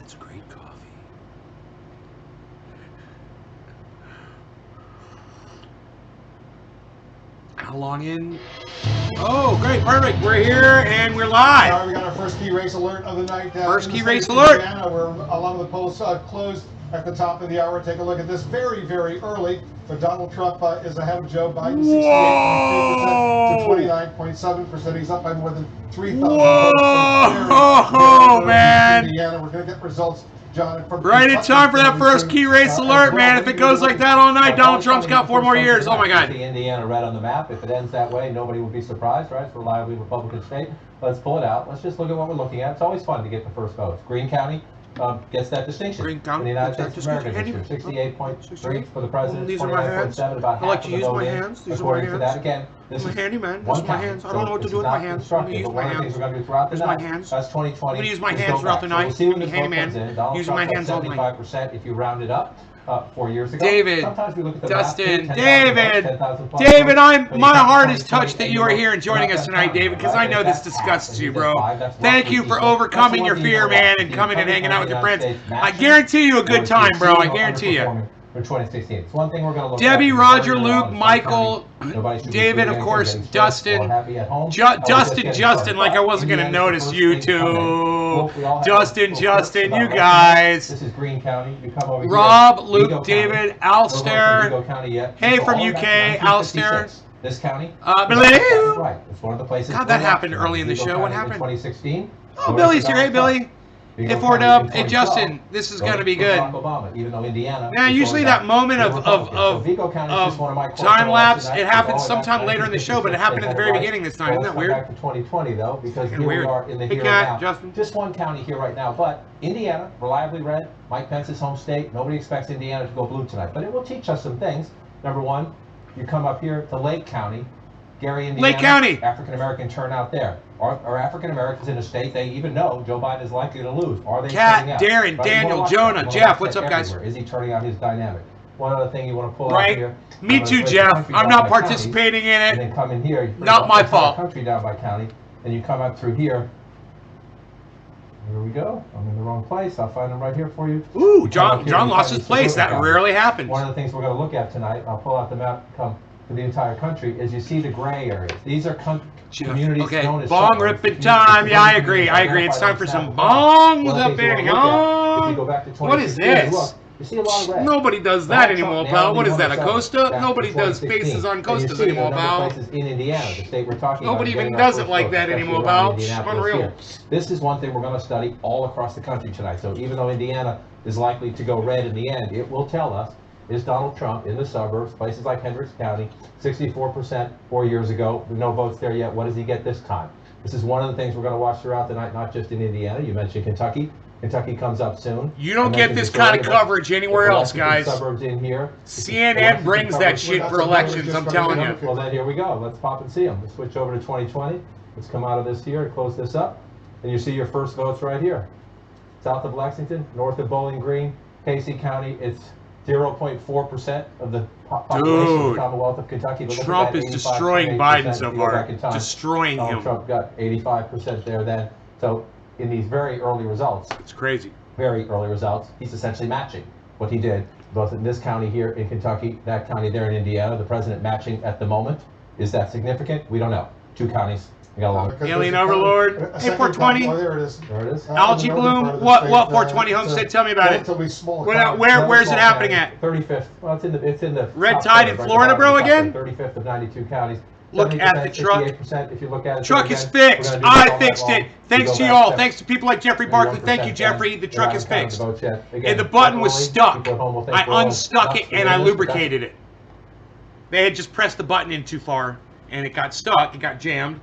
That's great coffee. How long in? Oh, great, perfect. We're here and we're live. All right, we got our first key race alert of the night. First in the key state race of alert. Indiana, where a lot of the polls closed at the top of the hour. Take a look at this very, very early. So Donald Trump is ahead of Joe Biden, 68.3% to 29.7%. He's up by more than 3,000 votes. Oh, man. Indiana. We're going to get results, John. From Right in time for that first key race alert, man. If it goes like that all night, Donald Trump's got 4 more years. Oh, my God. See Indiana red on the map. If it ends that way, nobody will be surprised, right? It's a reliably Republican state. Let's pull it out. Let's just look at what we're looking at. It's always fun to get the first votes. Greene County gets that distinction. Greene County in the United States of America this year. 68.3 for the president, 29.7, about half I like to of the use vote my in. hands. These are my According to hands. that, again, this I'm a is handyman. one This is my county. hands. I don't know what to do with my hands. I'm going to use my One of the things hands. we're going to do throughout the Here's my night. hands. That's 2020. I'm going to use my Let's hands go throughout back. the So night. we'll see when this vote Handyman. comes in. Donald Using Trump my got hands all night. 75% if you round it up. 4 years ago. David, Sometimes we look at the Dustin, map, David, 10,000 plus David, votes. my heart is touched that you are here and joining us tonight, David, because I know this disgusts you, bro. Thank you for overcoming your fear, man, and coming and hanging out with your friends. I guarantee you a good time, bro. I guarantee you. For 2016. It's one thing we're going to look Debbie, at. Roger, Luke, Michael, David, of course, Dustin, Justin, like I wasn't going to notice you two. Justin, you guys. This is Greene County. You come over Rob, here. Luke, David, Alistair. Hey from UK, Alistair. This county. Right. It's one of the places. God, that happened early in the show. What happened? 2016. Oh, Billy's here. Hey, Billy. Hey, Ford Up. Hey, Justin. This is going to be good. Even though Indiana. Now, usually that moment of time lapse, it happens sometime later in the show, but it happened at the very beginning this time. Isn't that weird? Back to 2020 though, because here we are in the Hey, here Kat, and now. Justin. Just one county here right now, but Indiana, reliably red. Mike Pence's home state. Nobody expects Indiana to go blue tonight, but it will teach us some things. Number one, you come up here to Lake County, Gary, Indiana. Lake County. African American turnout there. Are African Americans in a state they even know Joe Biden is likely to lose? Are they turning out? Darren, Right? Daniel, Jonah, Jeff. What's up, guys? Is he turning out his dynamic? One other thing you want to pull out Right. here. Me too, Jeff. I'm not participating in And it. then come in here. Not my fault. Country down by county, and you come up through here. Here we go. I'm in the wrong place. I'll find them right here for you. Ooh, John lost his place. That rarely happens. One of the things we're going to look at tonight, I'll pull out the map, come for the entire country, is you see the gray areas. These are communities known as bong suburbs. ripping time. Yeah, I agree. It's time for some bongs up in here. If you go back to 2016, What is this? look, you see a lot of red. Nobody does that anymore, pal. What is that, a Costa? Back Nobody to does 2016. faces on And Costas you see anymore, the number of pal. places in Indiana, the state we're talking about. Nobody even getting does our it like first that votes, anymore, especially around pal. Indianapolis Unreal. here. This is one thing we're going to study all across the country tonight. So even though Indiana is likely to go red in the end, it will tell us, is Donald Trump in the suburbs, places like Hendricks County, 64% 4 years ago, no votes there yet. What does he get this time? This is one of the things we're going to watch throughout the night, not just in Indiana. You mentioned Kentucky. Kentucky comes up soon. You don't get this kind of coverage anywhere else, guys. Suburbs in here. CNN brings that shit for elections, I'm telling you. Well, then here we go. Let's pop and see them. Let's switch over to 2020. Let's come out of this here and close this up. And you see your first votes right here. South of Lexington, north of Bowling Green, Casey County. It's 0.4% of the population of the Commonwealth of Kentucky. But Trump is destroying Biden so far. Destroying him. Trump got 85% there then. So in these very early results, it's crazy. Very early results, he's essentially matching what he did both in this county here in Kentucky, that county there in Indiana. The president matching at the moment. Is that significant? We don't know. 2 counties. We got a long. Alien Overlord. Hey, 420. Oh, there it is. There it is. Algae Bloom. What 420 Homestead? Tell me about it. Where's it happening at? 35th. Well, it's in the Red Tide in Florida, bro. Again. 35th of 92 counties. Look at the truck. If you look at it, truck is fixed. I fixed it. Thanks to y'all. Thanks to people like Jeffrey Barkley. Thank you, Jeffrey. The truck is fixed. And the button was stuck. I unstuck it and I lubricated it. They had just pressed the button in too far and it got stuck. It got jammed.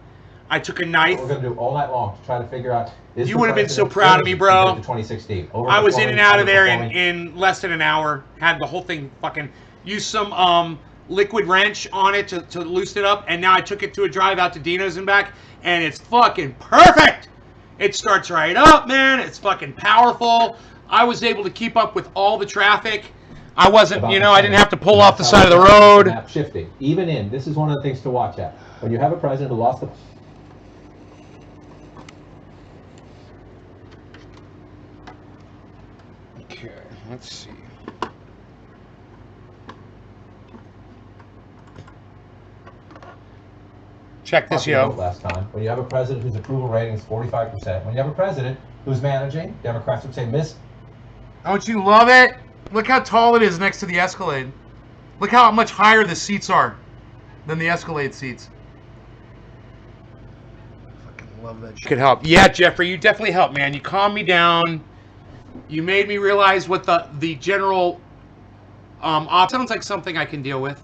I took a knife. We're going to do all night long to try to figure out. You would have been so proud of me, bro. 2016. I was in and out of there in less than an hour. Had the whole thing fucking. Used some liquid wrench on it to loosen it up, and now I took it to a drive out to Dino's and back, and it's fucking perfect. It starts right up, man. It's fucking powerful. I was able to keep up with all the traffic. I wasn't, I didn't have to pull off the side of the road. Map shifting. Even in, this is one of the things to watch at. When you have a president who lost the. Okay, let's see. Check this, yo. Last time, when you have a president whose approval rating is 45%, when you have a president who's managing, Democrats would say miss. Don't you love it? Look how tall it is next to the Escalade. Look how much higher the seats are than the Escalade seats. Fucking love that shit. Could help. Yeah, Jeffrey, you definitely helped, man. You calmed me down. You made me realize what the general sounds like something I can deal with.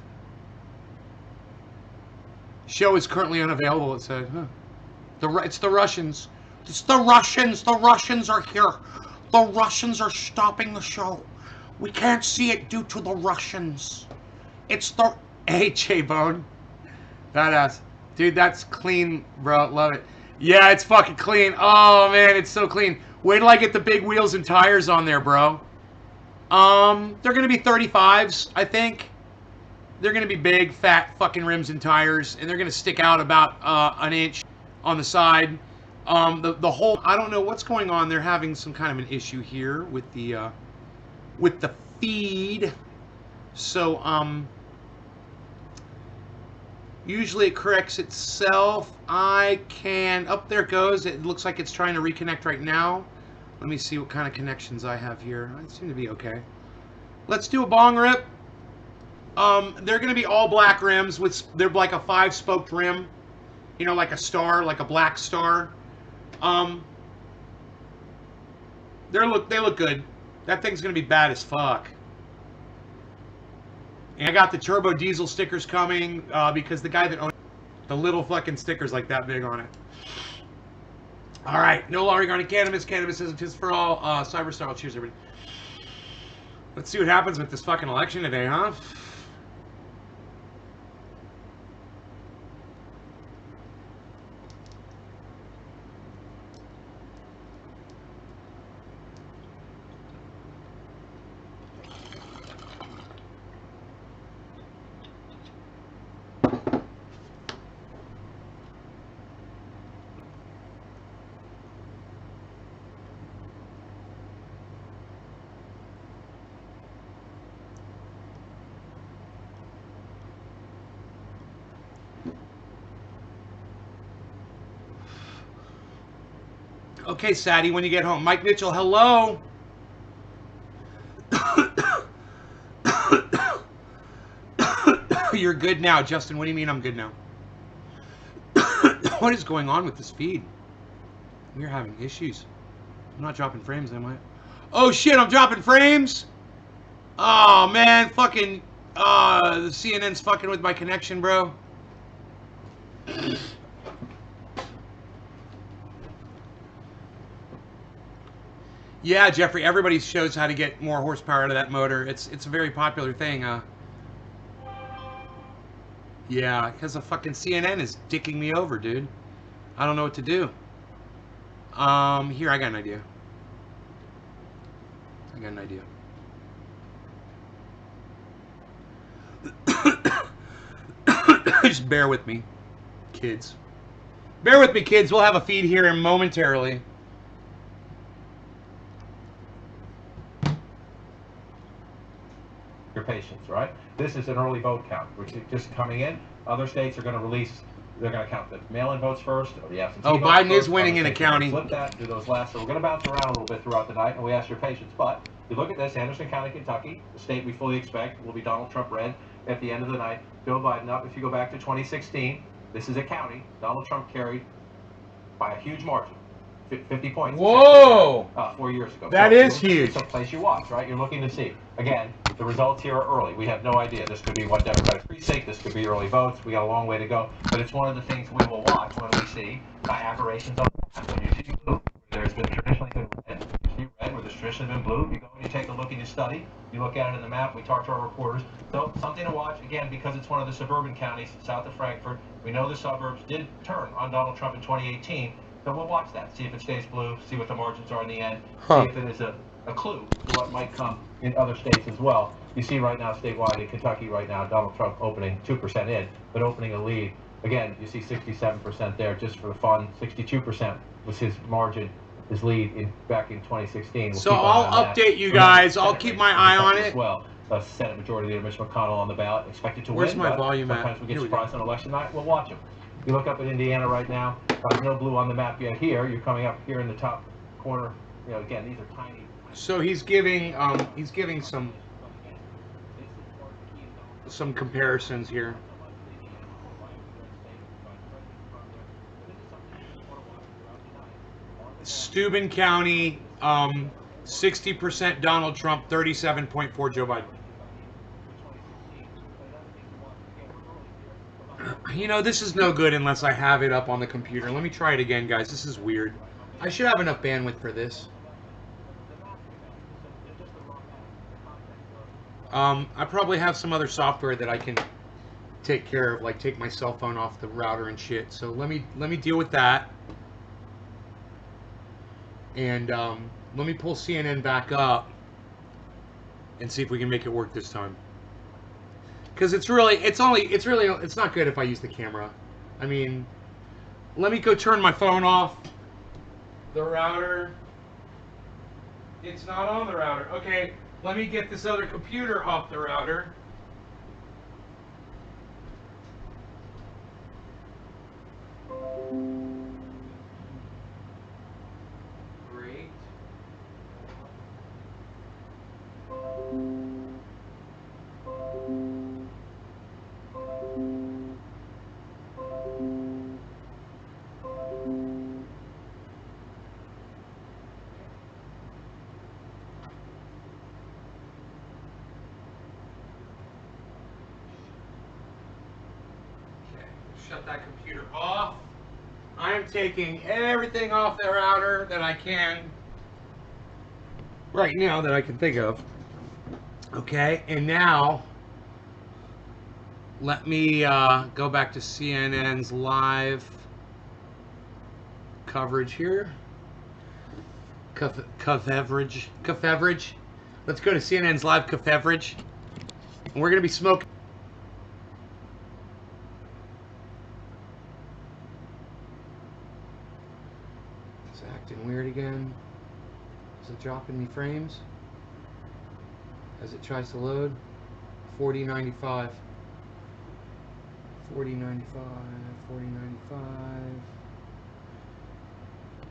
Show is currently unavailable, it said. Huh. It's the Russians. It's the Russians. The Russians are here. The Russians are stopping the show. We can't see it due to the Russians. It's the... Hey, J-Bone. Badass. Dude, that's clean, bro. Love it. Yeah, it's fucking clean. Oh, man, it's so clean. Wait till I get the big wheels and tires on there, bro. They're going to be 35s, I think. They're going to be big, fat fucking rims and tires, and they're going to stick out about an inch on the side. The whole, I don't know what's going on. They're having some kind of an issue here with the feed. So, usually it corrects itself. Up there it goes. It looks like it's trying to reconnect right now. Let me see what kind of connections I have here. I seem to be okay. Let's do a bong rip. They're going to be all black rims they're like a 5-spoked rim, you know, like a star, like a black star. They look good. That thing's going to be bad as fuck. And I got the turbo diesel stickers coming because the guy that owns the little fucking stickers like that big on it. All right, no law regarding cannabis. Cannabis isn't just for all. Cyber style. Cheers, everybody. Let's see what happens with this fucking election today, huh? Okay, Sadie, when you get home. Mike Mitchell, hello. You're good now. Justin, what do you mean I'm good now? What is going on with this feed? We're having issues. I'm not dropping frames, am I? Oh, shit, I'm dropping frames? Oh, man, fucking... the CNN's fucking with my connection, bro. Yeah, Jeffrey, everybody shows how to get more horsepower out of that motor. It's a very popular thing. Yeah, because the fucking CNN is dicking me over, dude. I don't know what to do. Here, I got an idea. Just bear with me, kids. Bear with me, kids. We'll have a feed here momentarily. Your patience, right? This is an early vote count, which is just coming in. Other states are going to release, they're going to count the mail-in votes first, or the absentee votes Biden first. is winning in a county. Flip that, do those last. So we're going to bounce around a little bit throughout the night, and we ask your patience. But you look at this, Anderson County, Kentucky, the state we fully expect will be Donald Trump red at the end of the night. Joe Biden up. If you go back to 2016, this is a county. Donald Trump carried by a huge margin. 50 points. Whoa! 4 years ago. That is huge. It's a place you watch, right? You're looking to see. Again, the results here are early. We have no idea. This could be one Democratic precinct. This could be early votes. We got a long way to go. But it's one of the things we will watch when we see aberrations on the map. When you see blue, there's been traditionally been red. You see red where there's traditionally been blue. You go and you take a look and you study. You look at it in the map. We talk to our reporters. So something to watch, again, because it's one of the suburban counties south of Frankfurt. We know the suburbs did turn on Donald Trump in 2018. So we'll watch that, see if it stays blue, see what the margins are in the end, see if it is a clue to what might come in other states as well. You see right now statewide in Kentucky right now, Donald Trump opening 2% in, but opening a lead. Again, you see 67% there just for fun. 62% was his margin his lead back in 2016. So I'll update you guys. I'll keep my eye on it. As well. Senate Majority Leader Mitch McConnell on the ballot, expected to Where's win. my volume at? Sometimes we get surprised on election night. We'll watch him. You look up at Indiana right now. There's no blue on the map yet. Here, you're coming up here in the top corner. You know, again, these are tiny. So he's giving some comparisons here. Steuben County, 60% Donald Trump, 37.4 Joe Biden. You know, this is no good unless I have it up on the computer. Let me try it again, guys. This is weird. I should have enough bandwidth for this. I probably have some other software that I can take care of, like take my cell phone off the router and shit. So let me deal with that. And let me pull CNN back up and see if we can make it work this time. Because it's not good if I use the camera. I mean, let me go turn my phone off. The router. It's not on the router. Okay, let me get this other computer off the router. Great. Shut that computer off. I am taking everything off the router that I can right now that I can think of. Okay, and now let me go back to CNN's live coverage here. Coverage. Let's go to CNN's live coverage. And we're going to be smoking. Acting weird again. Is it dropping me frames as it tries to load? 4095, 4095, 4095.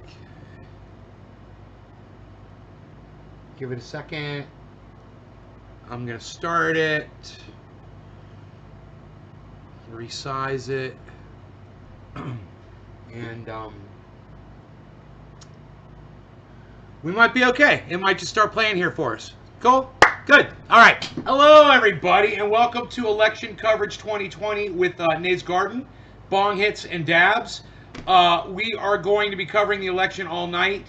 Okay. Give it a second. I'm gonna start it, resize it, and we might be okay. It might just start playing here for us. Cool? Good. All right. Hello, everybody, and welcome to Election Coverage 2020 with Nays Garden, Bong Hits, and Dabs. We are going to be covering the election all night.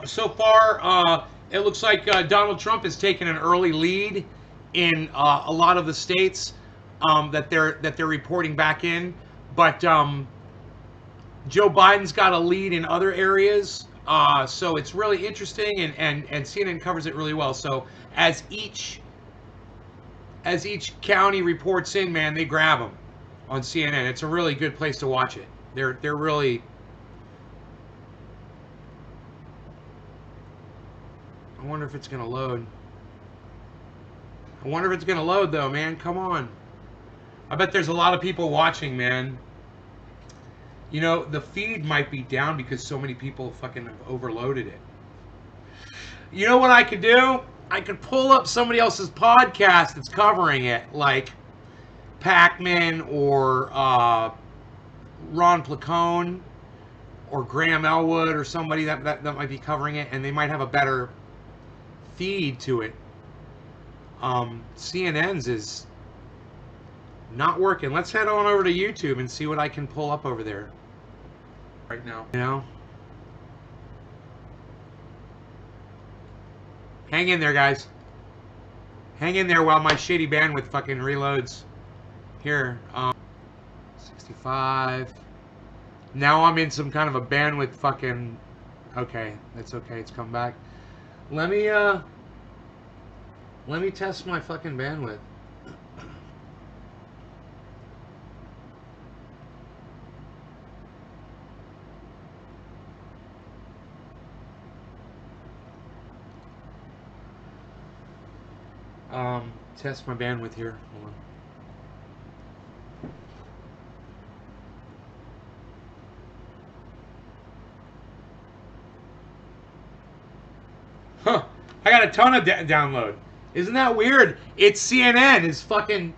So far, it looks like Donald Trump has taken an early lead in a lot of the states that they're reporting back in, but Joe Biden's got a lead in other areas. So it's really interesting, and CNN covers it really well. So as each county reports in, man, they grab them on CNN. It's a really good place to watch it. They're really. I wonder if it's gonna load. I wonder if it's gonna load though, man. Come on. I bet there's a lot of people watching, man. You know, the feed might be down because so many people fucking have overloaded it. You know what I could do? I could pull up somebody else's podcast that's covering it, like Pac-Man or Ron Placone or Graham Elwood or somebody that might be covering it, and they might have a better feed to it. CNN's is not working. Let's head on over to YouTube and see what I can pull up over there right now. You know? Hang in there, guys. Hang in there while my shitty bandwidth fucking reloads. Here, 65. Now I'm in some kind of a bandwidth fucking. Okay, that's okay. It's come back. Let me test my fucking bandwidth. test my bandwidth here. Hold on. Huh. I got a ton of download. Isn't that weird? It's CNN. It's fucking...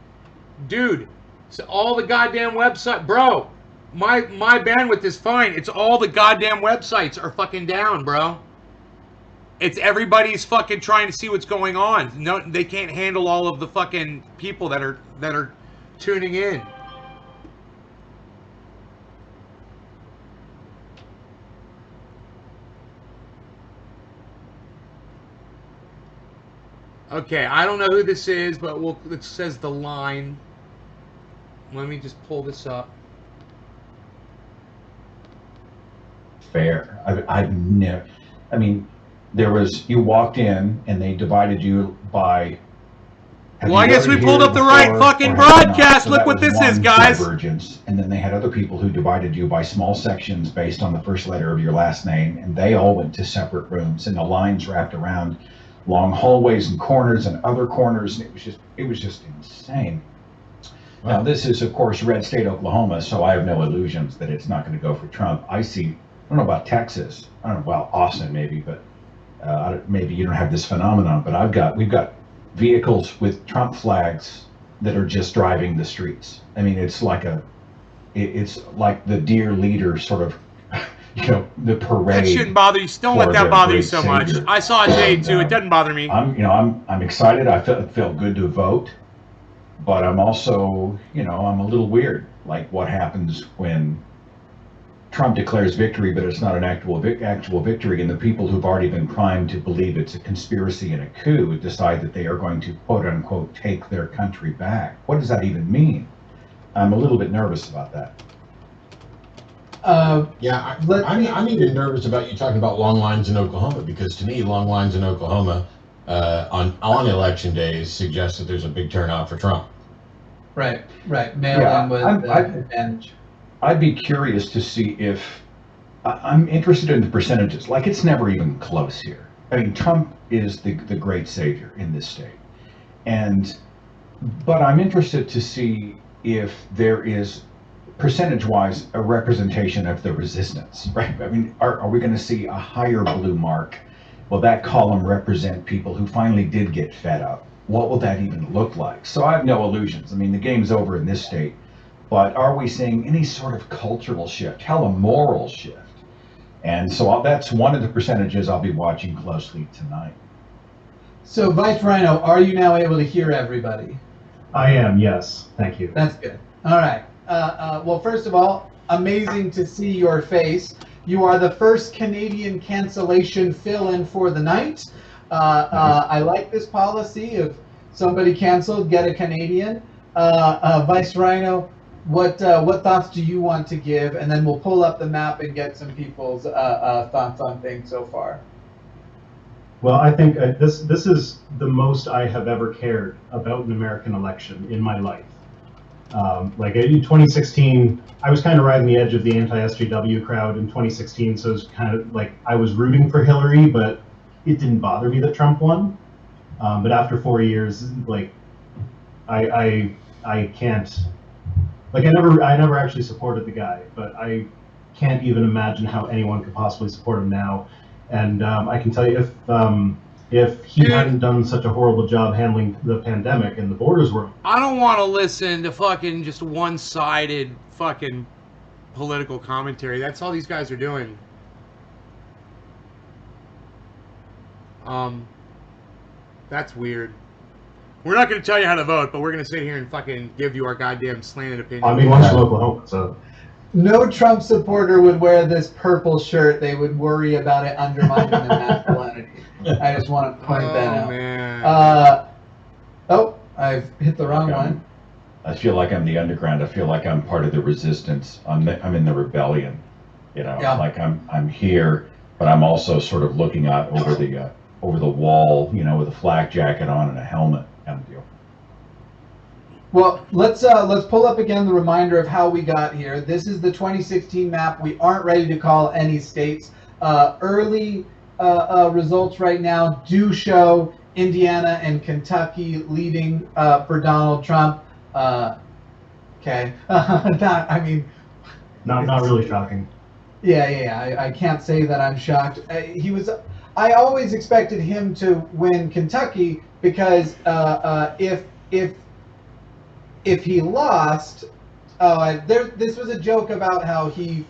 Dude. So all the goddamn website... Bro. My bandwidth is fine. It's all the goddamn websites are fucking down, bro. It's everybody's fucking trying to see what's going on. No, they can't handle all of the fucking people that are tuning in. Okay, I don't know who this is, but it says The Line. Let me just pull this up. Fair. I've never... I mean... There was, you walked in and they divided you by... Well, I guess we pulled up the right fucking broadcast. So look what this is, guys. Divergence. And then they had other people who divided you by small sections based on the first letter of your last name. And they all went to separate rooms. And the lines wrapped around long hallways and corners and other corners. And it was just insane. Now, this is, of course, red state Oklahoma. So I have no illusions that it's not going to go for Trump. I don't know about Texas. I don't know, well, Austin maybe, but... maybe you don't have this phenomenon, but we've got vehicles with Trump flags that are just driving the streets. I mean, it's like the dear leader sort of, the parade. That shouldn't bother you. Don't let that bother you so much. I saw it today too. It doesn't bother me. I'm excited. It felt good to vote, but I'm also, I'm a little weird. Like what happens when Trump declares victory, but it's not an actual victory, and the people who've already been primed to believe it's a conspiracy and a coup decide that they are going to, quote unquote, take their country back. What does that even mean? I'm a little bit nervous about that. Yeah, I'm even nervous about you talking about long lines in Oklahoma, because to me, long lines in Oklahoma on election days suggest that there's a big turnout for Trump. Right. Mail-in with advantage. I'd be curious to see if I'm interested in the percentages. Like it's never even close here. I mean, Trump is the great savior in this state, but I'm interested to see if there is percentage-wise a representation of the resistance. Right? I mean, are we going to see a higher blue mark? Will that column represent people who finally did get fed up? What will that even look like? So I have no illusions. I mean, the game's over in this state. But are we seeing any sort of cultural shift, hell, a moral shift? And so that's one of the percentages I'll be watching closely tonight. So, Vice Rhino, are you now able to hear everybody? I am, yes. Thank you. That's good. All right. Well, first of all, amazing to see your face. You are the first Canadian cancellation fill-in for the night. I like this policy of somebody canceled, get a Canadian. Vice Rhino, what thoughts do you want to give? And then we'll pull up the map and get some people's thoughts on things so far. Well, I think this is the most I have ever cared about an American election in my life. Like in 2016, I was kind of riding the edge of the anti-SJW crowd in 2016, so it was kind of like I was rooting for Hillary, but it didn't bother me that Trump won. But after 4 years, like I can't. Like I never actually supported the guy, but I can't even imagine how anyone could possibly support him now. And I can tell you, if he hadn't done such a horrible job handling the pandemic and the borders were... I don't want to listen to fucking just one-sided fucking political commentary. That's all these guys are doing. That's weird. We're not going to tell you how to vote, but we're going to sit here and fucking give you our goddamn slanted opinion. I mean, one's from Oklahoma, so... No Trump supporter would wear this purple shirt. They would worry about it undermining their masculinity. I just want to point that out. Man. I've hit the wrong one. I feel like I'm the underground. I feel like I'm part of the resistance. I'm in the rebellion. Like I'm here, but I'm also sort of looking out over the wall, with a flak jacket on and a helmet kind of deal. Well, let's pull up again the reminder of how we got here. This is the 2016 map. We aren't ready to call any states. Early results right now do show Indiana and Kentucky leading for Donald Trump. Okay, I mean, Not really shocking. yeah. I can't say that I'm shocked. I always expected him to win Kentucky because if he lost, this was a joke about how he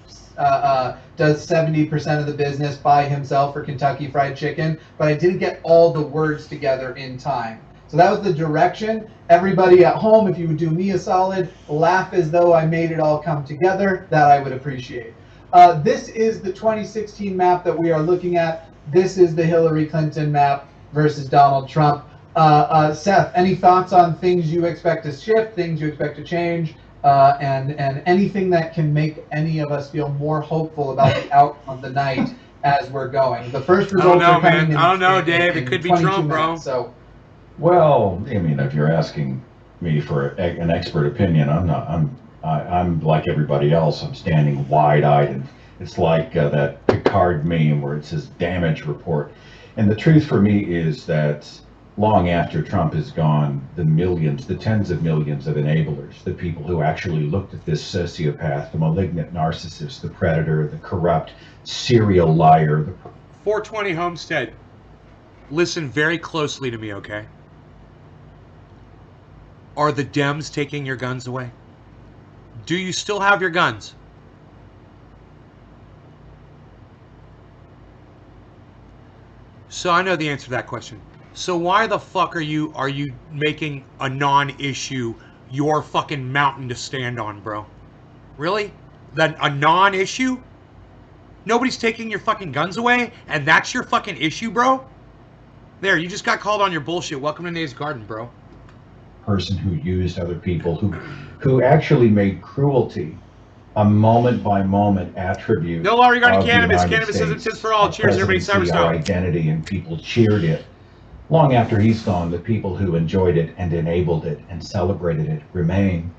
does 70% of the business by himself for Kentucky Fried Chicken, but I didn't get all the words together in time. So that was the direction. Everybody at home, if you would do me a solid, laugh as though I made it all come together. That I would appreciate. This is the 2016 map that we are looking at. This is the Hillary Clinton map versus Donald Trump. Seth, any thoughts on things you expect to shift, things you expect to change, and anything that can make any of us feel more hopeful about the outcome of the night as we're going? The first results are coming in. I don't know, Dave. It could be Trump, bro. So, Well, I mean, if you're asking me for an expert opinion, I'm not. I'm like everybody else. I'm standing wide-eyed, and it's like that Picard meme where it says "damage report." And the truth for me is that long after Trump is gone, the millions, the tens of millions of enablers, the people who actually looked at this sociopath, the malignant narcissist, the predator, the corrupt serial liar, the 420 Homestead. Listen very closely to me, okay? Are the Dems taking your guns away? Do you still have your guns? So I know the answer to that question. So why the fuck are you making a non-issue your fucking mountain to stand on, bro? Really? That a non-issue? Nobody's taking your fucking guns away, and that's your fucking issue, bro? There, you just got called on your bullshit. Welcome to Nate's Garden, bro. person who used other people, who actually made cruelty a moment by moment attribute. No law regarding of the cannabis. United Cannabis isn't States, just for all. Cheers, everybody. presidency, Cyber our style. identity, and people cheered it. Long after he's gone, the people who enjoyed it and enabled it and celebrated it remain.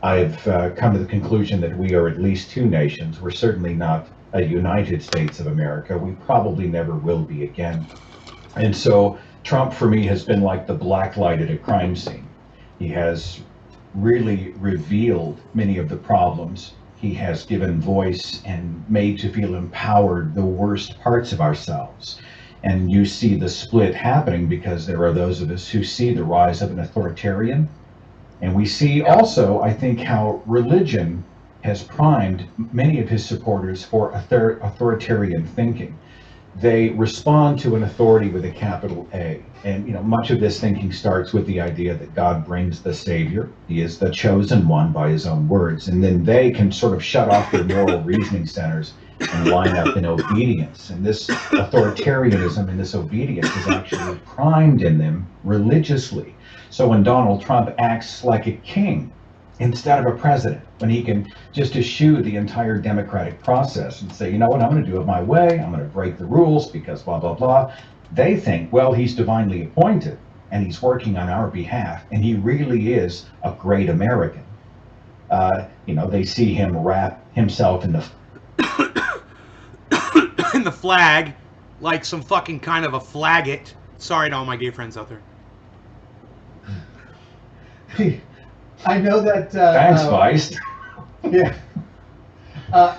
I've come to the conclusion that we are at least two nations. We're certainly not a United States of America. We probably never will be again. And so Trump, for me, has been like the black light at a crime scene. He has really revealed many of the problems. He has given voice and made to feel empowered the worst parts of ourselves. And you see the split happening because there are those of us who see the rise of an authoritarian. And we see also, I think, how religion has primed many of his supporters for authoritarian thinking. They respond to an authority with a capital A. And much of this thinking starts with the idea that God brings the Savior. He is the chosen one by his own words. And then they can sort of shut off their moral reasoning centers and line up in obedience. And this authoritarianism and this obedience is actually primed in them religiously. So when Donald Trump acts like a king instead of a president, when he can just eschew the entire democratic process and say, you know what, I'm going to do it my way, I'm going to break the rules because blah, blah, blah, they think, well, he's divinely appointed and he's working on our behalf, and he really is a great American. They see him wrap himself in the in the flag, like some fucking kind of a flagget. Sorry to all my gay friends out there. I know that. Thanks, Feist. Yeah.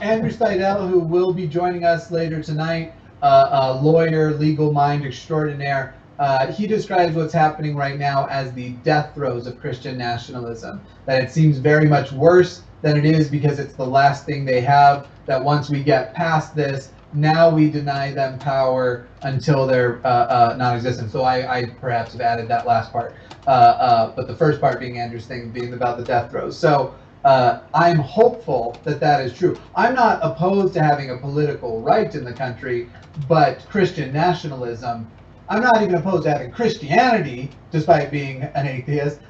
Andrew Steidel, who will be joining us later tonight, a lawyer, legal mind extraordinaire, he describes what's happening right now as the death throes of Christian nationalism. That it seems very much worse than it is because it's the last thing they have, that once we get past this, now we deny them power until they're non-existent. So I perhaps have added that last part. But the first part being Andrew's thing being about the death throes. So I'm hopeful that that is true. I'm not opposed to having a political right in the country, but Christian nationalism, I'm not even opposed to having Christianity, despite being an atheist,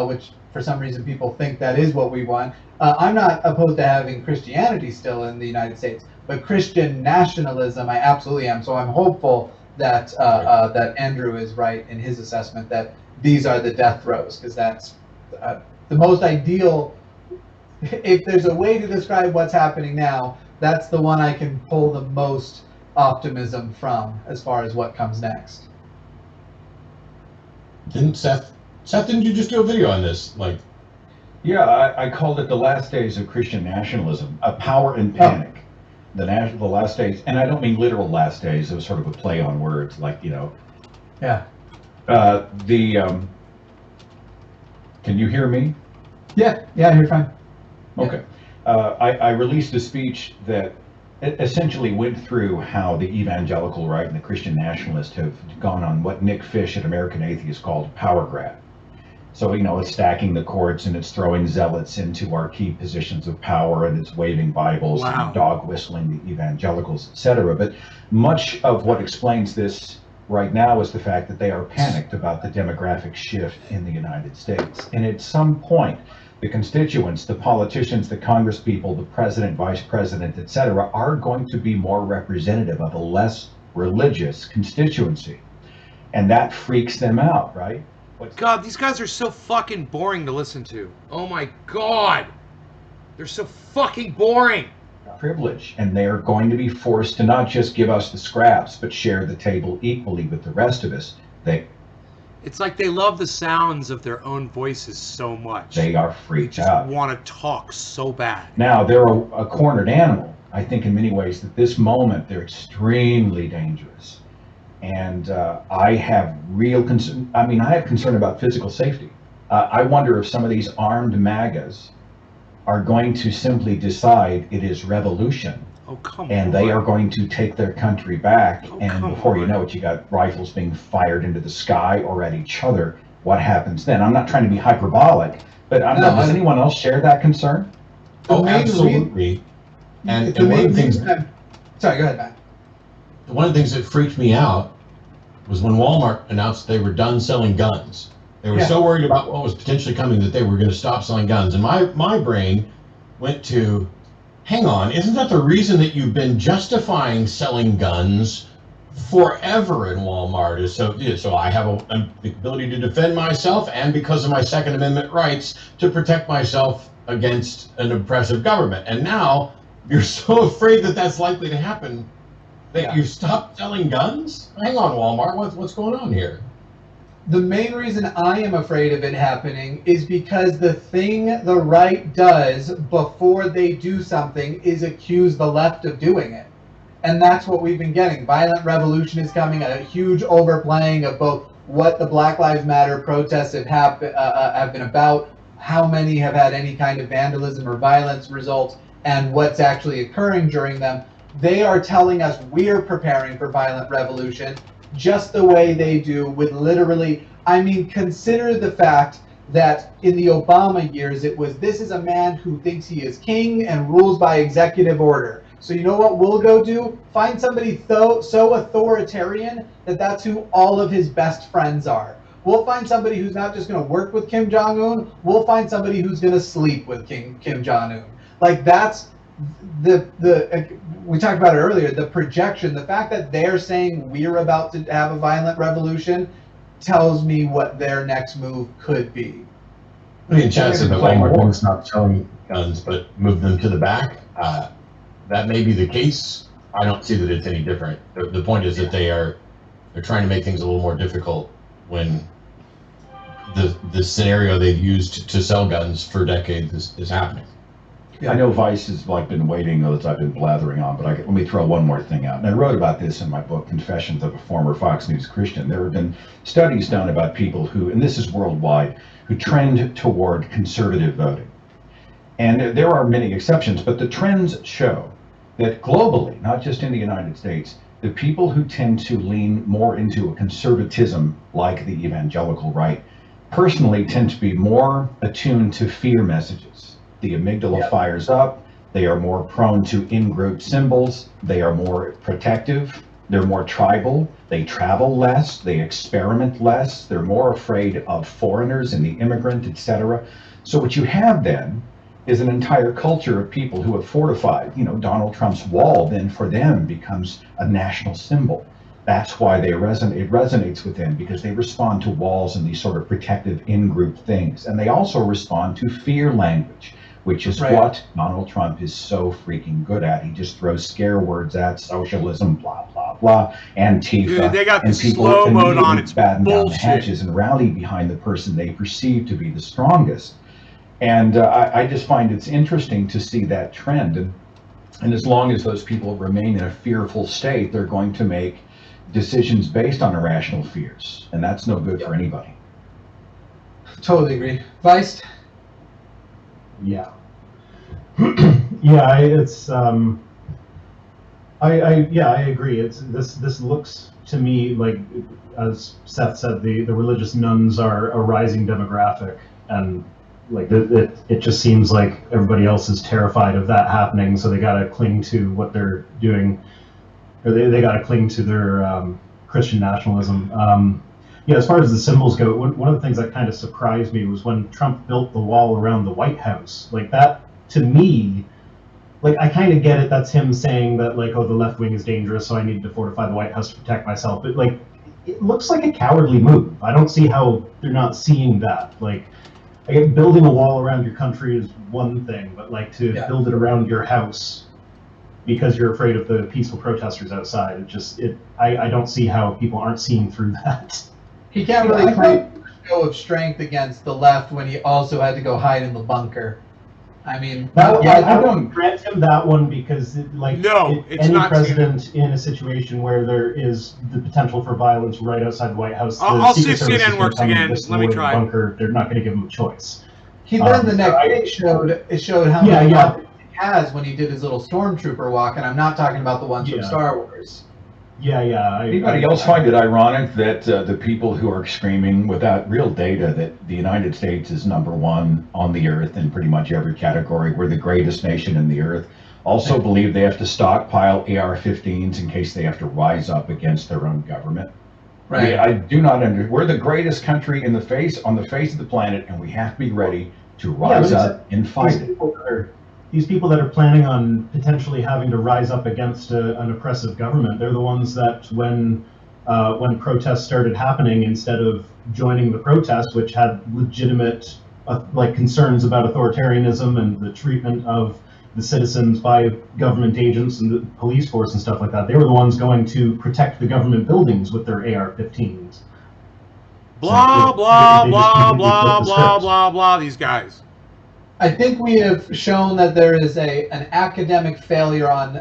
which for some reason people think that is what we want. I'm not opposed to having Christianity still in the United States, but Christian nationalism, I absolutely am. So I'm hopeful that that Andrew is right in his assessment that these are the death throes, because that's the most ideal. If there's a way to describe what's happening now, that's the one I can pull the most optimism from as far as what comes next. Didn't Seth, didn't you just do a video on this? Like, Yeah, I called it the last days of Christian nationalism, a power and panic. The last days, and I don't mean literal last days. It was sort of a play on words, like Yeah. Can you hear me? Yeah, you're fine. Okay. I released a speech that essentially went through how the evangelical right and the Christian nationalists have gone on what Nick Fish at American Atheist called power grab. So, it's stacking the courts and it's throwing zealots into our key positions of power and it's waving Bibles Wow. and dog whistling the evangelicals, etc. But much of what explains this right now is the fact that they are panicked about the demographic shift in the United States. And at some point, the constituents, the politicians, the Congress people, the president, vice president, etc., are going to be more representative of a less religious constituency. And that freaks them out, right? God, these guys are so fucking boring to listen to. Oh my God. They're so fucking boring. Privilege, and they are going to be forced to not just give us the scraps, but share the table equally with the rest of us. It's like they love the sounds of their own voices so much. They are They freaked just out. want to talk so bad. Now, they're a cornered animal. I think in many ways at this moment, they're extremely dangerous. And I have real concern. I mean, I have concern about physical safety. I wonder if some of these armed MAGAs are going to simply decide it is revolution. Oh, come And on. they are going to take their country back. Oh, And come before you on. know it, you got rifles being fired into the sky or at each other. What happens then? I'm not trying to be hyperbolic, but does anyone else share that concern? oh, main absolutely. And the one main of the things, reason sorry, go ahead, Matt. one of the things that freaked me out was when Walmart announced they were done selling guns. They were Yeah. so worried about what was potentially coming that they were going to stop selling guns. And my brain went to, hang on, isn't that the reason that you've been justifying selling guns forever in Walmart? Is so I have the ability to defend myself, and because of my Second Amendment rights to protect myself against an oppressive government. And now you're so afraid that that's likely to happen that you stopped selling guns? Hang on, Walmart, what's going on here? The main reason I am afraid of it happening is because the thing the right does before they do something is accuse the left of doing it. And that's what we've been getting. Violent revolution is coming, a huge overplaying of both what the Black Lives Matter protests have been about, how many have had any kind of vandalism or violence result, and what's actually occurring during them. They are telling us we're preparing for violent revolution just the way they do with literally, I mean, consider the fact that in the Obama years, it was, this is a man who thinks he is king and rules by executive order. So you know what we'll go do? Find somebody so authoritarian that that's who all of his best friends are. We'll find somebody who's not just going to work with Kim Jong-un. We'll find somebody who's going to sleep with Kim Jong-un. Like that's we talked about it earlier, the projection, the fact that they're saying we're about to have a violent revolution tells me what their next move could be. I mean, Chad said that Walmart won't stop selling guns, but move them to the back. That may be the case. I don't see that it's any different. The point is that they're trying to make things a little more difficult when the scenario they've used to sell guns for decades is happening. I know Vice has been waiting as I've been blathering on, but let me throw one more thing out. And I wrote about this in my book, Confessions of a Former Fox News Christian. There have been studies done about people who, and this is worldwide, who trend toward conservative voting. And there are many exceptions, but the trends show that globally, not just in the United States, the people who tend to lean more into a conservatism like the evangelical right personally tend to be more attuned to fear messages. The amygdala fires up. They are more prone to in-group symbols. They are more protective. They're more tribal. They travel less. They experiment less. They're more afraid of foreigners and the immigrant, etc. So what you have then is an entire culture of people who have fortified. Donald Trump's wall then for them becomes a national symbol. That's why it resonates with them, because they respond to walls and these sort of protective in-group things. And they also respond to fear language. which is Right. what Donald Trump is so freaking good at. He just throws scare words at socialism, blah, blah, blah, Antifa. Dude, they got the and people slow mode on. immediately It's batten down the bullshit. hatches and rally behind the person they perceive to be the strongest. And I just find it's interesting to see that trend. And as long as those people remain in a fearful state, they're going to make decisions based on irrational fears. And that's no good for anybody. Totally agree. Vice? Yeah. Yeah, it's I agree. It's this looks to me like, as Seth said, the religious nuns are a rising demographic, and like it just seems like everybody else is terrified of that happening, so they got to cling to what they're doing, or they got to cling to their Christian nationalism. Yeah, as far as the symbols go, one of the things that kind of surprised me was when Trump built the wall around the White House. Like that, to me, like I kind of get it. That's him saying that, like, oh, the left wing is dangerous, so I need to fortify the White House to protect myself. But like, it looks like a cowardly move. I don't see how they're not seeing that. Like, I get building a wall around your country is one thing, but like to build it around your house because you're afraid of the peaceful protesters outside, I don't see how people aren't seeing through that. He can't really claim a show of strength against the left when he also had to go hide in the bunker. I mean, I don't grant him that one because, it's any not president in a situation where there is the potential for violence right outside the White House, I'll see if Secret Service CNN works again. Let me try. Bunker, they're not going to give him a choice. He then the next day showed how many weapons he has when he did his little stormtrooper walk, and I'm not talking about the ones from Star Wars. Anybody else find it ironic that the people who are screaming without real data that the United States is #1 on the earth in pretty much every category, we're the greatest nation in the earth, also believe they have to stockpile AR-15s in case they have to rise up against their own government? Right. I do not understand. We're the greatest country on the face of the planet, and we have to be ready to rise up and fight it. These people that are planning on potentially having to rise up against an oppressive government, they're the ones that when protests started happening, instead of joining the protests, which had legitimate concerns about authoritarianism and the treatment of the citizens by government agents and the police force and stuff like that, they were the ones going to protect the government buildings with their AR-15s. Blah, blah, blah, blah, blah, blah, blah, these guys. I think we have shown that there is an academic failure on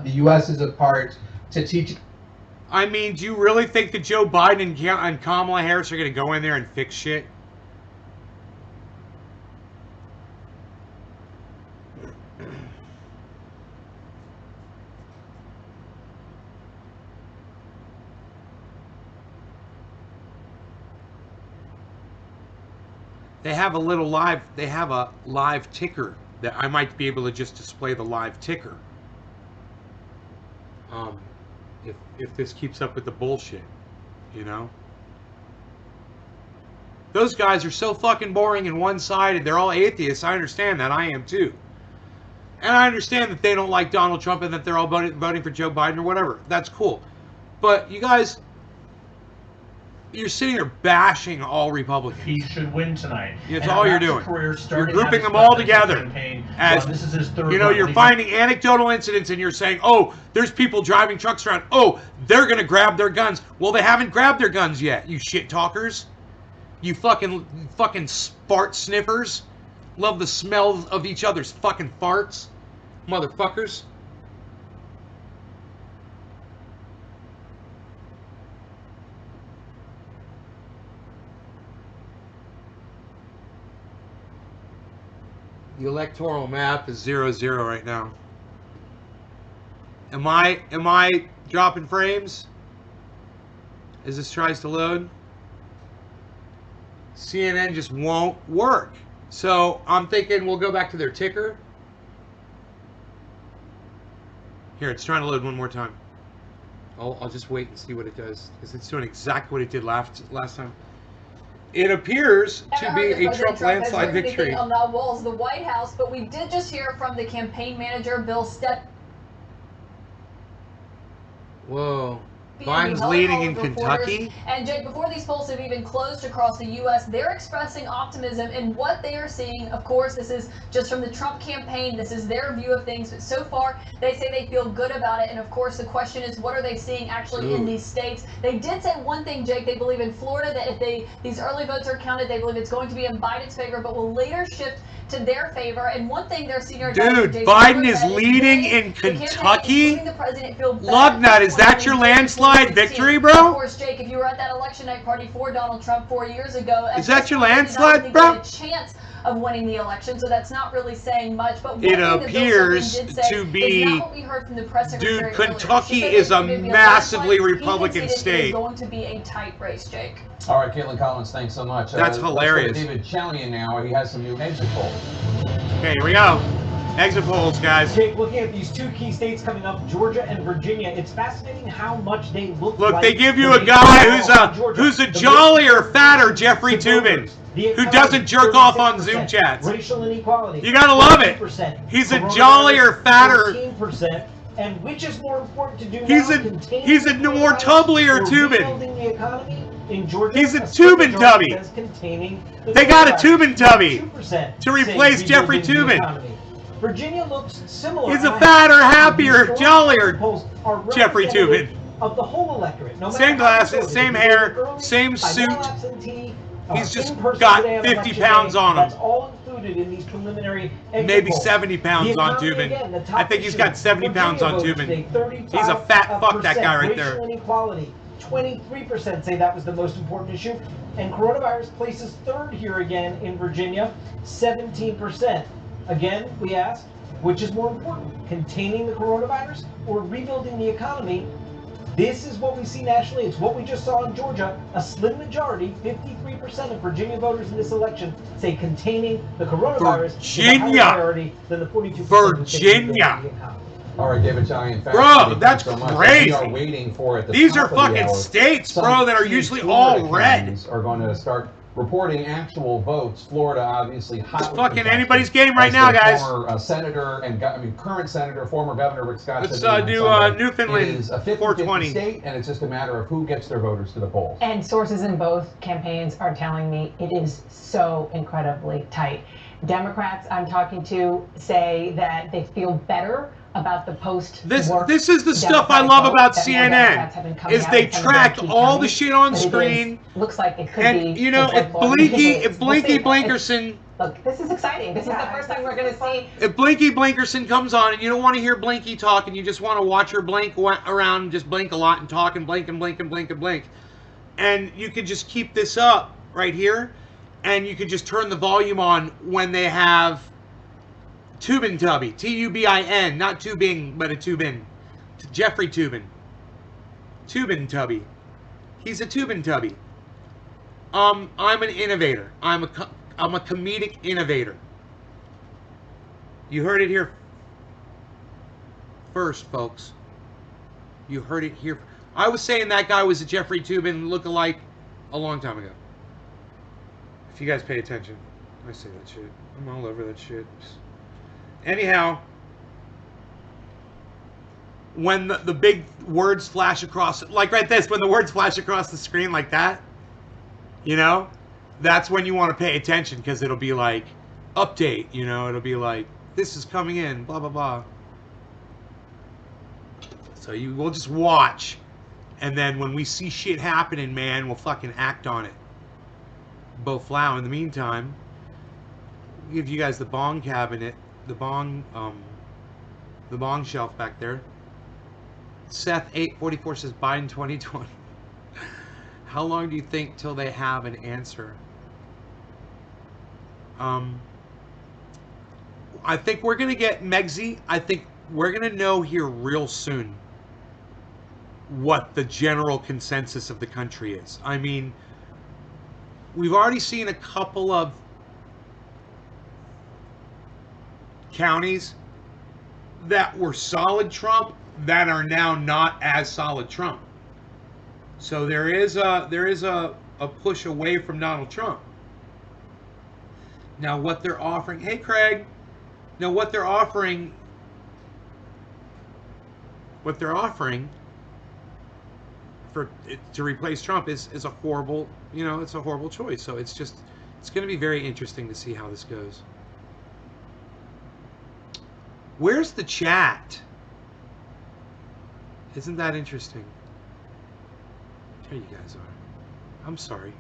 the U.S.'s part to teach. I mean, do you really think that Joe Biden and Kamala Harris are going to go in there and fix shit? They have a live ticker that I might be able to just display the live ticker. If this keeps up with the bullshit, you know? Those guys are so fucking boring and one-sided. They're all atheists. I understand that. I am too. And I understand that they don't like Donald Trump and that they're all voting for Joe Biden or whatever. That's cool. But you guys, you're sitting there bashing all Republicans. He should win tonight. It's all you're doing. You're grouping them all together. As this is his third you know, you're finding anecdotal incidents and you're saying, "Oh, there's people driving trucks around. Oh, they're gonna grab their guns." Well, they haven't grabbed their guns yet. You shit talkers. You fucking fart sniffers. Love the smell of each other's fucking farts, motherfuckers. The electoral map is 0-0 right now. Am I dropping frames as this tries to load? CNN just won't work. So I'm thinking we'll go back to their ticker. Here, it's trying to load one more time. I'll just wait and see what it does, because it's doing exactly what it did last time. It appears to be a Trump landslide victory. On the walls of the White House, but we did just hear from the campaign manager, Bill Stepp. Whoa. be Biden's held leading in reporters. Kentucky. And Jake, before these polls have even closed across the U.S., they're expressing optimism in what they are seeing. Of course, this is just from the Trump campaign. This is their view of things. But so far, they say they feel good about it. And of course, the question is, what are they seeing actually in these states? They did say one thing, Jake. They believe in Florida that if these early votes are counted, they believe it's going to be in Biden's favor, but will later shift to their favor. And one thing their senior advisor, Dude, Biden is leading in Kentucky? Lugnut, is that your landslide victory, bro? Of course, Jake, if you were at that election night party for Donald Trump 4 years ago, is that your landslide, bro? A chance of winning the election, so that's not really saying much. But it appears to be. Not what we heard from the press secretary dude, Kentucky is a massively Republican state. It's going to be a tight race, Jake. All right, Caitlin Collins, thanks so much. That's hilarious. David Chalian now. He has some new exit polls. Okay, here we go. Exit polls, guys. Jake, looking at these two key states coming up, Georgia and Virginia, it's fascinating how much they look like. Look, they give you a guy who's a jollier, fatter Jeffrey Toobin, who doesn't jerk off on Zoom chats. Racial inequality. You gotta love it. He's a jollier, fatter. 14%. And which is more important to do now? He's a more tubblier Toobin. Rebuilding the economy in Georgia. He's a Toobin tubby. They got a Toobin tubby to replace Jeffrey Toobin. Virginia looks similar. He's a fatter, happier, jollier Jeffrey Toobin. Of the whole electorate. No same glasses, same hair, same suit. He's just got 50 pounds on him. That's all included in these preliminary maybe 70 pounds on Toobin. I think he's got 70 pounds on Toobin. He's a fat fuck, that guy right there. Inequality. 23% say that was the most important issue. And coronavirus places third here again in Virginia, 17%. Again, we asked, which is more important, containing the coronavirus or rebuilding the economy? This is what we see nationally. It's what we just saw in Georgia. A slim majority, 53% of Virginia voters in this election say containing the coronavirus is a higher priority than the 42% Virginia. All right, David Chalian. Bro, that's crazy. We are waiting for it. These are fucking states, bro, that are usually all red. Are going to start reporting actual votes. Florida, obviously, hot. It's fucking anybody's game right now, guys. Former senator and current senator, former governor Rick Scott. Let's do Newfoundland. It is a 50-50 state, and it's just a matter of who gets their voters to the polls. And sources in both campaigns are telling me it is so incredibly tight. Democrats I'm talking to say that they feel better about the post. This is the stuff I love about CNN, is they track all the shit on screen. Looks like it could be. You know, if Blinky Blinkerson. Look, this is exciting. This is the first time we're going to see. If Blinky Blinkerson comes on and you don't want to hear Blinky talk and you just want to watch her blink around, just blink a lot and talk and blink and blink and blink and blink, and you could just keep this up right here, and you could just turn the volume on when they have Toobin Tubby, T-U-B-I-N, not Tubing, but a Toobin. Jeffrey Toobin. Toobin Tubby. He's a Toobin Tubby. I'm an innovator. I'm a comedic innovator. You heard it here first, folks. You heard it here. I was saying that guy was a Jeffrey Toobin lookalike a long time ago. If you guys pay attention, I say that shit. I'm all over that shit. Anyhow, when the big words flash across, like right this, when the words flash across the screen like that, you know, that's when you want to pay attention, because it'll be like, update, you know, it'll be like, this is coming in, blah, blah, blah. So you will just watch, and then when we see shit happening, man, we'll fucking act on it. Bo Flow, in the meantime, I'll give you guys the Bong cabinet. The Bong shelf back there. Seth 844 says Biden 2020. How long do you think till they have an answer? I think we're gonna get Megsy. I think we're gonna know here real soon what the general consensus of the country is. I mean, we've already seen a couple of counties that were solid Trump that are now not as solid Trump. So there is a push away from Donald Trump. Now what they're offering, hey Craig, now what they're offering to replace Trump is a horrible, it's a horrible choice. So it's going to be very interesting to see how this goes. Where's the chat? Isn't that interesting? There you guys are. I'm sorry.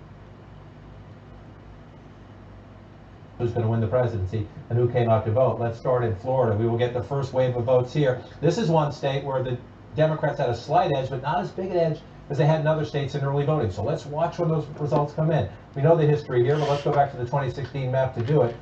Who's going to win the presidency and who came out to vote. Let's start in Florida. We will get the first wave of votes here. This is one state where the Democrats had a slight edge, but not as big an edge as they had in other states in early voting. So let's watch when those results come in. We know the history here, but let's go back to the 2016 map to do it.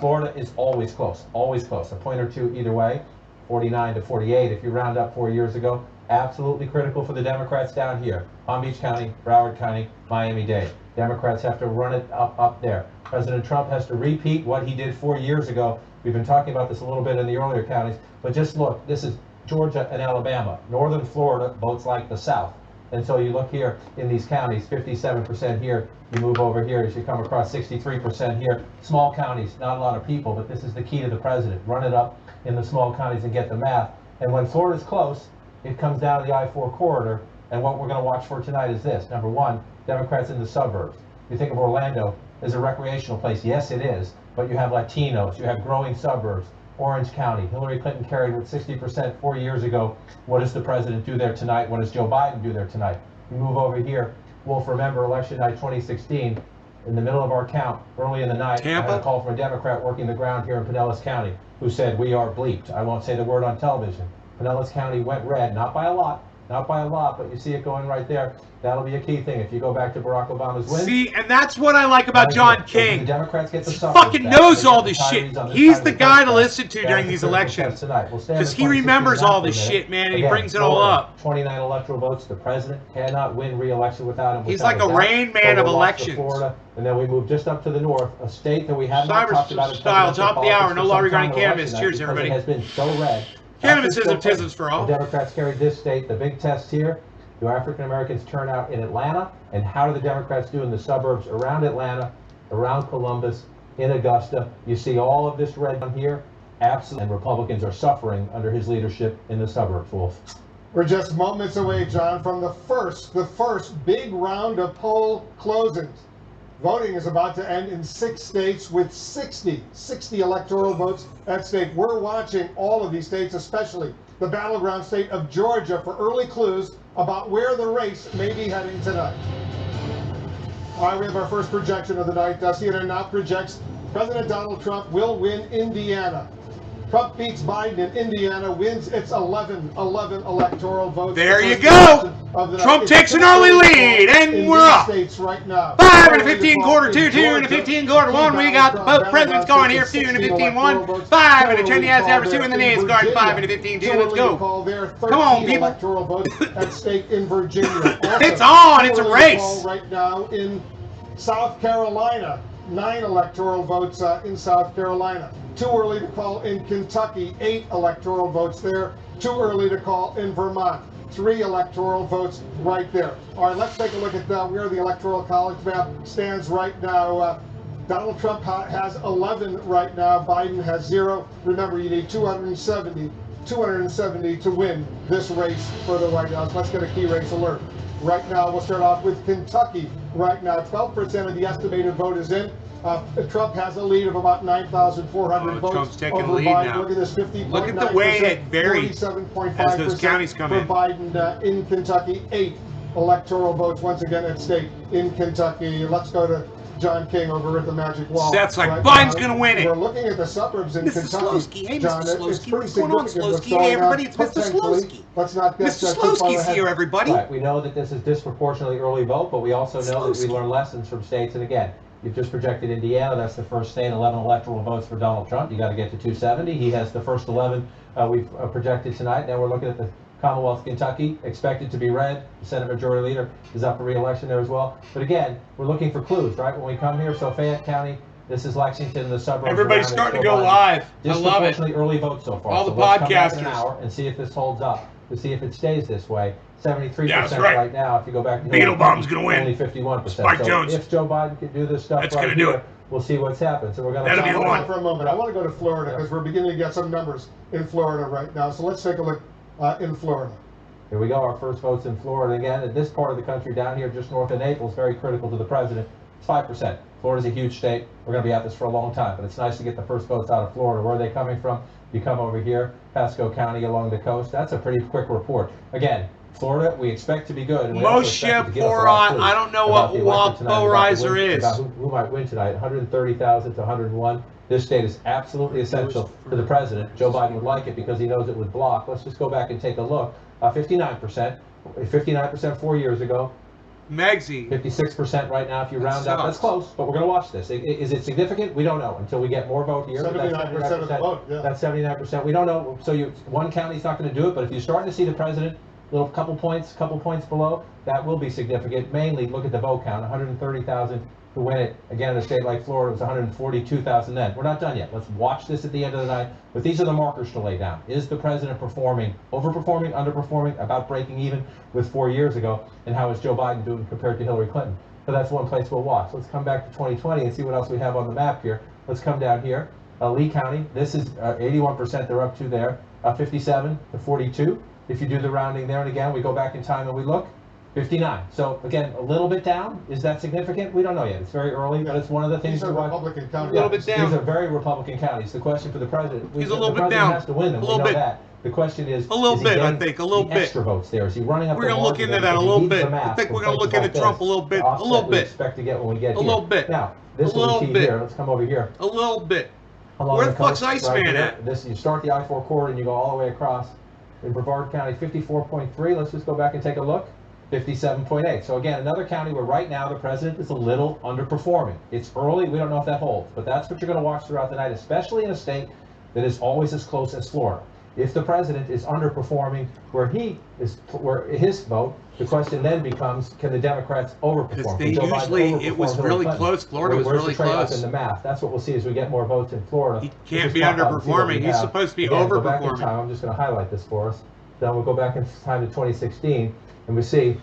Florida is always close, a point or two either way, 49 to 48 if you round up 4 years ago. Absolutely critical for the Democrats down here. Palm Beach County, Broward County, Miami-Dade. Democrats have to run it up there. President Trump has to repeat what he did 4 years ago. We've been talking about this a little bit in the earlier counties, but just look, this is Georgia and Alabama. Northern Florida votes like the South. And so you look here in these counties, 57% here. You move over here as you come across 63% here. Small counties, not a lot of people, but this is the key to the president. Run it up in the small counties and get the math. And when Florida's close, it comes down to the I-4 corridor. And what we're going to watch for tonight is this. Number one, Democrats in the suburbs. You think of Orlando as a recreational place. Yes, it is. But you have Latinos. You have growing suburbs. Orange County. Hillary Clinton carried with 60% 4 years ago. What does the president do there tonight? What does Joe Biden do there tonight? You move over here. Wolf, remember election night 2016. In the middle of our count, early in the night, Tampa? I had a call from a Democrat working the ground here in Pinellas County who said, we are bleeped. I won't say the word on television. Pinellas County went red, not by a lot, but you see it going right there. That'll be a key thing if you go back to Barack Obama's win. See, and that's what I like about John King. The Democrats get the He fucking back. knows They all get this the shit. Tyrese on this He's side of the guy to coast. listen to That during is these the critical elections. test tonight. We'll stand Because in he 2016 remembers all for a this minute. shit, man, and he Again, brings it all Florida, up. 29 electoral votes. The president cannot win re-election without him. He's without like a doubt. Rain Man So of we'll watch the elections. Florida, and then we move just up to the north, a state that we have not Cyber talked about in style, presidential top of the hour, politics no for law some regarding time on cannabis. election Cheers, night everybody. because it has been so red. Cannabis That's the ism for all. The Democrats carried this state. The big test here, do African Americans turn out in Atlanta? And how do the Democrats do in the suburbs around Atlanta, around Columbus, in Augusta? You see all of this red down here. Absolutely. And Republicans are suffering under his leadership in the suburbs, Wolf. We're just moments away, John, from the first big round of poll closings. Voting is about to end in 6 states with 60 electoral votes at stake. We're watching all of these states, especially the battleground state of Georgia, for early clues about where the race may be heading tonight. All right, we have our first projection of the night. CNN now projects President Donald Trump will win Indiana. Trump beats Biden in Indiana, wins its 11 electoral votes. There you go. Trump takes an early lead, and we're up. Right now. 5 and a 15 quarter 2, 2 and a 15 quarter 1. We got both presidents going here. 2 and a 15 1. 5 and a 10 yes average 2 in the knees guard. 5 and a 15 2. Let's go. Come on, people. Electoral votes at stake in Virginia. It's on. It's a race. Right now in South Carolina. 9 electoral votes in South Carolina. Too early to call in Kentucky. 8 electoral votes there. Too early to call in Vermont. 3 electoral votes right there. All right, let's take a look at where the Electoral College map stands right now. Donald Trump has 11 right now. Biden has 0. Remember, you need 270 to win this race for the White House. Let's get a key race alert. Right now, we'll start off with Kentucky. Right now, 12% of the estimated vote is in. Trump has a lead of about 9,400 votes. Trump's taking over the lead Biden. now. Look at this, 50.9%. Look at the way it varies 47.5% as those counties come for in. Biden in Kentucky. 8 electoral votes once again at stake in Kentucky. Let's go to John King over at the Magic Wall. That's like right Biden's now. going to win it. We're looking at the suburbs in Mr. Kentucky. Slowski. Hey, John, Mr. it's Slowski. pretty What's going on, significant what's Slowski? going Hey, on. everybody, it's Mr. Potentially, Slowski. let's not get Mr. too far Slowski's ahead. here, everybody. Right, we know that this is disproportionately early vote, but we also know that we learn lessons from states. And again, you've just projected Indiana. That's the first state, 11 electoral votes for Donald Trump. You got to get to 270. He has the first 11 we've projected tonight. Now we're looking at the Commonwealth of Kentucky, expected to be red. The Senate Majority Leader is up for re-election there as well. But again, we're looking for clues, right? When we come here, so Fayette County, this is Lexington, the suburbs. Everybody's starting to go live. I love it. Disproportionately early vote so far. All so the let's come back in podcasters. an hour and see if this holds up. To see if it stays this way. 73% Yeah, that's right. right now. If you go back to Beetlebaum's gonna win. Only 51%. Spike so Jones. If Joe Biden can do this stuff That's right gonna do here, it. we'll see what's happened. So we're going to That'll be the Hold one. on for a moment. I want to go to Florida because we're beginning to get some numbers in Florida right now. So let's take a look in Florida. Here we go, our first votes in Florida. Again, in this part of the country down here, just north of Naples, very critical to the president. It's 5%. Florida's a huge state. We're going to be at this for a long time, but it's nice to get the first votes out of Florida. Where are they coming from? You come over here, Pasco County along the coast. That's a pretty quick report. Again, Florida, we expect to be good. And we also expect it to give us a lot of clues I don't know about what the election tonight, polarizer is. about who might win tonight, 130,000 to 101. This state is absolutely essential to the president. Joe Biden would like it because he knows it would block. Let's just go back and take a look. 59% 4 years ago. Megsy. 56% right now if you round up. That's close, but we're going to watch this. Is it significant? We don't know until we get more vote here. 79% of the vote, yeah. That's 79%. We don't know. So one county's not going to do it, but if you're starting to see the president couple points below, that will be significant. Mainly, look at the vote count, 130,000 to win it. Again, in a state like Florida, it was 142,000 then. We're not done yet. Let's watch this at the end of the night. But these are the markers to lay down. Is the president performing, overperforming, underperforming, about breaking even with 4 years ago? And how is Joe Biden doing compared to Hillary Clinton? So that's one place we'll watch. Let's come back to 2020 and see what else we have on the map here. Let's come down here. Lee County, this is 81% they're up to there, 57 to 42. If you do the rounding there, and again, we go back in time and we look, 59. So again, a little bit down. Is that significant? We don't know yet. It's very early, but it's one of the things These are to watch. Republican counties. A little bit down. These are very Republican counties. The question for the president, He's a little the bit president down. has to win them. A little We know bit. that. The question is, A little is he bit, I getting think, a little the bit. extra votes there? Is he running up We're the gonna look margin into there? that a Because he little needs bit. the math I think from we're gonna places look into like Trump this a little bit. to A offset little what we bit. expect to get when we get A here. little bit. Now, this A is what little we see bit. here. Let's come over here. A little bit. Along Where the fuck's coast, Iceman here. at? This, you start the I-4 corridor and you go all the way across. In Brevard County, 54.3. Let's just go back and take a look. 57.8. So again, another county where right now the president is a little underperforming. It's early. We don't know if that holds. But that's what you're going to watch throughout the night, especially in a state that is always as close as Florida. If the president is underperforming where his vote, the question then becomes, can the Democrats overperform? Because Can they Joe Biden usually, overperform it was Hillary really Clinton? close. Florida was Where's really the trade-off close. in the math? That's what we'll see as we get more votes in Florida. He We'll can't just be pop out and see what we underperforming. He's have. supposed to be Again, go back in overperforming. time. I'm just going to highlight this for us. Then we'll go back in time to 2016, and we see,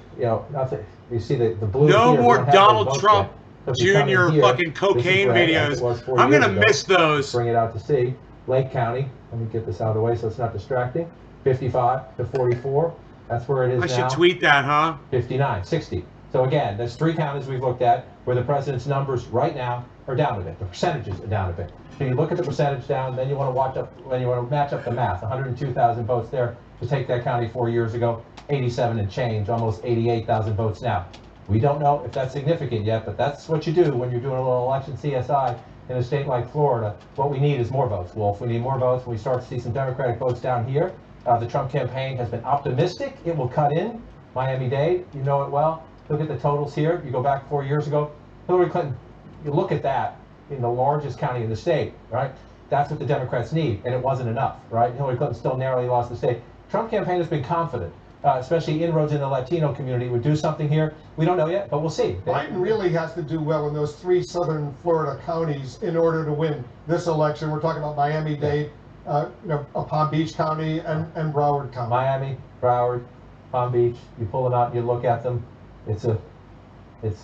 nothing. You see the blue. No here, we more don't have Donald those votes Trump yet. So if you come in Jr. here, fucking this is cocaine red, as videos. it was 4 I'm years gonna ago. miss those. Bring it out to see. Lake County. Let me get this out of the way so it's not distracting. 55 to 44. That's where it is I now. should tweet that, huh? 59, 60. So again, there's three counties we've looked at where the president's numbers right now are down a bit. The percentages are down a bit. So you look at the percentage down, then you want to match up the math. 102,000 votes there to take that county 4 years ago. 87 and change, almost 88,000 votes now. We don't know if that's significant yet, but that's what you do when you're doing a little election CSI in a state like Florida. What we need is more votes, Wolf. We need more votes. When we start to see some Democratic votes down here. The Trump campaign has been optimistic. It will cut in. Miami-Dade, you know it well. Look at the totals here. You go back 4 years ago. Hillary Clinton, you look at that in the largest county in the state, right? That's what the Democrats need, and it wasn't enough, right? Hillary Clinton still narrowly lost the state. Trump campaign has been confident, especially inroads in the Latino community would do something here. We don't know yet, but we'll see. Biden really has to do well in those three southern Florida counties in order to win this election. We're talking about Miami-Dade, Palm Beach County, and Broward County. Miami, Broward, Palm Beach, you pull them out and you look at them. It's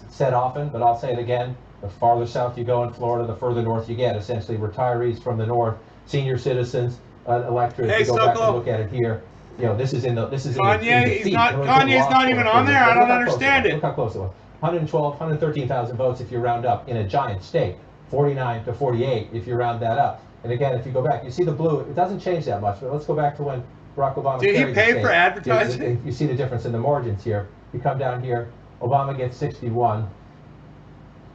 said often, but I'll say it again. The farther south you go in Florida, the further north you get. Essentially, retirees from the north, senior citizens, electorate. Hey, you go back Sokol. and look at it here. This is in the Kanye's feet. Kanye's not even on there. I don't understand it. Look how close it was. 112, 113,000 votes if you round up in a giant state. 49 to 48 if you round that up. And again, if you go back, you see the blue. It doesn't change that much. But let's go back to when Barack Obama. Did he carried the pay state. for advertising? You see the difference in the margins here. You come down here. Obama gets 61.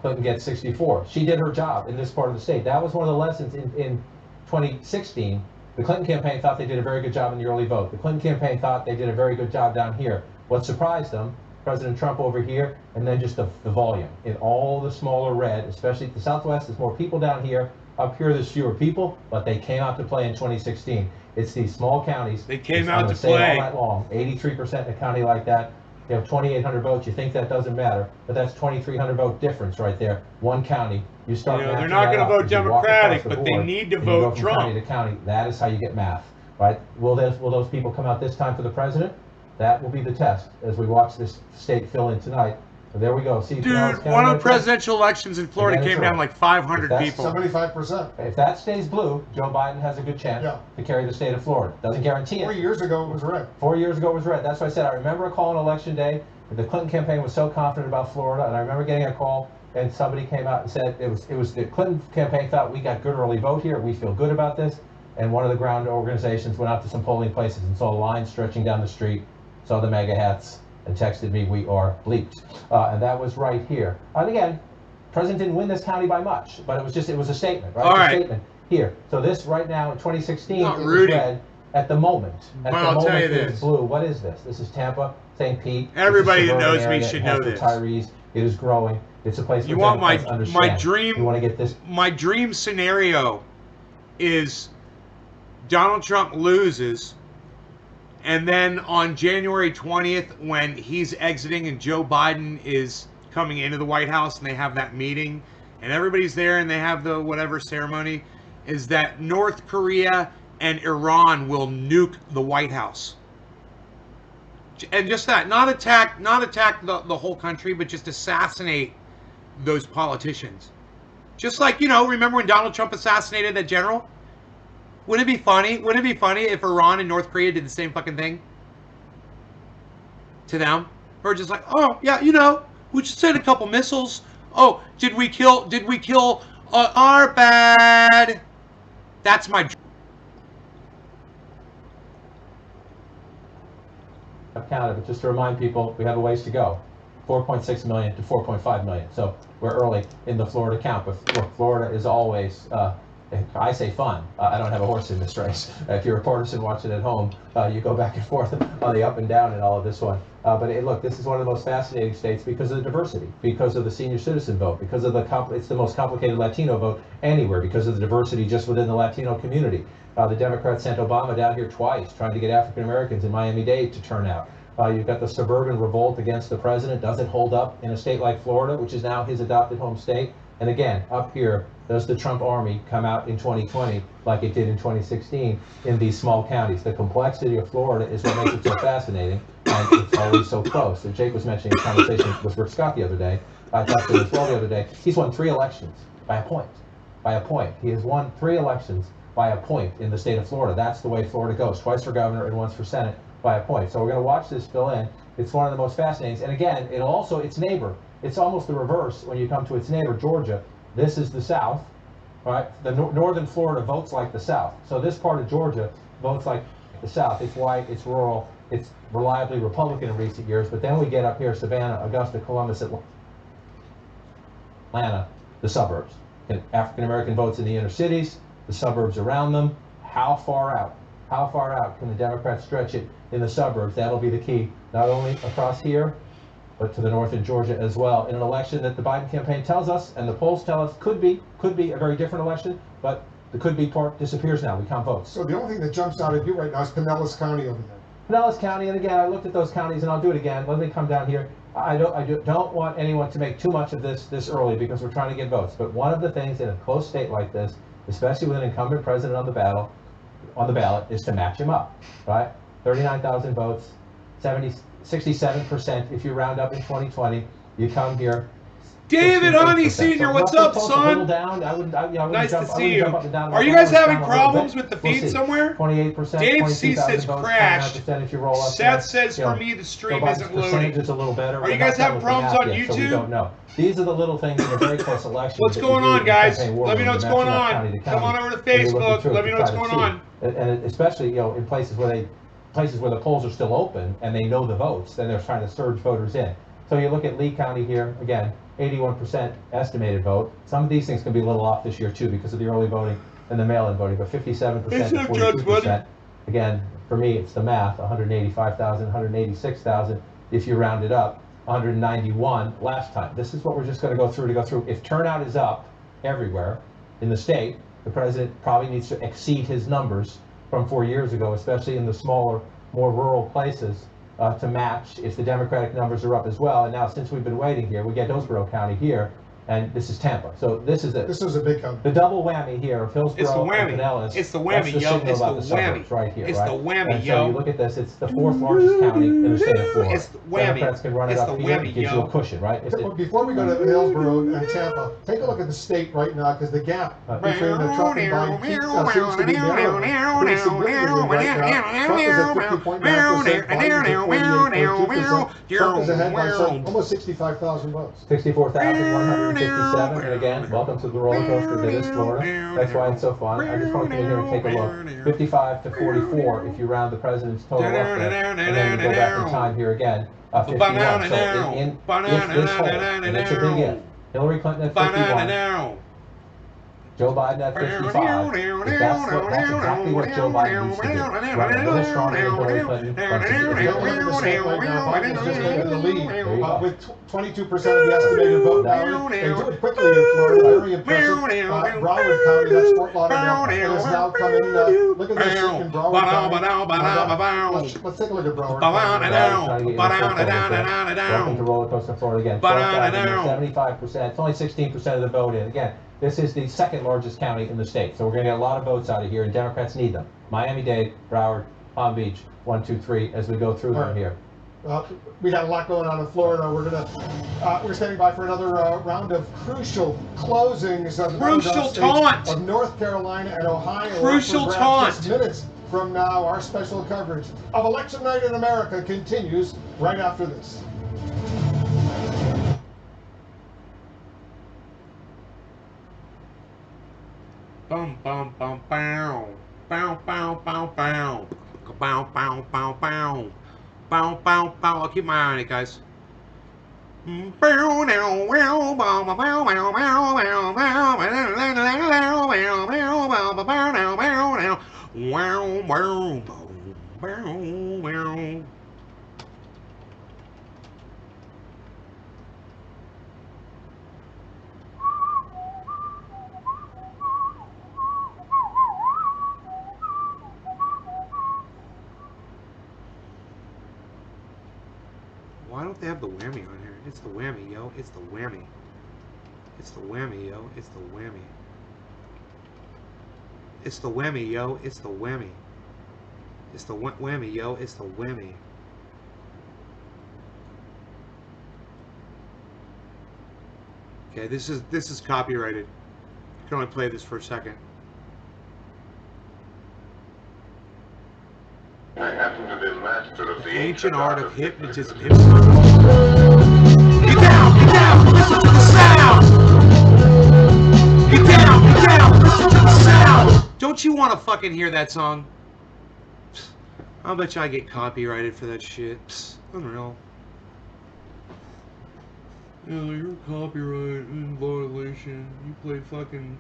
Clinton gets 64. She did her job in this part of the state. That was one of the lessons in 2016. The Clinton campaign thought they did a very good job in the early vote. The Clinton campaign thought they did a very good job down here. What surprised them, President Trump over here, and then just the volume. In all the smaller red, especially the Southwest, there's more people down here. Up here, there's fewer people, but they came out to play in 2016. It's these small counties. They came I'm out gonna to say it play. all night long. 83% in a county like that. You have 2,800 votes. You think that doesn't matter, but that's 2,300 vote difference right there. One county. You start. You know, they're matching not that gonna up vote as you walk Democratic, across the but they board, need to and you go vote from Trump. county to county. That is how you get math, right? Will those people come out this time for the president? That will be the test as we watch this state fill in tonight. There we go. See, Dude, Pinellas County one of right the there? presidential elections in Florida Again, it's came down early. like 500 That's people. 75%. If that stays blue, Joe Biden has a good chance Yeah. to carry the state of Florida. Doesn't guarantee it. 4 years ago, it was red. 4 years ago it was red. That's why I said I remember a call on election day. The Clinton campaign was so confident about Florida, and I remember getting a call and somebody came out and said it was the Clinton campaign thought we got good early vote here. We feel good about this. And one of the ground organizations went out to some polling places and saw lines stretching down the street, saw the MAGA hats, and texted me, "We are bleeped," and that was right here. And again, President didn't win this county by much, but it was a statement, right? All It's a right. statement here. So this right now in 2016 Not it was rooting. red. At the moment, But I'll tell you it this. is blue. What is this? This is Tampa, St. Pete. This is Everybody that suburban knows me area. should It has know the this. Tyrese. It is growing. It's a place You where want my Democrats understand. dream? You want to get this. My dream scenario is Donald Trump loses, and then on January 20th, when he's exiting and Joe Biden is coming into the White House, and they have that meeting, and everybody's there, and they have the whatever ceremony, is that North Korea and Iran will nuke the White House. And just that, not attack the whole country, but just assassinate those politicians. Just like, remember when Donald Trump assassinated that general? Wouldn't it be funny? Wouldn't it be funny if Iran and North Korea did the same fucking thing to them? Or just like, oh yeah, we just sent a couple missiles. Oh, did we kill our bad? That's my dream. I've counted, but just to remind people, we have a ways to go. 4.6 million to 4.5 million. So we're early in the Florida count. But look, Florida is always, I say fun. I don't have a horse in this race. If you're a partisan watching at home, you go back and forth on the up and down in all of this one. But look, this is one of the most fascinating states because of the diversity, because of the senior citizen vote, because of it's the most complicated Latino vote anywhere, because of the diversity just within the Latino community. The Democrats sent Obama down here twice, trying to get African Americans in Miami-Dade to turn out. You've got the suburban revolt against the president. Does it hold up in a state like Florida, which is now his adopted home state? And again, up here, does the Trump army come out in 2020 like it did in 2016 in these small counties? The complexity of Florida is what makes it so fascinating, and it's always so close. And Jake was mentioning a conversation with Rick Scott the other day. I talked to him as well the other day. He's won 3 elections by a point. By a point. He has won 3 elections by a point in the state of Florida. That's the way Florida goes. Twice for governor and once for Senate by a point. So we're going to watch this fill in. It's one of the most fascinating. And again, it'll also, its neighbor, it's almost the reverse when you come to its neighbor, Georgia. This is the South, right? The northern Florida votes like the South. So this part of Georgia votes like the South. It's white, it's rural, it's reliably Republican in recent years. But then we get up here, Savannah, Augusta, Columbus, Atlanta, the suburbs. African-American votes in the inner cities, the suburbs around them. How far out? How far out can the Democrats stretch it in the suburbs? That'll be the key, not only across here, but to the north in Georgia as well, in an election that the Biden campaign tells us, and the polls tell us could be a very different election, but the could be part disappears now. We count votes. So the only thing that jumps out at you right now is Pinellas County over there. Pinellas County, and again, I looked at those counties, and I'll do it again. Let me come down here. I don't want anyone to make too much of this early because we're trying to get votes. But one of the things in a close state like this, especially with an incumbent president on the ballot, is to match him up, right? 39,000 votes, 67% if you round up in 2020. You come here. David Honey Sr., what's up, son? Nice to see you. Are you guys having problems with the feed somewhere? 28%. Dave C says crashed. If you roll up Seth says for me the stream isn't loading. A little better. Are you guys having problems on YouTube? So we don't know. These are the little things in a very close election. What's going on, guys? Let me know what's going on. Come on over to Facebook. Let me know what's going on. And especially, in places where the polls are still open and they know the votes, then they're trying to surge voters in. So you look at Lee County here, again, 81% estimated vote. Some of these things can be a little off this year too because of the early voting and the mail-in voting, but 57% to 42%. Again, for me, it's the math, 185,000, 186,000 if you round it up, 191 last time. This is what we're just going to go through. If turnout is up everywhere in the state, the president probably needs to exceed his numbers from 4 years ago, especially in the smaller, more rural places, to match if the Democratic numbers are up as well. And now, since we've been waiting here, we get Hillsborough County here, and this is Tampa. So this is This is a big county. the double whammy here of It's the Hillsborough whammy. and Pinellas. It's the That's whammy, the yo. signal It's the about the whammy. suburbs right here, It's right? the whammy, and yo. So you look at this, it's the 4th largest county in the state of Florida. It's the whammy. Democrats can run it It's up the here, whammy, it gives yo. you a cushion, right? It's Well, before we go to Hillsborough and Tampa, take a look at the state right now, because the gap between the Trump and Biden seems to be narrowing pretty significantly right now. Trump is at 50.9%, Biden is at 48.2%. Trump is ahead by almost 65,000 votes. 64,157, and again, welcome to the roller coaster that is Florida. That's why it's so fun. I just want to come in here and take a look. 55 to 44 if you round the president's total up there, and then we go back in time here again. 51. So if this holds, and it's a big if, Hillary Clinton at 51, Joe Biden at 55. That's exactly what Joe Biden needs to do. Run a little stronger than Hillary Clinton. Biden's just taking the lead with 22% of the estimated vote. They do it quickly in Florida. Very impressive. Broward County, that's Fort Lauderdale, it has now come in. Look at this in Broward County. Let's take a look at Broward County. Welcome to roller coaster Florida again. 75%. It's only 16% of the vote in. Again, this is the second largest county in the state, so we're going to get a lot of votes out of here, and Democrats need them. Miami-Dade, Broward, Palm Beach, 1, 2, 3, as we go through them here. We got a lot going on in Florida. We're standing by for another round of crucial closings of Crucial taunt of North Carolina and Ohio. Crucial taunt. Just minutes from now, our special coverage of Election Night in America continues right after this. Bum bum bum bow. Bow bow bow bow. Bow bow bow bow. Bow bow bow. I'll keep my eye on it, guys. Why don't they have the whammy on here? It's the whammy, yo. It's the whammy. It's the whammy, yo. It's the whammy. It's the whammy, yo. It's the whammy. It's the whammy, yo. It's the whammy. Okay, this is copyrighted. You can only play this for a second. I happen to be master of the ancient art of hypnotism. Get down, get down, listen to the sound. Get down, listen to the sound. Don't you want to fucking hear that song? I'll bet you I get copyrighted for that shit. Unreal. Yeah, you're copyright in violation. You played fucking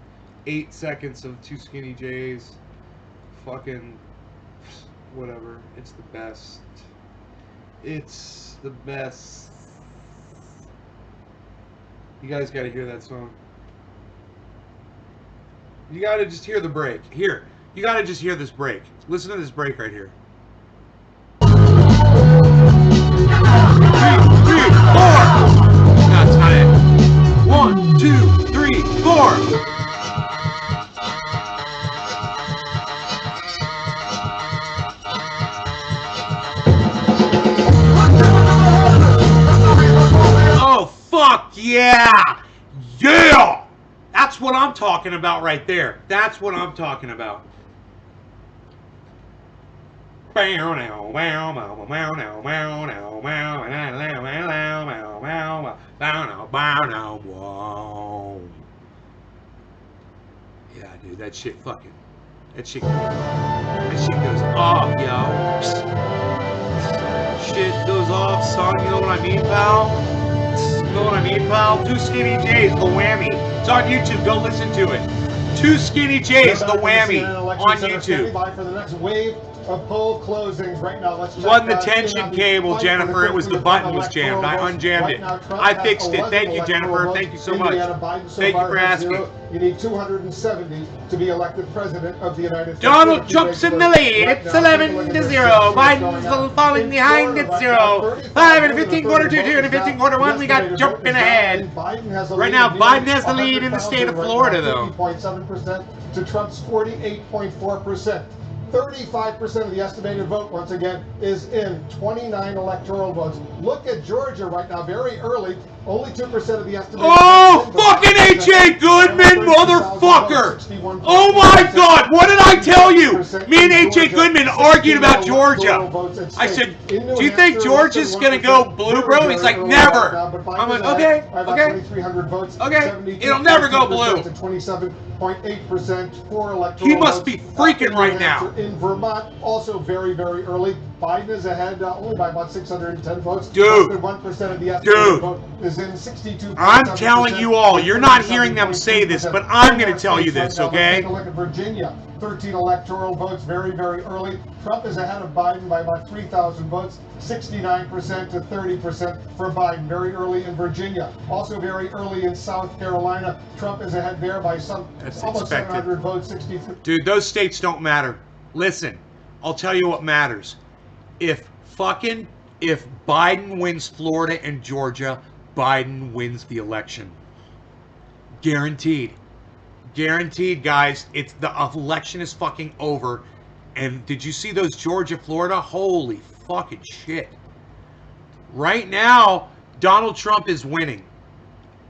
8 seconds of Two Skinny J's. Fucking whatever. It's the best. It's the best. You guys gotta hear that song. You gotta just hear the break. Here. You gotta just hear this break. Listen to this break right here. 3, 3, 4. Got time. 1, 2, 3, 4. Oh, fuck yeah! Yeah! That's what I'm talking about right there. That's what I'm talking about. Yeah, dude, that shit fucking... That shit goes off, yo. Shit goes off, son. You know what I mean, pal? You know what I mean, pal? Two Skinny J's, the whammy. It's on YouTube. Go listen to it. Two Skinny J's, the whammy, on YouTube. By for the next wave of poll closings right now. Let's check Wasn't the in tension on the cable, fight for Jennifer. It was the quickly button was electoral jammed. I votes. unjammed Right it. now, Trump I has fixed it. 11 Thank you, electoral Jennifer. votes. Thank you so much. Indiana, Biden so Thank you far for has asking. 0. You need 270 to be elected president of the United States. Donald Trump's in the lead. It's 11-0. Biden's falling behind at 0. 5 and 15 quarter 2, 2 and 15 quarter 1. We got jumping ahead. Right now, Biden has the lead in the state of Florida, though. 50.7% to Trump's 48.4%. 35% of the estimated vote, once again, is in 29 electoral votes. Look at Georgia right now, very early. Only 2% of the estimated Oh, fucking H.A. Goodman, motherfucker! Oh my God, what did I tell you? Me and H.A. Goodman argued about Georgia. I said, do you think Georgia's gonna go blue, bro? He's like, never. I'm like, okay, it'll never go blue. 27.8% for electoral He must be freaking right now. In Vermont, also very, very early. Biden is ahead only by about 610 votes. Dude. 1% of the estimated vote is in 62. I'm telling you all, you're not hearing them say this, but I'm going to tell you this, okay? Take a look at Virginia. 13 electoral votes, very, very early. Trump is ahead of Biden by about 3,000 votes, 69% to 30% for Biden, very early in Virginia. Also very early in South Carolina. Trump is ahead there by almost 700 votes, 63. Dude, those states don't matter. Listen, I'll tell you what matters. If Biden wins Florida and Georgia, Biden wins the election. Guaranteed. Guaranteed, guys. The election is fucking over. And did you see those Georgia, Florida? Holy fucking shit. Right now, Donald Trump is winning.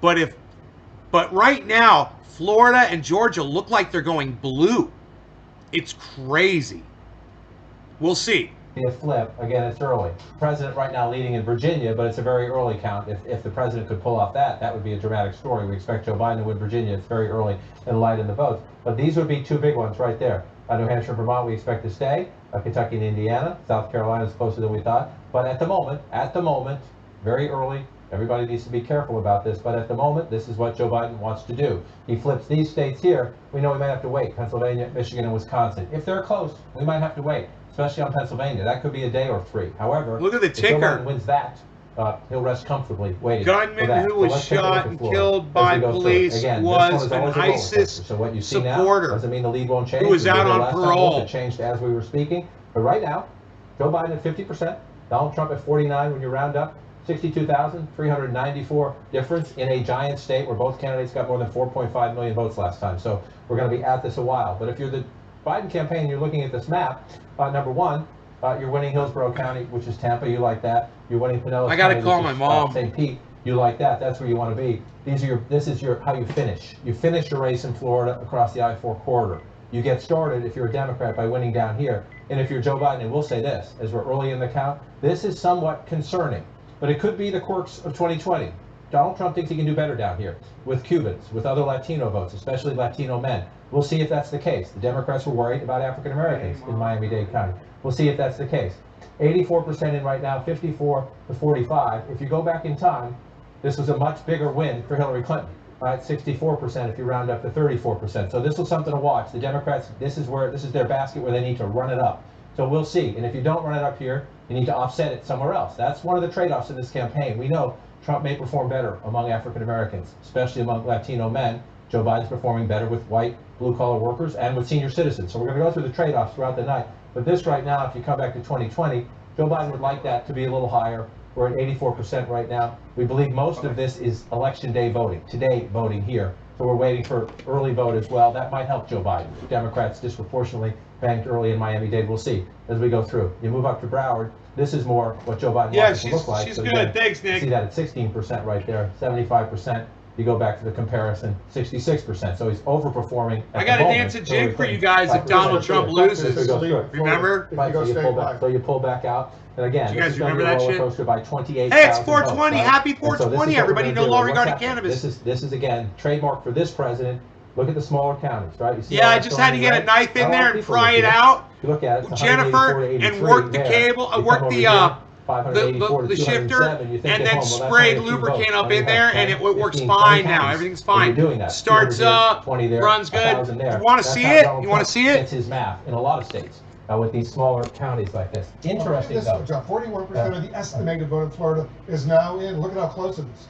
But right now, Florida and Georgia look like they're going blue. It's crazy. We'll see. Be a flip. Again, it's early. President right now leading in Virginia, but it's a very early count. If the president could pull off that would be a dramatic story. We expect Joe Biden to win Virginia. It's very early and light in the votes. But these would be two big ones right there. New Hampshire and Vermont, we expect to stay. Kentucky and Indiana. South Carolina is closer than we thought. But at the moment, very early. Everybody needs to be careful about this, but at the moment, this is what Joe Biden wants to do. He flips these states here. We know we might have to wait. Pennsylvania, Michigan, and Wisconsin. If they're close, we might have to wait, especially on Pennsylvania. That could be a day or 3. However, look at the ticker. If Joe Biden wins that, he'll rest comfortably waiting. Gunman who was shot and killed by police was an ISIS so what you see supporter. Now doesn't mean the lead won't change. Who was out on parole. It changed as we were speaking. But right now, Joe Biden at 50%, Donald Trump at 49 when you round up. 62,394 difference in a giant state where both candidates got more than 4.5 million votes last time. So we're going to be at this a while. But if you're the Biden campaign, you're looking at this map. Number one, you're winning Hillsborough County, which is Tampa. You like that. You're winning Pinellas County. I got to call my mom. St. Pete. You like that. That's where you want to be. This is how you finish. You finish your race in Florida across the I-4 corridor. You get started if you're a Democrat by winning down here. And if you're Joe Biden, and we'll say this, as we're early in the count, this is somewhat concerning. But it could be the quirks of 2020. Donald Trump thinks he can do better down here with Cubans, with other Latino votes, especially Latino men. We'll see if that's the case. The Democrats were worried about African Americans in Miami-Dade County. We'll see if that's the case. 84% in right now, 54 to 45. If you go back in time, this was a much bigger win for Hillary Clinton. Right, 64% if you round up to 34%. So this was something to watch. The Democrats, this is their basket where they need to run it up. So we'll see. And if you don't run it up here, you need to offset it somewhere else. That's one of the trade-offs in this campaign. We know Trump may perform better among African Americans, especially among Latino men. Joe Biden's performing better with white, blue-collar workers and with senior citizens. So we're going to go through the trade-offs throughout the night. But this right now, if you come back to 2020, Joe Biden would like that to be a little higher. We're at 84% right now. We believe most of this is election day voting, today voting here. So we're waiting for early vote as well. That might help Joe Biden. Democrats disproportionately banked early in Miami-Dade. We'll see as we go through. You move up to Broward. This is more what Joe Biden wants it to look like. She's so good. Again, thanks, Nick. See that at 16% right there, 75%. You go back to the comparison, 66%. So he's overperforming. I got to dance a jig for you guys if Donald Trump loses. Remember? So you pull back out. And again, do you guys remember that shit? By 28, hey, it's 420. Votes, right? Happy 420, everybody. No law regarding cannabis. This is again trademark for this president. Look at the smaller counties, right? You see I just had to get a knife in there and pry it out. You look at it, Jennifer, and work the cable, work the shifter, and then spray lubricant up in there, and it works fine now. Everything's fine. Starts up, runs good. You want to see it? You want to see it? It's his math in a lot of states. with these smaller counties like this. Interesting This though. one, John, 41% of the estimated vote in Florida is now in. Look at how close it is.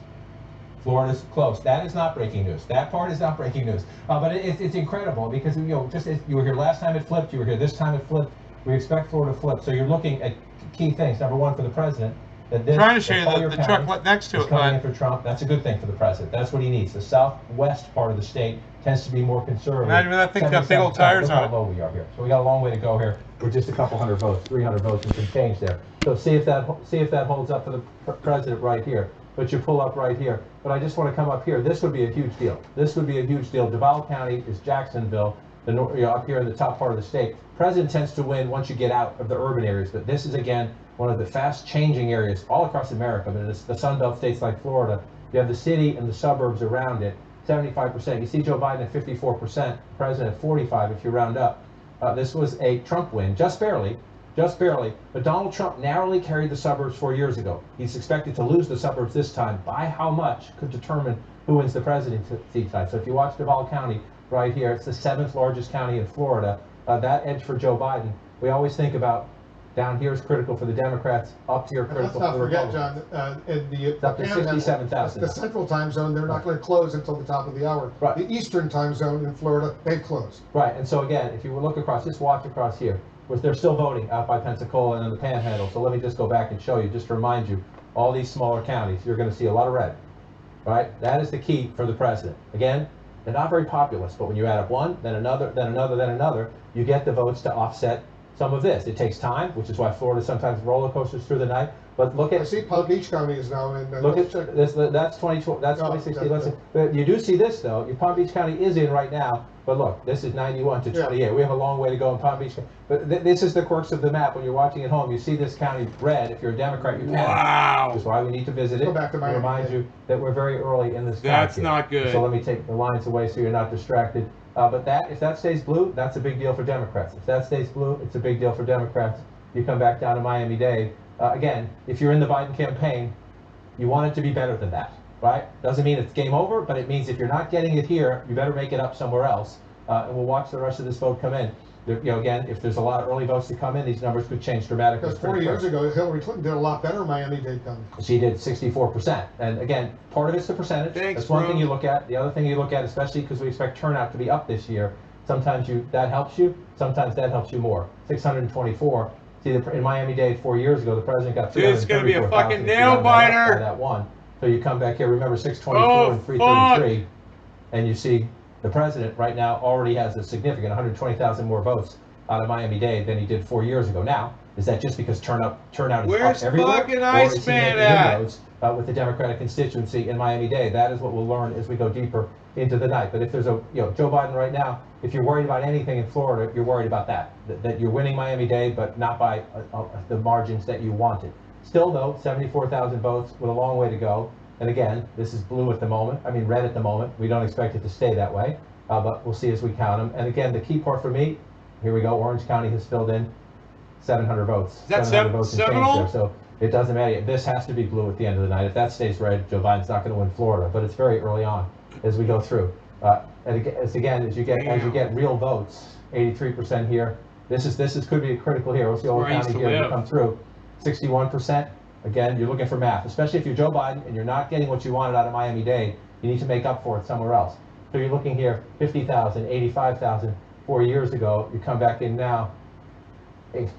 Florida's close. That is not breaking news. That part is not breaking news. But it's incredible because, you know, just as you were here last time it flipped, you were here this time it flipped. We expect Florida to flip. So you're looking at key things. Number one, for the president, that this Trying to show you Collier the County truck next to is it, coming bud. in for Trump. That's a good thing for the president. That's what he needs. The southwest part of the state tends to be more conservative. Imagine that thing's got big old 77%. tires Look on how it. low we are here. So we got a long way to go here. We're just a couple hundred votes, 300 votes, and some change there. So see if that holds up for the president right here. But you pull up right here. But I just want to come up here. This would be a huge deal. This would be a huge deal. Duval County is Jacksonville, up here in the top part of the state. President tends to win once you get out of the urban areas, but this is again one of the fast changing areas all across America. But it's the Sun Belt states like Florida. You have the city and the suburbs around it. 75%. You see Joe Biden at 54%, President at 45 if you round up. This was a Trump win, just barely. But Donald Trump narrowly carried the suburbs 4 years ago. He's expected to lose the suburbs this time. By how much could determine who wins the presidency side. So if you watch Duval County right here, it's the 7th largest county in Florida. That edge for Joe Biden. We always think about down here is critical for the Democrats, up here critical Let's not for the forget, Republicans. John, in the up to 67,000. the central time zone, they're not going to close until the top of the hour. Right. The eastern time zone in Florida, they've closed. Right, and so again, if you look across, just watch across here, they're still voting out by Pensacola and in the Panhandle. So let me just go back and show you, just to remind you, all these smaller counties, you're going to see a lot of red. Right, that is the key for the president. Again, they're not very populous, but when you add up one, then another, then another, then another, you get the votes to offset some of this. It takes time, which is why Florida sometimes roller coasters through the night. But look at. I see Palm Beach County is now in. Look at this. That's 2012. That's 2016. But you do see this though. Your Palm Beach County is in right now. But look, this is 91 to 28. Yeah. We have a long way to go in Palm Beach. But this is the quirks of the map. When you're watching at home, you see this county red. If you're a Democrat, you can. Wow. Which is why we need to visit it. Go back to Miami. Remind you that we're very early in this. That's not good. So let me take the lines away so you're not distracted. But if that stays blue, that's a big deal for Democrats. If that stays blue, it's a big deal for Democrats. You come back down to Miami-Dade. Again, if you're in the Biden campaign, you want it to be better than that, right? Doesn't mean it's game over, but it means if you're not getting it here, you better make it up somewhere else. And we'll watch the rest of this vote come in. Again, if there's a lot of early votes to come in, these numbers could change dramatically. Because 40 years ago, Hillary Clinton did a lot better in Miami-Dade County. She did 64%. And again, part of it's the percentage. Thanks, That's one bro. thing you look at. The other thing you look at, especially because we expect turnout to be up this year, sometimes that helps you, sometimes that helps you more. 624. See, in Miami-Dade 4 years ago, the president got 334,000. Dude, it's going to be a fucking nail biter. That one. So you come back here, remember 624 and 333, and you see the president right now already has a significant 120,000 more votes out of Miami-Dade than he did 4 years ago. Now, is that just because turnout is Where's up everywhere? fucking Or is he Iceman making at? inroads, with the Democratic constituency in Miami-Dade? That is what we'll learn as we go deeper into the night. But if there's Joe Biden right now, if you're worried about anything in Florida, you're worried about that you're winning Miami-Dade, but not by the margins that you wanted. Still though, 74,000 votes with a long way to go. And again, this is blue at the moment. I mean red at the moment. We don't expect it to stay that way, but we'll see as we count them. And again, the key part for me, here we go. Orange County has filled in 700 votes. Is that 700 votes and change Seminole? there. So it doesn't matter. This has to be blue at the end of the night. If that stays red, Joe Biden's not going to win Florida. But it's very early on as we go through. And again, as you get real votes, 83% here. This could be critical here. We'll see Orange County here as we come through. 61%. Again, you're looking for math, especially if you're Joe Biden and you're not getting what you wanted out of Miami-Dade. You need to make up for it somewhere else. So you're looking here, 50,000, 85,000 4 years ago. You come back in now.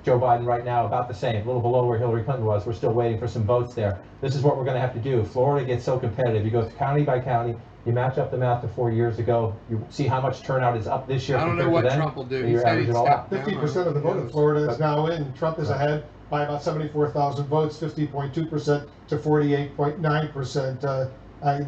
Joe Biden right now about the same, a little below where Hillary Clinton was. We're still waiting for some votes there. This is what we're going to have to do. Florida gets so competitive. You go county by county. You match up the math to 4 years ago. You see how much turnout is up this year. I don't know what Trump will do. You average it all out. 50% of the vote in Florida is now in. Trump is ahead by about 74,000 votes, 50.2% to 48.9%.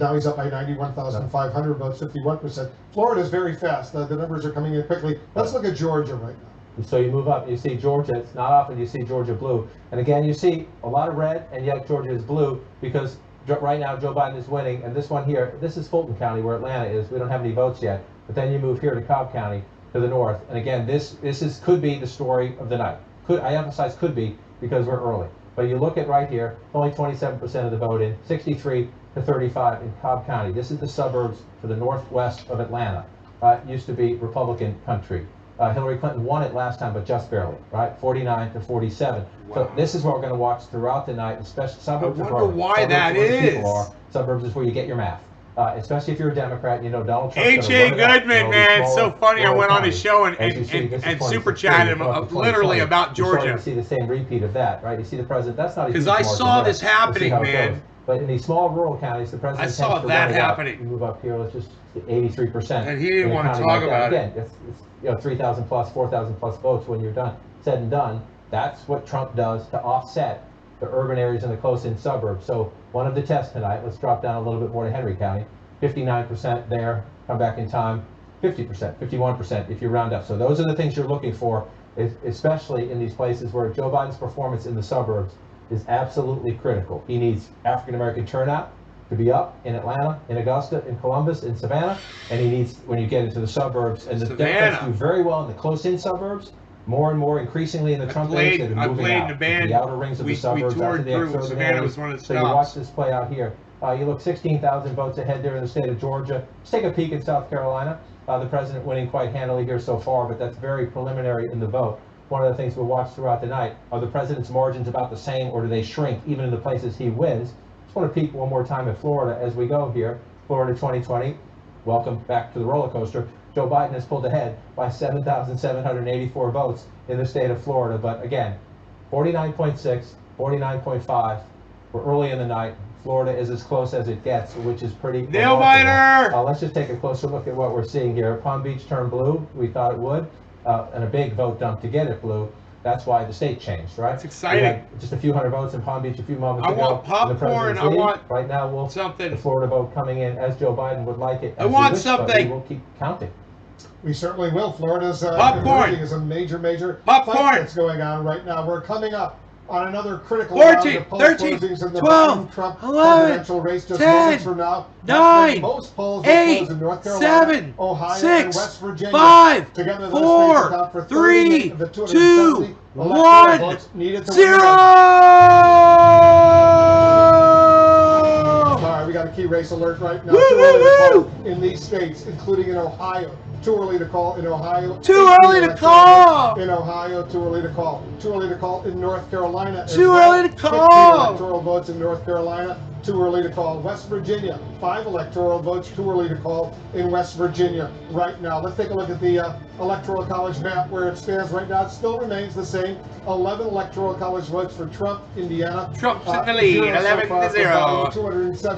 Now he's up by 91,500 votes, 51%. Florida is very fast. The numbers are coming in quickly. Let's look at Georgia right now. And so you move up, you see Georgia. It's not often you see Georgia blue. And again, you see a lot of red, and yet Georgia is blue because right now Joe Biden is winning. And this one here, this is Fulton County where Atlanta is. We don't have any votes yet. But then you move here to Cobb County to the north. And again, this could be the story of the night. I emphasize could be because we're early. But you look at right here, only 27% of the vote in, 63 to 35 in Cobb County. This is the suburbs to the northwest of Atlanta. It used to be Republican country. Hillary Clinton won it last time, but just barely, right? 49 to 47. Wow. So this is what we're going to watch throughout the night, especially suburbs. I wonder why that is. Suburbs is where you get your math. Especially if you're a Democrat, and you know Donald Trump. H.A. Goodman, man, it's so funny. I went on his show and super chatted him literally about Georgia. You're starting to see the same repeat of that, right? You see the president. That's not a huge because I saw margin this happening, man. But in these small rural counties, the president. I saw that happening. You move up here, let's just 83%. And he didn't want to talk about it. Again, it's 3,000 plus, 4,000 plus votes when you're done, said and done. That's what Trump does to offset the urban areas and the close-in suburbs. So one of the tests tonight, let's drop down a little bit more to Henry County. 59% there, come back in time, 50%, 51% if you round up. So those are the things you're looking for, especially in these places where Joe Biden's performance in the suburbs is absolutely critical. He needs African-American turnout to be up in Atlanta, in Augusta, in Columbus, in Savannah, and he needs, when you get into the suburbs, and the Democrats do very well in the close-in suburbs, more and more increasingly in the Trump areas that are moving out, the outer rings of the suburbs, after the exurban areas. So you watch this play out here. You look 16,000 votes ahead there in the state of Georgia. Let's take a peek in South Carolina. The president winning quite handily here so far, but that's very preliminary in the vote. One of the things we'll watch throughout the night, are the president's margins about the same, or do they shrink even in the places he wins? Just want to peek one more time at Florida as we go here. Florida 2020, welcome back to the roller coaster. Joe Biden has pulled ahead by 7,784 votes in the state of Florida, but again, 49.6, 49.5. We're early in the night. Florida is as close as it gets, which is pretty nail biter. Let's just take a closer look at what we're seeing here. Palm Beach turned blue. We thought it would, and a big vote dump to get it blue. That's why the state changed, right? It's exciting. Just a few hundred votes in Palm Beach a few moments ago. I want popcorn. I want right now. Something. The Florida vote coming in as Joe Biden would like it. I want something. We'll keep counting. We certainly will. Florida's popcorn is a major popcorn fight that's going on right now. We're coming up on another critical 14, round of poll 13, closings in the 12, Trump 11, presidential race just 10, moments from now. 9, most polls 8, in North Carolina, 7, Ohio, 6, and West Virginia. 5, Together, 4, 3, 2, 1, 0. All right, we got a key race alert right now. Too early to call in these states, including in Ohio. Too early to call in Ohio. Too early to call in Ohio. Too early to call. Too early to call in North Carolina. Too early to call. Electoral votes in North Carolina. Too early to call. West Virginia, 5 electoral votes. Too early to call in West Virginia right now. Let's take a look at the Electoral College map where it stands right now. It still remains the same. 11 Electoral College votes for Trump, Indiana. Trump's in the lead, 11 to 0.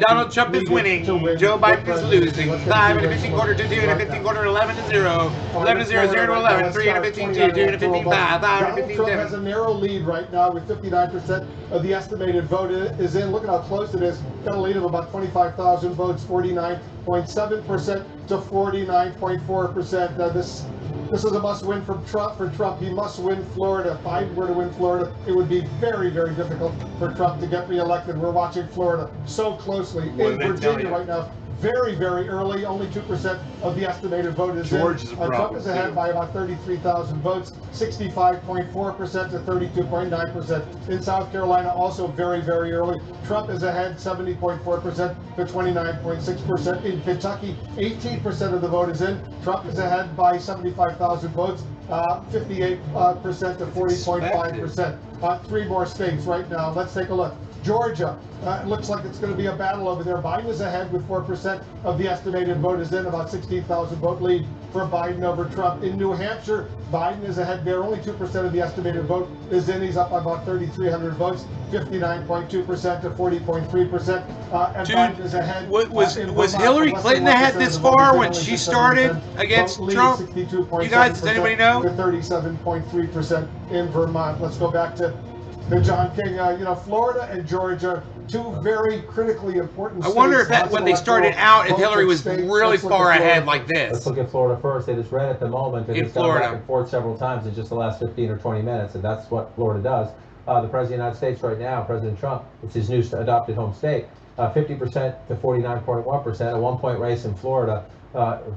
Donald Trump is winning. Joe Biden is losing. 5 and a 15 quarter to 2 and a 15 quarter, 11 to 0. 11 to 0, 0 to 11, 3 and a 15 2, 2 and a 15 5, 5 and a 15 Trump has a narrow lead right now with 59% of the estimated vote is in. Look at how close it is. Got a lead of about 25,000 votes, 49.7% to 49.4%. This is a must-win for Trump. He must win Florida. If Biden were to win Florida, it would be very, very difficult for Trump to get reelected. We're watching Florida so closely. In Virginia right now, very, very early. Only 2% of the estimated vote is in. Trump is ahead by about 33,000 votes, 65.4% to 32.9%. In South Carolina, also very, very early. Trump is ahead 70.4% to 29.6%. In Kentucky, 18% of the vote is in. Trump is ahead by 75,000 votes, 58% to 40.5%. 3 more states right now. Let's take a look. Georgia, it looks like it's going to be a battle over there. Biden is ahead with 4% of the estimated vote is in, about 16,000 vote lead for Biden over Trump. In New Hampshire, Biden is ahead there. Only 2% of the estimated vote is in. He's up by about 3,300 votes, 59.2% to 40.3%. And Dude, Biden is ahead. Was Hillary Clinton ahead this far when she started against Trump? You guys, does anybody know? To 37.3% in Vermont. Let's go back to John King. Florida and Georgia, 2 very critically important states. I wonder if when they started out, if Hillary was really far ahead like this. Let's look at Florida first. It is red at the moment, and it's gone back and forth several times in just the last 15 or 20 minutes, and that's what Florida does. The President of the United States right now, President Trump, it's his new adopted home state, 50% to 49.1%, a 1-point race in Florida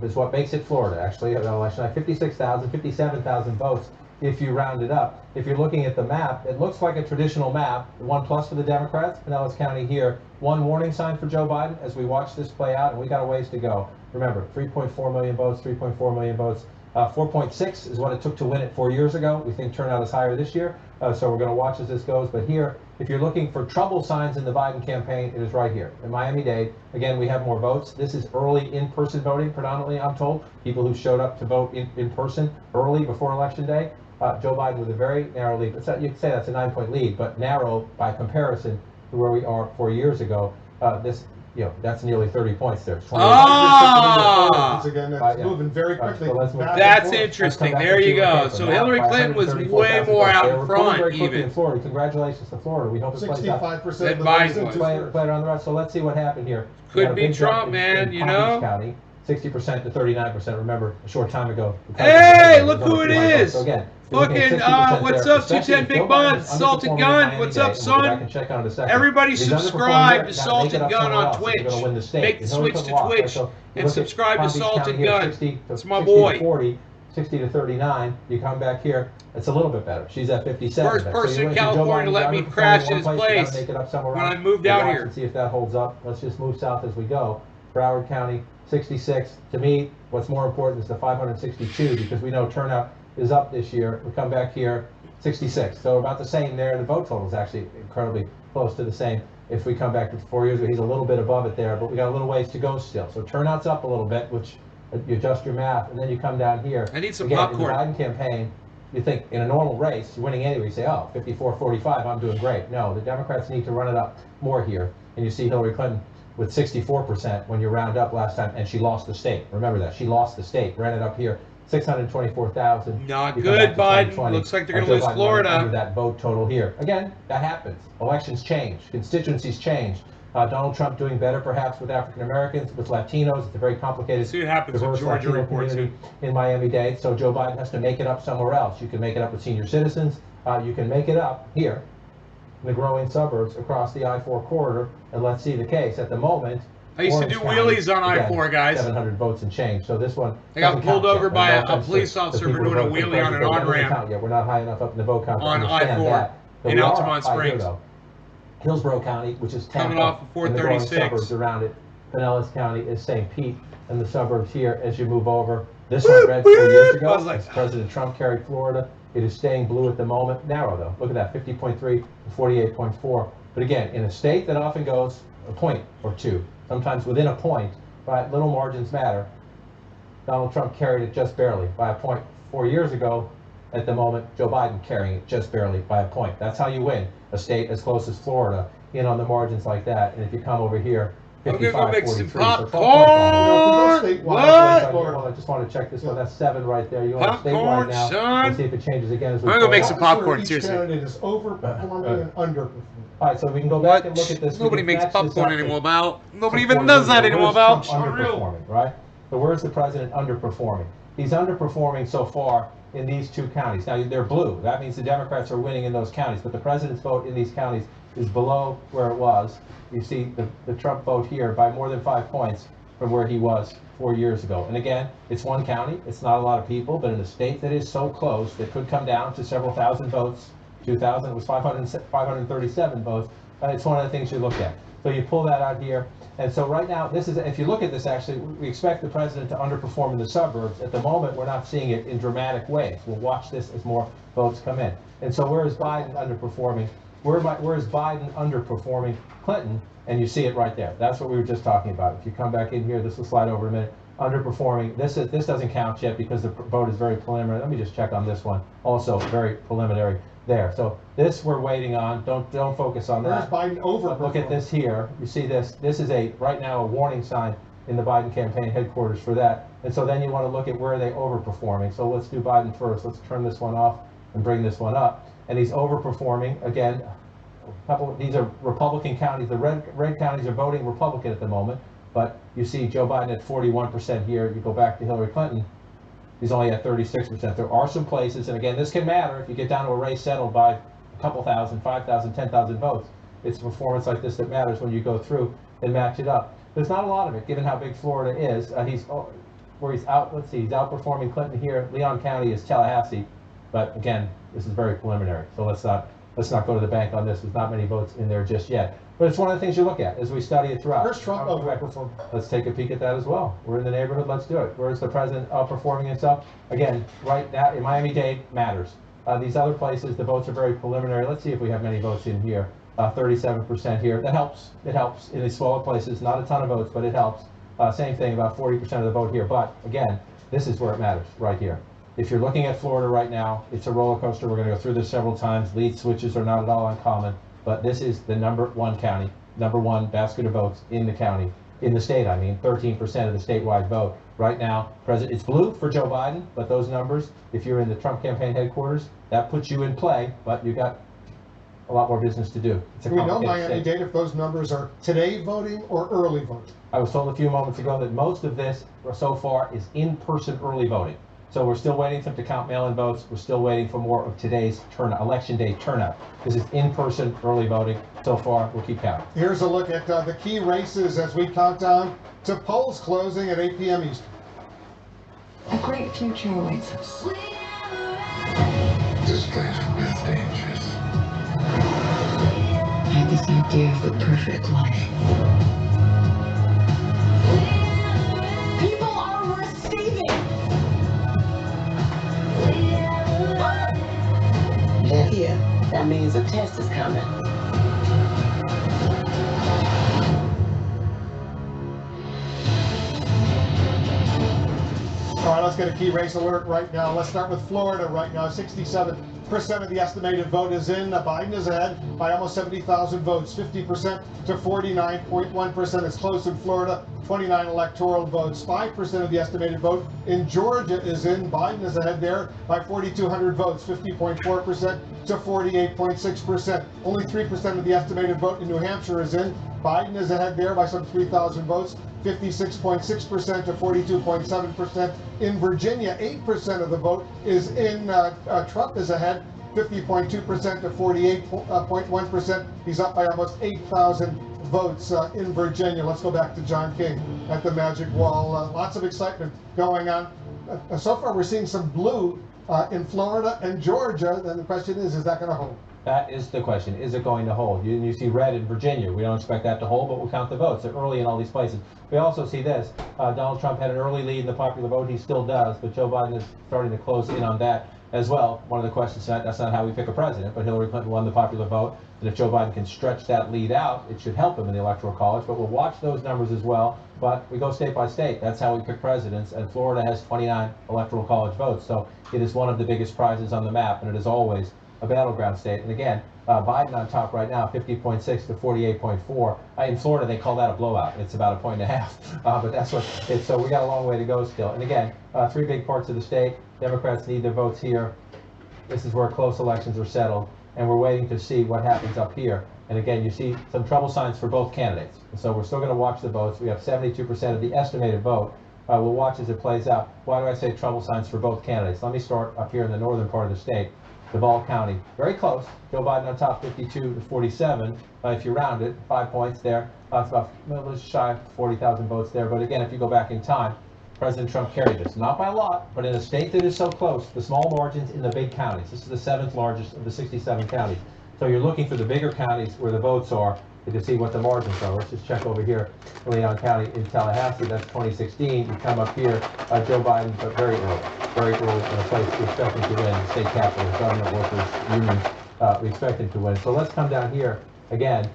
is what makes it Florida, actually, at election night. 56,000, 57,000 votes. If you round it up. If you're looking at the map, it looks like a traditional map. 1+ for the Democrats, Pinellas County here. 1 warning sign for Joe Biden as we watch this play out, and we got a ways to go. Remember, 3.4 million votes, 3.4 million votes. 4.6 is what it took to win it 4 years ago. We think turnout is higher this year, so we're going to watch as this goes. But here, if you're looking for trouble signs in the Biden campaign, it is right here. In Miami-Dade, again, we have more votes. This is early in-person voting, predominantly, I'm told. People who showed up to vote in person early before Election Day. Joe Biden with a very narrow lead. You could say that's a 9-point lead, but narrow by comparison to where we are 4 years ago. That's nearly 30 points there. Once again, that's moving very quickly. That's interesting. There you go. So Hillary Clinton was way more out in front, even. In Florida. Congratulations to Florida. We hope it plays out. 65% of the Biden votes Play it on the rest. So let's see what happened here. Could be Trump, man. In You Palm know. Beach County, 60% to 39%. Remember, a short time ago. Hey, look who it is. So again, fucking, what's up, 210 Big Buns, Salted Gun, what's up, son? Everybody subscribe to Salted Gun on Twitch. Make the switch to Twitch and subscribe to Salted Gun. It's my boy. 40, 60 to 39, you come back here, it's a little bit better. She's at 57. First person in California to let me crash his place when I moved out here. See if that holds up. Let's just move south as we go. Broward County, 66. To me, what's more important is the 562 because we know turnout is up this year. We come back here, 66. So about the same there. The vote total is actually incredibly close to the same. If we come back to 4 years ago, he's a little bit above it there, but we got a little ways to go still. So turnout's up a little bit, which you adjust your math, and then you come down here. I need some again, popcorn. In the Biden campaign, you think in a normal race, you're winning anyway. You say, oh, 54-45, I'm doing great. No, the Democrats need to run it up more here. And you see Hillary Clinton with 64% when you round up last time, and she lost the state. Remember that. She lost the state, ran it up here. 624,000. Not good, Biden. Looks like they're going to lose Florida. Under that vote total here. Again, that happens. Elections change. Constituencies change. Donald Trump doing better, perhaps, with African Americans, with Latinos. It's a very complicated, see what happens diverse with Georgia Latino reports community in Miami-Dade. So Joe Biden has to make it up somewhere else. You can make it up with senior citizens. You can make it up here in the growing suburbs across the I-4 corridor. And let's see the case. At the moment, I used to do wheelies on I-4, guys. 700 votes and change. So this one. I got pulled over by a police officer for doing a wheelie on an on-ramp. Yeah, we're not high enough up in the vote count on I-4 in Altamont Springs. Hillsborough County, which is Tampa, coming off of 436. And the suburbs around it. Pinellas County is St. Pete, and the suburbs here as you move over. This one red 4 years ago, as President Trump carried Florida. It is staying blue at the moment. Narrow though. Look at that, 50.3 to 48.4. But again, in a state that often goes a point or two, sometimes within a point, but little margins matter. Donald Trump carried it just barely by a point 4 years ago. At the moment, Joe Biden carrying it just barely by a point. That's how you win a state as close as Florida, in on the margins like that. And if you come over here, 55-43. What? I just want to check this one. That's 7 right there. You want to statewide now. Son. Let's see if it changes again as we I'm go. going to make some popcorn, seriously. Candidate is overperforming and underperforming. All right, so we can go back and look at this. Nobody makes popcorn anymore about. Nobody even does that anymore about. Underperforming, right? So where's the president underperforming? He's underperforming so far in these 2 counties. Now, they're blue. That means the Democrats are winning in those counties, but the president's vote in these counties is below where it was. You see the Trump vote here by more than 5 points from where he was 4 years ago. And again, it's 1 county. It's not a lot of people, but in a state that is so close, that could come down to several thousand votes. 2000, it was 537 votes. It's one of the things you look at. So you pull that out here. And so right now, this is, if you look at this, actually, we expect the president to underperform in the suburbs. At the moment, we're not seeing it in dramatic ways. We'll watch this as more votes come in. And so where is Biden underperforming? Where is Biden underperforming Clinton? And you see it right there. That's what we were just talking about. If you come back in here, this will slide over in a minute. Underperforming. This doesn't count yet because the vote is very preliminary. Let me just check on this one. Also very preliminary there. So this we're waiting on. Don't focus on that. Where's Biden overperforming? Look at this here. You see this. This is right now a warning sign in the Biden campaign headquarters for that. And so then you want to look at where are they overperforming. So let's do Biden first. Let's turn this one off and bring this one up. And he's overperforming again. These are Republican counties. The red counties are voting Republican at the moment. But you see Joe Biden at 41% here. You go back to Hillary Clinton. He's only at 36%. There are some places, and again, this can matter if you get down to a race settled by a couple thousand, 5,000, 10,000 votes. It's a performance like this that matters when you go through and match it up. There's not a lot of it, given how big Florida is. He's out. Let's see, he's outperforming Clinton here. Leon County is Tallahassee, but again, this is very preliminary. So let's not go to the bank on this. There's not many votes in there just yet. But it's one of the things you look at as we study it throughout. Where's Trump outperform? Let's take a peek at that as well. We're in the neighborhood, let's do it. Where's the president outperforming himself? Again, right now, in Miami-Dade matters. These other places, the votes are very preliminary. Let's see if we have many votes in here. 37% here. That helps. It helps in these smaller places. Not a ton of votes, but it helps. Same thing, about 40% of the vote here. But again, this is where it matters, right here. If you're looking at Florida right now, it's a roller coaster. We're going to go through this several times. Lead switches are not at all uncommon, but this is the #1 county, #1 basket of votes in the county, in the state. I mean, 13% of the statewide vote. Right now, it's blue for Joe Biden, but those numbers, if you're in the Trump campaign headquarters, that puts you in play, but you got a lot more business to do. It's a Do we know complicated state. Miami-Dade if those numbers are today voting or early voting? I was told a few moments ago that most of this so far is in-person early voting. So we're still waiting for them to count mail-in votes. We're still waiting for more of today's election day turnout. This is in-person early voting. So far, we'll keep counting. Here's a look at the key races as we count down to polls closing at 8 p.m. Eastern. A great future awaits us. This place is dangerous. I had this idea of the perfect life. People are worth saving. Live here. That means a test is coming. All right, let's get a key race alert right now. Let's start with Florida right now. 67% of the estimated vote is in. Biden is ahead by almost 70,000 votes, 50% to 49.1%. It's close in Florida, 29 electoral votes. 5% of the estimated vote in Georgia is in. Biden is ahead there by 4,200 votes, 50.4% to 48.6%. Only 3% of the estimated vote in New Hampshire is in. Biden is ahead there by some 3,000 votes, 56.6% to 42.7%. In Virginia, 8% of the vote is in. Trump is ahead, 50.2% to 48.1%. He's up by almost 8,000 votes in Virginia. Let's go back to John King at the Magic Wall. Lots of excitement going on. So far, we're seeing some blue in Florida and Georgia. Then the question is that going to hold? That is the question. Is it going to hold? You see red in Virginia. We don't expect that to hold, but we'll count the votes. They're early in all these places. We also see this. Donald Trump had an early lead in the popular vote. He still does, but Joe Biden is starting to close in on that as well. One of the questions, that's not how we pick a president, but Hillary Clinton won the popular vote. And if Joe Biden can stretch that lead out, it should help him in the Electoral College. But we'll watch those numbers as well. But we go state by state. That's how we pick presidents. And Florida has 29 Electoral College votes. So it is one of the biggest prizes on the map, and it is always a battleground state. And again, Biden on top right now, 50.6 to 48.4. In Florida, they call that a blowout. It's about 1.5 points. But that's what it's. So we got a long way to go still. And again, 3 big parts of the state. Democrats need their votes here. This is where close elections are settled. And we're waiting to see what happens up here. And again, you see some trouble signs for both candidates. So we're still going to watch the votes. We have 72% of the estimated vote. We'll watch as it plays out. Why do I say trouble signs for both candidates? Let me start up here in the northern part of the state. Duval County, very close. Joe Biden on top, 52 to 47. If you round it, 5 points there. It's about just shy of 40,000 votes there. But again, if you go back in time, President Trump carried this. Not by a lot, but in a state that is so close, the small margins in the big counties. This is the 7th largest of the 67 counties. So you're looking for the bigger counties where the votes are to see what the margins are. Let's just check over here. Leon County in Tallahassee, that's 2016. You come up here, Joe Biden, but very early in a place we expect him to win, the state capital, government workers, unions, we expect him to win. So let's come down here again.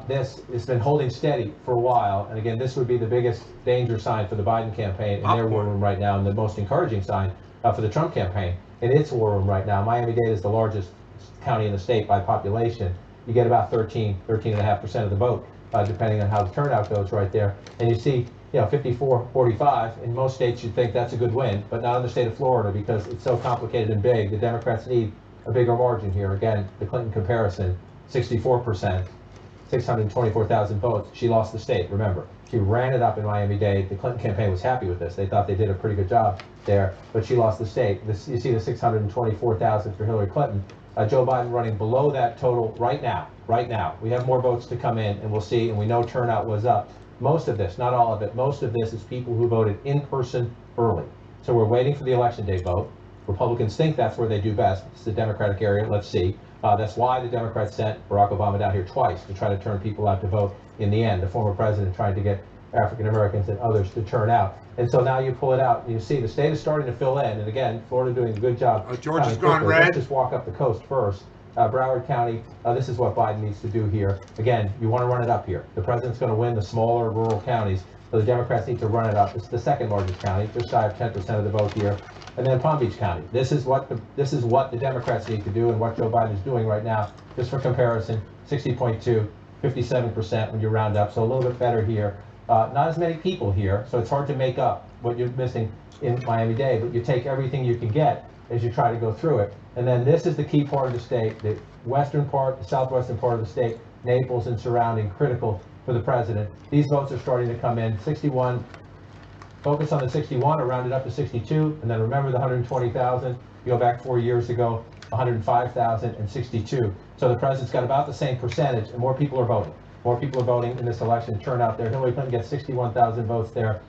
This has been holding steady for a while, and again, this would be the biggest danger sign for the Biden campaign in their war room right now, and the most encouraging sign for the Trump campaign in its war room right now. Miami-Dade is the largest county in the state by population. You get about 13.5% of the vote, depending on how the turnout goes right there. And you see, 54-45. In most states, you'd think that's a good win, but not in the state of Florida because it's so complicated and big. The Democrats need a bigger margin here. Again, the Clinton comparison, 64%, 624,000 votes. She lost the state, remember. She ran it up in Miami-Dade. The Clinton campaign was happy with this. They thought they did a pretty good job there, but she lost the state. You see the 624,000 for Hillary Clinton. Joe Biden running below that total right now. We have more votes to come in, and we'll see, and we know turnout was up. Most of this, not all of it, most of this is people who voted in person early. So we're waiting for the election day vote. Republicans think that's where they do best. It's the Democratic area, let's see. That's why the Democrats sent Barack Obama down here twice to try to turn people out to vote. In the end, the former president tried to get African Americans and others to turn out. And so now you pull it out, and you see the state is starting to fill in. And again, Florida doing a good job. Georgia's gone red. Let's just walk up the coast first. Broward County, this is what Biden needs to do here. Again, you want to run it up here. The president's going to win the smaller rural counties, so the Democrats need to run it up. It's the second largest county, just shy of 10% of the vote here. And then Palm Beach County. This is what the Democrats need to do, and what Joe Biden is doing right now. Just for comparison, 60.2, 57% when you round up, so a little bit better here. Not as many people here, so it's hard to make up what you're missing in Miami-Dade, but you take everything you can get as you try to go through it. And then this is the key part of the state, the western part, the southwestern part of the state, Naples and surrounding, critical for the president. These votes are starting to come in. 61, focus on the 61 or round it up to 62, and then remember the 120,000. You go back 4 years ago, 105,000 and 62. So the president's got about the same percentage, and more people are voting. More people are voting in this election. Turnout there. Hillary Clinton gets 61,000 votes there.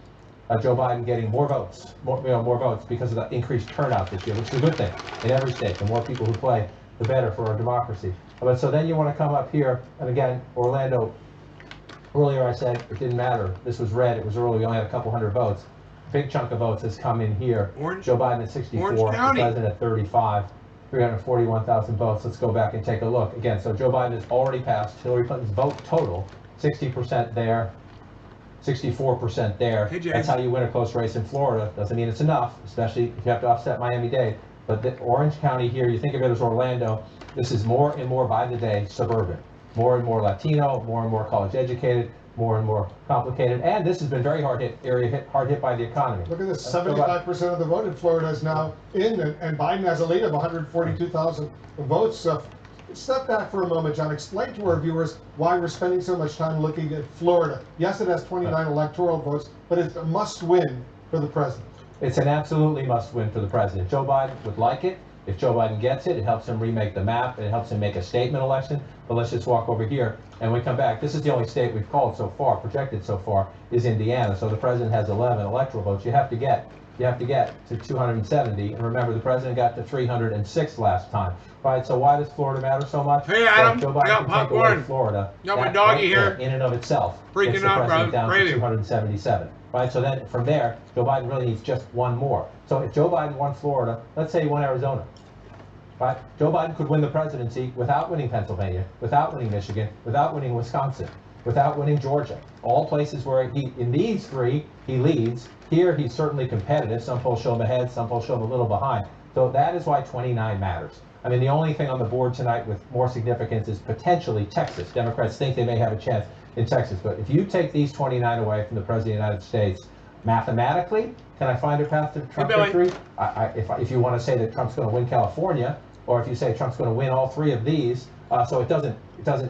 Joe Biden getting more votes, more votes because of the increased turnout this year, which is a good thing in every state. The more people who play, the better for our democracy. But so then you want to come up here, and again, Orlando. Earlier I said it didn't matter. This was red. It was early. We only had a couple hundred votes. Big chunk of votes has come in here. Joe Biden at 64, the president at 35. 341,000 votes. Let's go back and take a look again. So Joe Biden has already passed Hillary Clinton's vote total, 60% there, 64% there. Hey, that's how you win a close race in Florida. Doesn't mean it's enough, especially if you have to offset Miami-Dade. But the Orange County here, you think of it as Orlando. This is more and more by the day suburban, more and more Latino, more and more college educated, more and more complicated, and this has been very hard hit by the economy. Look at this, 75% of the vote in Florida is now in, and Biden has a lead of 142,000 votes. Step back for a moment, John. Explain to our viewers why we're spending so much time looking at Florida. Yes, it has 29 electoral votes, but it's a must-win for the president. It's an absolutely must-win for the president. Joe Biden would like it. If Joe Biden gets it, it helps him remake the map, and it helps him make a statement election. But let's just walk over here, and we come back. This is the only state we've called so far, projected so far, is Indiana. So the president has 11 electoral votes. You have to get to 270, and remember, the president got to 306 last time. Right? So why does Florida matter so much? Hey, Adam, Joe Biden can take away Florida. Got my doggy here. In and of itself, freaking gets the out, president bro. down to 277. Right? So then from there, Joe Biden really needs just one more. So if Joe Biden won Florida, let's say he won Arizona. Right? Joe Biden could win the presidency without winning Pennsylvania, without winning Michigan, without winning Wisconsin, without winning Georgia. All places where in these three, he leads. Here, he's certainly competitive. Some polls show him ahead, some polls show him a little behind. So that is why 29 matters. I mean, the only thing on the board tonight with more significance is potentially Texas. Democrats think they may have a chance in Texas. But if you take these 29 away from the President of the United States, mathematically, can I find a path to Trump victory? If you want to say that Trump's going to win California, or if you say Trump's going to win all three of these, so it doesn't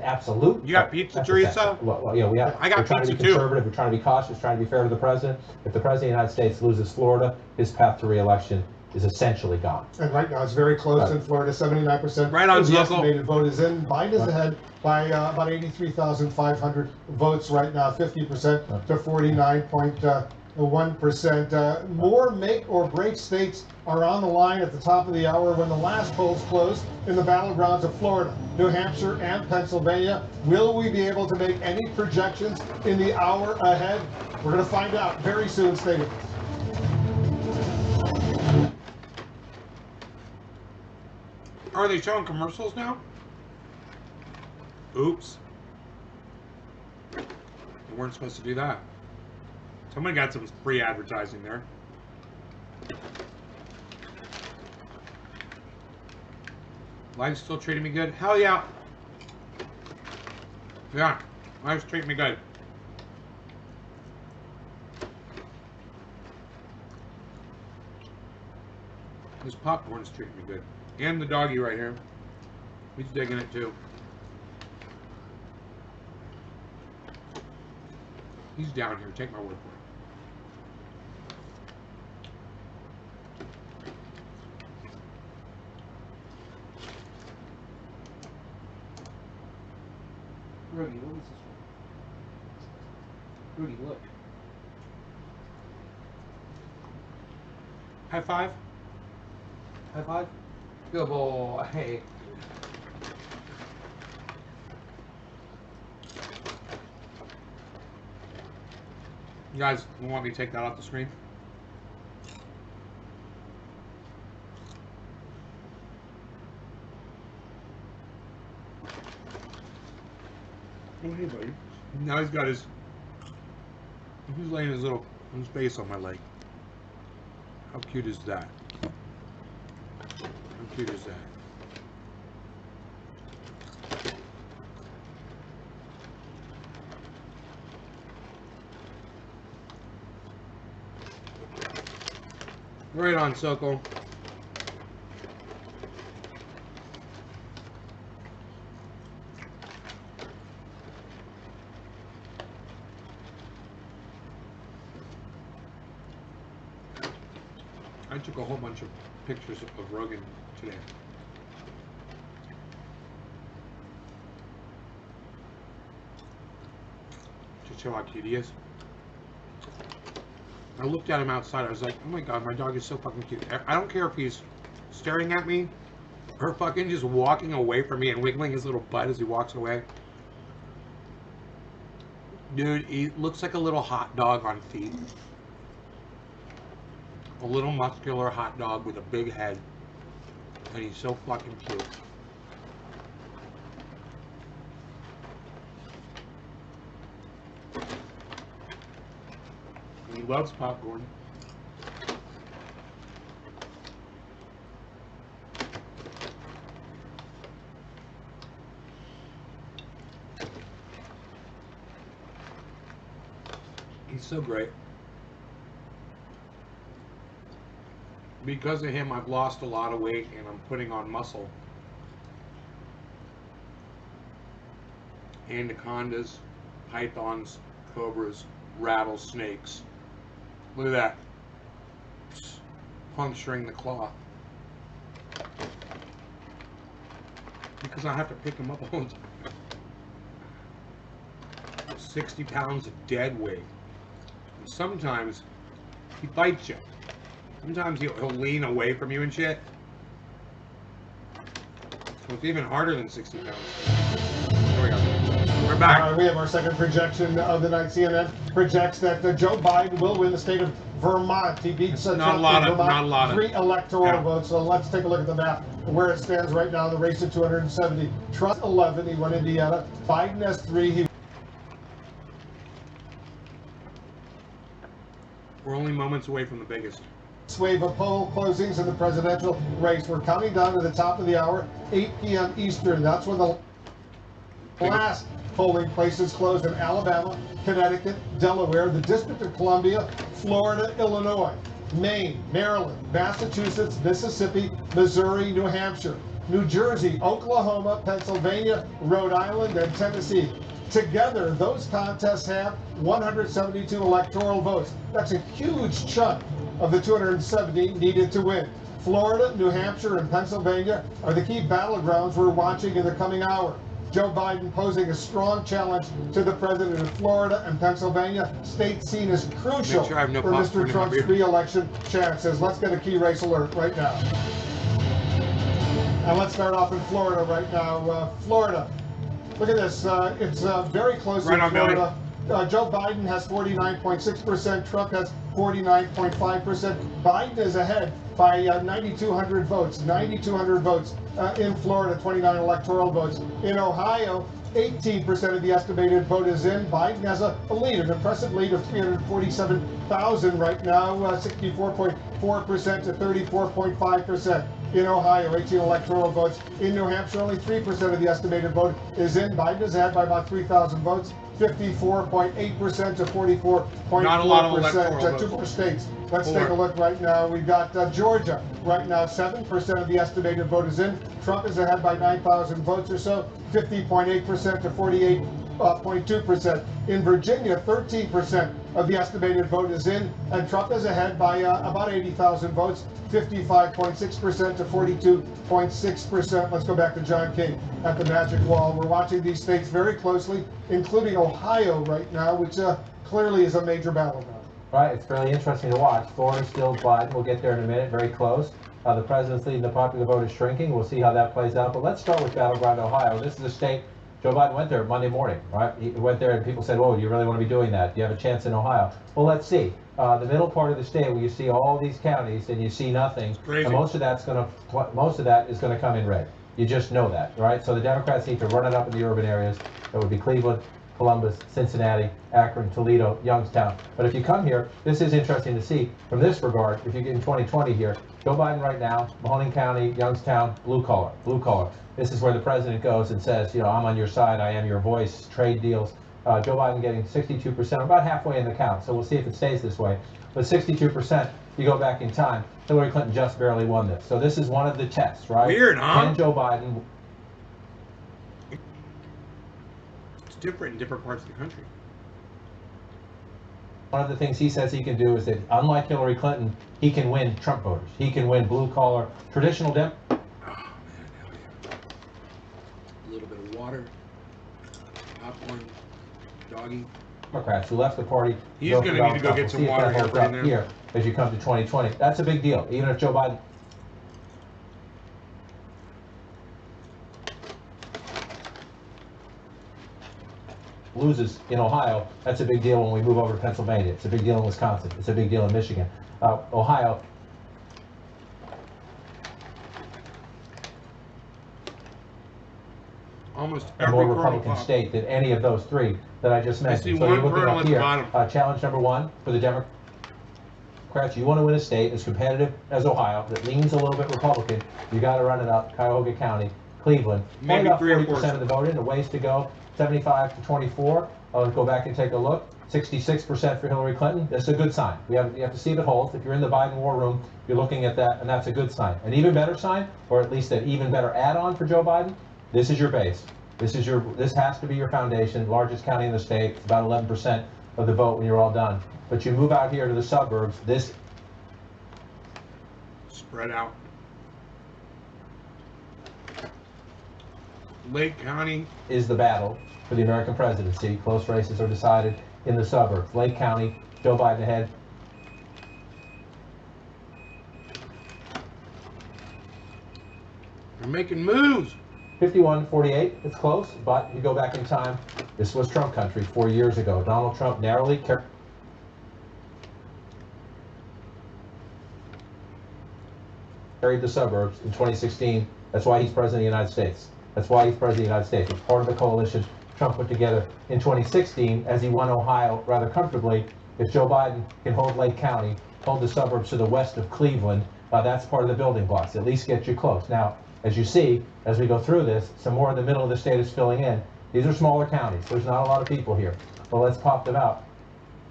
absolute. You got pizza, Teresa? Well, yeah, I got we're trying pizza to be conservative. We're trying to be cautious. Trying to be fair to the president. If the president of the United States loses Florida, his path to re-election is essentially gone. And right now it's very close in Florida. 79% right on the estimated vote is in. Biden is ahead by about 83,500 votes right now, 50% to 49.1%. More make or break states are on the line at the top of the hour when the last polls close in the battlegrounds of Florida, New Hampshire, and Pennsylvania. Will we be able to make any projections in the hour ahead? We're going to find out very soon. Stay with us. Are they showing commercials now? Oops. They weren't supposed to do that. Someone got some free advertising there. Life's still treating me good? Hell yeah. Yeah, life's treating me good. This popcorn's treating me good. And the doggy right here. He's digging it too. He's down here. Take my word for it. Rudy, what is this one? Rudy, look. High five? High five? Good boy. Hey. You guys want me to take that off the screen? Oh, hey, buddy. Now he's got his... He's laying his face on my leg. How cute is that? How cute is that? Right on, Soko. I took a whole bunch of pictures of Rogan today. To show how cute he is. I looked at him outside. I was like, oh my god, my dog is so fucking cute. I don't care if he's staring at me or fucking just walking away from me and wiggling his little butt as he walks away. Dude, he looks like a little hot dog on feet. A little muscular hot dog with a big head. And he's so fucking cute. He loves popcorn. He's so great. Because of him, I've lost a lot of weight and I'm putting on muscle. Anacondas, pythons, cobras, rattlesnakes. Look at that. Puncturing the cloth. Because I have to pick him up all the time. 60 pounds of dead weight. And sometimes he bites you. Sometimes he'll lean away from you and shit. So it's even harder than 60 pounds. There we go. We're back. All right, we have our second projection of the night. CNN projects that Joe Biden will win the state of Vermont. He beats Trump in Vermont. 3 electoral votes. So let's take a look at the map where it stands right now. The race at 270. Trump 11. He won Indiana. Biden has 3. We're only moments away from the biggest. Wave of poll closings in the presidential race. We're coming down to the top of the hour, 8 p.m. Eastern. That's when the last polling places closed in Alabama, Connecticut, Delaware, the District of Columbia, Florida, Illinois, Maine, Maryland, Massachusetts, Mississippi, Missouri, New Hampshire, New Jersey, Oklahoma, Pennsylvania, Rhode Island, and Tennessee. Together, those contests have 172 electoral votes. That's a huge chunk of the 270 needed to win. Florida, New Hampshire, and Pennsylvania are the key battlegrounds we're watching in the coming hour. Joe Biden posing a strong challenge to the president of Florida and Pennsylvania, states seen as crucial for Mr. Trump's re-election chances. Let's get a key race alert right now. And let's start off in Florida right now. Florida, look at this. It's very close in Florida. Joe Biden has 49.6%. Trump has 49.5%. Biden is ahead by 9,200 votes. 9,200 votes in Florida, 29 electoral votes. In Ohio, 18% of the estimated vote is in. Biden has a lead, an impressive lead of 347,000 right now, 64.4% to 34.5%. In Ohio, 18 electoral votes. In New Hampshire, only 3% of the estimated vote is in. Biden is ahead by about 3,000 votes. 54.8% to 44.4%. 2 more states. Let's take a look right now. We've got Georgia. Right now, 7% of the estimated vote is in. Trump is ahead by 9,000 votes or so. 50.8% to 48.2%. In Virginia, 13% of the estimated vote is in, and Trump is ahead by about 80,000 votes. 55.6% to 42.6%. Let's go back to John King at the Magic Wall. We're watching these states very closely, including Ohio right now, which clearly is a major battleground. Right, it's fairly interesting to watch. Florida still Biden. We'll get there in a minute, very close. The president's lead in the popular vote is shrinking. We'll see how that plays out. But let's start with battleground Ohio. This is a state Joe Biden went there Monday morning, right? He went there and people said, "Whoa, do you really want to be doing that? Do you have a chance in Ohio?" Well, let's see. The middle part of the state where you see all these counties and you see nothing, and most of that is going to come in red. You just know that, right? So the Democrats need to run it up in the urban areas. That would be Cleveland, Columbus, Cincinnati, Akron, Toledo, Youngstown. But if you come here, this is interesting to see from this regard. If you get in 2020 here, Joe Biden right now, Mahoning County, Youngstown, blue collar, blue collar. This is where the president goes and says, you know, I'm on your side, I am your voice, trade deals. Joe Biden getting 62%, about halfway in the count. So we'll see if it stays this way. But 62%, you go back in time, Hillary Clinton just barely won this. So this is one of the tests, right? Weird, huh? Can Joe Biden... It's different in different parts of the country. One of the things he says he can do is that, unlike Hillary Clinton, he can win Trump voters. He can win blue-collar, traditional Oh, man, hell yeah. A little bit of water, popcorn, doggy. Democrats who left the party. He's going to need to go get some water here right now. Here as you come to 2020. That's a big deal. Even if Joe Biden loses in Ohio, that's a big deal when we move over to Pennsylvania. It's a big deal in Wisconsin. It's a big deal in Michigan. Ohio, almost a every more kernel Republican pop. state than any of those three that I just mentioned. see So one you're looking kernel up at the here, bottom. challenge number one for the Democrats. You want to win a state as competitive as Ohio that leans a little bit Republican, you got to run it up Cuyahoga County, Cleveland. Maybe Only about 3 or 40% of the vote in, a ways to go, 75 to 24. I'll go back and take a look. 66% for Hillary Clinton. That's a good sign. You have to see if it holds. If you're in the Biden war room, you're looking at that, and that's a good sign. An even better sign, or at least an even better add-on for Joe Biden, this is your base. This has to be your foundation, largest county in the state. It's about 11% of the vote when you're all done. But you move out here to the suburbs, this Spread out. Lake County. is the battle for the American presidency. Close races are decided in the suburbs. Lake County, Joe Biden ahead. They're making moves. 51-48, it's close, but you go back in time, this was Trump country 4 years ago. Donald Trump narrowly carried the suburbs in 2016. That's why he's president of the United States. That's why he's president of the United States. It's part of the coalition Trump put together in 2016 as he won Ohio rather comfortably. If Joe Biden can hold Lake County, hold the suburbs to the west of Cleveland, that's part of the building blocks. At least get you close. Now, as you see, as we go through this, some more of the middle of the state is filling in. These are smaller counties. There's not a lot of people here. But let's pop them out.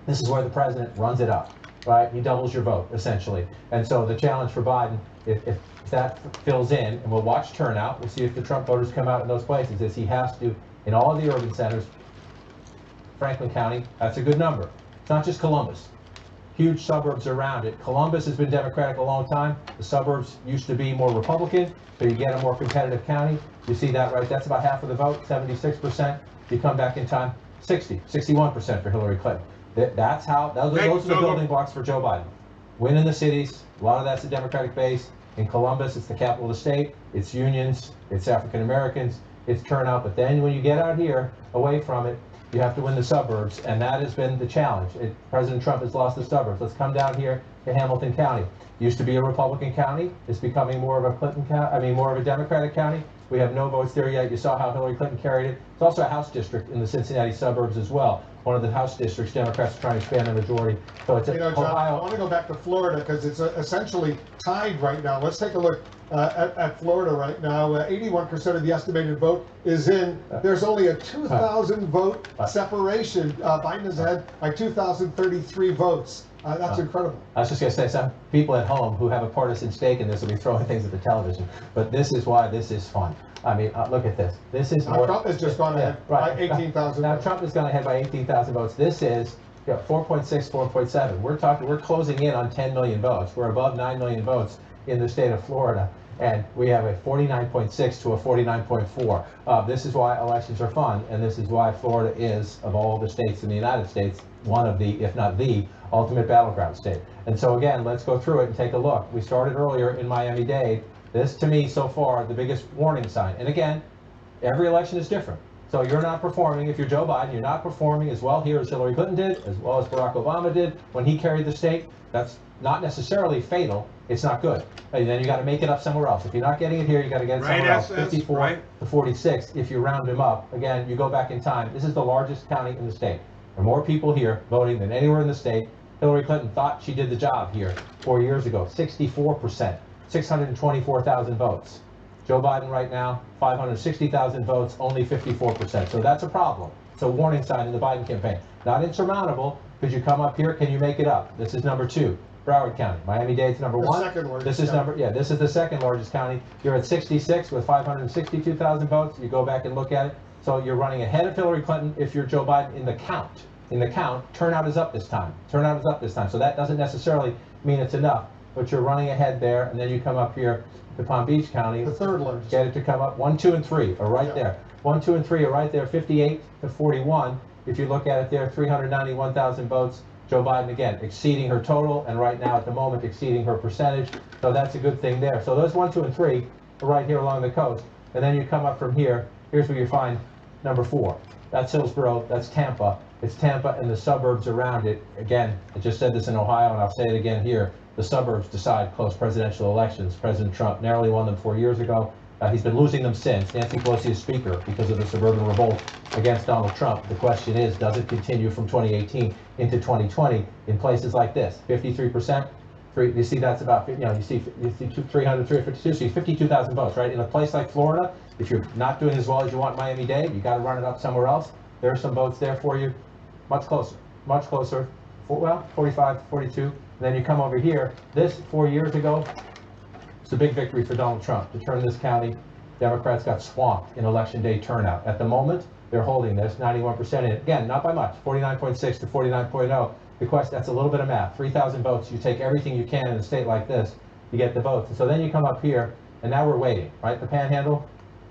This is where the president runs it up, right? He doubles your vote, essentially. And so the challenge for Biden, if that fills in, and we'll watch turnout, we'll see if the Trump voters come out in those places, is he has to, in all of the urban centers, Franklin County, that's a good number. It's not just Columbus. Huge suburbs around it. Columbus has been Democratic a long time. The suburbs used to be more Republican, so you get a more competitive county. You see that, right? That's about half of the vote, 76%. You come back in time, 61% for Hillary Clinton. That's how, those are the building blocks for Joe Biden. Win in the cities, a lot of that's a Democratic base. In Columbus, it's the capital of the state, it's unions, it's African Americans, it's turnout. But then when you get out here, away from it, you have to win the suburbs, and that has been the challenge. President Trump has lost the suburbs. Let's come down here to Hamilton County. Used to be a Republican county. It's becoming more of a Clinton county, more of a Democratic county. We have no votes there yet. You saw how Hillary Clinton carried it. It's also a House district in the Cincinnati suburbs as well. One of the House districts, Democrats are trying to expand the majority. So it's John, Ohio. I want to go back to Florida because it's essentially tied right now. Let's take a look at Florida right now. 81% of the estimated vote is in. There's only a 2,000 vote separation. Biden is ahead by 2,033 votes. That's incredible. I was just going to say, some people at home who have a partisan stake in this will be throwing things at the television. But this is why this is fun. I mean, look at this. This is more. Trump has just gone ahead by 18,000 Now, votes. Trump has gone ahead by 18,000 votes. This is 4.6, 4.7. We're closing in on 10 million votes. We're above 9 million votes in the state of Florida. And we have a 49.6 to a 49.4. This is why elections are fun, and this is why Florida is, of all the states in the United States, one of the, if not the, ultimate battleground state. And so again, let's go through it and take a look. We started earlier in Miami-Dade. This, to me, so far, the biggest warning sign. And again, every election is different. So you're not performing, if you're Joe Biden, you're not performing as well here as Hillary Clinton did, as well as Barack Obama did when he carried the state. That's not necessarily fatal. It's not good. And then you got to make it up somewhere else. If you're not getting it here, you got to get it somewhere else. 54 to 46. If you round them up, again, you go back in time. This is the largest county in the state. There are more people here voting than anywhere in the state. Hillary Clinton thought she did the job here 4 years ago. 64%, 624,000 votes. Joe Biden right now, 560,000 votes, only 54%. So that's a problem. It's a warning sign in the Biden campaign. Not insurmountable, because you come up here, can you make it up? This is number 2, Broward County. Miami-Dade's number 1. Second largest This is this is the second largest county. You're at 66 with 562,000 votes. You go back and look at it. So you're running ahead of Hillary Clinton if you're Joe Biden in the count. In the count, turnout is up this time. Turnout is up this time. So that doesn't necessarily mean it's enough, but you're running ahead there, and then you come up here to Palm Beach County. The third largest. Get it to come up. 1, 2, and 3 are right there. 1, 2, and 3 are right there. 58 to 41. If you look at it there, 391,000 votes. Joe Biden again exceeding her total, and right now at the moment exceeding her percentage. So that's a good thing there. So those 1, 2, and 3 are right here along the coast, and then you come up from here. Here's where you find number 4. That's Hillsborough. That's Tampa. It's Tampa and the suburbs around it. Again, I just said this in Ohio, and I'll say it again here. The suburbs decide close presidential elections. President Trump narrowly won them 4 years ago. He's been losing them since. Nancy Pelosi is speaker because of the suburban revolt against Donald Trump. The question is, does it continue from 2018 into 2020 in places like this? 53%. You see, that's about, you see 300, 352, so 52,000 votes, right? In a place like Florida, if you're not doing as well as you want Miami-Dade, you got to run it up somewhere else. There are some votes there for you. Much closer. Well, 45, 42. And then you come over here. This 4 years ago, it's a big victory for Donald Trump to turn this county. Democrats got swamped in election day turnout. At the moment, they're holding this 91% in. Again, not by much, 49.6 to 49.0. The question, that's a little bit of math. 3,000 votes. You take everything you can in a state like this, you get the votes. And so then you come up here, and now we're waiting, right? The Panhandle.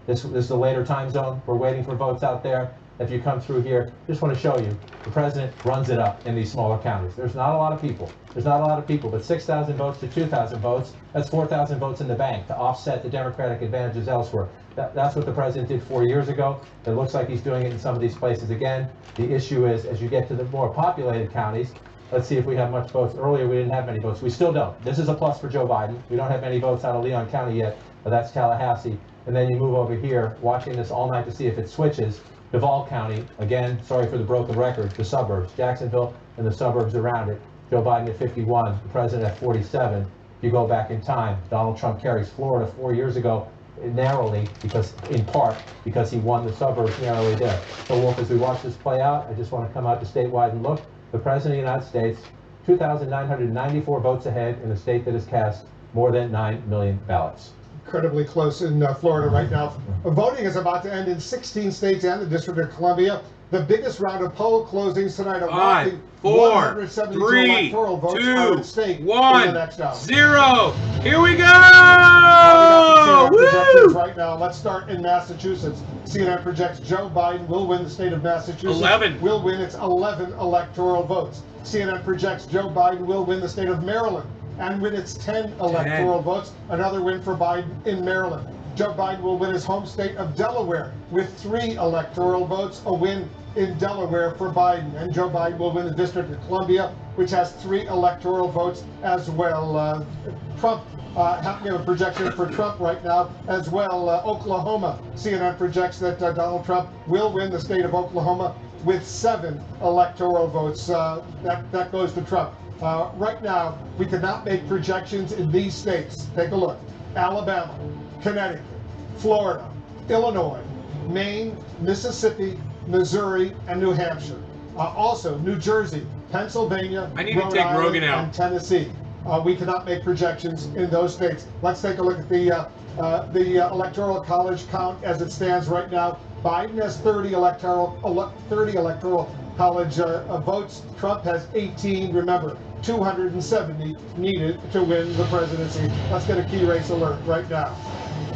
This is the later time zone. We're waiting for votes out there. If you come through here, just want to show you, the president runs it up in these smaller counties. There's not a lot of people. But 6,000 votes to 2,000 votes, that's 4,000 votes in the bank to offset the Democratic advantages elsewhere. That's what the president did 4 years ago. It looks like he's doing it in some of these places again. The issue is, as you get to the more populated counties, let's see if we have much votes. Earlier, we didn't have many votes. We still don't. This is a plus for Joe Biden. We don't have many votes out of Leon County yet, but that's Tallahassee. And then you move over here, watching this all night to see if it switches. Duval County, again, sorry for the broken record, the suburbs, Jacksonville and the suburbs around it. Joe Biden at 51, the president at 47. If you go back in time, Donald Trump carries Florida 4 years ago narrowly, in part because he won the suburbs narrowly there. So Wolf, as we watch this play out, I just want to come out to statewide and look. The president of the United States, 2,994 votes ahead in a state that has cast more than 9 million ballots. Incredibly close in Florida right now. Voting is about to end in 16 states and the District of Columbia. The biggest round of poll closings tonight. 5, 4, 3, 2, 1, 0. Here we go! Woo! Right now, let's start in Massachusetts. CNN projects Joe Biden will win the state of Massachusetts. 11. Will win its 11 electoral votes. CNN projects Joe Biden will win the state of Maryland and win its 10 electoral votes. Another win for Biden in Maryland. Joe Biden will win his home state of Delaware with 3 electoral votes, a win in Delaware for Biden. And Joe Biden will win the District of Columbia, which has 3 electoral votes as well. Trump, we have a projection for Trump right now as well. Oklahoma, CNN projects that Donald Trump will win the state of Oklahoma with 7 electoral votes. That goes to Trump. Right now, we cannot make projections in these states. Take a look. Alabama, Connecticut, Florida, Illinois, Maine, Mississippi, Missouri, and New Hampshire. Also, New Jersey, Pennsylvania, Rhode Island, and Tennessee. We cannot make projections in those states. Let's take a look at the Electoral College count as it stands right now. Biden has 30 electoral college votes. Trump has 18. Remember, 270 needed to win the presidency. Let's get a key race alert right now.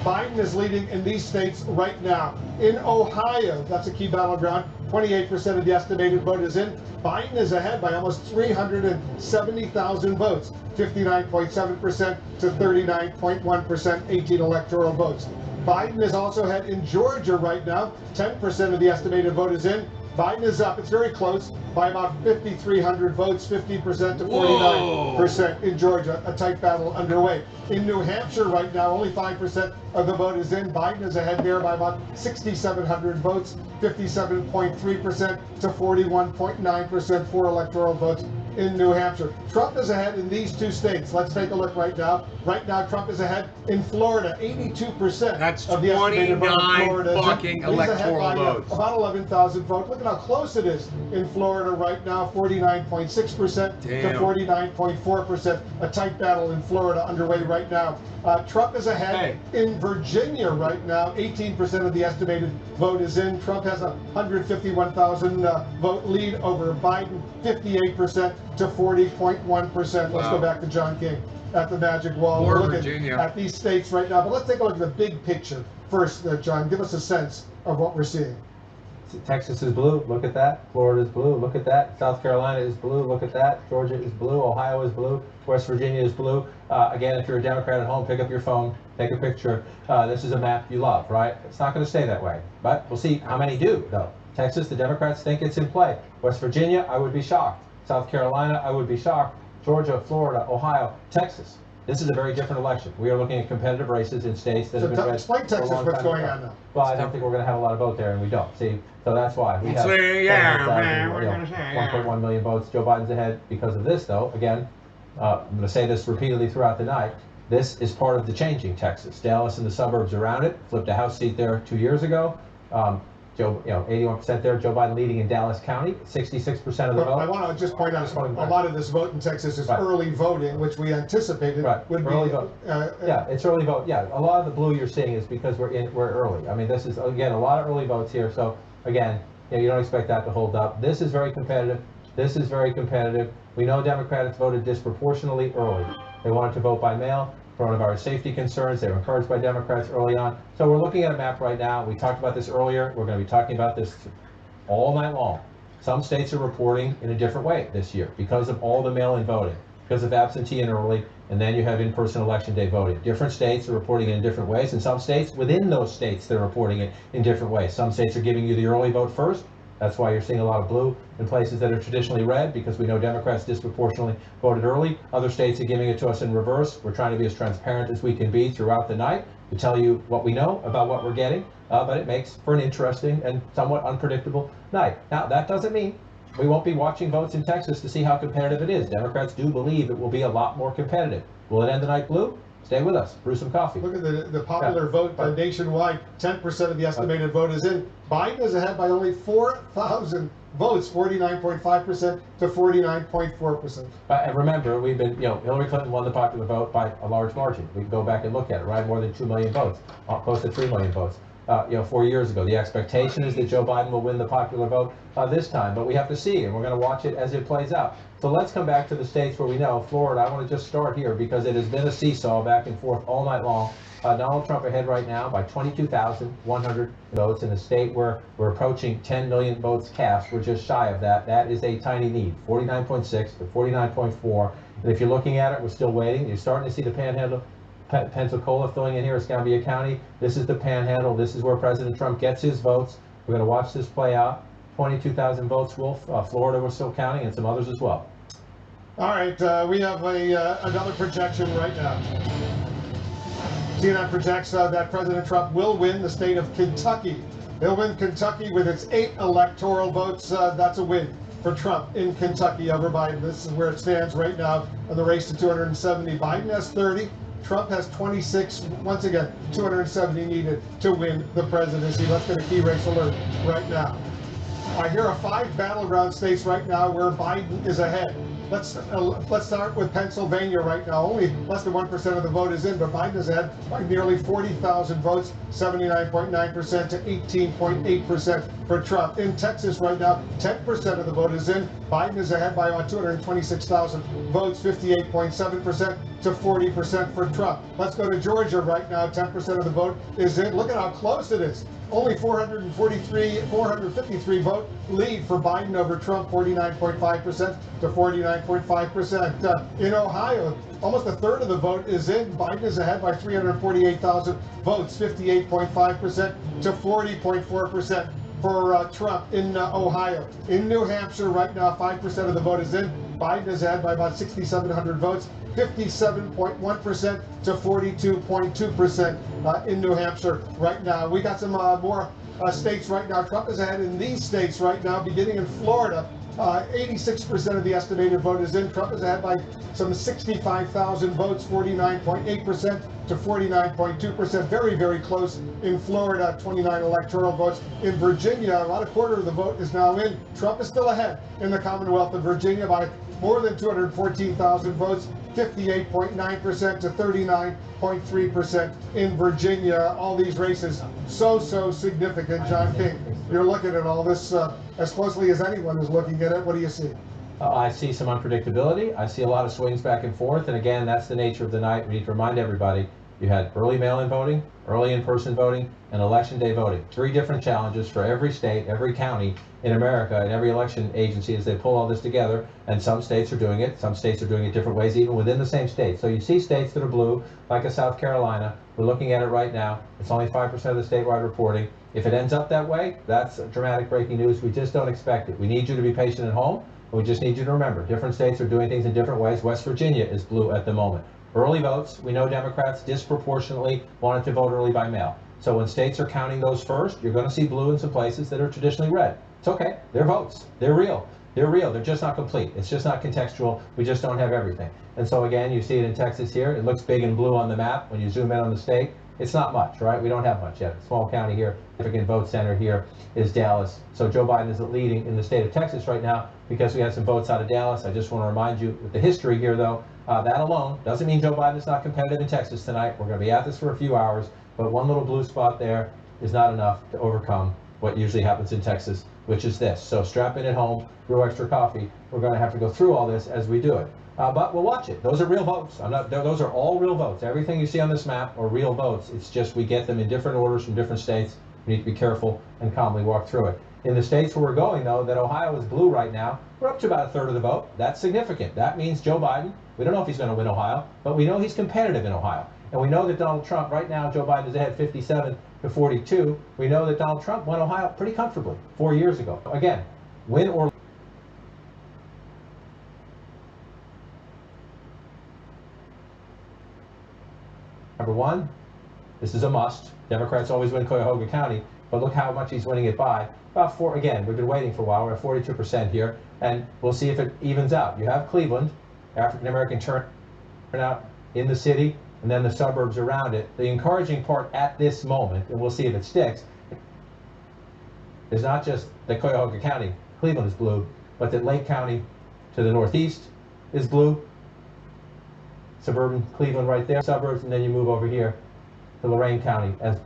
Biden is leading in these states right now. In Ohio, that's a key battleground. 28% of the estimated vote is in. Biden is ahead by almost 370,000 votes. 59.7% to 39.1%, 18 electoral votes. Biden is also ahead in Georgia right now. 10% of the estimated vote is in. Biden is up. It's very close by about 5,300 votes, 50% to 49% in Georgia. A tight battle underway. In New Hampshire right now, only 5% of the vote is in. Biden is ahead there by about 6,700 votes, 57.3% to 41.9% for electoral votes in New Hampshire. Trump is ahead in these two states. Let's take a look right now. Right now, Trump is ahead in Florida, 82%. That's of the estimated vote in 29 Florida. fucking He's ahead electoral by, votes. about 11,000 votes. Look at how close it is in Florida right now, 49.6% to 49.4%. A tight battle in Florida underway right now. Trump is ahead in Virginia right now. 18% of the estimated vote is in. Trump has a 151,000 vote lead over Biden, 58% to 40.1%. Let's go back to John King at the Magic Wall. More We're looking Virginia. at these states right now, but let's take a look at the big picture first, John. Give us a sense of what we're seeing. Texas is blue, look at that. Florida is blue, look at that. South Carolina is blue, look at that. Georgia is blue, Ohio is blue, West Virginia is blue. Again, if you're a Democrat at home, pick up your phone, take a picture. This is a map you love, right? It's not going to stay that way, but we'll see how many do, though. Texas, the Democrats think it's in play. West Virginia, I would be shocked. South Carolina, I would be shocked. Georgia, Florida, Ohio, Texas. This is a very different election. We are looking at competitive races in states that have been red Explain for a Texas, long what's time going ago. on now. Well, I don't think we're going to have a lot of vote there, and we don't. See, so that's why we have So, yeah, 700,000, man, we're gonna say, 1.1 million votes. Joe Biden's ahead because of this, though. Again, I'm going to say this repeatedly throughout the night. This is part of the changing Texas. Dallas and the suburbs around it flipped a House seat there 2 years ago. Joe, 81% there. Joe Biden leading in Dallas County, 66% of the vote. I want to just point out a lot of this vote in Texas is early voting, which we anticipated would early be. Vote. Yeah, it's early vote. Yeah, a lot of the blue you're seeing is because we're early. I mean, this is again a lot of early votes here. So again, you don't expect that to hold up. This is very competitive. This is very competitive. We know Democrats voted disproportionately early. They wanted to vote by mail. Coronavirus safety concerns. They were encouraged by Democrats early on. So we're looking at a map right now. We talked about this earlier. We're going to be talking about this all night long. Some states are reporting in a different way this year because of all the mail-in voting, because of absentee and early, and then you have in-person election day voting. Different states are reporting it in different ways, and some states, within those states, they're reporting it in different ways. Some states are giving you the early vote first. That's why you're seeing a lot of blue in places that are traditionally red, because we know Democrats disproportionately voted early. Other states are giving it to us in reverse. We're trying to be as transparent as we can be throughout the night to tell you what we know about what we're getting, but it makes for an interesting and somewhat unpredictable night. Now, that doesn't mean we won't be watching votes in Texas to see how competitive it is. Democrats do believe it will be a lot more competitive. Will it end the night blue? Stay with us. Brew some coffee. Look at the popular vote nationwide. 10% of the estimated vote is in. Biden is ahead by only 4,000 votes, 49.5% to 49.4%. And remember, we've been, Hillary Clinton won the popular vote by a large margin. We can go back and look at it, right? More than 2 million votes, close to 3 million votes. 4 years ago. The expectation is that Joe Biden will win the popular vote this time, but we have to see, and we're going to watch it as it plays out. So let's come back to the states where we know. Florida, I want to just start here because it has been a seesaw back and forth all night long. Donald Trump ahead right now by 22,100 votes in a state where we're approaching 10 million votes cast. We're just shy of that. That is a tiny need, 49.6 to 49.4. And if you're looking at it, we're still waiting. You're starting to see the panhandle. Pensacola filling in here, Escambia County. This is the panhandle. This is where President Trump gets his votes. We're going to watch this play out. 22,000 votes, Wolf. Florida, we're still counting, and some others as well. All right, we have another projection right now. CNN projects that President Trump will win the state of Kentucky. He'll win Kentucky with its 8 electoral votes. That's a win for Trump in Kentucky over Biden. This is where it stands right now in the race to 270. Biden has 30. Trump has 26. Once again, 270 needed to win the presidency. Let's get a key race alert right now. Here are 5 battleground states right now where Biden is ahead. Let's start with Pennsylvania right now. Only less than 1% of the vote is in, but Biden is ahead by nearly 40,000 votes, 79.9% to 18.8% for Trump. In Texas right now, 10% of the vote is in. Biden is ahead by about 226,000 votes, 58.7% to 40% for Trump. Let's go to Georgia right now. 10% of the vote is in. Look at how close it is. Only 453 vote lead for Biden over Trump, 49.5% to 49.4%. 49.5%. In Ohio, almost a third of the vote is in. Biden is ahead by 348,000 votes, 58.5% to 40.4% for Trump in Ohio. In New Hampshire, right now, 5% of the vote is in. Biden is ahead by about 6,700 votes, 57.1% to 42.2% in New Hampshire right now. We got some more states right now. Trump is ahead in these states right now, beginning in Florida. 86% of the estimated vote is in. Trump is ahead by some 65,000 votes, 49.8% to 49.2%. Very, very close in Florida, 29 electoral votes. In Virginia, about a quarter of the vote is now in. Trump is still ahead in the Commonwealth of Virginia by more than 214,000 votes, 58.9% to 39.3% in Virginia. All these races so significant. John King, you're looking at all this as closely as anyone is looking at it. What do you see? I see some unpredictability. I see a lot of swings back and forth. And again, that's the nature of the night. We need to remind everybody, you had early mail-in voting, early in-person voting, and election day voting. 3 different challenges for every state, every county in America, and every election agency as they pull all this together. And some states are doing it. Some states are doing it different ways, even within the same state. So you see states that are blue, like a South Carolina. We're looking at it right now. It's only 5% of the statewide reporting. If it ends up that way, that's dramatic breaking news. We just don't expect it. We need you to be patient at home. We just need you to remember, different states are doing things in different ways. West Virginia is blue at the moment. Early votes, we know Democrats disproportionately wanted to vote early by mail. So when states are counting those first, you're going to see blue in some places that are traditionally red. It's okay. They're votes. They're real. They're real. They're just not complete. It's just not contextual. We just don't have everything. And so again, you see it in Texas here. It looks big and blue on the map. When you zoom in on the state, it's not much, right? We don't have much yet. Small county here, significant vote center here is Dallas. So Joe Biden is leading in the state of Texas right now because we had some votes out of Dallas. I just want to remind you with the history here, though, that alone doesn't mean Joe Biden is not competitive in Texas tonight. We're going to be at this for a few hours, but one little blue spot there is not enough to overcome what usually happens in Texas, which is this. So strap in at home, brew extra coffee. We're going to have to go through all this as we do it. But we'll watch it. Those are real votes. Those are all real votes. Everything you see on this map are real votes. It's just we get them in different orders from different states. We need to be careful and calmly walk through it. In the states where we're going, though, that Ohio is blue right now, we're up to about a third of the vote. That's significant. That means Joe Biden, we don't know if he's going to win Ohio, but we know he's competitive in Ohio. And we know that Donald Trump, right now, Joe Biden is ahead 57 to 42. We know that Donald Trump won Ohio pretty comfortably 4 years ago. Again, win or Number one, this is a must. Democrats always win Cuyahoga County, but look how much he's winning it by. About 4, again, we've been waiting for a while. We're at 42% here, and we'll see if it evens out. You have Cleveland, African-American turnout in the city, and then the suburbs around it. The encouraging part at this moment, and we'll see if it sticks, is not just that Cuyahoga County, Cleveland is blue, but that Lake County to the northeast is blue. Suburban Cleveland right there, suburbs, and then you move over here to Lorain County as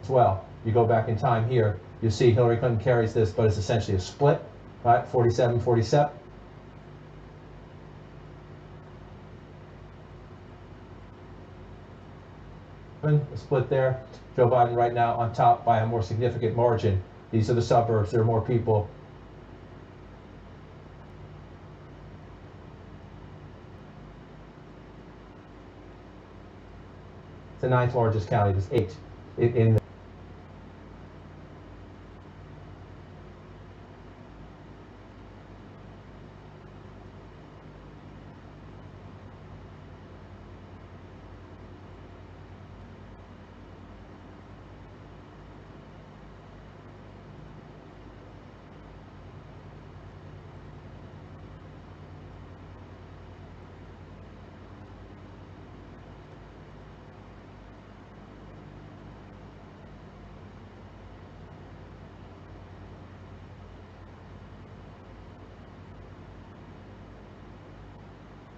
well. You go back in time here, you see Hillary Clinton carries this, but it's essentially a split, right? 47-47. A split there. Joe Biden right now on top by a more significant margin. These are the suburbs. There are more people. It's the 9th largest county. There's 8 in the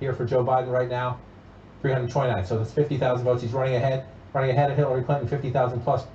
here for Joe Biden right now, 329. So that's 50,000 votes. He's running ahead of Hillary Clinton, 50,000 plus.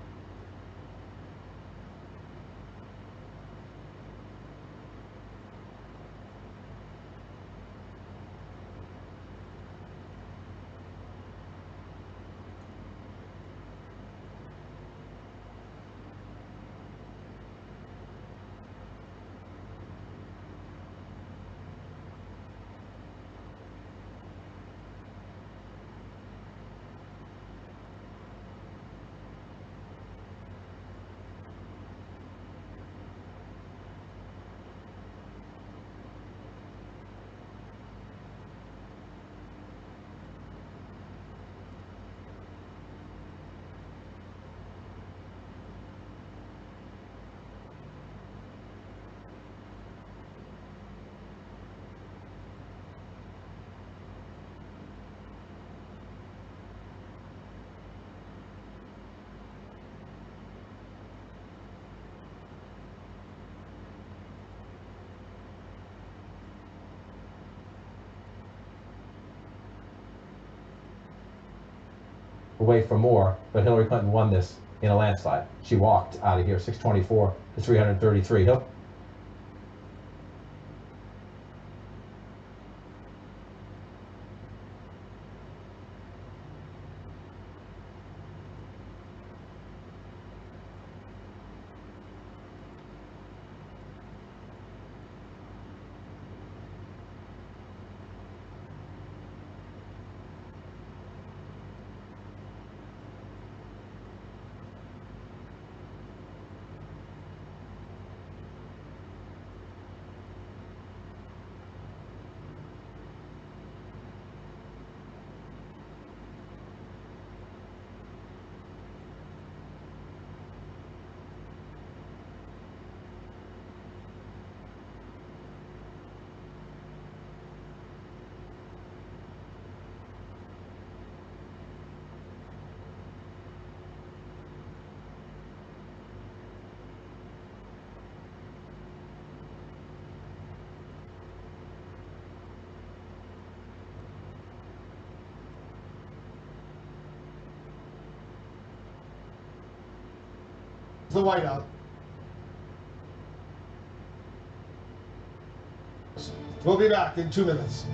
away from more, but Hillary Clinton won this in a landslide. She walked out of here 624 to 333. The Whiteout. We'll be back in 2 minutes.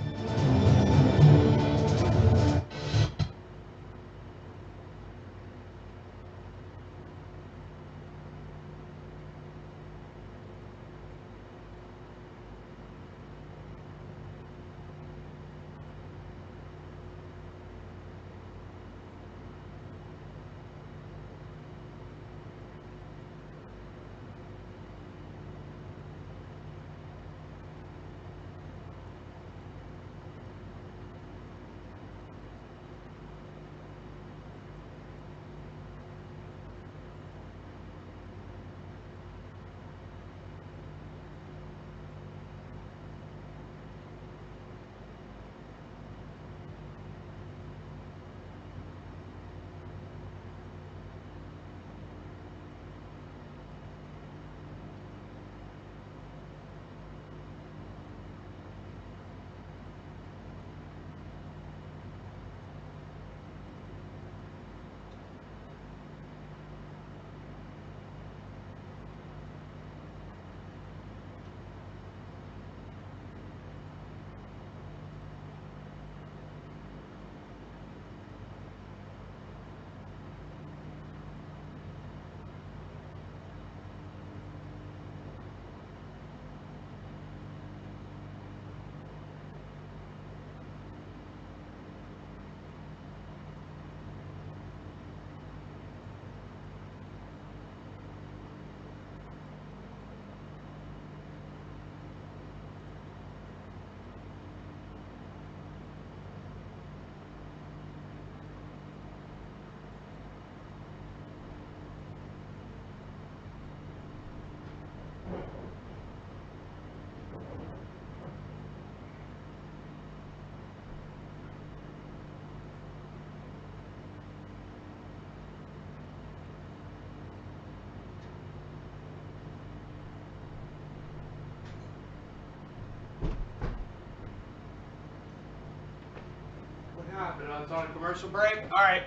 Happened. I was on a commercial break. All right,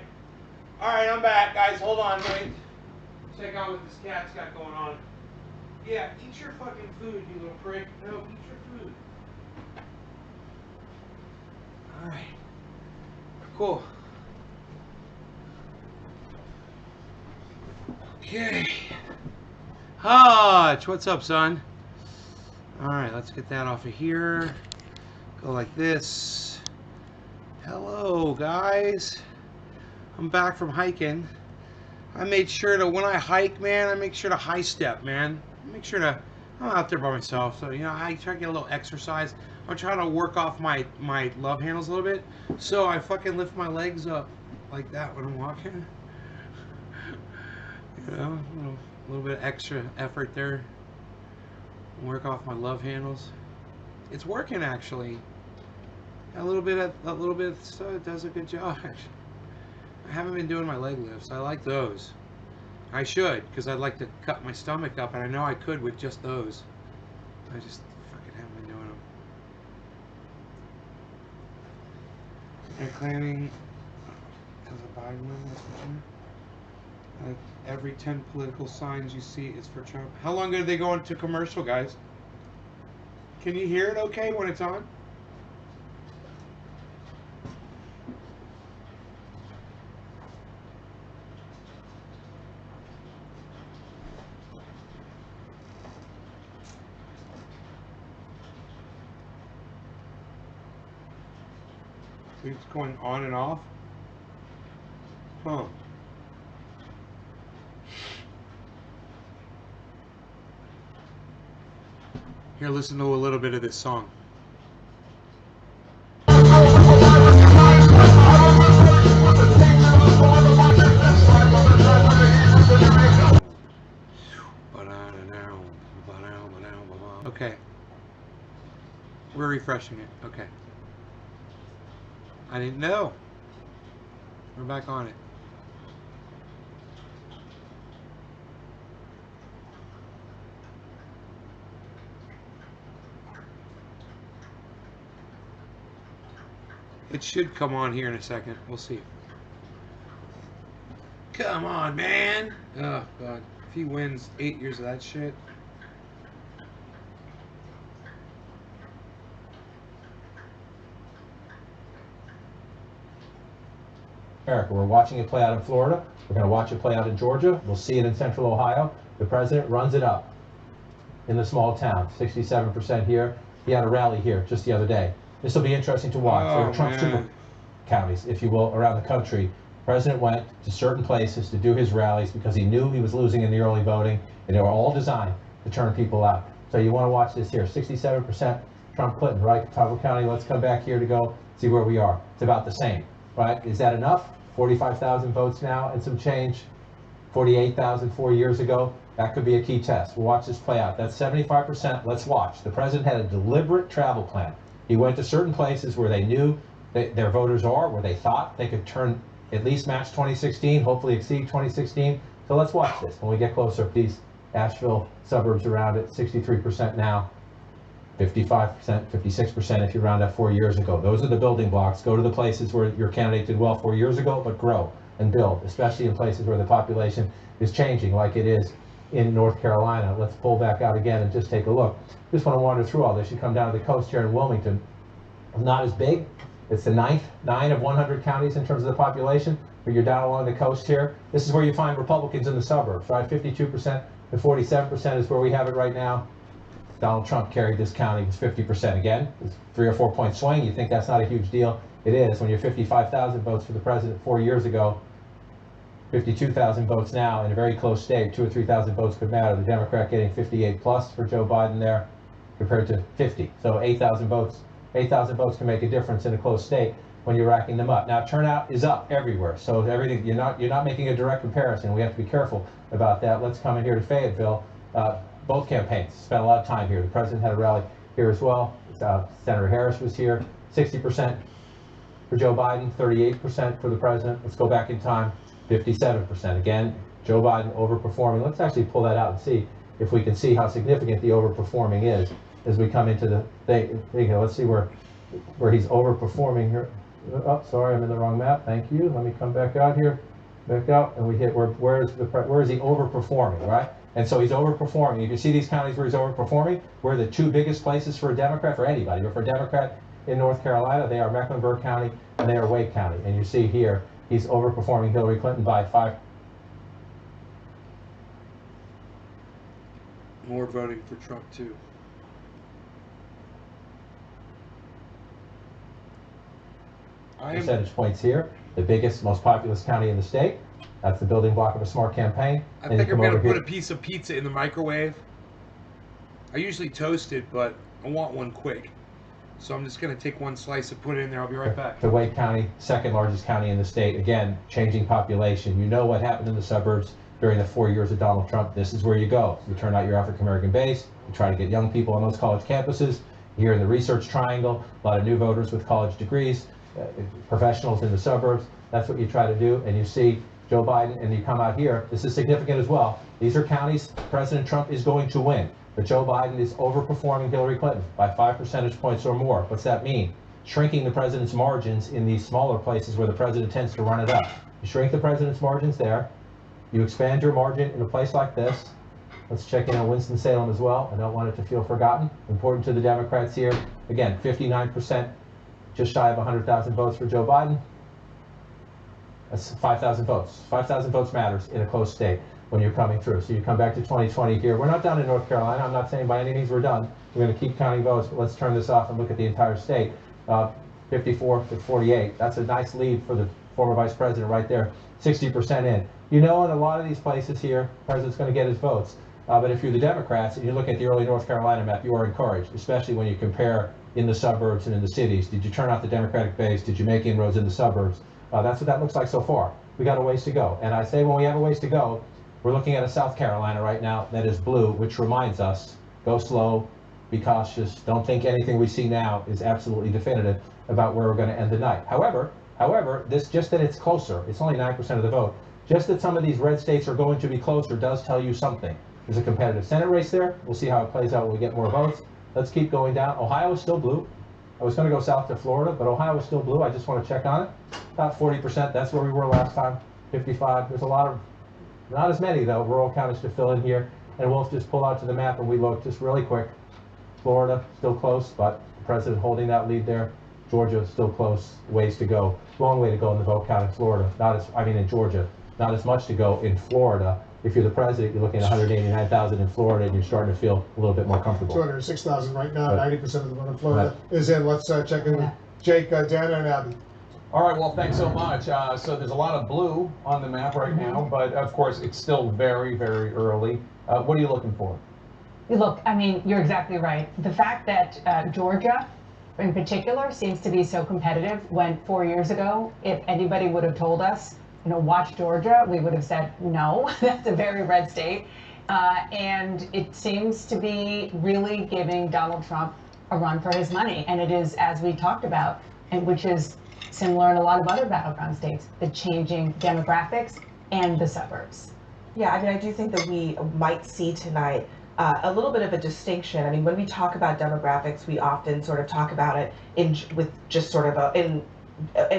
I'm back, guys. Hold on, wait. Check out what this cat's got going on. Yeah, eat your fucking food, you little prick. No, eat your food. All right. Cool. Okay. Hutch, what's up, son? All right, let's get that off of here. Go like this. Hello, guys. I'm back from hiking. I made sure to, when I hike, man, I make sure to high step, man. Make sure to, I'm out there by myself, so, you know, I try to get a little exercise. I'm trying to work off my love handles a little bit. So I fucking lift my legs up like that when I'm walking. You know, a little bit of extra effort there. Work off my love handles. It's working, actually. A little bit, so it does a good job, actually. I haven't been doing my leg lifts. I like those. I should, because I'd like to cut my stomach up, and I know I could with just those. I just fucking haven't been doing them. Air clamming, because Biden win West Virginia. Every 10 political signs you see is for Trump. How long ago did they go into commercial, guys? Can you hear it okay when it's on? It's going on and off. Huh. Here, listen to a little bit of this song. Okay. We're refreshing it. Okay. I didn't know. We're back on it. It should come on here in a second. We'll see. Come on, man. Oh, God. If he wins 8 years of that shit. America. We're watching it play out in Florida. We're going to watch it play out in Georgia. We'll see it in Central Ohio. The president runs it up in the small town. 67% here. He had a rally here just the other day. This will be interesting to watch. There are Trump super counties, if you will, around the country. The president went to certain places to do his rallies because he knew he was losing in the early voting, and they were all designed to turn people out. So you want to watch this here. 67% Trump Clinton, right? Catawba County. Let's come back here to go see where we are. It's about the same, right? Is that enough? 45,000 votes now and some change. 48,000 4 years ago. That could be a key test. We'll watch this play out. That's 75%. Let's watch. The president had a deliberate travel plan. He went to certain places where they knew that their voters are, where they thought they could turn, at least match 2016, hopefully exceed 2016. So let's watch this when we get closer. These Asheville suburbs around it, 63% now, 55%, 56% if you round up 4 years ago. Those are the building blocks. Go to the places where your candidate did well 4 years ago, but grow and build, especially in places where the population is changing like it is in North Carolina. Let's pull back out again and just take a look. Just want to wander through all this. You come down to the coast here in Wilmington. Not as big. It's the 9 of 100 counties in terms of the population, but you're down along the coast here. This is where you find Republicans in the suburbs, right? 52% and 47% is where we have it right now. Donald Trump carried this county with 50%. Again, it's 3 or 4 point swing. You think that's not a huge deal? It is. When you're 55,000 votes for the president 4 years ago, 52,000 votes now in a very close state, 2,000 or 3,000 votes could matter. The Democrat getting 58 plus for Joe Biden there compared to 50. So 8,000 votes. 8,000 votes can make a difference in a close state when you're racking them up. Now turnout is up everywhere. So everything you're not making a direct comparison. We have to be careful about that. Let's come in here to Fayetteville. Both campaigns spent a lot of time here. The president had a rally here as well. Senator Harris was here. 60% for Joe Biden, 38% for the president. Let's go back in time. 57%. Again, Joe Biden overperforming. Let's actually pull that out and see if we can see how significant the overperforming is as we come into the thing. Let's see where he's overperforming here. Oh, sorry, I'm in the wrong map. Thank you. Let me come back out here. Back out, and we hit where is he overperforming, right? And so he's overperforming. If you see these counties where he's overperforming, where the two biggest places for a Democrat, for anybody, but for a Democrat in North Carolina, they are Mecklenburg County and they are Wake County. And you see here, he's overperforming Hillary Clinton by 5. More voting for Trump, too. Percentage points here. The biggest, most populous county in the state. That's the building block of a smart campaign. I think I'm going to put a piece of pizza in the microwave. I usually toast it, but I want one quick. So I'm just going to take one slice and put it in there. I'll be right back. The Wake County, second largest county in the state. Again, changing population. You know what happened in the suburbs during the 4 years of Donald Trump. This is where you go. You turn out your African-American base. You try to get young people on those college campuses. Here in the Research Triangle, a lot of new voters with college degrees, professionals in the suburbs. That's what you try to do. And you see Joe Biden, and you come out here. This is significant as well. These are counties President Trump is going to win. But Joe Biden is overperforming Hillary Clinton by 5 percentage points or more. What's that mean? Shrinking the president's margins in these smaller places where the president tends to run it up. You shrink the president's margins there. You expand your margin in a place like this. Let's check in on Winston-Salem as well. I don't want it to feel forgotten. Important to the Democrats here. Again, 59%, just shy of 100,000 votes for Joe Biden. That's 5,000 votes. 5,000 votes matters in a close state when you're coming through. So you come back to 2020 here. We're not done in North Carolina. I'm not saying by any means we're done. We're going to keep counting votes, but let's turn this off and look at the entire state. 54 to 48. That's a nice lead for the former vice president right there. 60% in. You know, in a lot of these places here, the president's going to get his votes. But if you're the Democrats and you look at the early North Carolina map, you are encouraged, especially when you compare in the suburbs and in the cities. Did you turn out the Democratic base? Did you make inroads in the suburbs? That's what that looks like so far. We got a ways to go. And I say when we have a ways to go, we're looking at a South Carolina right now that is blue, which reminds us, go slow, be cautious. Don't think anything we see now is absolutely definitive about where we're going to end the night. However, this just that it's closer. It's only 9% of the vote. Just that some of these red states are going to be closer does tell you something. There's a competitive Senate race there. We'll see how it plays out when we get more votes. Let's keep going down. Ohio is still blue. I was going to go south to Florida, but Ohio is still blue. I just want to check on it. About 40%. That's where we were last time. 55. There's a lot of, not as many though, rural counties to fill in here. And we'll just pull out to the map and we look just really quick. Florida still close, but the president holding that lead there. Georgia still close. Ways to go. Long way to go in the vote count in Florida. In Georgia. Not as much to go in Florida. If you're the president, you're looking at 189,000 in Florida, and you're starting to feel a little bit more comfortable. 206,000 right now. 90% of the vote in Florida is in. Let's check in with Jake, Dana, and Abby. All right, well, thanks so much. So there's a lot of blue on the map right now, but of course, it's still very, very early. What are you looking for? Look, I mean, you're exactly right. The fact that Georgia, in particular, seems to be so competitive when 4 years ago, if anybody would have told us, watch Georgia, we would have said, no, that's a very red state. And it seems to be really giving Donald Trump a run for his money. And it is, as we talked about, and which is similar in a lot of other battleground states, the changing demographics and the suburbs. Yeah, I mean, I do think that we might see tonight a little bit of a distinction. I mean, when we talk about demographics, we often sort of talk about it in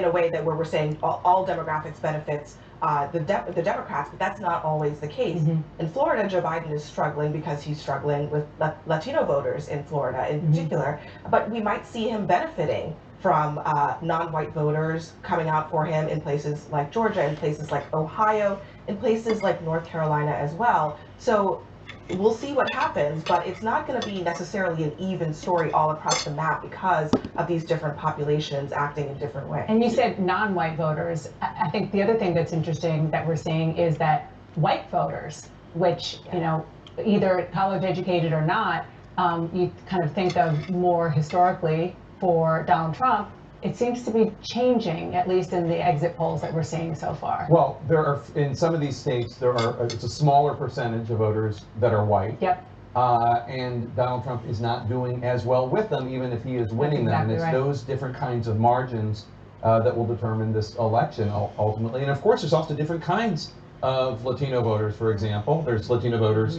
a way that where we're saying all demographics benefits the Democrats, but that's not always the case. In Florida, Joe Biden is struggling because he's struggling with Latino voters in Florida in particular, but we might see him benefiting from non-white voters coming out for him in places like Georgia, in places like Ohio, in places like North Carolina as well. So we'll see what happens, but it's not going to be necessarily an even story all across the map because of these different populations acting in different ways. And you said non-white voters. I think the other thing that's interesting that we're seeing is that white voters, which, either college educated or not, you kind of think of more historically for Donald Trump, it seems to be changing, at least in the exit polls that we're seeing so far. Well, there are, in some of these states, it's a smaller percentage of voters that are white. Yep. And Donald Trump is not doing as well with them, even if he is winning them. And it's those different kinds of margins that will determine this election ultimately. And of course, there's also different kinds of Latino voters, for example. There's Latino voters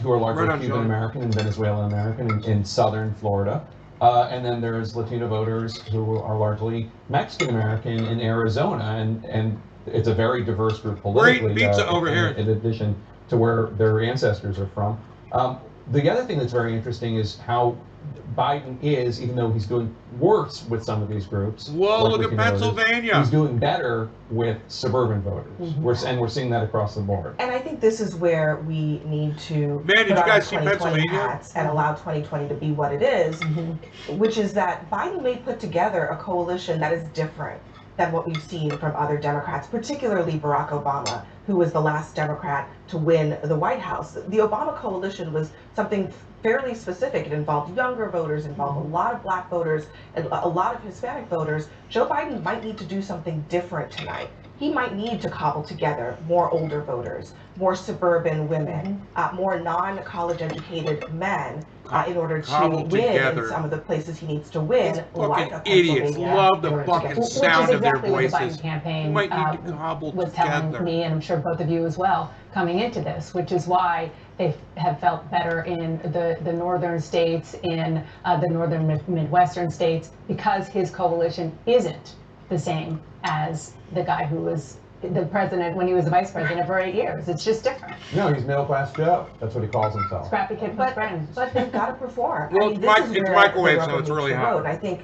who are largely Cuban American and Venezuelan American in southern Florida. And then there's Latino voters who are largely Mexican American in Arizona, and it's a very diverse group politically. Great pizza over here. In addition to where their ancestors are from. The other thing that's very interesting is how Biden is, even though he's doing worse with some of these groups. Whoa, look at Pennsylvania. He's doing better with suburban voters. We're seeing that across the board. And I think this is where we need to did you guys see Pennsylvania? Hats and allow 2020 to be what it is, which is that Biden may put together a coalition that is different than what we've seen from other Democrats, particularly Barack Obama, who was the last Democrat to win the White House. The Obama coalition was something fairly specific. It involved younger voters, involved a lot of black voters, and a lot of Hispanic voters. Joe Biden might need to do something different tonight. He might need to cobble together more older voters, more suburban women, more non-college educated men in order to win in some of the places he needs to win, like idiots love the fucking sound of their voices. What the Biden campaign might need to cobble was together. telling me, and I'm sure both of you as well, coming into this, which is why they have felt better in the northern states, in the northern Midwestern states, because his coalition isn't the same as the guy who was the president when he was the vice president for 8 years. It's just different. No, he's middle class Joe. That's what he calls himself. Scrappy kid with friends. But they've got to perform. Well, I mean, this is it's where microwave, the so rubber it's meets really the hot. road. I think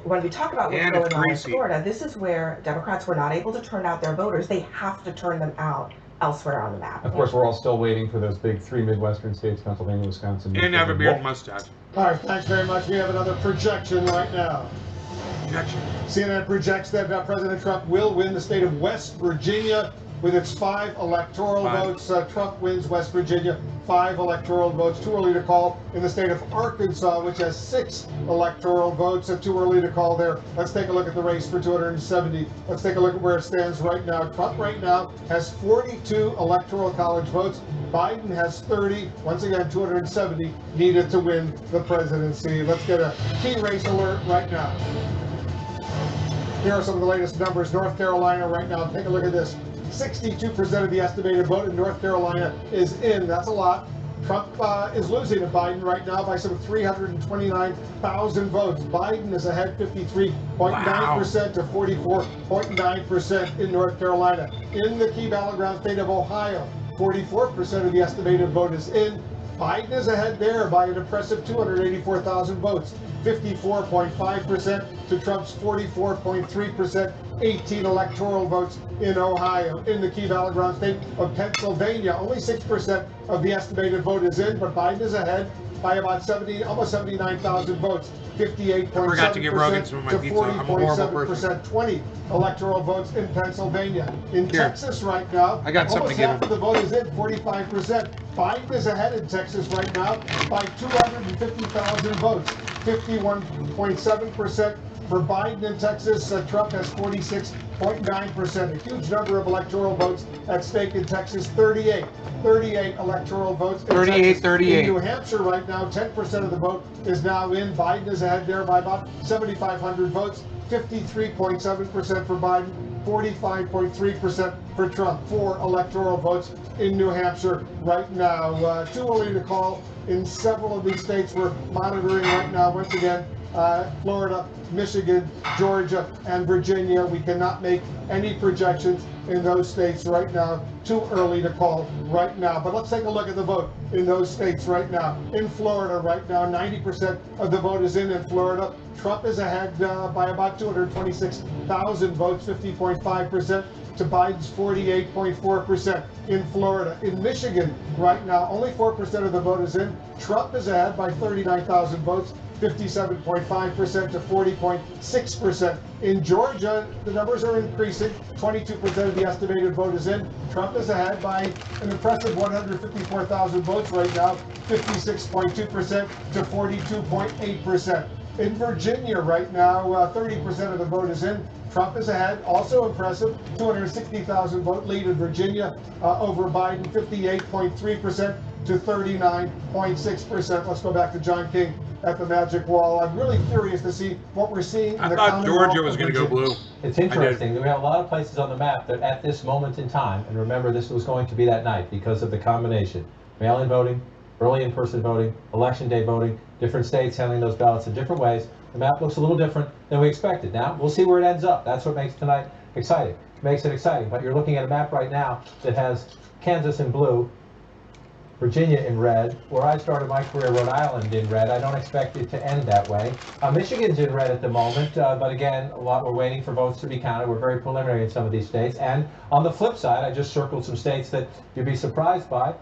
when we talk about what's And going it's on in greasy. Florida, this is where Democrats were not able to turn out their voters. They have to turn them out elsewhere on the map. Of course, we're all still waiting for those big 3 Midwestern states, Pennsylvania, Wisconsin. And have a beard mustache. All right, thanks very much. We have another projection right now. Projection. CNN projects that President Trump will win the state of West Virginia with its 5 electoral votes. Trump wins West Virginia, 5 electoral votes. Too early to call in the state of Arkansas, which has 6 electoral votes. Too early to call there. Let's take a look at the race for 270. Let's take a look at where it stands right now. Trump right now has 42 electoral college votes. Biden has 30. Once again, 270 needed to win the presidency. Let's get a key race alert right now. Here are some of the latest numbers. North Carolina right now, take a look at this. 62% of the estimated vote in North Carolina is in. That's a lot. Trump is losing to Biden right now by some 329,000 votes. Biden is ahead 53.9% to 44.9% in North Carolina. In the key battleground state of Ohio, 44% of the estimated vote is in. Biden is ahead there by an impressive 284,000 votes, 54.5% to Trump's 44.3%, 18 electoral votes in Ohio. In the key battleground state of Pennsylvania, only 6% of the estimated vote is in, but Biden is ahead by about almost 79,000 votes, 58.7% to 40.7%, 20 electoral votes in Pennsylvania. In Texas right now, I got something to give almost half of the vote is in, 45%. Biden is ahead in Texas right now by 250,000 votes, 51.7% for Biden in Texas. Trump has 46.9%. A huge number of electoral votes at stake in Texas. 38 electoral votes in Texas. 38. In New Hampshire right now, 10% of the vote is now in. Biden is ahead there by about 7,500 votes. 53.7% for Biden, 45.3% for Trump. 4 electoral votes in New Hampshire right now. Too early to call in several of these states. We're monitoring right now, once again, Florida, Michigan, Georgia, and Virginia. We cannot make any projections in those states right now. Too early to call right now. But let's take a look at the vote in those states right now. In Florida right now, 90% of the vote is in Florida. Trump is ahead by about 226,000 votes, 50.5%. to Biden's 48.4% in Florida. In Michigan right now, only 4% of the vote is in. Trump is ahead by 39,000 votes, 57.5% to 40.6%. In Georgia, the numbers are increasing. 22% of the estimated vote is in. Trump is ahead by an impressive 154,000 votes right now, 56.2% to 42.8%. In Virginia right now, 30% of the vote is in. Trump is ahead, also impressive, 260,000 vote lead in Virginia over Biden, 58.3% to 39.6%. Let's go back to John King at the Magic Wall. I'm really curious to see what we're seeing in I the thought Georgia was going to go blue. It's interesting. We have a lot of places on the map that at this moment in time, and remember this was going to be that night because of the combination, mail-in voting, early in-person voting, election day voting, different states handling those ballots in different ways. The map looks a little different than we expected. Now, we'll see where it ends up. That's what makes tonight exciting. Makes it exciting. But you're looking at a map right now that has Kansas in blue, Virginia in red, where I started my career, Rhode Island in red. I don't expect it to end that way. Michigan's in red at the moment, but again, we're waiting for votes to be counted. We're very preliminary in some of these states. And on the flip side, I just circled some states that you'd be surprised by.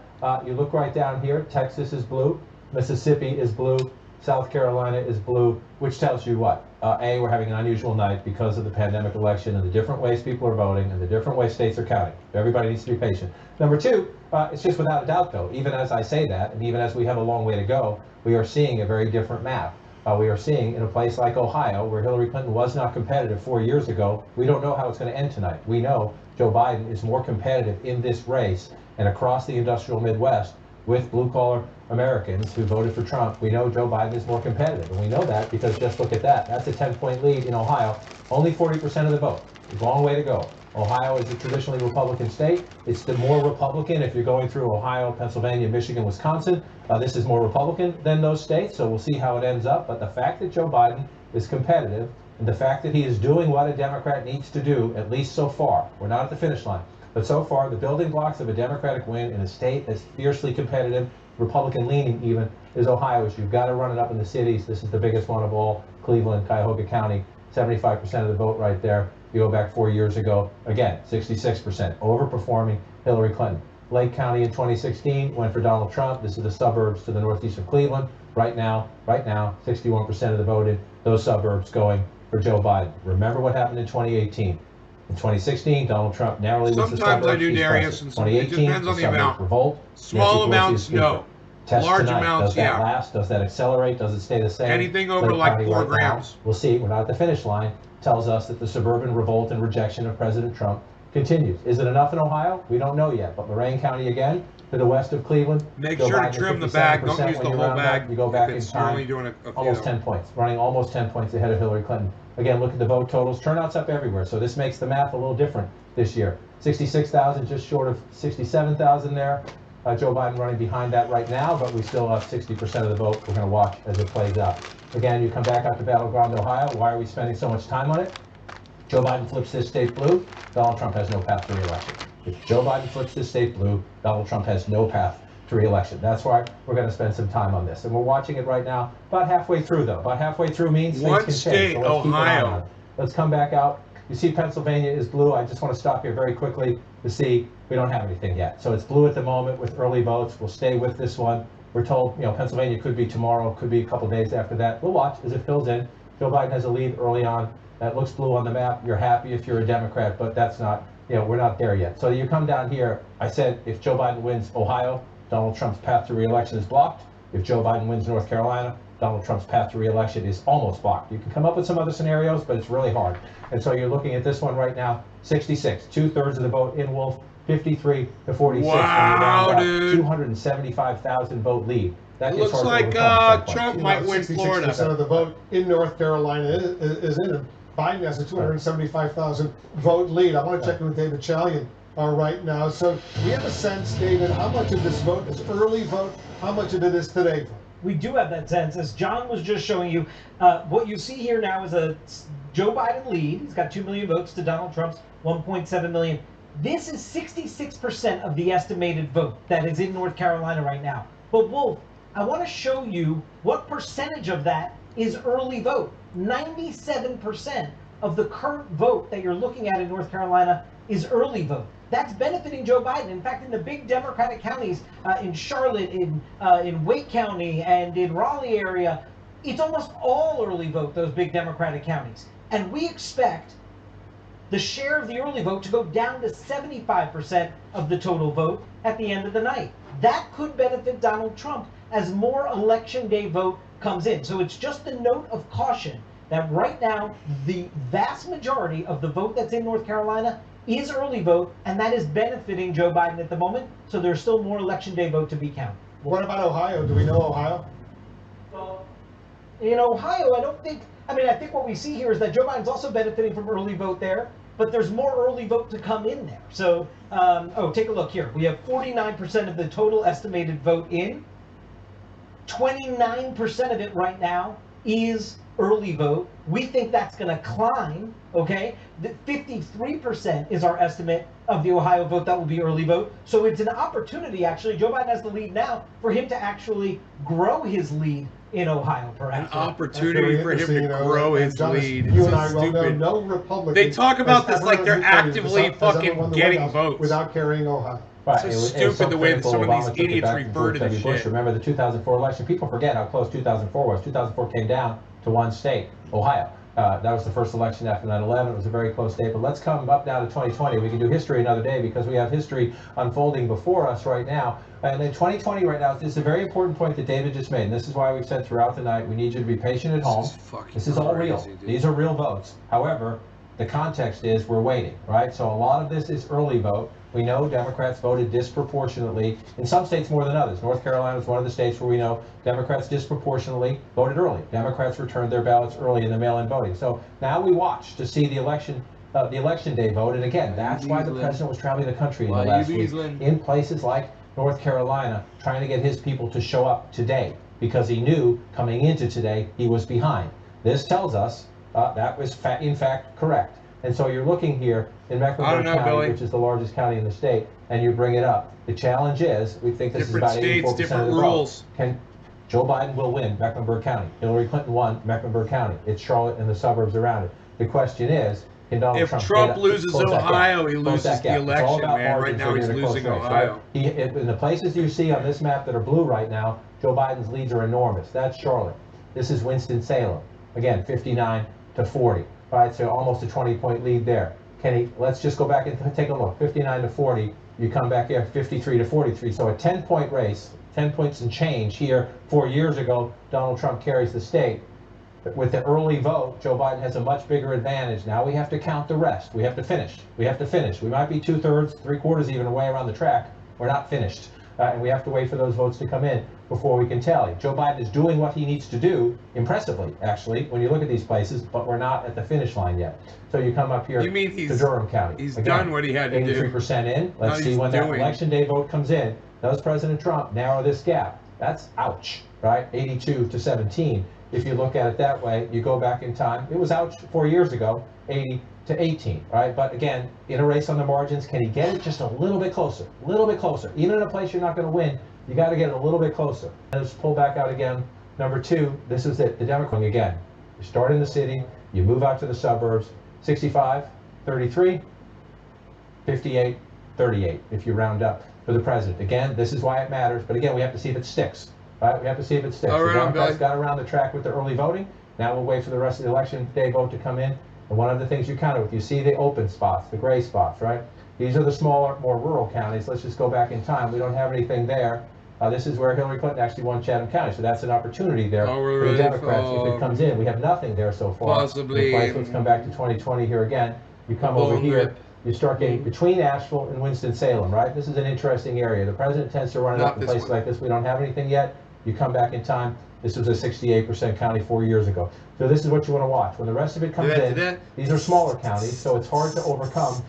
You look right down here, Texas is blue, Mississippi is blue, South Carolina is blue, which tells you what? A, we're having an unusual night because of the pandemic election and the different ways people are voting and the different ways states are counting. Everybody needs to be patient. Number two, it's just without a doubt, though, even as I say that, and even as we have a long way to go, we are seeing a very different map. We are seeing in a place like Ohio, where Hillary Clinton was not competitive 4 years ago, we don't know how it's going to end tonight. We know Joe Biden is more competitive in this race and across the industrial Midwest with blue-collar Americans who voted for Trump. We know Joe Biden is more competitive, and we know that because just look at that. That's a 10-point lead in Ohio. Only 40% of the vote. A long way to go. Ohio is a traditionally Republican state. It's the more Republican if you're going through Ohio, Pennsylvania, Michigan, Wisconsin. This is more Republican than those states, so we'll see how it ends up. But the fact that Joe Biden is competitive, and the fact that he is doing what a Democrat needs to do, at least so far, we're not at the finish line, but so far the building blocks of a Democratic win in a state that's fiercely competitive, Republican leaning even, is Ohio. You've got to run it up in the cities. This is the biggest one of all, Cleveland, Cuyahoga County, 75% of the vote right there. You go back 4 years ago, again, 66%, overperforming Hillary Clinton. Lake County in 2016 went for Donald Trump. This is the suburbs to the northeast of Cleveland. Right now, 61% of the vote in those suburbs going for Joe Biden. Remember what happened in 2018. In 2016, Donald Trump narrowly wins the suburbs. Sometimes I do, Darius, and it depends on the amount. Revolt. Small amounts, no. Test Large tonight. amounts, Does that yeah. last? Does that accelerate? Does it stay the same? Anything over Lake like County 4 right now, grams. we'll see. We're not at the finish line. Tells us that the suburban revolt and rejection of President Trump continues. Is it enough in Ohio? We don't know yet. But Lorain County again, to the west of Cleveland. Make Joe sure to Biden trim the 57% bag. Don't use when the you whole round bag. up. You go back if in it's time. only doing a few. Almost 10 points, running almost 10 points ahead of Hillary Clinton. Again, look at the vote totals. Turnout's up everywhere, so this makes the math a little different this year. 66,000, just short of 67,000 there. Joe Biden running behind that right now, but we still have 60% of the vote. We're going to watch as it plays out. Again, you come back out to Battleground, Ohio. Why are we spending so much time on it? Joe Biden flips this state blue, Donald Trump has no path to re-election. If Joe Biden flips this state blue, Donald Trump has no path to re-election. That's why we're going to spend some time on this. And we're watching it right now, about halfway through, though. About halfway through means things One can state, change. So let's keep an eye on Ohio. it. Let's come back out. You see Pennsylvania is blue. I just want to stop here very quickly to see we don't have anything yet. So it's blue at the moment with early votes. We'll stay with this one. We're told, Pennsylvania could be tomorrow, could be a couple days after that. We'll watch as it fills in. Joe Biden has a lead early on. That looks blue on the map. You're happy if you're a Democrat, but that's not, we're not there yet. So you come down here. I said if Joe Biden wins Ohio, Donald Trump's path to re-election is blocked. If Joe Biden wins North Carolina, Donald Trump's path to re-election is almost blocked. You can come up with some other scenarios, but it's really hard. And so you're looking at this one right now, 66, 2/3 of the vote in Wolf, 53 to 46. Wow, dude. 275,000 vote lead. That It gets looks hard to like overcome. Trump might win Florida. 66% of the vote in North Carolina is in him. Biden has a 275,000 vote lead. I want to check in with David Chalian right now. So we have a sense, David, how much of this vote is early vote? How much of it is today vote? We do have that sense. As John was just showing you, what you see here now is a Joe Biden lead. He's got 2 million votes to Donald Trump's 1.7 million. This is 66% of the estimated vote that is in North Carolina right now. But Wolf, I want to show you what percentage of that is early vote. 97% of the current vote that you're looking at in North Carolina is early vote. That's benefiting Joe Biden. In fact, in the big Democratic counties, in Charlotte, in Wake County, and in Raleigh area, it's almost all early vote, those big Democratic counties. And we expect the share of the early vote to go down to 75% of the total vote at the end of the night. That could benefit Donald Trump as more election day vote comes in. So it's just a note of caution that right now, the vast majority of the vote that's in North Carolina is early vote, and that is benefiting Joe Biden at the moment. So there's still more election day vote to be counted. What about Ohio? Do we know Ohio? Well, in Ohio, I think what we see here is that Joe Biden's also benefiting from early vote there, but there's more early vote to come in there. So, take a look here. We have 49% of the total estimated vote in. 29% of it right now is early vote. We think that's going to climb, okay? 53% is our estimate of the Ohio vote that will be early vote. So it's an opportunity, actually. Joe Biden has the lead now for him to actually grow his lead in Ohio, perhaps. An opportunity for him to grow his lead. You and I well know no Republican. They talk about this like they're actively fucking getting votes without carrying Ohio. Right. It's so stupid the way that some of these idiots refer to this Bush. shit. Remember the 2004 election? People forget how close 2004 was. 2004 came down to one state, Ohio. That was the first election after 9/11. It was a very close state. But let's come up now to 2020. We can do history another day because we have history unfolding before us right now. And in 2020 right now, this is a very important point that David just made. And this is why we've said throughout the night, we need you to be patient at home. This is all real. These are real votes. However, the context is we're waiting, right? So a lot of this is early vote. We know Democrats voted disproportionately in some states more than others. North Carolina is one of the states where we know Democrats disproportionately voted early. Democrats returned their ballots early in the mail-in voting. So now we watch to see the election day vote. And again, that's why the president was traveling the country in the last week in places like North Carolina, trying to get his people to show up today because he knew coming into today he was behind. This tells us that was in fact correct. And so you're looking here in Mecklenburg County, Billy. which is the largest county in the state, and you bring it up. The challenge is, we think this Different is about 84% states, of the different vote. rules. Joe Biden will win Mecklenburg County. Hillary Clinton won Mecklenburg County. It's Charlotte and the suburbs around it. The question is, can Donald If Trump Trump loses close that gap? Ohio, he Close loses that the gap. It's all election, about man. Right margins now when he's you're in a close losing race, Ohio. right? In the places you see on this map that are blue right now, Joe Biden's leads are enormous. That's Charlotte. This is Winston-Salem. Again, 59 to 40. All right, so almost a 20-point lead there. Let's just go back and take a look. 59 to 40. You come back here, 53 to 43. So a 10-point race, 10 points and change here. 4 years ago, Donald Trump carries the state. With the early vote, Joe Biden has a much bigger advantage. Now we have to count the rest. We have to finish. We have to finish. We might be 2/3, 3/4 even away around the track. We're not finished. And we have to wait for those votes to come in before we can tally. Joe Biden is doing what he needs to do, impressively, actually, when you look at these places, but we're not at the finish line yet. So you come up here You mean to Durham County. He's Again, done what he had to do. 83% in. Let's Now see he's when that doing. election day vote comes in. Does President Trump narrow this gap? That's ouch, right? 82 to 17. If you look at it that way, you go back in time. It was ouch 4 years ago, 80 to 18, right? But again, in a race on the margins, can he get it just a little bit closer? A little bit closer. Even in a place you're not going to win, you got to get it a little bit closer. Let's pull back out again. Number two, this is it. The Democrat again. You start in the city, you move out to the suburbs. 65, 33, 58, 38, if you round up for the president. Again, this is why it matters. But again, we have to see if it sticks. Right? We have to see if it sticks. All right, the Democrats Billy. got around the track with the early voting. Now we'll wait for the rest of the election day vote to come in. And one of the things you counted with, you see the open spots, the gray spots, right? These are the smaller, more rural counties. Let's just go back in time. We don't have anything there. This is where Hillary Clinton actually won Chatham County, so that's an opportunity there for the Democrats if it comes in. We have nothing there so far. Possibly. Let's come back to 2020 here again. You come over Bong here. rip. You start getting between Asheville and Winston-Salem, right? This is an interesting area. The president tends to run it Not up in this places one. like this. We don't have anything yet. You come back in time. This was a 68% county 4 years ago. So this is what you want to watch. When the rest of it comes in, these are smaller counties, so it's hard to overcome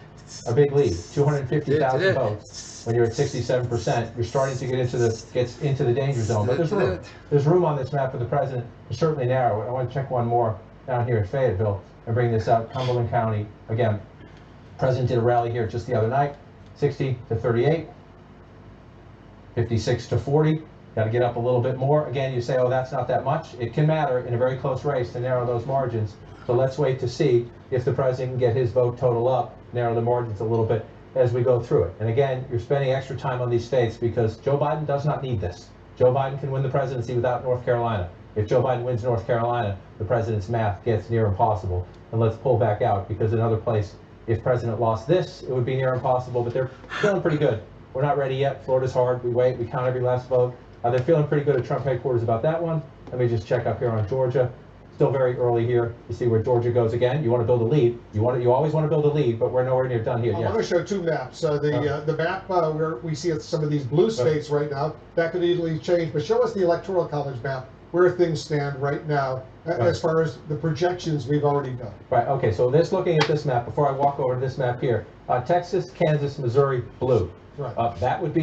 a big lead. 250,000 votes. When you're at 67%, you're starting to get into the danger zone. But there's room. There's room on this map for the president to certainly narrow it. I want to check one more down here in Fayetteville and bring this out. Cumberland County again. President did a rally here just the other night. 60 to 38, 56 to 40. Got to get up a little bit more. Again, you say, oh, that's not that much. It can matter in a very close race to narrow those margins. So let's wait to see if the president can get his vote total up, narrow the margins a little bit as we go through it. And again, you're spending extra time on these states because Joe Biden does not need this. Joe Biden can win the presidency without North Carolina. If Joe Biden wins North Carolina, the president's math gets near impossible. And let's pull back out because another place, if president lost this, it would be near impossible, but they're feeling pretty good. We're not ready yet. Florida's hard. We wait. We count every last vote. They're feeling pretty good at Trump headquarters about that one. Let me just check up here on Georgia. Still very early here. You see where Georgia goes again. You want to build a lead. You always want to build a lead, but we're nowhere near done here I'm yet. going to show two maps. The map where we see some of these blue states right now, that could easily change. But show us the Electoral College map, where things stand right now, as far as the projections we've already done. Right, okay, so looking at this map, before I walk over to this map here, Texas, Kansas, Missouri, blue. Right. That would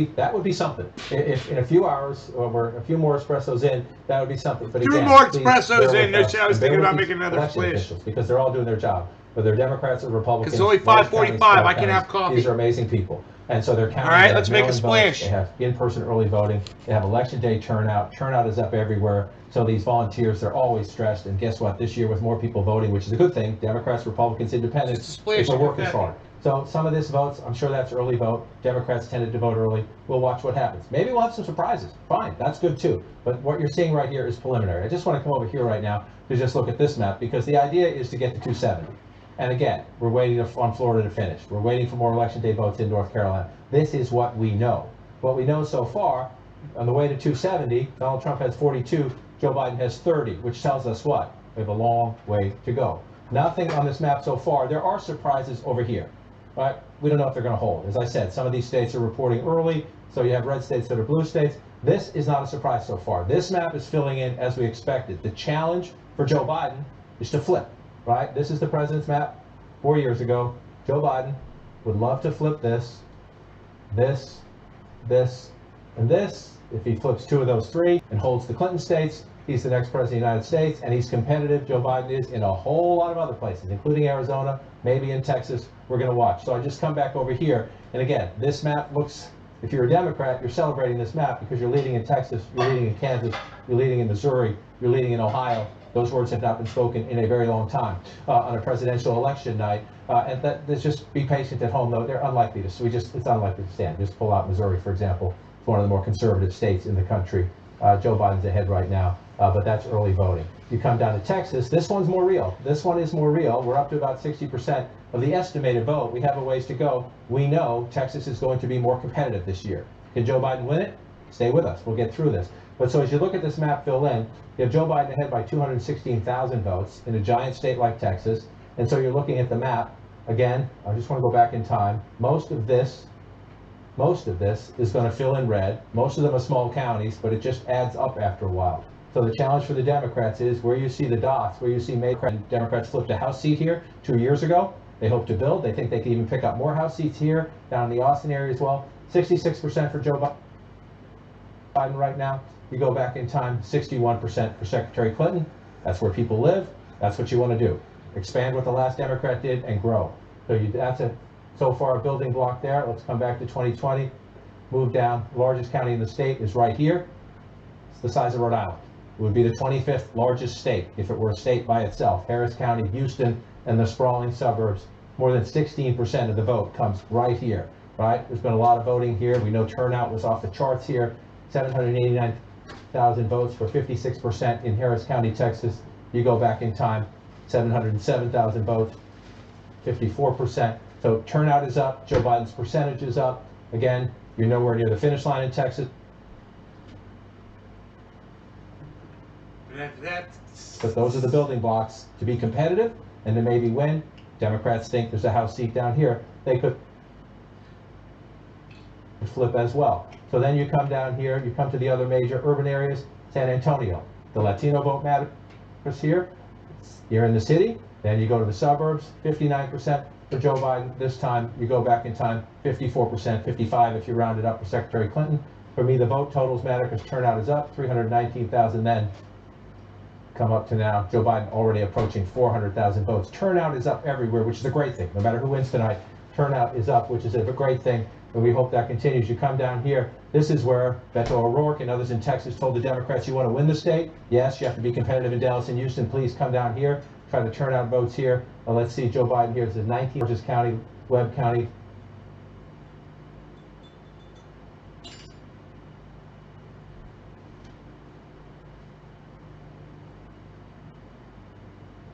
be something. If in a few hours or a few more espressos in, that would be something. But Two again, more please espressos bear in. with us. I was And bear thinking with about these making another election splish. officials, because they're all doing their job. Whether they're Democrats or Republicans. It's only large 5:45. counties, I can small have counties, coffee. These are amazing people. And so they're counting. All right, they have let's make a mail-in votes, splash. They have in-person early voting. They have election day turnout. Turnout is up everywhere. So these volunteers, they're always stressed. And guess what? This year with more people voting, which is a good thing, Democrats, Republicans, Independents, we're working hard. So some of this votes, I'm sure that's early vote. Democrats tended to vote early. We'll watch what happens. Maybe we'll have some surprises. Fine, that's good too. But what you're seeing right here is preliminary. I just want to come over here right now to just look at this map because the idea is to get to 270. And again, we're waiting on Florida to finish. We're waiting for more election day votes in North Carolina. This is what we know. What we know so far, on the way to 270, Donald Trump has 42, Joe Biden has 30, which tells us what? We have a long way to go. Nothing on this map so far. There are surprises over here. Right? We don't know if they're going to hold. As I said, some of these states are reporting early, so you have red states that are blue states. This is not a surprise so far. This map is filling in as we expected. The challenge for Joe Biden is to flip, right? This is the president's map 4 years ago. Joe Biden would love to flip this, and this. If he flips two of those three and holds the Clinton states, He's the next president of the United States, and he's competitive. Joe Biden is in a whole lot of other places, including Arizona, maybe in Texas. We're going to watch. So I just come back over here. And again, this map looks, if you're a Democrat, you're celebrating this map because you're leading in Texas, you're leading in Kansas, you're leading in Missouri, you're leading in Ohio. Those words have not been spoken in a very long time on a presidential election night. And let's just be patient at home, though. They're unlikely to. So it's unlikely to stand. Just pull out Missouri, for example. It's one of the more conservative states in the country. Joe Biden's ahead right now, but that's early voting. You come down to Texas, this one's more real. This one is more real. We're up to about 60% of the estimated vote. We have a ways to go. We know Texas is going to be more competitive this year. Can Joe Biden win it? Stay with us. We'll get through this. But so as you look at this map fill in, you have Joe Biden ahead by 216,000 votes in a giant state like Texas. And so you're looking at the map. Again, I just want to go back in time. Most of this is going to fill in red. Most of them are small counties, but it just adds up after a while. So the challenge for the Democrats is where you see the dots, where you see Democrats flipped a House seat here 2 years ago. They hope to build. They think they can even pick up more House seats here, down in the Austin area as well. 66% for Joe Biden right now. You go back in time, 61% for Secretary Clinton. That's where people live. That's what you want to do. Expand what the last Democrat did and grow. So that's so far a building block there. Let's come back to 2020. Move down. Largest county in the state is right here. It's the size of Rhode Island. It would be the 25th largest state if it were a state by itself. Harris County, Houston, and the sprawling suburbs. More than 16% of the vote comes right here, right? There's been a lot of voting here. We know turnout was off the charts here. 789,000 votes for 56% in Harris County, Texas. You go back in time, 707,000 votes, 54%. So turnout is up. Joe Biden's percentage is up. Again, you're nowhere near the finish line in Texas. But those are the building blocks to be competitive and to maybe win. Democrats think there's a House seat down here. They could flip as well. So then you come down here, you come to the other major urban areas, San Antonio. The Latino vote matters here. You're in the city. Then you go to the suburbs, 59% for Joe Biden. This time you go back in time, 54%, 55% if you round it up for Secretary Clinton. For me, the vote totals matter because turnout is up, 319,000 then. Come up to now, Joe Biden already approaching 400,000 votes. Turnout is up everywhere, which is a great thing. No matter who wins tonight, turnout is up, which is a great thing, and we hope that continues. You come down here, this is where Beto O'Rourke and others in Texas told the Democrats, you want to win the state? Yes, you have to be competitive in Dallas and Houston. Please come down here, try to turn out votes here. Well, let's see, Joe Biden here is the 19th largest county, Webb County.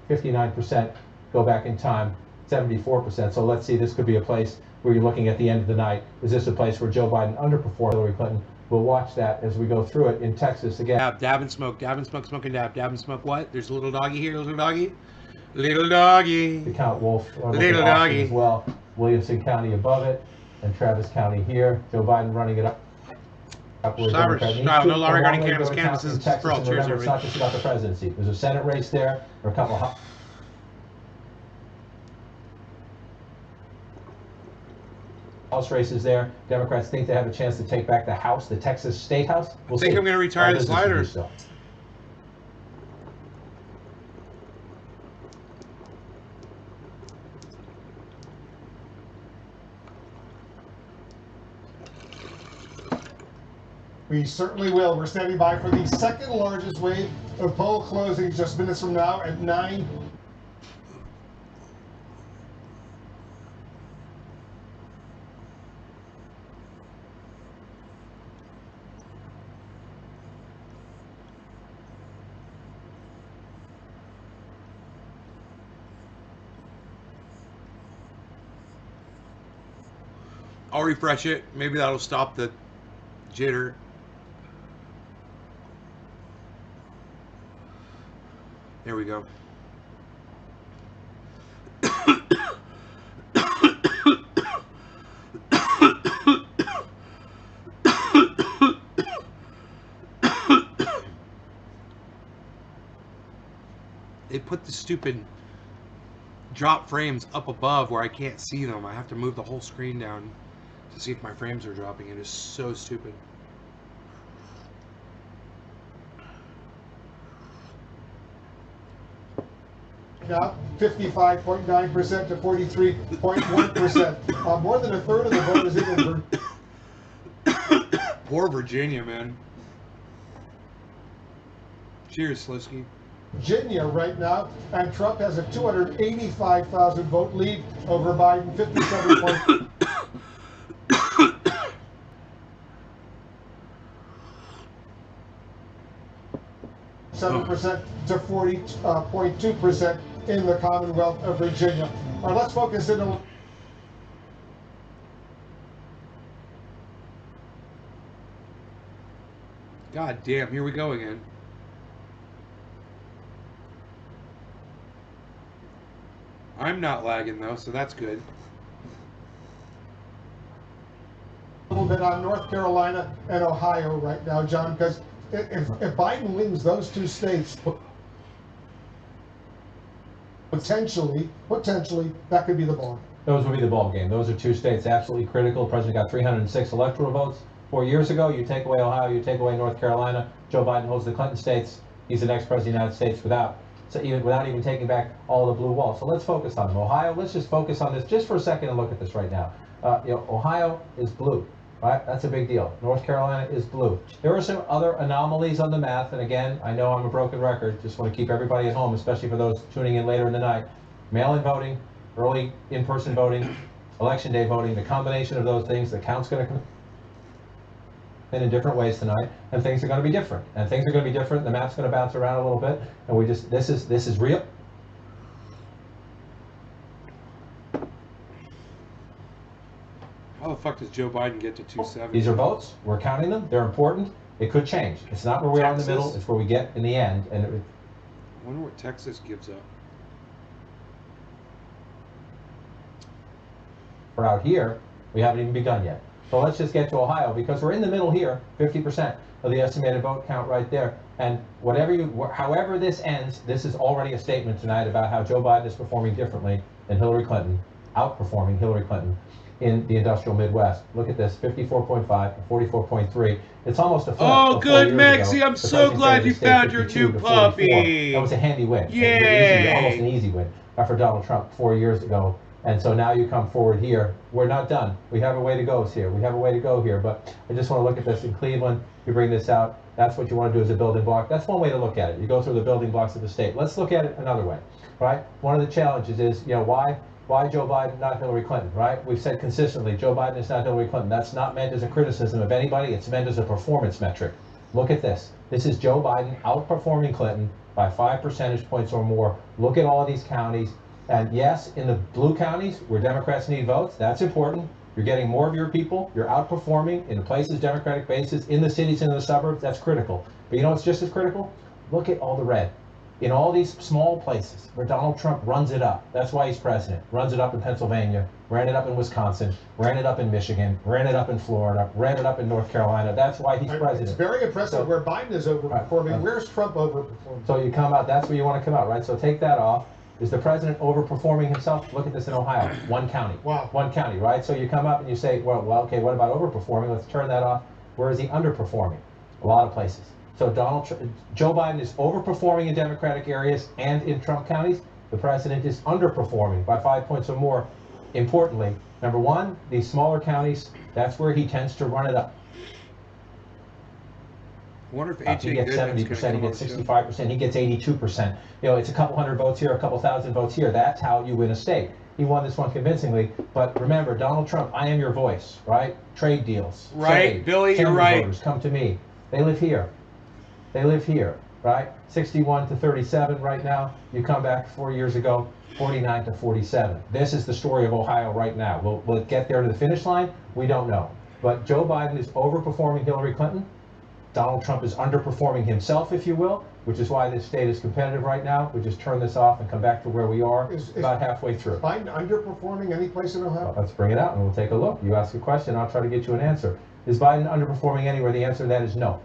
%, go back in time, 74%. So let's see, this could be a place where you're looking at the end of the night. Is this a place where Joe Biden underperformed Hillary Clinton? We'll watch that as we go through it in Texas again. Dab and smoke, smoke and dab and smoke what? There's a little doggy here, little doggy. Little doggy. The Count Wolf, little doggy as well. Williamson County above it, and Travis County here. Joe Biden running it up. Cyber style, no longer regarding cannabis. Cannabis is for all. Cheers, it's not just about the presidency. There's a Senate race there, or a couple of House races there. Democrats think they have a chance to take back the House, the Texas State House. We'll see. I'm going to retire the sliders. We certainly will. We're standing by for the second largest wave of poll closings just minutes from now at 9. I'll refresh it. Maybe that'll stop the jitter. There we go. They put the stupid drop frames up above where I can't see them. I have to move the whole screen down to see if my frames are dropping. It is so stupid. Now, 55.9% to 43.1%. More than a third of the vote is in. Poor Virginia, man. Cheers, Slisky. Virginia right now, and Trump has a 285,000 vote lead over Biden, 57.7% to 40.2% in the Commonwealth of Virginia. All right, let's focus in on. God damn, here we go again. I'm not lagging though, so that's good. A little bit on North Carolina and Ohio right now, John, because if Biden wins those two states, potentially, that could be the ball. Those would be the ball game. Those are two states absolutely critical. The president got 306 electoral votes 4 years ago. You take away Ohio, you take away North Carolina. Joe Biden holds the Clinton states. He's the next president of the United States without even taking back all the blue walls. So let's focus on them. Ohio, let's just focus on this just for a second and look at this right now. Ohio is blue, right? That's a big deal. North Carolina is blue. There are some other anomalies on the math, and again, I know I'm a broken record. Just want to keep everybody at home, especially for those tuning in later in the night. Mail-in voting, early in-person voting, election day voting, the combination of those things, the count's going to come in different ways tonight, and things are going to be different. And things are going to be different. The map's going to bounce around a little bit, and this is real. How the fuck does Joe Biden get to 270? These are votes. We're counting them. They're important. It could change. It's not where we are in the middle. It's where we get in the end. And I wonder what Texas gives up. For out here, we haven't even begun yet. So let's just get to Ohio, because we're in the middle here, 50% of the estimated vote count right there. And however this ends, this is already a statement tonight about how Joe Biden is performing differently than Hillary Clinton, outperforming Hillary Clinton in the industrial Midwest. Look at this, 54.5 to 44.3. It's almost a flip. Oh, good, Maxie. I'm so glad you found your new puppy. That was a handy win. Yay. Almost an easy win for Donald Trump 4 years ago. And so now you come forward here. We're not done. We have a way to go here. We have a way to go here. But I just want to look at this in Cleveland. You bring this out. That's what you want to do as a building block. That's one way to look at it. You go through the building blocks of the state. Let's look at it another way, right? One of the challenges is, why Joe Biden, not Hillary Clinton, right? We've said consistently, Joe Biden is not Hillary Clinton. That's not meant as a criticism of anybody. It's meant as a performance metric. Look at this. This is Joe Biden outperforming Clinton by 5 percentage points or more. Look at all of these counties. And yes, in the blue counties where Democrats need votes, that's important. You're getting more of your people. You're outperforming in the places, Democratic bases, in the cities and in the suburbs. That's critical. But you know what's just as critical? Look at all the red. In all these small places where Donald Trump runs it up. That's why he's president. Runs it up in Pennsylvania, ran it up in Wisconsin, ran it up in Michigan, ran it up in Florida, ran it up in North Carolina. That's why he's president. It's very impressive where Biden is overperforming. Where's Trump overperforming? So you come out, that's where you want to come out, right? So take that off. Is the president overperforming himself? Look at this in Ohio, one county. Wow. One county, right? So you come up and you say, well, okay, what about overperforming? Let's turn that off. Where is he underperforming? A lot of places. So Joe Biden is overperforming in Democratic areas and in Trump counties. The president is underperforming by 5 points or more. Importantly, number one, these smaller counties, that's where he tends to run it up. I wonder if he gets 70%, he gets 65%, he gets 82%. It's a couple hundred votes here, a couple thousand votes here. That's how you win a state. He won this one convincingly. But remember, Donald Trump, I am your voice, right? Trade deals. Right, trade, Billy, you're right. Voters come to me. They live here. They live here, right? 61 to 37 right now. You come back 4 years ago, 49 to 47. This is the story of Ohio right now. Will it get there to the finish line? We don't know. But Joe Biden is overperforming Hillary Clinton. Donald Trump is underperforming himself, if you will, which is why this state is competitive right now. We just turn this off and come back to where we are about halfway through. Is Biden underperforming any place in Ohio? Well, let's bring it out and we'll take a look. You ask a question, I'll try to get you an answer. Is Biden underperforming anywhere? The answer to that is no.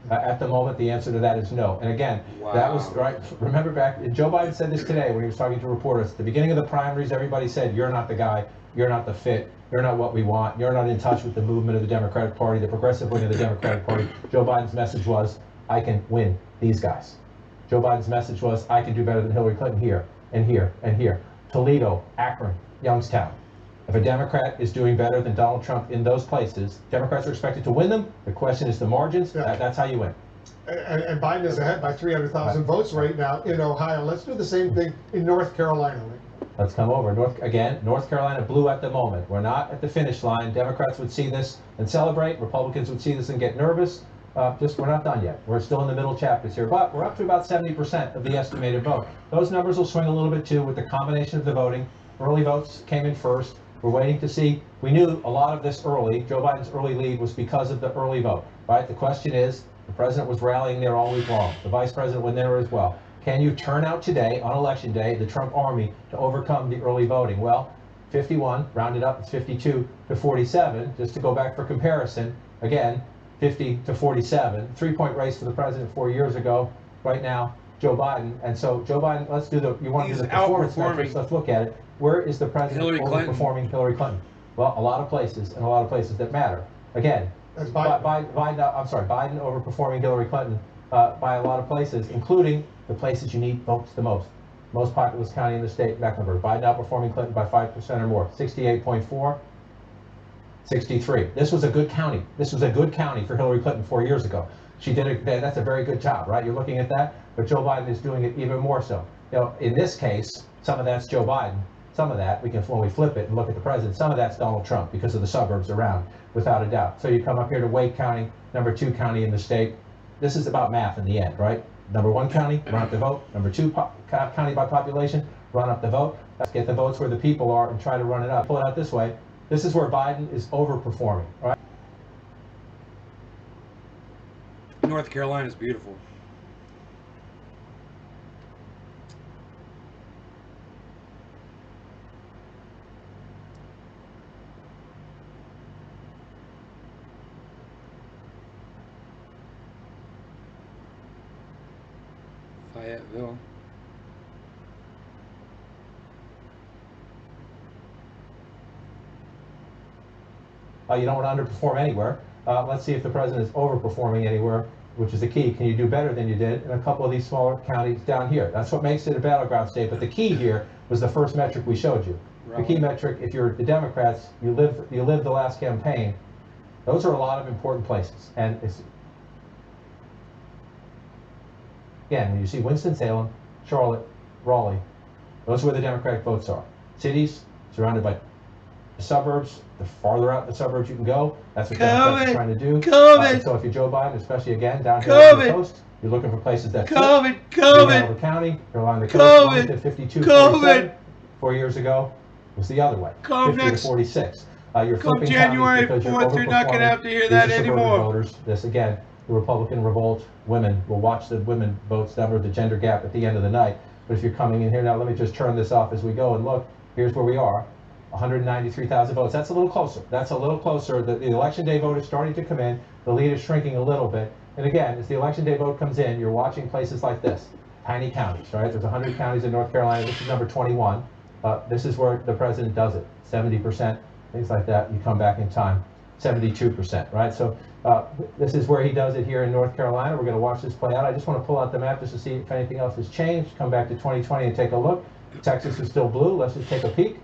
At the moment, the answer to that is no. And again, that was right. Remember back, Joe Biden said this today when he was talking to reporters. At the beginning of the primaries, everybody said, you're not the guy, you're not the fit, you're not what we want, you're not in touch with the movement of the Democratic Party, the progressive wing of the Democratic Party. Joe Biden's message was, I can win these guys. Joe Biden's message was, I can do better than Hillary Clinton here. and here, and here. Toledo, Akron, Youngstown. If a Democrat is doing better than Donald Trump in those places, Democrats are expected to win them. The question is the margins. Yeah. That's how you win. And Biden is ahead by 300,000 votes right now in Ohio. Let's do the same thing in North Carolina. Let's come over. North Carolina blue at the moment. We're not at the finish line. Democrats would see this and celebrate. Republicans would see this and get nervous. We're not done yet. We're still in the middle chapters here, but we're up to about 70% of the estimated vote. Those numbers will swing a little bit too with the combination of the voting. Early votes came in first. We're waiting to see. We knew a lot of this early. Joe Biden's early lead was because of the early vote, right? The question is, the president was rallying there all week long. The vice president went there as well. Can you turn out today, on election day, the Trump army to overcome the early voting? Well, 51, rounded up, it's 52 to 47. Just to go back for comparison, again, 50 to 47. 3-point race for the president 4 years ago. Right now, Joe Biden. And so Joe Biden, let's do the, you want to do the performance metrics, let's look at it. Where is the president overperforming Hillary Clinton? Well, a lot of places, and a lot of places that matter. Again, Biden overperforming Hillary Clinton by a lot of places, including the places you need votes the most. Most populous county in the state, Mecklenburg. Biden outperforming Clinton by 5% or more. 68.4, 63. This was a good county. This was a good county for Hillary Clinton 4 years ago. She did it. That's a very good job, right? You're looking at that, but Joe Biden is doing it even more so. You know, in this case, some of that's Joe Biden. Some of that, when we flip it and look at the president, some of that's Donald Trump because of the suburbs around, without a doubt. So you come up here to Wake County, number 2 county in the state. This is about math in the end, right? Number 1 county, run up the vote. Number 2 county by population, run up the vote. Let's get the votes where the people are and try to run it up. Pull it out this way. This is where Biden is overperforming, right? North Carolina is beautiful. Fayetteville. You don't want to underperform anywhere. Let's see if the president is overperforming anywhere, which is the key. Can you do better than you did in a couple of these smaller counties down here? That's what makes it a battleground state. But the key here was the first metric we showed you. The key metric, if you're the Democrats, you lived the last campaign. Those are a lot of important places. And it's, again, when you see Winston-Salem, Charlotte, Raleigh, those are where the Democratic votes are. Cities surrounded by suburbs. The farther out the suburbs you can go, that's what Democrats are trying to do. So if you're Joe Biden, especially again down here on the coast, you're looking for places that fit. Hanover County, you're along the coast, 52, 47. 4 years ago was the other way, 50 to 46. You're flipping January counties because 4th, you're not going to have to hear that anymore. Voters. This again, the Republican revolt. Women will watch the women votes number, the gender gap at the end of the night. But if you're coming in here now, let me just turn this off as we go and look. Here's where we are. 193,000 votes. That's a little closer. That's a little closer. The election day vote is starting to come in. The lead is shrinking a little bit. And again, as the election day vote comes in, you're watching places like this, tiny counties, right? There's 100 counties in North Carolina. This is number 21. This is where the president does it. 70%, things like that. You come back in time, 72%, right? So this is where he does it here in North Carolina. We're going to watch this play out. I just want to pull out the map just to see if anything else has changed. Come back to 2020 and take a look. Texas is still blue. Let's just take a peek.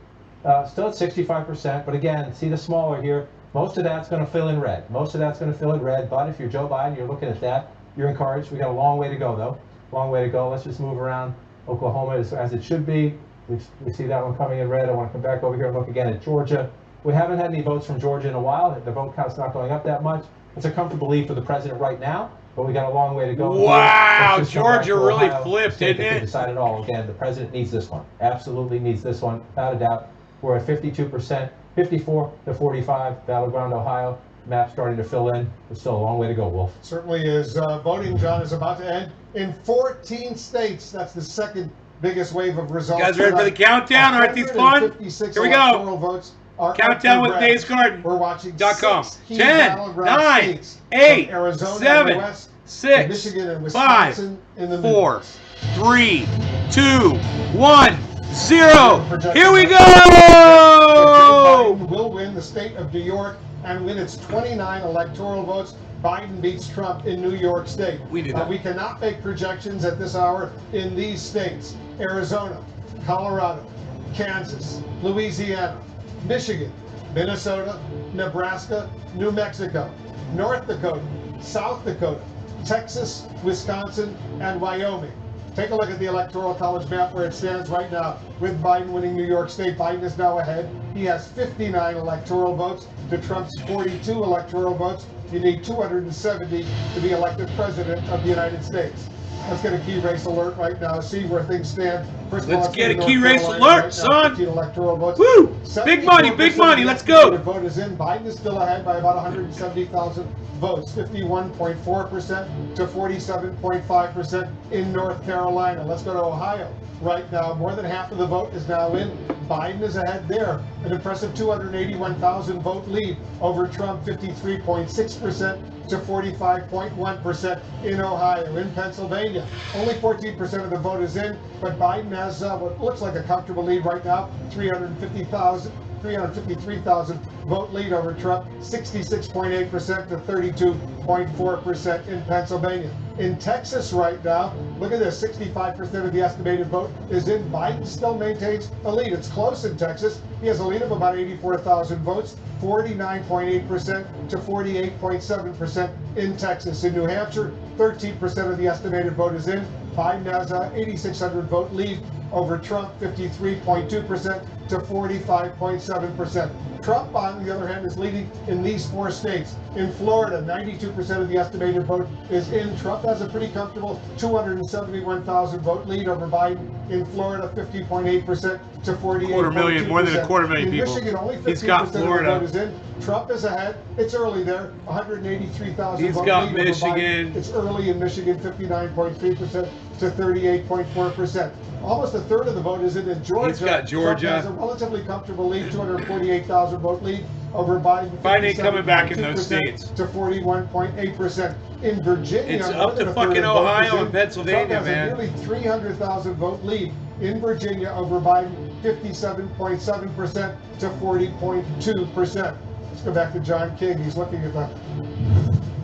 Still at 65%, but again, see the smaller here. Most of that's going to fill in red. Most of that's going to fill in red, but if you're Joe Biden, you're looking at that, you're encouraged. We got a long way to go, though. Long way to go. Let's just move around. Oklahoma is as it should be. We see that one coming in red. I want to come back over here and look again at Georgia. We haven't had any votes from Georgia in a while. The vote count's not going up that much. It's a comfortable lead for the president right now, but we got a long way to go. Wow, Georgia really flipped, didn't it? Decide it all. Again, the president needs this one. Absolutely needs this one, without a doubt. We're at 52%, 54 to 45, battleground Ohio. Map starting to fill in. There's still a long way to go, Wolf. Certainly is. Voting, John, is about to end in 14 states. That's the second biggest wave of results. You guys ready for the countdown? Aren't these fun? Here we go. Votes Countdown with Dave's Garden. We're watching 10, 9, 8, 7, 6, 5, 4, 3, 2, 1. 0. Here we go! Joe Biden will win the state of New York and win its 29 electoral votes. Biden beats Trump in New York State. We knew that. We cannot make projections at this hour in these states. Arizona, Colorado, Kansas, Louisiana, Michigan, Minnesota, Nebraska, New Mexico, North Dakota, South Dakota, Texas, Wisconsin, and Wyoming. Take a look at the Electoral College map where it stands right now. With Biden winning New York State, Biden is now ahead. He has 59 electoral votes to Trump's 42 electoral votes. You need 270 to be elected president of the United States. Let's get a key race alert right now, see where things stand. First of all, Let's get a North key race Carolina alert, right now, son. 15 electoral votes. Woo! Big money, big money. Let's go. The vote is in. Biden is still ahead by about 170,000 votes, 51.4% to 47.5% in North Carolina. Let's go to Ohio right now. More than half of the vote is now in. Biden is ahead there. An impressive 281,000 vote lead over Trump, 53.6% to 45.1% in Ohio. In Pennsylvania, only 14% of the vote is in, but Biden has what looks like a comfortable lead right now, 353,000 vote lead over Trump, 66.8% to 32.4% in Pennsylvania. In Texas right now, look at this, 65% of the estimated vote is in. Biden still maintains a lead. It's close in Texas. He has a lead of about 84,000 votes, 49.8% to 48.7% in Texas. In New Hampshire, 13% of the estimated vote is in. Biden has an 8,600 vote lead over Trump, 53.2% to 45.7%. Trump, on the other hand, is leading in these 4 states. In Florida, 92% of the estimated vote is in. Trump has a pretty comfortable 271,000 vote lead over Biden. In Florida, 50.8% to 48.2%. Quarter million, more than a quarter million people. In Michigan, only 15% He's got of the Florida. vote is in. Trump is ahead. It's early there. 183,000 He's vote got lead over Michigan. Biden. It's early in Michigan, 59.3% to 38.4%. Almost a third of the vote is in Georgia. He's got Georgia. Trump has a relatively comfortable lead, 248,000 vote lead over Biden. Biden ain't coming back in those 57.2% states. to 41.8%. In Virginia, It's more up than to a third fucking of the vote is Ohio in. and Pennsylvania, Trump has man. a nearly 300,000 vote lead in Virginia over Biden, 57.7% to 40.2%. Let's go back to John King. He's looking at the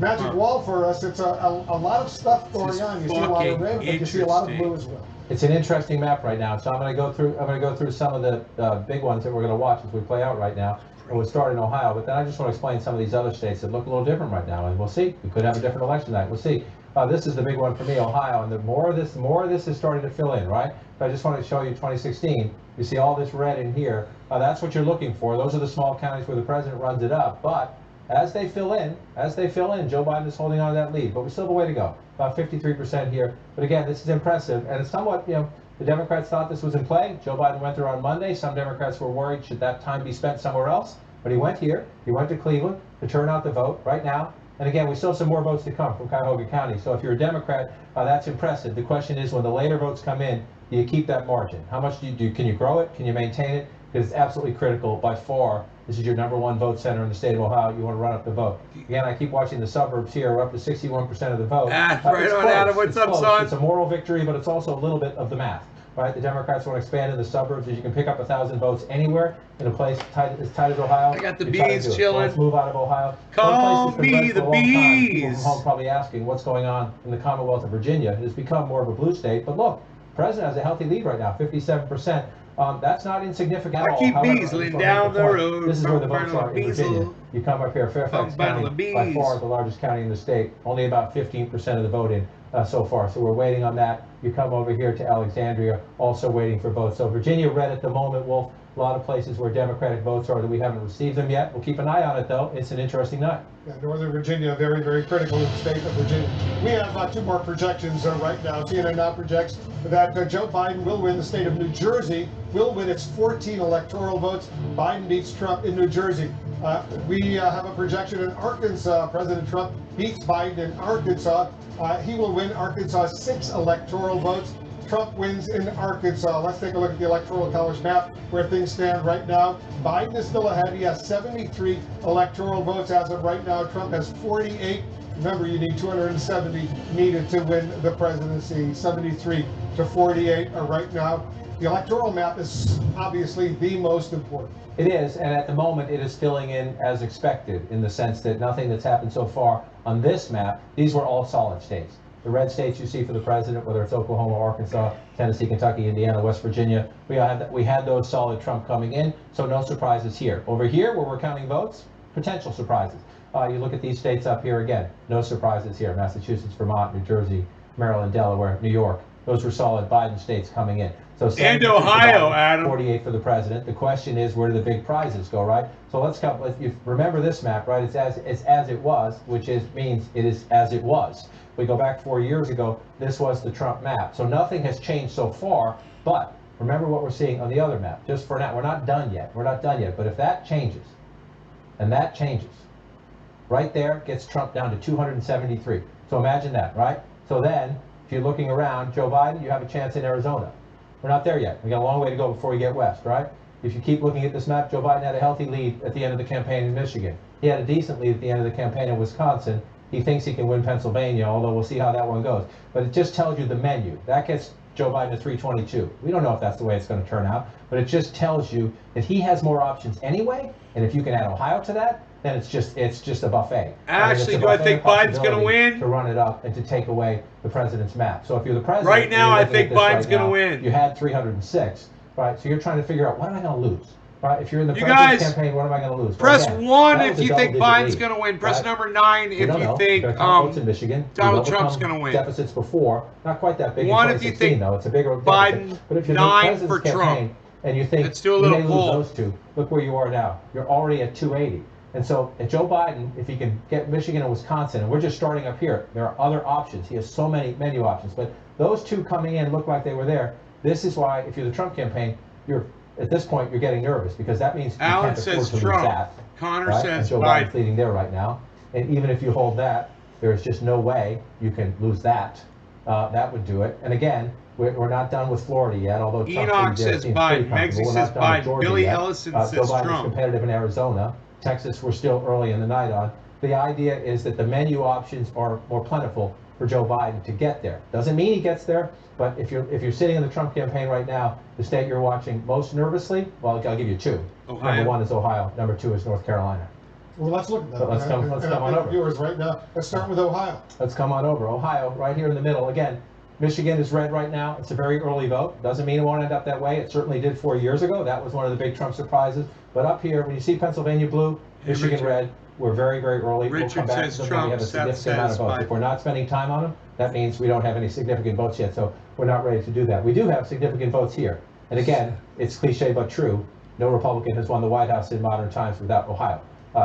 magic wall for us. It's a lot of stuff going on. You see a lot of red, but you see a lot of blue as well. It's an interesting map right now. So I'm going to go through some of the big ones that we're going to watch as we play out right now. And we'll start in Ohio, but then I just want to explain some of these other states that look a little different right now, and we'll see. We could have a different election night. We'll see. This is the big one for me, Ohio, and the more of this is starting to fill in, right? But I just wanted to show you 2016. You see all this red in here. That's what you're looking for. Those are the small counties where the president runs it up. But as they fill in, Joe Biden is holding on to that lead. But we still have a way to go. About 53% here. But again, this is impressive, and it's somewhat, the Democrats thought this was in play. Joe Biden went there on Monday. Some Democrats were worried, should that time be spent somewhere else? But he went here. He went to Cleveland to turn out the vote right now. And again, we still have some more votes to come from Cuyahoga County. So if you're a Democrat, that's impressive. The question is, when the later votes come in, do you keep that margin? How much do you do? Can you grow it? Can you maintain it? Because it's absolutely critical. By far, this is your #1 vote center in the state of Ohio. You want to run up the vote. Again, I keep watching the suburbs here. We're up to 61% of the vote. Right it's on, close. Adam. What's It's up, close. son? It's a moral victory, but it's also a little bit of the math. Right? The Democrats want to expand in the suburbs. If you can pick up 1,000 votes anywhere in a place as tight as Ohio, I got the you try to bees do it. So chilling. let's move out of Ohio. Call One place me that's been red for the a long time, people bees. from home probably asking what's going on in the Commonwealth of Virginia. It has become more of a blue state, but look, the president has a healthy lead right now, 57%. That's not insignificant at all. I keep However, beasling I just wanna down make the point. road. This is where the Bum, votes bum, are in beasel. Virginia. You come up here, Fairfax Bum, bum, County, the by bees. far the largest county in the state, only about 15% of the vote in so far. So we're waiting on that. You come over here to Alexandria, also waiting for votes. So Virginia red at the moment, Wolf. A lot of places where Democratic votes are that we haven't received them yet. We'll keep an eye on it, though. It's an interesting night. Yeah, Northern Virginia, very, very critical in the state of Virginia. We have 2 more projections right now. CNN now projects that Joe Biden will win the state of New Jersey, will win its 14 electoral votes. Biden beats Trump in New Jersey. We have a projection in Arkansas. President Trump beats Biden in Arkansas. He will win Arkansas 6 electoral votes. Trump wins in Arkansas. Let's take a look at the Electoral College map where things stand right now. Biden is still ahead. He has 73 electoral votes as of right now. Trump has 48. Remember, you need 270 needed to win the presidency. 73 to 48 right now. The electoral map is obviously the most important. It is, and at the moment it is filling in as expected, in the sense that nothing that's happened so far on this map, these were all solid states. The red states you see for the president, whether it's Oklahoma, Arkansas, Tennessee, Kentucky, Indiana, West Virginia, we had those solid Trump coming in, so no surprises here. Over here, where we're counting votes, potential surprises. You look at these states up here again, no surprises here. Massachusetts, Vermont, New Jersey, Maryland, Delaware, New York. Those were solid Biden states coming in. So and Ohio, Biden, Adam. 48 for the president. The question is, where do the big prizes go, right? So let's come. If you remember this map, right? It's as it was, which means it is as it was. We go back 4 years ago. This was the Trump map. So nothing has changed so far. But remember what we're seeing on the other map. Just for now, we're not done yet. We're not done yet. But if that changes, and that changes, right there gets Trump down to 273. So imagine that, right? So then, if you're looking around, Joe Biden, you have a chance in Arizona. We're not there yet. We got a long way to go before we get west, right? If you keep looking at this map, Joe Biden had a healthy lead at the end of the campaign in Michigan. He had a decent lead at the end of the campaign in Wisconsin. He thinks he can win Pennsylvania, although we'll see how that one goes. But it just tells you the menu. That gets Joe Biden to 322. We don't know if that's the way it's going to turn out, but it just tells you that he has more options anyway. And if you can add Ohio to that, then it's just a buffet. Actually, do I think Biden's going to win? To run it up and to take away the president's map. So if you're the president, right now, I think Biden's going to win. You had 306, right? So you're trying to figure out, what am I going to lose? Right? If you're in the president's campaign, what am I going to lose? Press well, again, 1 if you think Biden's going to win. Press number 9 if you think in Michigan. Donald Trump's going to win. Deficits before, not quite that big. 1 if you think though. It's a bigger Biden, deficit. But if you're 9 for Trump. And you think let's do a little you may poll. lose those two, look where you are now. You're already at 280. And so, at Joe Biden, if he can get Michigan and Wisconsin, and we're just starting up here, there are other options. He has so many menu options, but those two coming in look like they were there. This is why, if you're the Trump campaign, at this point you're getting nervous, because that means you can't afford to lose that. Connor right? says and Joe Biden. Biden's leading there right now, and even if you hold that, there's just no way you can lose that. That would do it. And again, we're not done with Florida yet, although Trump Enoch says Biden. Megsy says Biden. Billy Ellison says Joe Biden's Trump. Competitive in Arizona. Texas, we're still early in the night on. The idea is that the menu options are more plentiful for Joe Biden to get there. Doesn't mean he gets there, but if you're sitting in the Trump campaign right now, the state you're watching most nervously, well, I'll give you 2. Ohio. Number 1 is Ohio. Number 2 is North Carolina. Well, let's look at that. So let's come on over. Viewers right now. Let's start with Ohio. Let's come on over. Ohio, right here in the middle. Again, Michigan is red right now. It's a very early vote. Doesn't mean it won't end up that way. It certainly did 4 years ago. That was one of the big Trump surprises. But up here, when you see Pennsylvania blue, Michigan red, we're very, very early. Richard we'll come back says to them Trump. when we have a significant amount of votes. If we're not spending time on them, that means we don't have any significant votes yet. So we're not ready to do that. We do have significant votes here. And again, it's cliche but true. No Republican has won the White House in modern times without Ohio.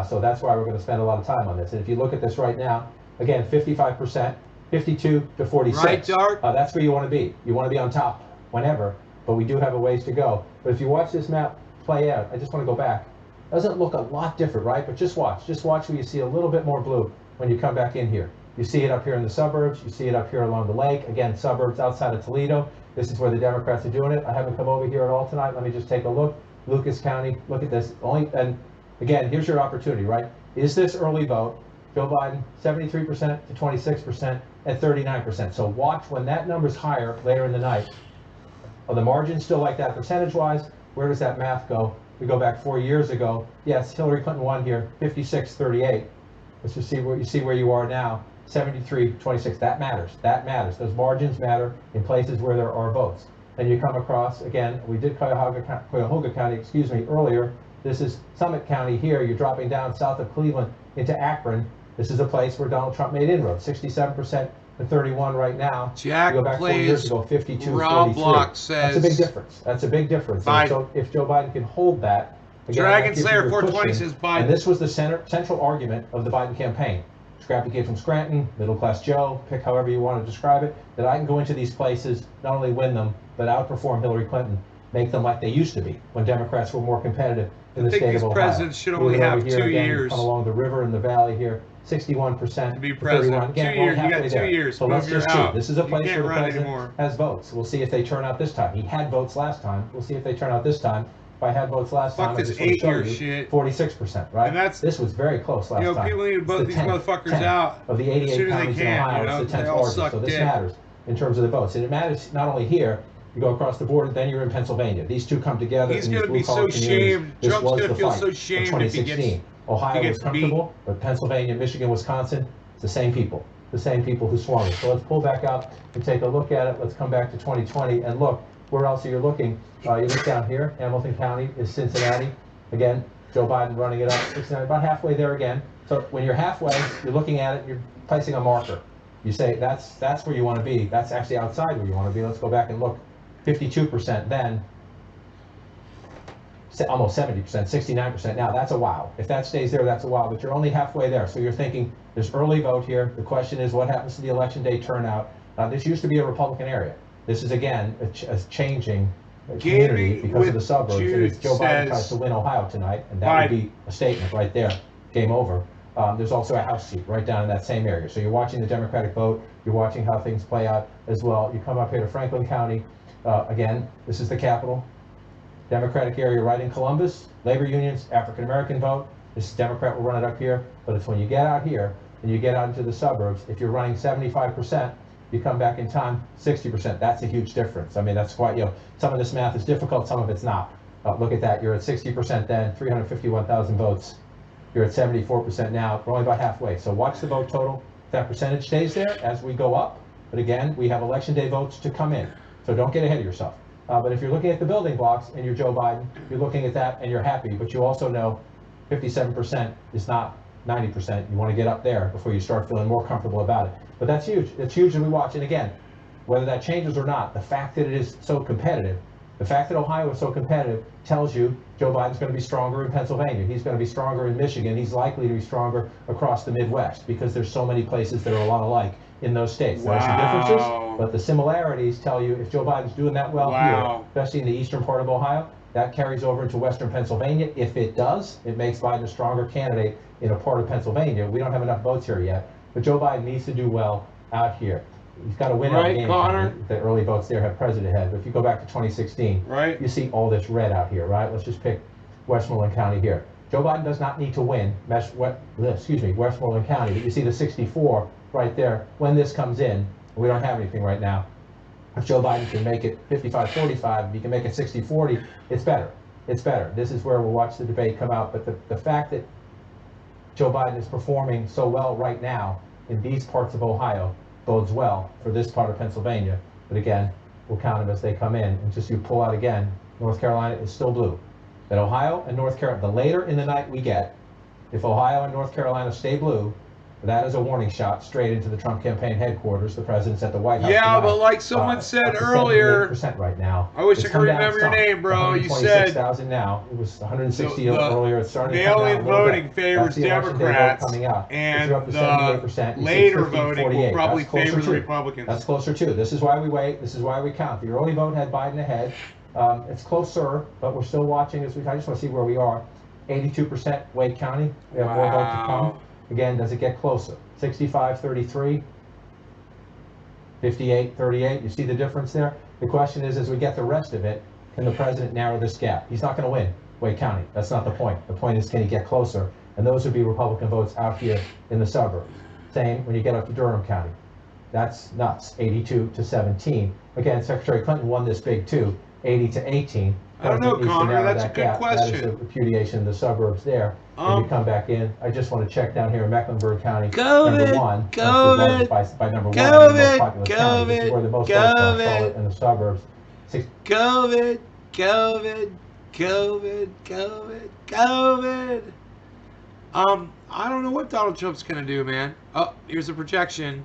So that's why we're going to spend a lot of time on this. And if you look at this right now, again, 55%, 52 to 46. Right, Dark? That's where you want to be. You want to be on top whenever, but we do have a ways to go. But if you watch this map play out, I just want to go back. Doesn't look a lot different, right? But just watch where you see a little bit more blue when you come back in here. You see it up here in the suburbs. You see it up here along the lake. Again, suburbs outside of Toledo. This is where the Democrats are doing it. I haven't come over here at all tonight. Let me just take a look. Lucas County, look at this. And again, here's your opportunity, right? Is this early vote? Joe Biden, 73% to 26% at 39%. So watch when that number's higher later in the night. Are the margins still like that percentage-wise? Where does that math go? We go back 4 years ago. Yes, Hillary Clinton won here, 56-38. Let's just see where you are now, 73-26. That matters. That matters. Those margins matter in places where there are votes. And you come across, again, we did Cuyahoga County, earlier. This is Summit County here. You're dropping down south of Cleveland into Akron. This is a place where Donald Trump made inroads, 67% to 31 right now. Jack you go back 4 years ago, 52, Rob 43. Block says that's a big difference. That's a big difference. And so if Joe Biden can hold that, again, Dragon that gives Slayer you your 420 cushion. says Biden. And this was the central argument of the Biden campaign. Scrappy kid from Scranton, middle class Joe, pick however you want to describe it, that I can go into these places, not only win them, but outperform Hillary Clinton, make them like they used to be when Democrats were more competitive in the state of Ohio. I think these presidents should only Moving have over here 2 again, years. Come along the river in the valley here, 61% to be to president. 31. Again, 2 years. You halfway got 2 there. years. So let's just see. Out. This is a place where the president anymore. has votes. We'll see if they turn out this time. He had votes last time. We'll see if they turn out this time. If I had votes last time, I just want to show you shit. 46%, right? And that's, this was very close last time. People need to vote these motherfuckers out of the 88 counties in Ohio. It's the 10th largest. So this matters in terms of the votes, and it matters not only here. You go across the border, then you're in Pennsylvania. These two come together. He's going to be so shamed. Trump's going to feel so shamed if he gets. Ohio was comfortable, but Pennsylvania, Michigan, Wisconsin, it's the same people. the same people who swung it. So let's pull back up and take a look at it. Let's come back to 2020 and look. Where else are you looking? You look down here. Hamilton County is Cincinnati. Again, Joe Biden running it up. Cincinnati, about halfway there again. So when you're halfway, you're looking at it, you're placing a marker. You say, that's where you want to be. That's actually outside where you want to be. Let's go back and look. 52% then. Almost 70%, 69%. Now that's a wow. If that stays there, that's a wow. But you're only halfway there. So you're thinking there's early vote here. The question is what happens to the election day turnout? This used to be a Republican area. This is again a changing community because of the suburbs. And if Joe Biden tries to win Ohio tonight, and that would be a statement right there. Game over. There's also a House seat right down in that same area. So you're watching the Democratic vote. You're watching how things play out as well. You come up here to Franklin County. Again, this is the capital. Democratic area right in Columbus, labor unions, African American vote. This Democrat will run it up here, but it's when you get out here and you get out into the suburbs, if you're running 75%, you come back in time, 60%. That's a huge difference. I mean, that's quite, some of this math is difficult, some of it's not. Look at that, you're at 60% then, 351,000 votes. You're at 74% now, we're only about halfway. So watch the vote total. That percentage stays there as we go up, but again, we have election day votes to come in. So don't get ahead of yourself. But if you're looking at the building blocks and you're Joe Biden, you're looking at that and you're happy, but you also know 57% is not 90%. You want to get up there before you start feeling more comfortable about it. But that's huge. It's huge as we watch. And again, whether that changes or not, the fact that it is so competitive, the fact that Ohio is so competitive tells you Joe Biden's going to be stronger in Pennsylvania. He's going to be stronger in Michigan. He's likely to be stronger across the Midwest because there's so many places that are a lot alike in those states. There's some differences, but the similarities tell you if Joe Biden's doing that well here, especially in the eastern part of Ohio, that carries over into western Pennsylvania. If it does, it makes Biden a stronger candidate in a part of Pennsylvania. We don't have enough votes here yet, but Joe Biden needs to do well out here. He's got to win out game. The early votes there have president ahead. But if you go back to 2016, you see all this red out here, right? Let's just pick Westmoreland County here. Joe Biden does not need to win Westmoreland County, but you see the 64 right there. When this comes in, we don't have anything right now. If Joe Biden can make it 55-45, if he can make it 60-40, it's better. It's better. This is where we'll watch the debate come out. But the fact that Joe Biden is performing so well right now in these parts of Ohio bodes well for this part of Pennsylvania. But again, we'll count them as they come in. And just you pull out again, North Carolina is still blue. That Ohio and North Carolina, the later in the night we get, if Ohio and North Carolina stay blue, that is a warning shot straight into the Trump campaign headquarters. The president's at the White House. Yeah, tonight. but like someone said earlier, right now. I wish I could remember your name, bro. You said 126,000 now. It was 160 earlier. It's starting to come down mail-in voting favors Democrats, and the later voting will probably favor the Republicans. That's closer too. This is why we wait. This is why we count. The early vote had Biden ahead. It's closer, but we're still watching. I just want to see where we are. 82% Wake County. We have more vote to come. Again, does it get closer? 65-33, 58-38. You see the difference there? The question is, as we get the rest of it, can the president narrow this gap? He's not going to win Wake County. That's not the point. The point is, can he get closer? And those would be Republican votes out here in the suburbs. Same when you get up to Durham County. That's nuts, 82-17. Again, Secretary Clinton won this big too, 80-18. I don't know, Connor. That's a good question. That is a repudiation in the suburbs there. When you come back in, I just want to check down here in Mecklenburg County. Number one. By number one, the most populous county. This is where the most votes are, Charlotte and the suburbs. COVID. I don't know what Donald Trump's gonna do, man. Oh, here's a projection.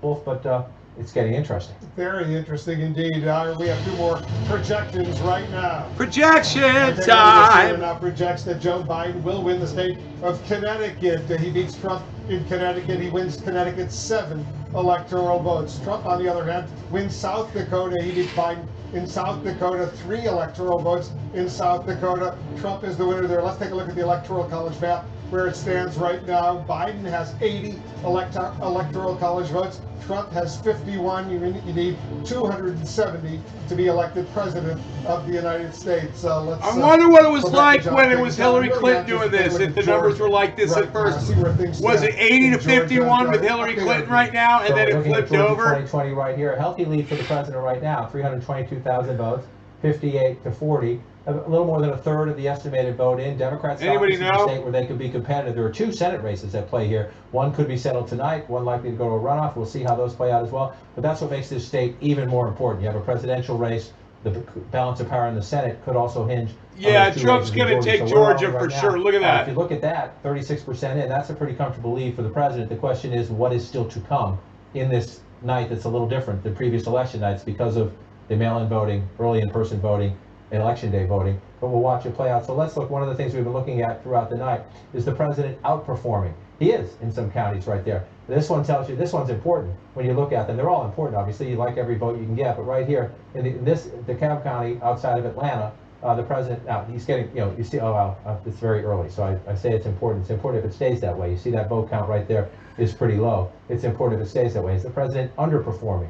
Both, but it's getting interesting. Very interesting indeed. We have two more projections right now. Projection time! Now projects that Joe Biden will win the state of Connecticut. He beats Trump in Connecticut. He wins Connecticut 7 electoral votes. Trump, on the other hand, wins South Dakota. He beats Biden in South Dakota, 3 electoral votes in South Dakota. Trump is the winner there. Let's take a look at the Electoral College map where it stands right now. Biden has 80 electoral college votes. Trump has 51. You need 270 to be elected president of the United States. I wonder what it was like when it was Hillary Clinton doing this, if the numbers were like this at first. Was it 80-51 with Hillary Clinton right now, and then it flipped over? 2020 right here. A healthy lead for the president right now, 322,000 votes, 58-40. a little more than a third of the estimated vote in. Democrats thought Anybody this is a know? state where they could be competitive. There are 2 Senate races at play here. One could be settled tonight, one likely to go to a runoff. We'll see how those play out as well. But that's what makes this state even more important. You have a presidential race. The balance of power in the Senate could also hinge. Yeah, Trump's going to take Georgia for sure. Look at that. If you look at that, 36% in, that's a pretty comfortable lead for the president. The question is, what is still to come in this night that's a little different than previous election nights because of the mail-in voting, early in-person voting, and election day voting. But we'll watch it play out. So let's look. One of the things we've been looking at throughout the night is the president outperforming. He is in some counties right there. This one tells you, this one's important when you look at them. They're all important, obviously. You like every vote you can get. But right here, in DeKalb County outside of Atlanta, the president, now he's getting, you see, oh, wow, it's very early. So I say it's important. It's important if it stays that way. You see that vote count right there is pretty low. It's important if it stays that way. Is the president underperforming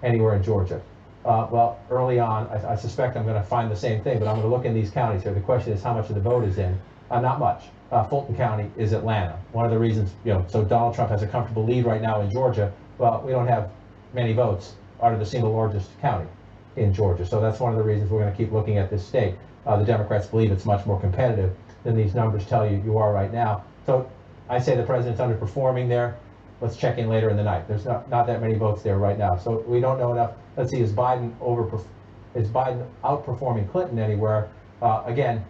anywhere in Georgia? Well, early on, I suspect I'm going to find the same thing, but I'm going to look in these counties here. The question is how much of the vote is in. Not much. Fulton County is Atlanta. One of the reasons, so Donald Trump has a comfortable lead right now in Georgia. Well, we don't have many votes out of the single largest county in Georgia. So that's one of the reasons we're going to keep looking at this state. The Democrats believe it's much more competitive than these numbers tell you you are right now. So I say the president's underperforming there. Let's check in later in the night. There's not that many votes there right now. So we don't know enough. Let's see, is Biden outperforming Clinton anywhere? Again,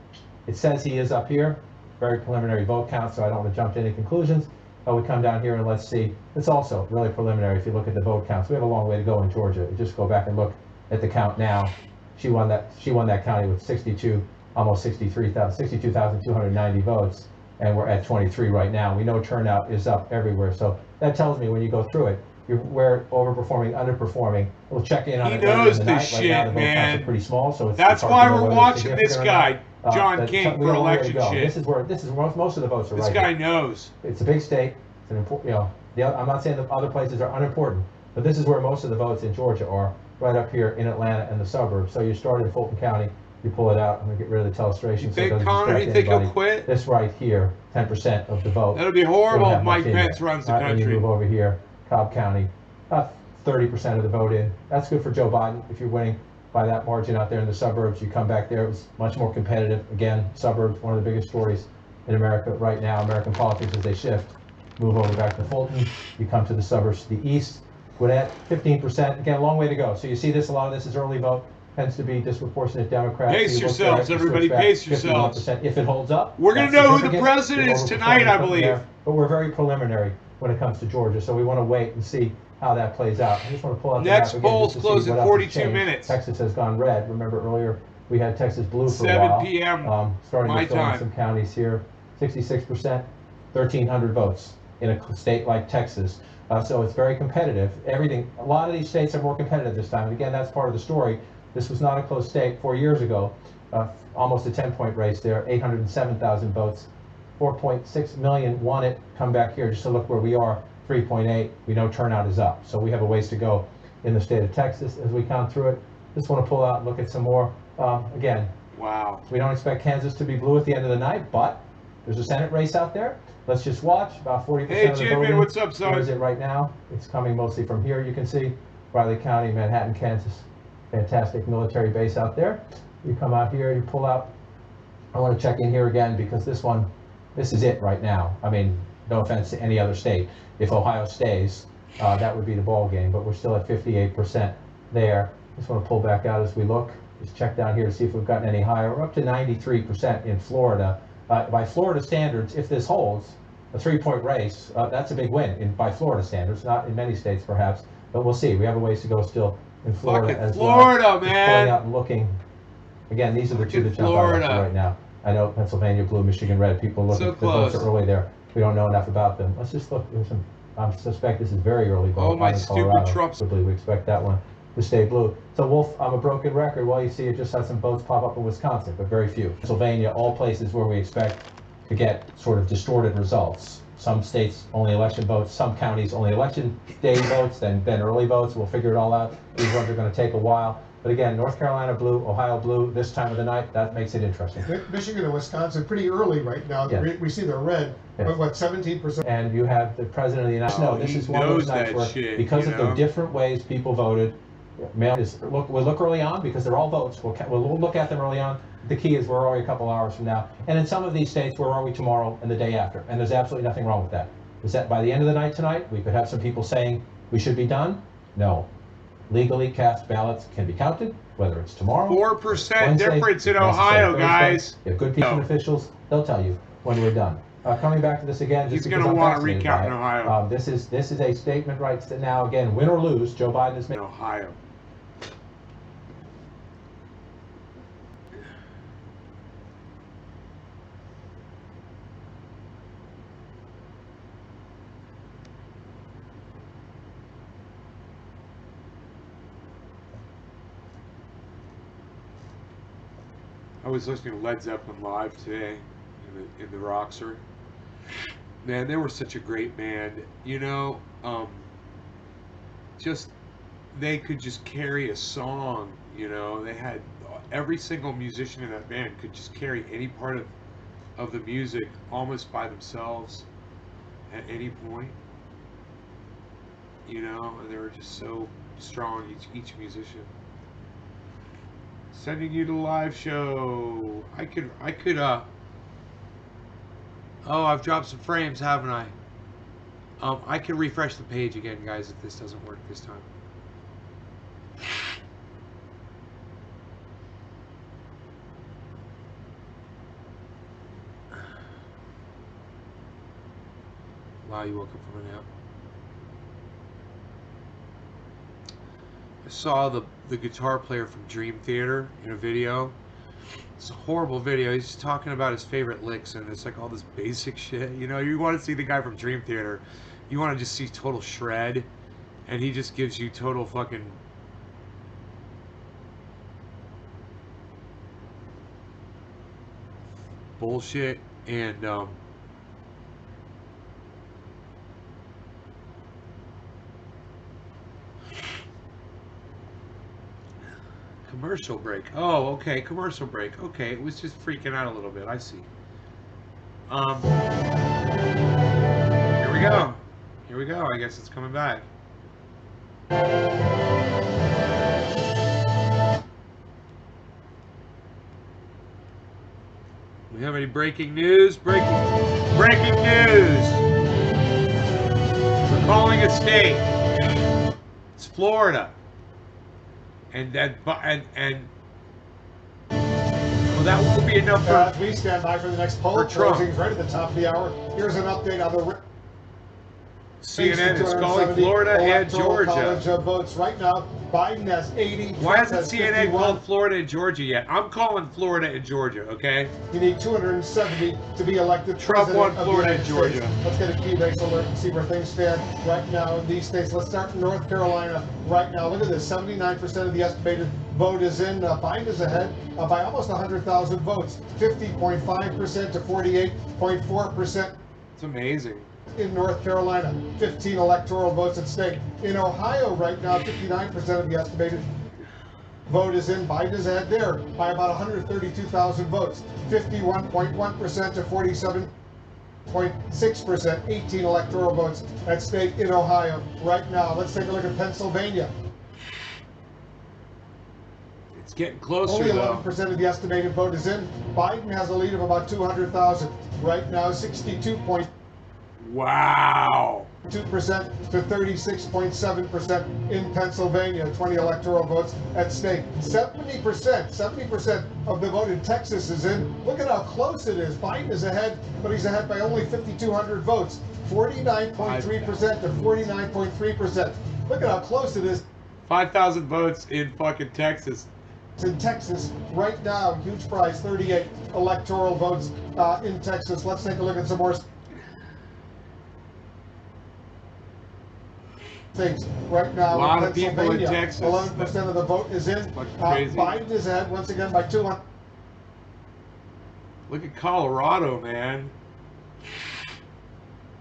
it says he is up here. Very preliminary vote count, so I don't want to jump to any conclusions. We come down here and let's see. It's also really preliminary if you look at the vote counts. We have a long way to go in Georgia. You just go back and look at the count now. She won that county with 62,290 votes, and we're at 23 right now. We know turnout is up everywhere, so that tells me when you go through it, we're overperforming, underperforming. We'll check in on it later in the night. Right now, the vote counts are pretty small, so that's why we're watching this guy, John King, for election shit. This is where most of the votes are. This guy knows. It's a big state. It's an important. I'm not saying the other places are unimportant, but this is where most of the votes in Georgia are. Right up here in Atlanta and the suburbs. So you start in Fulton County, you pull it out. I'm gonna get rid of the telestration. You think Connor? You think he'll quit? This right here, 10% of the vote. That'll be horrible if Mike Pence runs the country. And you move over here, Cobb County, 30% of the vote in. That's good for Joe Biden if you're winning by that margin out there in the suburbs. You come back there, it was much more competitive. Again, suburbs, one of the biggest stories in America right now, American politics as they shift. Move over back to Fulton, you come to the suburbs to the east. Gwinnett, 15%, again, a long way to go. So you see this, a lot of this is early vote, tends to be disproportionate Democrats. Pace yourselves, everybody, pace yourselves. If it holds up. We're going to know who the president is tonight, I believe. There, but we're very preliminary when it comes to Georgia, so we want to wait and see how that plays out. I just want to pull out next the map again polls close in 42 minutes. Texas has gone red. Remember earlier we had Texas blue for 7 a while. p.m. Starting my to fill in time. some counties here. 66%, 1,300 votes in a state like Texas. So it's very competitive. A lot of these states are more competitive this time. And again, that's part of the story. This was not a close state 4 years ago. Almost a 10-point race there, 807,000 votes. 4.6 million won it. Come back here just to look where we are, 3.8. We know turnout is up. So we have a ways to go in the state of Texas as we count through it. Just want to pull out and look at some more. Again, wow. We don't expect Kansas to be blue at the end of the night, but there's a Senate race out there. Let's just watch. About 40% of the voting. Hey, what's up, son? Where is it right now? It's coming mostly from here. You can see Riley County, Manhattan, Kansas. Fantastic military base out there. You come out here, you pull out. I want to check in here again because this is it right now. I mean, no offense to any other state. If Ohio stays, that would be the ball game, but we're still at 58% there. Just want to pull back out as we look. Just check down here to see if we've gotten any higher. We're up to 93% in Florida. By Florida standards, if this holds, a 3-point race, that's a big win by Florida standards, not in many states perhaps, but we'll see. We have a ways to go still in Florida as well. Florida, man! Just pulling out and looking. Again, these are the two that jump out right now. I know Pennsylvania blue, Michigan red. People look at the votes are early there. We don't know enough about them. Let's just look. There's some. I suspect this is very early vote. Oh, my stupid Trump. We expect that one to stay blue. So Wolf, I'm a broken record. Well, you see, it just has some votes pop up in Wisconsin, but very few. Pennsylvania, all places where we expect to get sort of distorted results. Some states only election votes, some counties only election day votes, then early votes. We'll figure it all out. These ones are going to take a while. But again, North Carolina blue, Ohio blue, this time of the night, that makes it interesting. Michigan and Wisconsin, pretty early right now. Yes. We see they're red, yes. But what, 17%? And you have the President of the United States. No, this is one of those nights where, because of the different ways people voted, we'll look early on because they're all votes. We'll look at them early on. the key is, where are we a couple hours from now? And in some of these states, where are we tomorrow and the day after? And there's absolutely nothing wrong with that. Is that by the end of the night tonight, we could have some people saying we should be done? No. Legally cast ballots can be counted, whether it's tomorrow. 4% difference in Ohio, guys. If good people and officials, they'll tell you when we're done. Coming back to this again, just he's going to want to recount in Ohio. This is a statement right now. Again, win or lose, Joe Biden is making. Ohio. I was listening to Led Zeppelin live today in the Roxer. Man, they were such a great band. You know, just they could just carry a song. You know, they had every single musician in that band could just carry any part of the music almost by themselves at any point. You know, and they were just so strong, each musician. Sending you to the live show. I could, oh, I've dropped some frames, haven't I? I could refresh the page again, guys, if this doesn't work this time. Wow, you woke up from a nap. I saw the guitar player from Dream Theater in a video. It's a horrible video. He's just talking about his favorite licks, and it's like all this basic shit. You know, you want to see the guy from Dream Theater. You want to just see total shred, and he just gives you total fucking bullshit. And commercial break. Oh, okay, commercial break. Okay, it was just freaking out a little bit. I see. Here we go. Here we go. I guess it's coming back. We have any breaking news? Breaking news. We're calling a state. It's Florida. And well, that won't be enough for. As we stand by for the next poll closings right at the top of the hour. Here's an update on the CNN is calling Florida and Georgia. College votes right now. Biden has 80. Why hasn't CNN called Florida and Georgia yet? I'm calling Florida and Georgia, okay? You need 270 to be elected Trump won Florida and Georgia. States. Let's get a key base alert and see where things stand right now in these states. Let's start in North Carolina right now. Look at this. 79% of the estimated vote is in. Biden is ahead by almost 100,000 votes. 50.5% to 48.4%. It's amazing. In North Carolina, 15 electoral votes at stake. In Ohio right now, 59% of the estimated vote is in. Biden is ahead there by about 132,000 votes. 51.1% to 47.6%. 18 electoral votes at stake in Ohio right now. Let's take a look at Pennsylvania. It's getting closer. Only 11% of the estimated vote is in. Biden has a lead of about 200,000. Right now, 62.2%. Wow. 2% to 36.7% in Pennsylvania, 20 electoral votes at stake. 70% of the vote in Texas is in. Look at how close it is. Biden is ahead, but he's ahead by only 5,200 votes. 49.3% to 49.3%. Look at how close it is. 5,000 votes in fucking Texas. In Texas right now, huge prize, 38 electoral votes in Texas. Let's take a look at some more states right now. A lot of people in Texas. 11% of the vote is in. Biden is ahead once again by 200. Look at Colorado, man.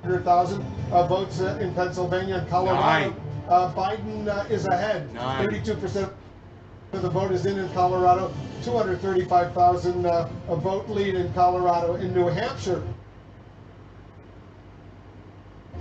100,000 votes in Pennsylvania and Colorado. Biden is ahead. 32% of the vote is in Colorado. 235,000 vote lead in Colorado. In New Hampshire,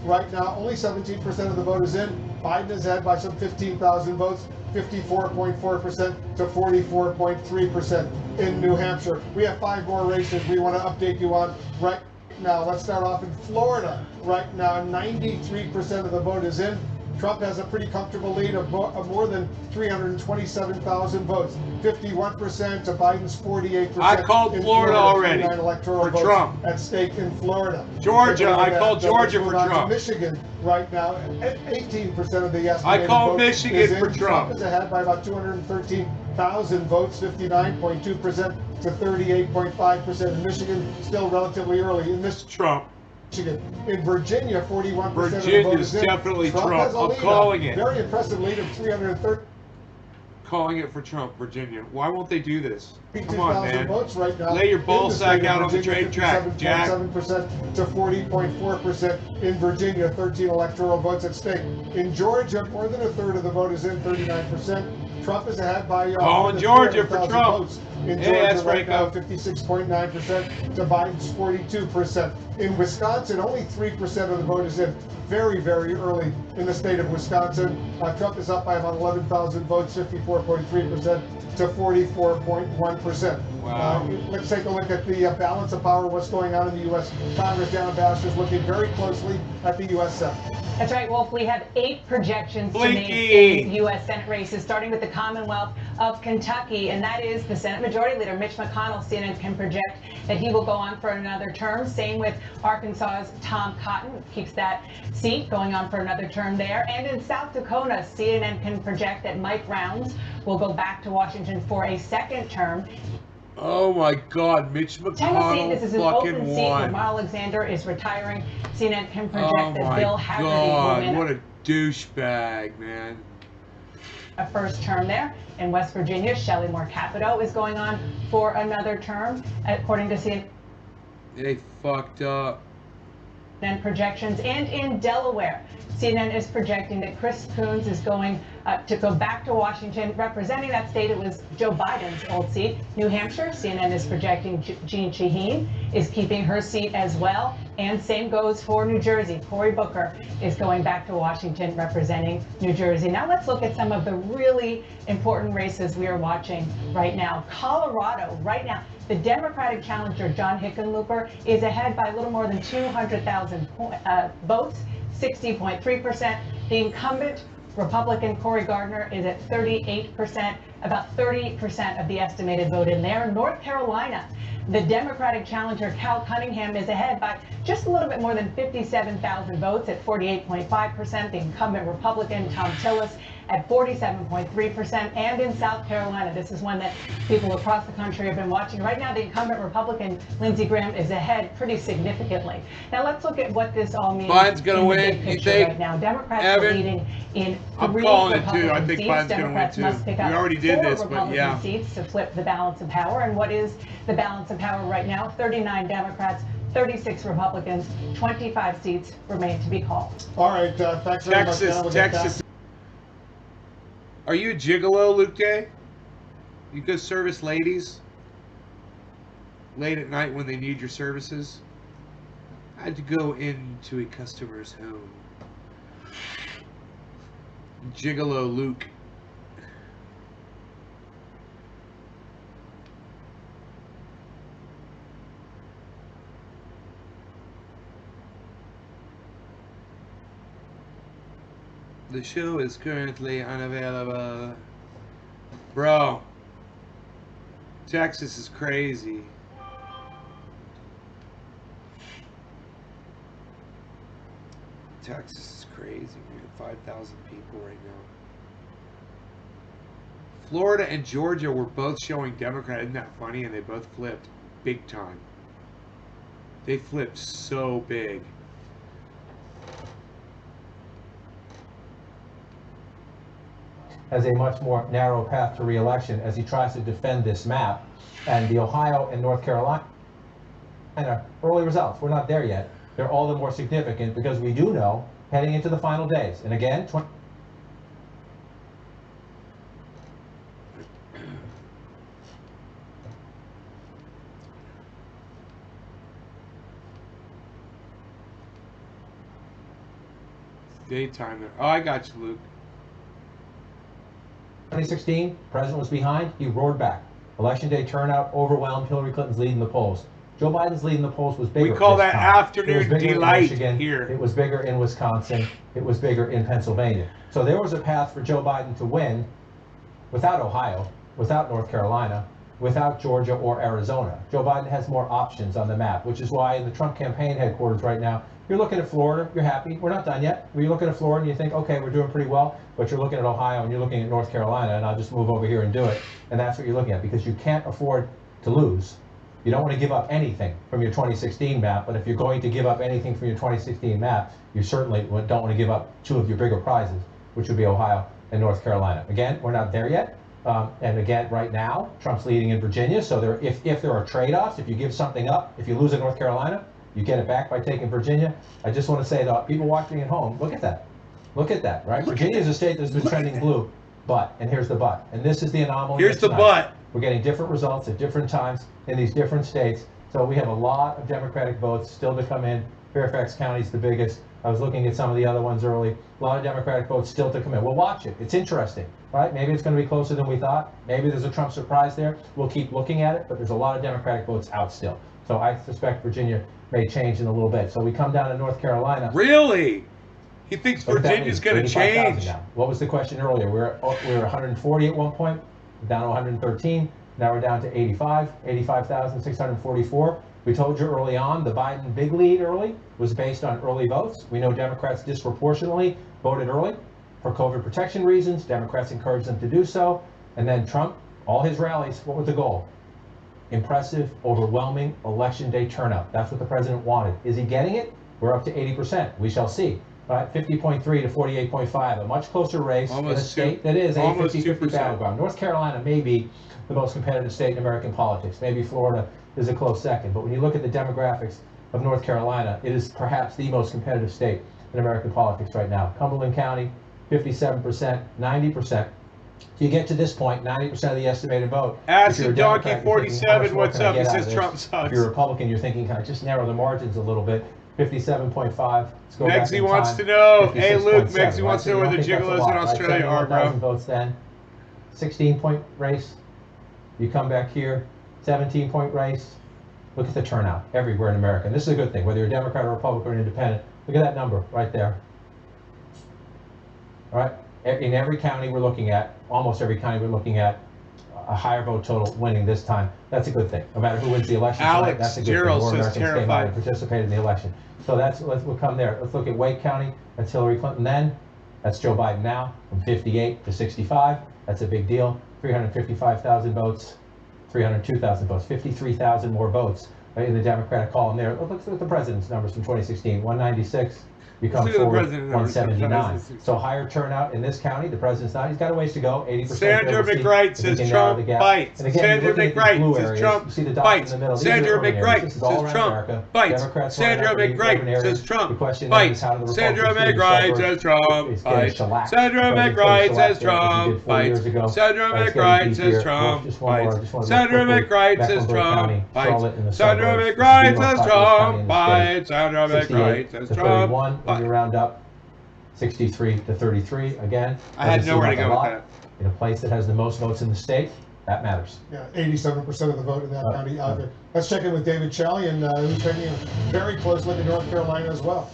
Right now, only 17% of the vote is in. Biden is ahead by some 15,000 votes, 54.4% to 44.3% in New Hampshire. We have 5 more races we want to update you on right now. Let's start off in Florida. Right now, 93% of the vote is in. Trump has a pretty comfortable lead of more than 327,000 votes, 51% to Biden's 48%. I called Florida already electoral for votes Trump. at stake in Florida. Georgia, I called Georgia for Trump. Michigan right now, 18% of the estimated I called vote Michigan is in. for Trump. Trump is ahead by about 213,000 votes, 59.2% to 38.5% in Michigan. Still relatively early in this Trump. Michigan. In Virginia, 41% of the vote Virginia's is in. definitely Trump. Trump. Has a I'm lead, calling it. Very impressive lead of 330. Calling it for Trump, Virginia. Why won't they do this? Come on, man. Votes right now. Lay your ball In the sack state of out on the Virginia, trade track, Jack. 57.7% to 40.4% in Virginia. 13 electoral votes at stake. In Georgia, more than a third of the vote is in, 39%. Trump is ahead by Calling Georgia for Trump. votes. In Hey, Georgia that's right now, right, 56.9% to Biden's 42%. In Wisconsin, only 3% of the vote is in. Very, very early in the state of Wisconsin. Trump is up by about 11,000 votes, 54.3% to 44.1%. Wow. Let's take a look at the balance of power, what's going on in the U.S. Congress. Dan Ambassador is looking very closely at the U.S. Senate. That's right, Wolf. We have 8 projections Blinky. to make in U.S. Senate races, starting with the Commonwealth of Kentucky, and that is the Senate Majority Leader, Mitch McConnell. CNN can project that he will go on for another term. Same with Arkansas's Tom Cotton, keeps that seat going on for another term there. And in South Dakota, CNN can project that Mike Rounds will go back to Washington for a second term. Oh my God, Mitch McConnell Tennessee, this is an fucking open seat. won. Lamar Alexander is retiring. CNN can project Oh that my Bill Haggerty God, will win what a douchebag, man. a first term there. In West Virginia, Shelley Moore Capito is going on for another term, according to CNN They fucked up. projections. And in Delaware, CNN is projecting that Chris Coons is going to go back to Washington. Representing that state, it was Joe Biden's old seat. New Hampshire, CNN is projecting Jeanne Shaheen is keeping her seat as well. And same goes for New Jersey. Cory Booker is going back to Washington representing New Jersey. Now let's look at some of the really important races we are watching right now. Colorado, right now, the Democratic challenger, John Hickenlooper, is ahead by a little more than 200,000 votes, 60.3%. The incumbent Republican Cory Gardner is at 38%, about 30% of the estimated vote in there. North Carolina, the Democratic challenger Cal Cunningham is ahead by just a little bit more than 57,000 votes at 48.5%. The incumbent Republican Tom Tillis at 47.3%. And in South Carolina, this is one that people across the country have been watching. Right now, the incumbent Republican Lindsey Graham is ahead pretty significantly. Now let's look at what this all means. Biden's gonna in the win, big you picture think? right now. Democrats Evan? are leading in 3 I'm calling it Republican too. I think seats. Biden's gonna win Democrats too. must pick up We already did 4 this, but Republican yeah. seats to flip the balance of power. And what is the balance of power right now? 39 Democrats, 36 Republicans, 25 seats remain to be called. All right, thanks very much. Dan. We'll get Texas. Are you a gigolo, Luke Day? You go service ladies late at night when they need your services? I had to go into a customer's home. Gigolo Luke. The show is currently unavailable. Bro, Texas is crazy. Texas is crazy, man. 5,000 people right now. Florida and Georgia were both showing Democrat. Isn't that funny? And they both flipped big time. They flipped so big. Has a much more narrow path to re-election as he tries to defend this map. And the Ohio and North Carolina early results, we're not there yet. They're all the more significant because we do know heading into the final days. And again, Daytime. Oh, I got you, Luke. 2016, president was behind, he roared back. Election day turnout overwhelmed, Hillary Clinton's lead in the polls. Joe Biden's lead in the polls was bigger. We call this that time. afternoon It was bigger delight in Michigan, here. It was bigger in Wisconsin. It was bigger in Pennsylvania. So there was a path for Joe Biden to win without Ohio, without North Carolina, without Georgia or Arizona. Joe Biden has more options on the map, which is why in the Trump campaign headquarters right now, you're looking at Florida, you're happy. We're not done yet. You're looking at Florida and you think, okay, we're doing pretty well, but you're looking at Ohio and you're looking at North Carolina, and I'll just move over here and do it. And that's what you're looking at, because you can't afford to lose. You don't want to give up anything from your 2016 map, but if you're going to give up anything from your 2016 map, you certainly don't want to give up two of your bigger prizes, which would be Ohio and North Carolina. Again, we're not there yet. And again, right now, Trump's leading in Virginia. So if there are trade-offs, if you give something up, if you lose in North Carolina, you get it back by taking Virginia. I just want to say to people watching at home, look at that. Look at that, right? Virginia is a state that's been trending blue, but, and here's the but. And this is the anomaly. Here's the but. We're getting different results at different times in these different states. So we have a lot of Democratic votes still to come in. Fairfax County is the biggest. I was looking at some of the other ones early. A lot of Democratic votes still to come in. We'll watch it. It's interesting, right? Maybe it's going to be closer than we thought. Maybe there's a Trump surprise there. We'll keep looking at it, but there's a lot of Democratic votes out still. So I suspect Virginia may change in a little bit. So we come down to North Carolina. Really? He thinks Virginia's going to change. Now. What was the question earlier? We were 140 at one point, down to 113. Now we're down to 85,644. We told you early on the Biden big lead early was based on early votes. We know Democrats disproportionately voted early for COVID protection reasons. Democrats encouraged them to do so. And then Trump, all his rallies, what was the goal? Impressive, overwhelming election day turnout. That's what the president wanted. Is he getting it? We're up to 80%. We shall see. Right, 50.3 to 48.5, a much closer race in a state that is a 50-50 battleground. North Carolina may be the most competitive state in American politics. Maybe Florida is a close second. But when you look at the demographics of North Carolina, it is perhaps the most competitive state in American politics right now. Cumberland County, 57%, 90%. You get to this point, 90% of the estimated vote. Acid Donkey 47, what's up? He says Trump sucks. If you're a Republican, you're thinking, can I just narrow the margins a little bit? 57.5. Let's go Megsy wants to know. Hey, Luke, Megsy wants to know where the gigolos in Australia are, bro. Votes then. 16-point race. You come back here. 17-point race. Look at the turnout everywhere in America. And this is a good thing, whether you're a Democrat or Republican or independent. Look at that number right there. All right. In every county we're looking at, almost every county we're looking at, a higher vote total winning this time. That's a good thing. No matter who wins the election, Alex that's a good thing. More Americans came out and participated in the election. So we'll come there. Let's look at Wake County. That's Hillary Clinton then. That's Joe Biden now, from 58 to 65. That's a big deal. 355,000 votes, 302,000 votes, 53,000 more votes in the Democratic column there. Look at the president's numbers from 2016, 196. Become forward 179. So higher turnout in this county. The president's not. He's got a ways to go. 80%. Sandra McBride says Trump bites. Sandra McBride says Trump bites. Sandra McBride says Trump bites. Sandra McBride says Trump bites. Sandra McBride says Trump bites. Sandra McBride says Trump bites. Sandra McBride says Trump bites. Sandra McBride says Trump bites. Sandra McBride says Trump bites. Sandra McBride says Trump bites. When you round up 63 to 33, again, I had nowhere to go with that. In a place that has the most votes in the state, that matters. Yeah, 87% of the vote in that county out there. Let's check in with David Chalian, who's taking a very close look at North Carolina as well.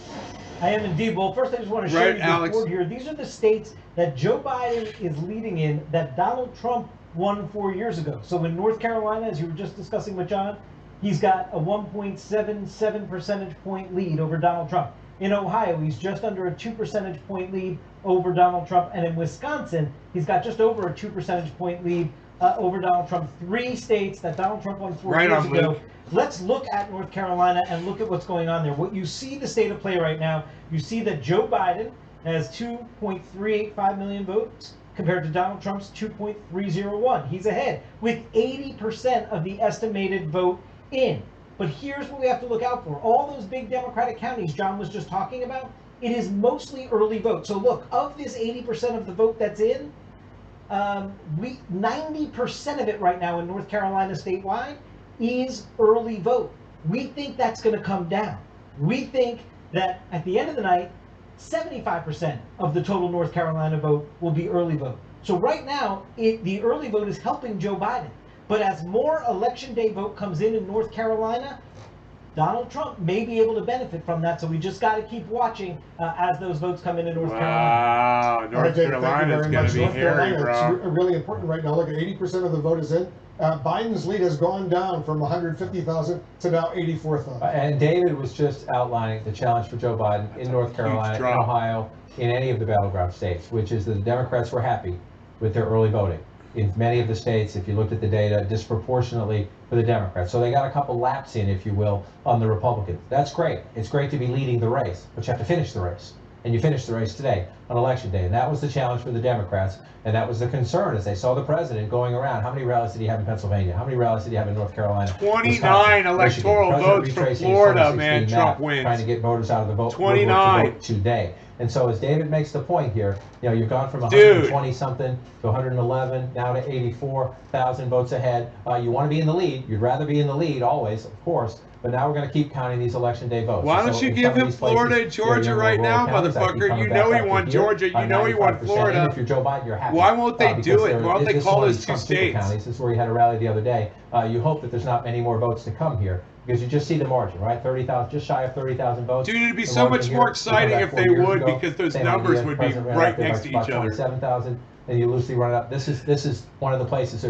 I am indeed. Well, first I just want to show you the board here. These are the states that Joe Biden is leading in that Donald Trump won 4 years ago. So in North Carolina, as you were just discussing with John, he's got a 1.77 percentage point lead over Donald Trump. In Ohio, he's just under a 2 percentage point lead over Donald Trump. And in Wisconsin, he's got just over a 2 percentage point lead over Donald Trump. 3 states that Donald Trump won 4 years ago. Let's look at North Carolina and look at what's going on there. What you see the state of play right now, you see that Joe Biden has 2.385 million votes compared to Donald Trump's 2.301. He's ahead with 80% of the estimated vote in. But here's what we have to look out for. All those big Democratic counties John was just talking about, it is mostly early vote. So look, of this 80% of the vote that's in, 90% of it right now in North Carolina statewide is early vote. We think that's going to come down. We think that at the end of the night, 75% of the total North Carolina vote will be early vote. So right now, the early vote is helping Joe Biden. But as more election day vote comes in North Carolina, Donald Trump may be able to benefit from that. So we just got to keep watching as those votes come in North Carolina. Wow, North Carolina is going to be hairy, bro. It's really important right now. Look at 80% of the vote is in. Biden's lead has gone down from 150,000 to now 84,000. And David was just outlining the challenge for Joe Biden in North Carolina, in Ohio, in any of the battleground states, which is the Democrats were happy with their early voting. In many of the states, if you looked at the data, disproportionately for the Democrats. So they got a couple laps in, if you will, on the Republicans. That's great. It's great to be leading the race, but you have to finish the race. And you finished the race today on election day. And that was the challenge for the Democrats. And that was the concern as they saw the president going around. How many rallies did he have in Pennsylvania? How many rallies did he have in North Carolina? 29 electoral votes from Florida, man. Trump wins. Trying to get voters out of the vote. 29 today. And so as David makes the point here, you know, you've gone from 120 something to 111, now to 84,000 votes ahead. You want to be in the lead. You'd rather be in the lead always, of course. But now we're going to keep counting these election day votes. Why don't you give him Florida and Georgia right now, motherfucker? You know he won Georgia. You know he won Florida. If you're Joe Biden, you're happy. Why won't they do it? Why don't they call those two states? This is where you had a rally the other day. You hope that there's not many more votes to come here because you just see the margin, right? 30,000, just shy of 30,000 votes. Dude, it'd be so much more exciting if they would, because those numbers would be right next to each other. 27,000. And you loosely run it up. This is one of the places.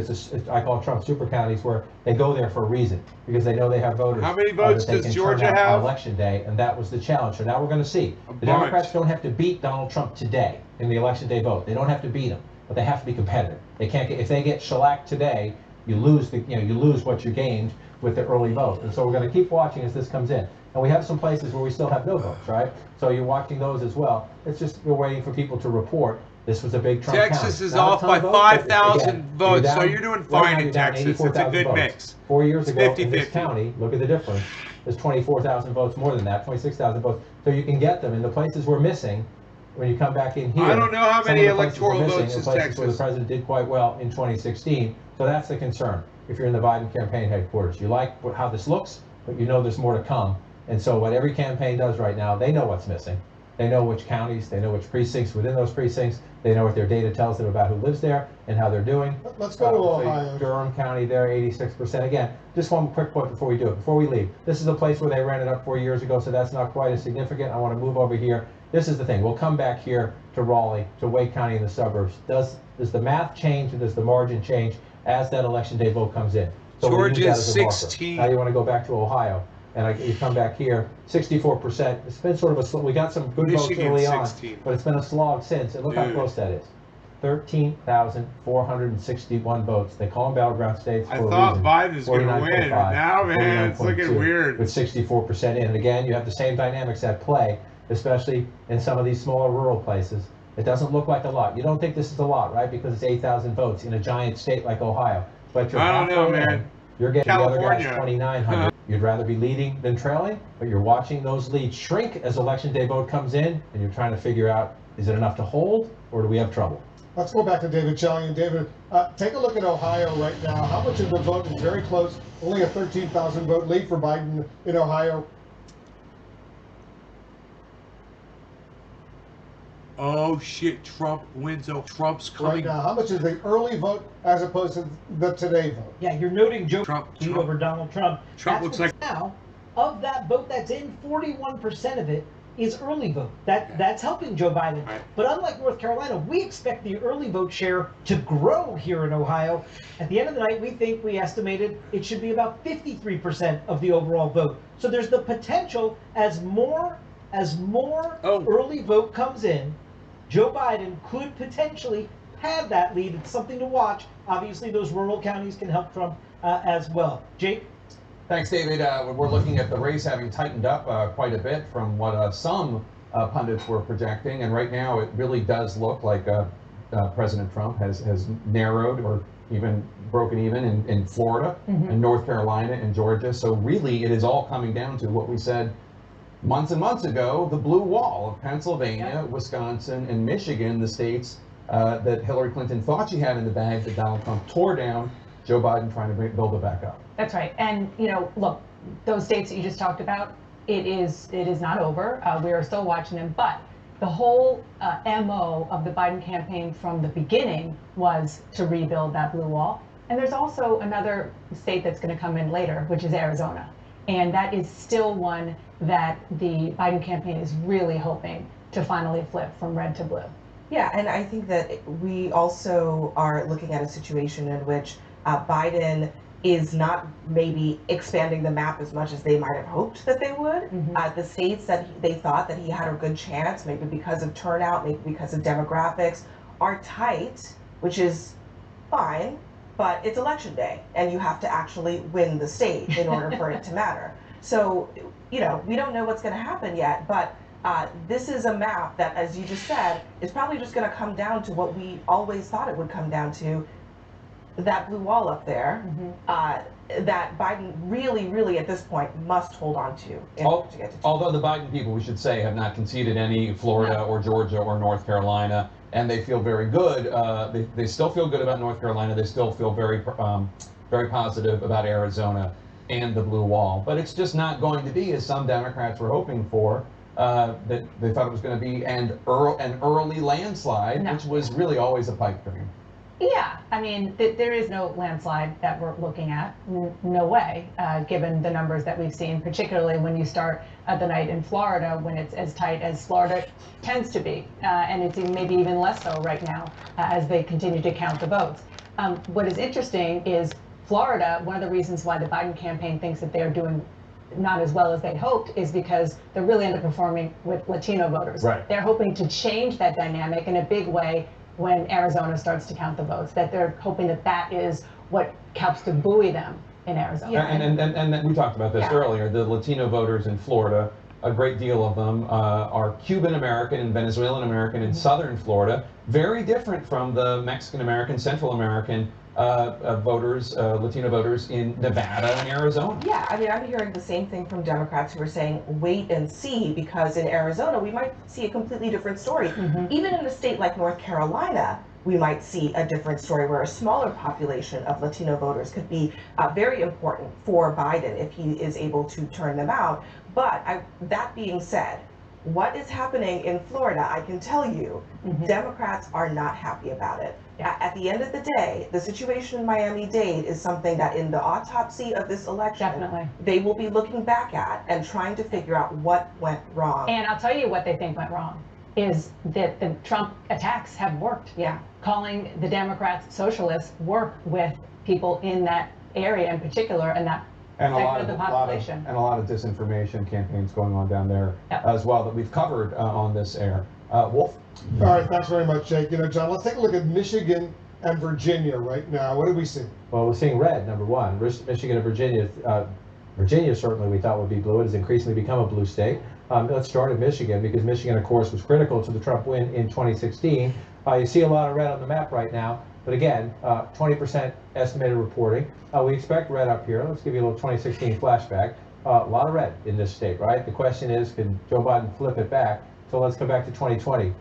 I call Trump super counties where they go there for a reason because they know they have voters. How many votes does Georgia have? On election day, and that was the challenge. So now we're going to see. The Democrats don't have to beat Donald Trump today in the election day vote. They don't have to beat him, but they have to be competitive. They can't get, if they get shellacked today, you lose what you gained with the early vote. And so we're going to keep watching as this comes in. And we have some places where we still have no votes, right? So you're watching those as well. It's just we're waiting for people to report. This was a big Trump Texas is off by 5,000 votes, so you're doing fine in Texas. It's a good mix. 4 years ago in this county, look at the difference. There's 24,000 votes more than that, 26,000 votes. So you can get them in the places we're missing. When you come back in here, I don't know how many electoral votes is Texas. Where the president did quite well in 2016. So that's the concern. If you're in the Biden campaign headquarters, you like how this looks, but you know there's more to come. And so what every campaign does right now, they know what's missing. They know which counties, they know which precincts within those precincts, they know what their data tells them about who lives there and how they're doing. Let's go to Ohio. Durham County there, 86%. Again, just one quick point before we do it, before we leave. This is a place where they ran it up 4 years ago, so that's not quite as significant. I want to move over here. This is the thing. We'll come back here to Raleigh, to Wake County in the suburbs. Does the math change and does the margin change as that election day vote comes in? So Georgia's 16. Now you want to go back to Ohio. And you come back here, 64%. It's been sort of we got some good votes early on, but it's been a slog since. And look how close that is. 13,461 votes. They call them battleground states for a reason. I thought Biden's going to win. Now, man, it's looking weird. With 64% in. And again, you have the same dynamics at play, especially in some of these smaller rural places. It doesn't look like a lot. You don't think this is a lot, right? Because it's 8,000 votes in a giant state like Ohio. But you're I don't know, man. You're getting California. the other guys 2,900. You'd rather be leading than trailing, but you're watching those leads shrink as election day vote comes in, and you're trying to figure out, is it enough to hold, or do we have trouble? Let's go back to David Chalian. David, take a look at Ohio right now. How much of the vote is very close? Only a 13,000 vote lead for Biden in Ohio. Oh shit, Trump wins. Oh, Trump's coming. Right now, how much is the early vote as opposed to the today vote? Yeah, you're noting Joe Trump over Donald Trump. Trump looks like now of that vote that's in, 41% of it is early vote. That's helping Joe Biden. Right. But unlike North Carolina, we expect the early vote share to grow here in Ohio. At the end of the night, we estimated it should be about 53% of the overall vote. So there's the potential as more early vote comes in, Joe Biden could potentially have that lead. It's something to watch. Obviously, those rural counties can help Trump as well. Jake? Thanks, David. We're looking at the race having tightened up quite a bit from what some pundits were projecting. And right now, it really does look like President Trump has narrowed or even broken even in Florida, and North Carolina, and Georgia. So really, it is all coming down to what we said months and months ago, the blue wall of Pennsylvania, Wisconsin, and Michigan, the states that Hillary Clinton thought she had in the bag that Donald Trump tore down, Joe Biden trying to build it back up. That's right. And, look, those states that you just talked about, it is not over. We are still watching them. But the whole MO of the Biden campaign from the beginning was to rebuild that blue wall. And there's also another state that's going to come in later, which is Arizona. And that is still one that the Biden campaign is really hoping to finally flip from red to blue. Yeah, and I think that we also are looking at a situation in which Biden is not maybe expanding the map as much as they might have hoped that they would. The states that they thought that he had a good chance, maybe because of turnout, maybe because of demographics, are tight, which is fine, but it's election day, and you have to actually win the state in order for it to matter. So, you know, we don't know what's going to happen yet, but this is a map that, as you just said, is probably just going to come down to what we always thought it would come down to, that blue wall up there, that Biden really at this point must hold on to in order to get to. Although the Biden people, we should say, have not conceded any Florida or Georgia or North Carolina, and they feel very good. They still feel good about North Carolina. They still feel very positive about Arizona and the blue wall. But it's just not going to be, as some Democrats were hoping for, that they thought it was going to be an early landslide, which was really always a pipe dream. Yeah, I mean, there is no landslide that we're looking at. No way, given the numbers that we've seen, particularly when you start the night in Florida, when it's as tight as Florida tends to be. And it's maybe even less so right now as they continue to count the votes. What is interesting is Florida, one of the reasons why the Biden campaign thinks that they're doing not as well as they'd hoped is because they're really underperforming with Latino voters. Right. They're hoping to change that dynamic in a big way when Arizona starts to count the votes, that they're hoping that that is what helps to buoy them in Arizona. Yeah, and we talked about this earlier. The Latino voters in Florida, a great deal of them are Cuban American and Venezuelan American in southern Florida, very different from the Mexican American, Central American voters, Latino voters in Nevada and Arizona. Yeah, I mean, I'm hearing the same thing from Democrats who are saying, wait and see, because in Arizona, we might see a completely different story. Even in a state like North Carolina, we might see a different story where a smaller population of Latino voters could be very important for Biden if he is able to turn them out. But that being said, what is happening in Florida, I can tell you, Democrats are not happy about it. At the end of the day, the situation in Miami-Dade is something that in the autopsy of this election, they will be looking back at and trying to figure out what went wrong. And I'll tell you what they think went wrong, is that the Trump attacks have worked. Yeah. Calling the Democrats socialists work with people in that area in particular and that segment of the population. And a lot of disinformation campaigns going on down there as well that we've covered on this air. Wolf? All right, thanks very much, Jake. You know, John, let's take a look at Michigan and Virginia right now. What do we see? Well, we're seeing red, number one. Michigan and Virginia. Virginia certainly we thought would be blue. It has increasingly become a blue state. Let's start in Michigan, because Michigan, of course, was critical to the Trump win in 2016. You see a lot of red on the map right now. But again, 20% estimated reporting. We expect red up here. Let's give you a little 2016 flashback. A lot of red in this state, right? The question is, can Joe Biden flip it back? So let's go back to 2020.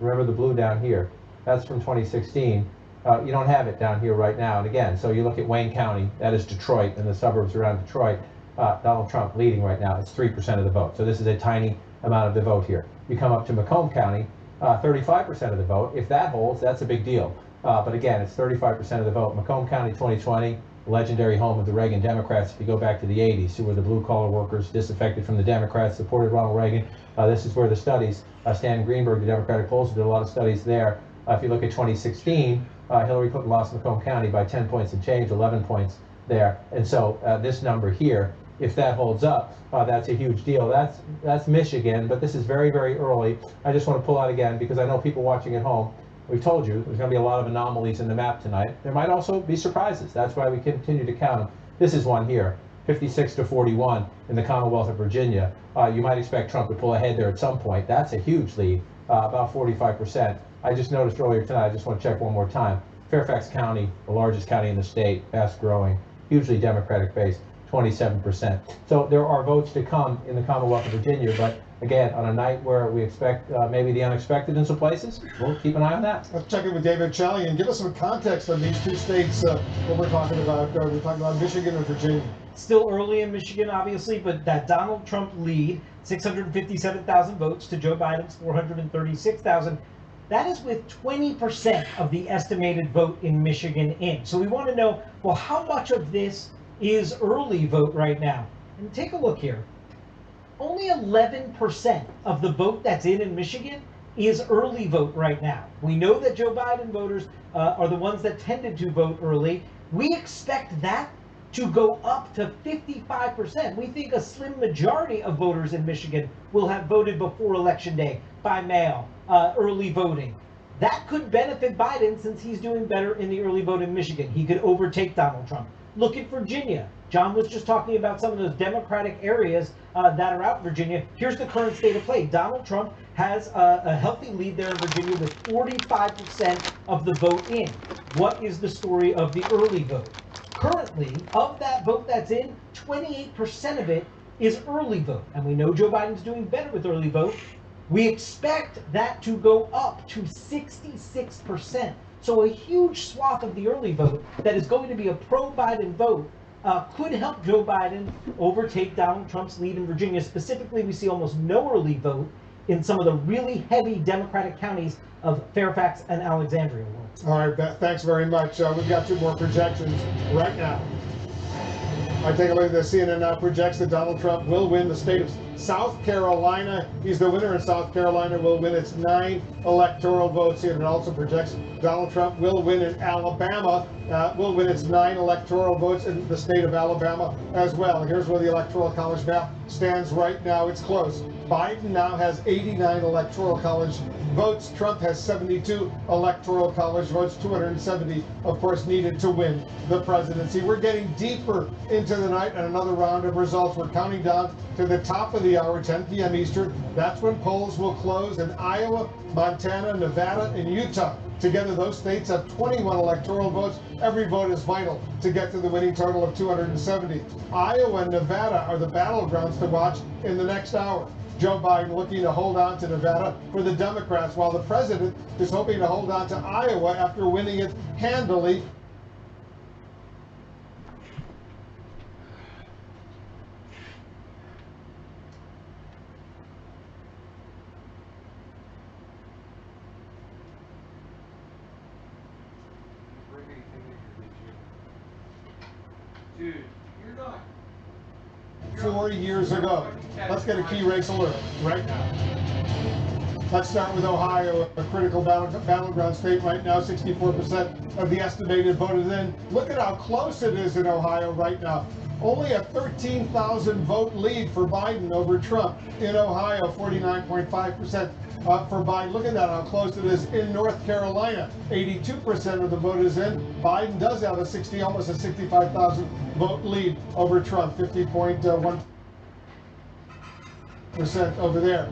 Remember the blue down here. That's from 2016. You don't have it down here right now. And again, so you look at Wayne County, that is Detroit and the suburbs around Detroit. Donald Trump leading right now. It's 3% of the vote. So this is a tiny amount of the vote here. You come up to Macomb County, 35% of the vote. If that holds, that's a big deal. But again, it's 35% of the vote. Macomb County 2020, legendary home of the Reagan Democrats, if you go back to the 80s, who were the blue-collar workers disaffected from the Democrats, supported Ronald Reagan. This is where the studies, Stan Greenberg, the Democratic pollster, did a lot of studies there. If you look at 2016, Hillary Clinton lost Macomb County by 10 points and change, 11 points there. And so this number here, if that holds up, that's a huge deal. That's Michigan, but this is very, very early. I just want to pull out again, because I know people watching at home, we've told you there's going to be a lot of anomalies in the map tonight. There might also be surprises. That's why we continue to count them. This is one here, 56-41 in the Commonwealth of Virginia. You might expect Trump to pull ahead there at some point. That's a huge lead, about 45%. I just noticed earlier tonight, I just want to check one more time. Fairfax County, the largest county in the state, fast growing, hugely Democratic base, 27%. So there are votes to come in the Commonwealth of Virginia, but again, on a night where we expect maybe the unexpected in some places, we'll keep an eye on that. Let's check in with David Chalian and give us some context on these two states. What we're talking about. We're talking about Michigan and Virginia. Still early in Michigan, obviously, but that Donald Trump lead, 657,000 votes to Joe Biden's 436,000, that is with 20% of the estimated vote in Michigan in. So we want to know, well, how much of this is early vote right now? And take a look here. Only 11% of the vote that's in Michigan is early vote right now. We know that Joe Biden voters are the ones that tended to vote early. We expect that to go up to 55%. We think a slim majority of voters in Michigan will have voted before Election Day by mail, early voting. That could benefit Biden since he's doing better in the early vote in Michigan. He could overtake Donald Trump. Look at Virginia. John was just talking about some of those Democratic areas that are out in Virginia. Here's the current state of play. Donald Trump has a healthy lead there in Virginia with 45% of the vote in. What is the story of the early vote? Currently, of that vote that's in, 28% of it is early vote. And we know Joe Biden's doing better with early vote. We expect that to go up to 66%. So a huge swath of the early vote that is going to be a pro-Biden vote could help Joe Biden overtake Donald Trump's lead in Virginia. Specifically, we see almost no early vote in some of the really heavy Democratic counties of Fairfax and Alexandria. All right, Beth, thanks very much. We've got two more projections right now. I take a look at the CNN now projects that Donald Trump will win the state of South Carolina. He's the winner in South Carolina, will win its 9 electoral votes. And it also projects Donald Trump will win in Alabama, will win its 9 electoral votes in the state of Alabama as well. Here's where the Electoral College map stands right now. It's close. Biden now has 89 Electoral College votes. Trump has 72 Electoral College votes, 270, of course, needed to win the presidency. We're getting deeper into the night and another round of results. We're counting down to the top of the hour, 10 p.m. Eastern. That's when polls will close in Iowa, Montana, Nevada, and Utah. Together, those states have 21 electoral votes. Every vote is vital to get to the winning total of 270. Iowa and Nevada are the battlegrounds to watch in the next hour. Joe Biden looking to hold on to Nevada for the Democrats, while the president is hoping to hold on to Iowa after winning it handily. Dude, you're not. 4 years ago. Let's get a key race alert right now. Let's start with Ohio, a critical battleground state right now. 64% of the estimated vote is in. Look at how close it is in Ohio right now. Only a 13,000 vote lead for Biden over Trump. In Ohio, 49.5% for Biden. Look at that, how close it is in North Carolina. 82% of the vote is in. Biden does have a almost a 65,000 vote lead over Trump. 50.1% over there.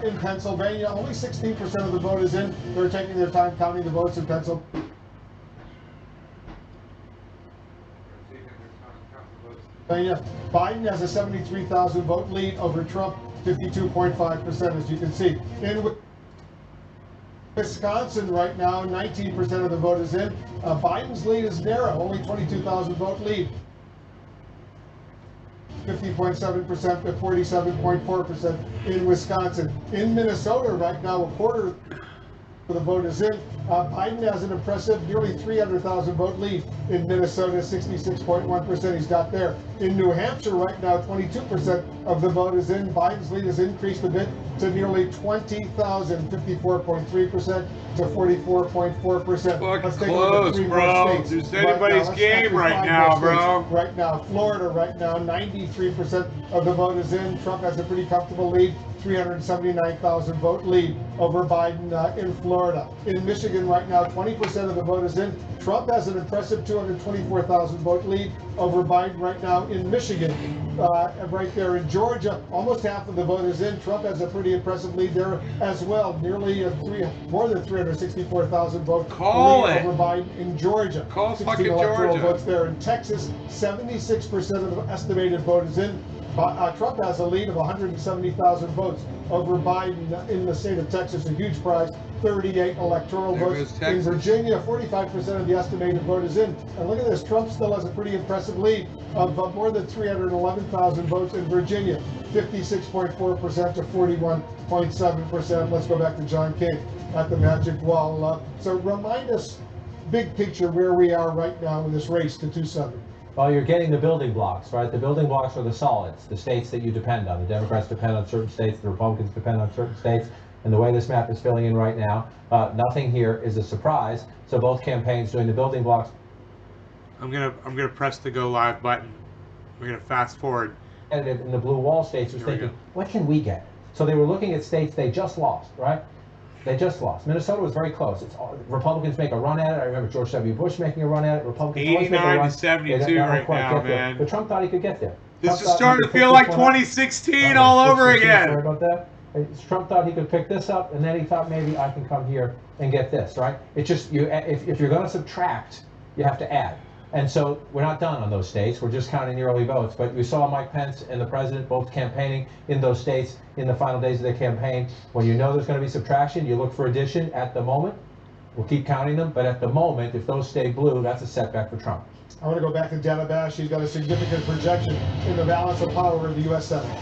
In Pennsylvania, only 16% of the vote is in. They're taking their time counting the votes in Pennsylvania. Biden has a 73,000 vote lead over Trump, 52.5%, as you can see. In Wisconsin right now, 19% of the vote is in. Biden's lead is narrow, only 22,000 vote lead. 50.7% to 47.4% in Wisconsin. In Minnesota right now, a quarter of the vote is in. Biden has an impressive nearly 300,000 vote lead in Minnesota, 66.1% he's got there. In New Hampshire right now, 22% of the vote is in. Biden's lead has increased a bit to nearly 20,000, 54.3% to 44.4%. Let's take a look at 3 more states. It's anybody's game right now, bro. Right now, Florida right now, 93% of the vote is in. Trump has a pretty comfortable lead, 379,000 vote lead over Biden in Florida. In Michigan right now, 20% of the vote is in. Trump has an impressive 224,000 vote lead over Biden right now in Michigan. Right there in Georgia, almost half of the vote is in. Trump has a pretty impressive lead there as well. Nearly more than 364,000 vote lead over Biden in Georgia. Call 16 fucking electoral Georgia. votes there. In Texas, 76% of the estimated vote is in. Trump has a lead of 170,000 votes over Biden in the state of Texas, a huge prize, 38 electoral votes. In Virginia, 45% of the estimated vote is in. And look at this, Trump still has a pretty impressive lead of more than 311,000 votes in Virginia, 56.4% to 41.7%. Let's go back to John King at the Magic Wall. So remind us, big picture, where we are right now in this race to 270. Well, you're getting the building blocks, right? The building blocks are the solids, the states that you depend on. The Democrats depend on certain states, the Republicans depend on certain states. And the way this map is filling in right now, nothing here is a surprise. So both campaigns doing the building blocks. I'm gonna press the go live button. We're gonna fast forward. And in the blue wall states was thinking, what can we get? So they were looking at states they just lost, right? They just lost. Minnesota was very close. Republicans make a run at it. I remember George W. Bush making a run at it. Republicans always make a run. 89 to 72 right now, man. But Trump thought he could get there. This is starting to feel like 2016 all over again. Sorry about that. Trump thought he could pick this up, and then he thought maybe I can come here and get this, right? It's just, if you're going to subtract, you have to add. And so we're not done on those states. We're just counting the early votes. But we saw Mike Pence and the president both campaigning in those states in the final days of their campaign. When you know there's going to be subtraction, you look for addition at the moment. We'll keep counting them. But at the moment, if those stay blue, that's a setback for Trump. I want to go back to Dana Bash. She's got a significant projection in the balance of power in the U.S. Senate.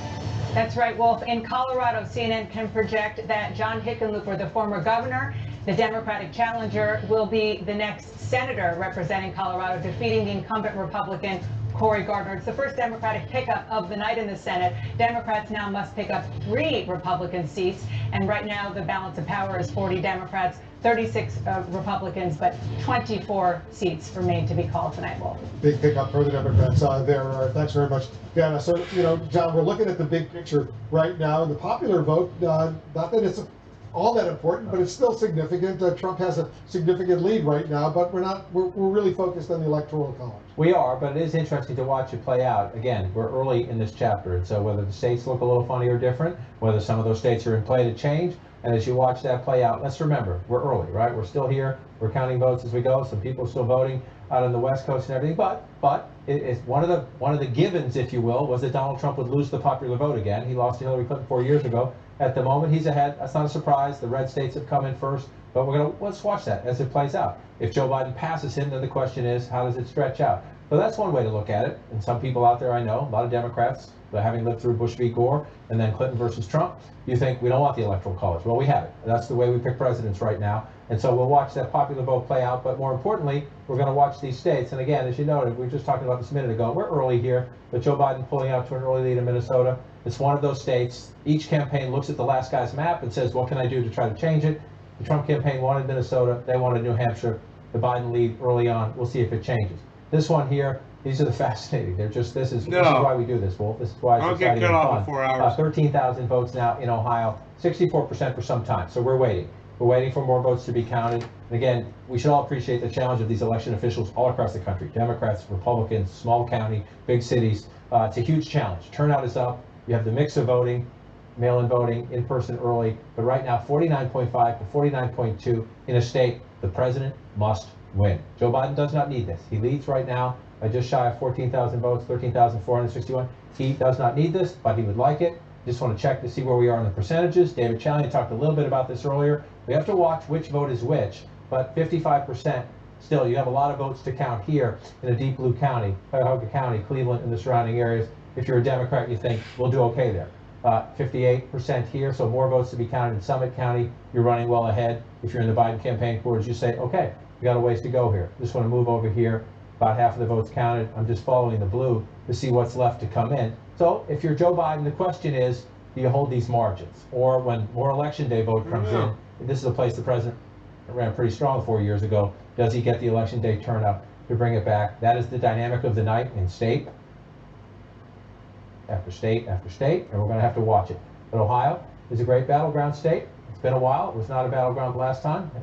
That's right, Wolf. In Colorado, CNN can project that John Hickenlooper, the former governor, the Democratic challenger, will be the next senator representing Colorado, defeating the incumbent Republican Cory Gardner. It's the first Democratic pickup of the night in the Senate. Democrats now must pick up 3 Republican seats, and right now the balance of power is 40 Democrats, 36 Republicans, but 24 seats remain to be called tonight, Wolf. Big pickup for the Democrats there. Thanks very much, Dana. So, John, we're looking at the big picture right now. The popular vote, not that it's all that important, but it's still significant. Trump has a significant lead right now, but we're really focused on the electoral college. We are, but it is interesting to watch it play out. Again, we're early in this chapter, and so whether the states look a little funny or different, whether some of those states are in play to change, and as you watch that play out, let's remember, we're early, right? We're still here. We're counting votes as we go. Some people are still voting out on the West Coast and everything, but it's one of the givens, if you will, was that Donald Trump would lose the popular vote again. He lost to Hillary Clinton 4 years ago. At the moment, he's ahead. That's not a surprise. The red states have come in first, but let's watch that as it plays out. If Joe Biden passes him, then the question is, how does it stretch out? So that's one way to look at it. And some people out there I know, a lot of Democrats, having lived through Bush v. Gore and then Clinton versus Trump, you think we don't want the electoral college. Well, we have it. That's the way we pick presidents right now. And so we'll watch that popular vote play out. But more importantly, we're going to watch these states. And again, as you noted, we were just talking about this a minute ago, we're early here, but Joe Biden pulling out to an early lead in Minnesota. It's one of those states. Each campaign looks at the last guy's map and says, what can I do to try to change it? The Trump campaign wanted Minnesota. They wanted New Hampshire. The Biden lead early on. We'll see if it changes. This one here, these are the fascinating. They're just, this is why we do this, Wolf. This is why it's exciting and fun. 4 hours. 13,000 votes now in Ohio, 64% for some time. So we're waiting. We're waiting for more votes to be counted. And again, we should all appreciate the challenge of these election officials all across the country. Democrats, Republicans, small county, big cities. It's a huge challenge. Turnout is up. You have the mix of voting, mail-in voting, in-person early. But right now, 49.5 to 49.2 in a state the president must win. Joe Biden does not need this. He leads right now by just shy of 14,000 votes, 13,461. He does not need this, but he would like it. Just want to check to see where we are in the percentages. David Chalian talked a little bit about this earlier. We have to watch which vote is which, but 55%, still, you have a lot of votes to count here in a deep blue county, Cuyahoga County, Cleveland, and the surrounding areas. If you're a Democrat, you think we'll do okay there. 58% here, so more votes to be counted in Summit County. You're running well ahead. If you're in the Biden campaign quarters, you say, okay, we got a ways to go here. Just want to move over here. About half of the votes counted. I'm just following the blue to see what's left to come in. So if you're Joe Biden, the question is, do you hold these margins? Or when more election day vote comes in, this is a place the president ran pretty strong 4 years ago, does he get the election day turnout to bring it back? That is the dynamic of the night in state after state after state, and we're going to have to watch it. But Ohio is a great battleground state. It's been a while. It was not a battleground last time. The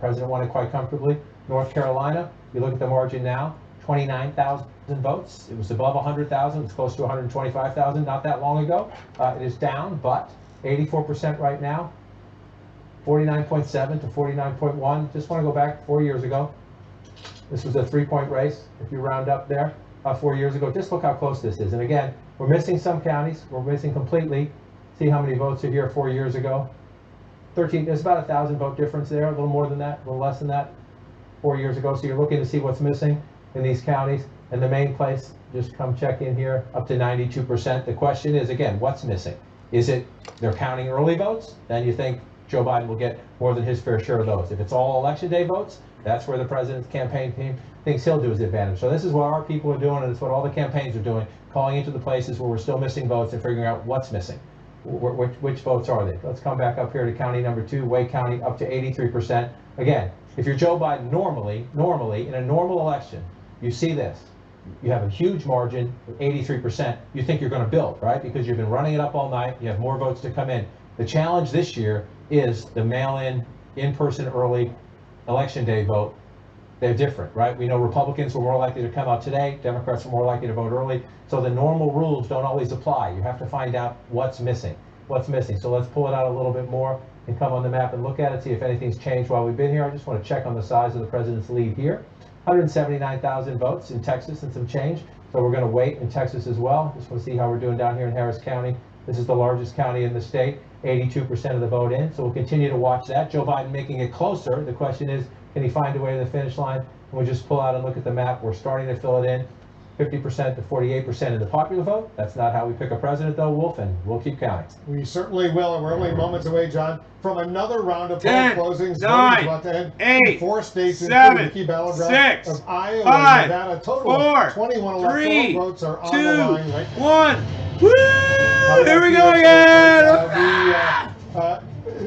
president won it quite comfortably. North Carolina, you look at the margin now, 29,000 votes. It was above 100,000. It's close to 125,000 not that long ago. It is down, but 84% right now. 49.7 to 49.1. Just want to go back 4 years ago. This was a 3-point race, if you round up there, 4 years ago. Just look how close this is. And again, We're missing some counties. We're missing completely. See how many votes are here 4 years ago? 13. There's about 1,000 vote difference there. A little more than that, a little less than that 4 years ago. So you're looking to see what's missing in these counties. And the main place, just come check in here, up to 92%. The question is, again, what's missing? Is it they're counting early votes? Then you think Joe Biden will get more than his fair share of those. If it's all election day votes, that's where the president's campaign team thinks he'll do his advantage. So this is what our people are doing, and it's what all the campaigns are doing, calling into the places where we're still missing votes and figuring out what's missing. Which votes are they? Let's come back up here to county number 2, Wake County, up to 83%. Again, if you're Joe Biden, normally, in a normal election, you see this. You have a huge margin, 83%. You think you're going to build, right? Because you've been running it up all night. You have more votes to come in. The challenge this year is the mail-in, in-person early election day vote. They're different, right? We know Republicans were more likely to come out today. Democrats were more likely to vote early. So the normal rules don't always apply. You have to find out what's missing. What's missing. So let's pull it out a little bit more and come on the map and look at it, see if anything's changed while we've been here. I just want to check on the size of the president's lead here. 179,000 votes in Texas and some change. So we're going to wait in Texas as well. Just want to see how we're doing down here in Harris County. This is the largest county in the state, 82% of the vote in. So we'll continue to watch that. Joe Biden making it closer. The question is, can he find a way to the finish line? And we'll just pull out and look at the map. We're starting to fill it in. 50% to 48% in the popular vote. That's not how we pick a president, though, Wolf, and we'll keep counting. We certainly will, and we're only moments away, John, from another round of poll 10, closings. 9, About to end 8, 4 states, 7, including the key battleground 6, of Iowa 5, and Nevada. Total 4, of 21 3, electoral votes are on 2, the line right now. 1. Woo! Here we go again!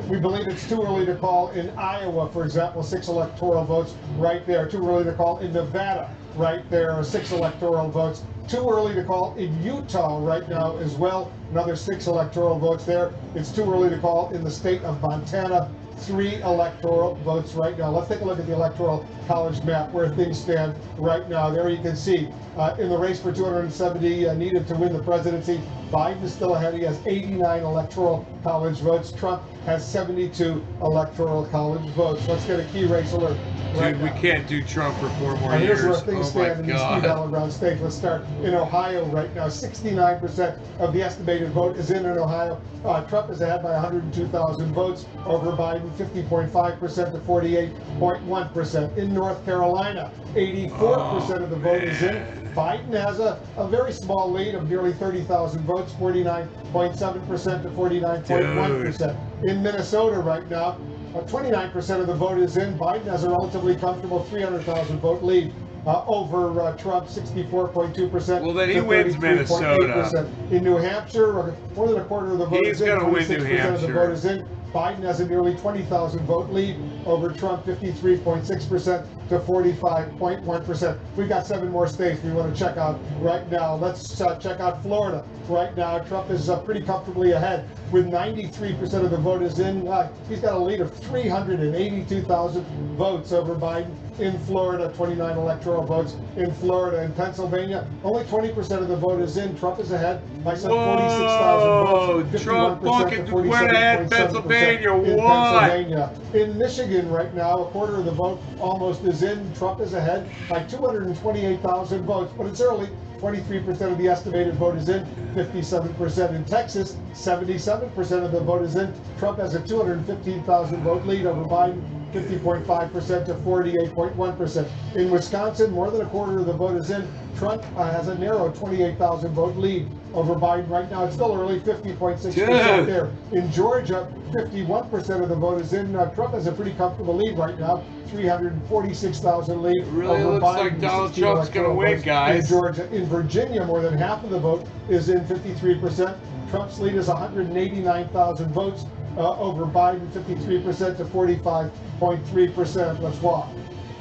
We believe it's too early to call in Iowa, for example, 6 electoral votes right there. Too early to call in Nevada, right there, 6 electoral votes. Too early to call in Utah right now as well, another 6 electoral votes there. It's too early to call in the state of Montana, 3 electoral votes right now. Let's take a look at the Electoral College map where things stand right now. There you can see in the race for 270 needed to win the presidency, Biden is still ahead. He has 89 Electoral College votes. Trump has 72 Electoral College votes. Let's get a key race alert. Dude, we can't do Trump for 4 more Here's years. where things stand in these key battleground states. Let's start in Ohio right now. 69% of the estimated vote is in Ohio. Trump is ahead by 102,000 votes over Biden, 50.5% to 48.1%. In North Carolina, 84% of the vote is in. Biden has a very small lead of nearly 30,000 votes, 49.7% to 49.1%. In Minnesota right now, 29% of the vote is in. Biden has a relatively comfortable 300,000 vote lead over Trump, 64.2%. Well, then he wins Minnesota. In New Hampshire, more than a quarter of the vote is in. He's going to win New 26% of the vote is Hampshire. in. Biden has a nearly 20,000 vote lead over Trump, 53.6% to 45.1%. We've got 7 more states we want to check out right now. Let's check out Florida right now. Trump is pretty comfortably ahead with 93% of the vote is in. He's got a lead of 382,000 votes over Biden in Florida, 29 electoral votes in Florida. In Pennsylvania, only 20% of the vote is in. Trump is ahead by some 46,000 votes. Trump fucking went ahead, Pennsylvania. In What? Pennsylvania. In Michigan right now, a quarter of the vote almost is in. Trump is ahead by 228,000 votes, but it's early. 23% of the estimated vote is in, 57% in Texas, 77% of the vote is in. Trump has a 215,000 vote lead over Biden, 50.5% to 48.1%. In Wisconsin, more than a quarter of the vote is in. Trump has a narrow 28,000 vote lead over Biden. Right now, it's still early, 50.6% there. In Georgia, 51% of the vote is in. Trump has a pretty comfortable lead right now, 346,000 lead Really over looks Biden. like Donald Trump's going to win, guys. In Georgia, in Virginia, more than half of the vote is in, 53%. Trump's lead is 189,000 votes over Biden, 53% to 45.3%. Let's walk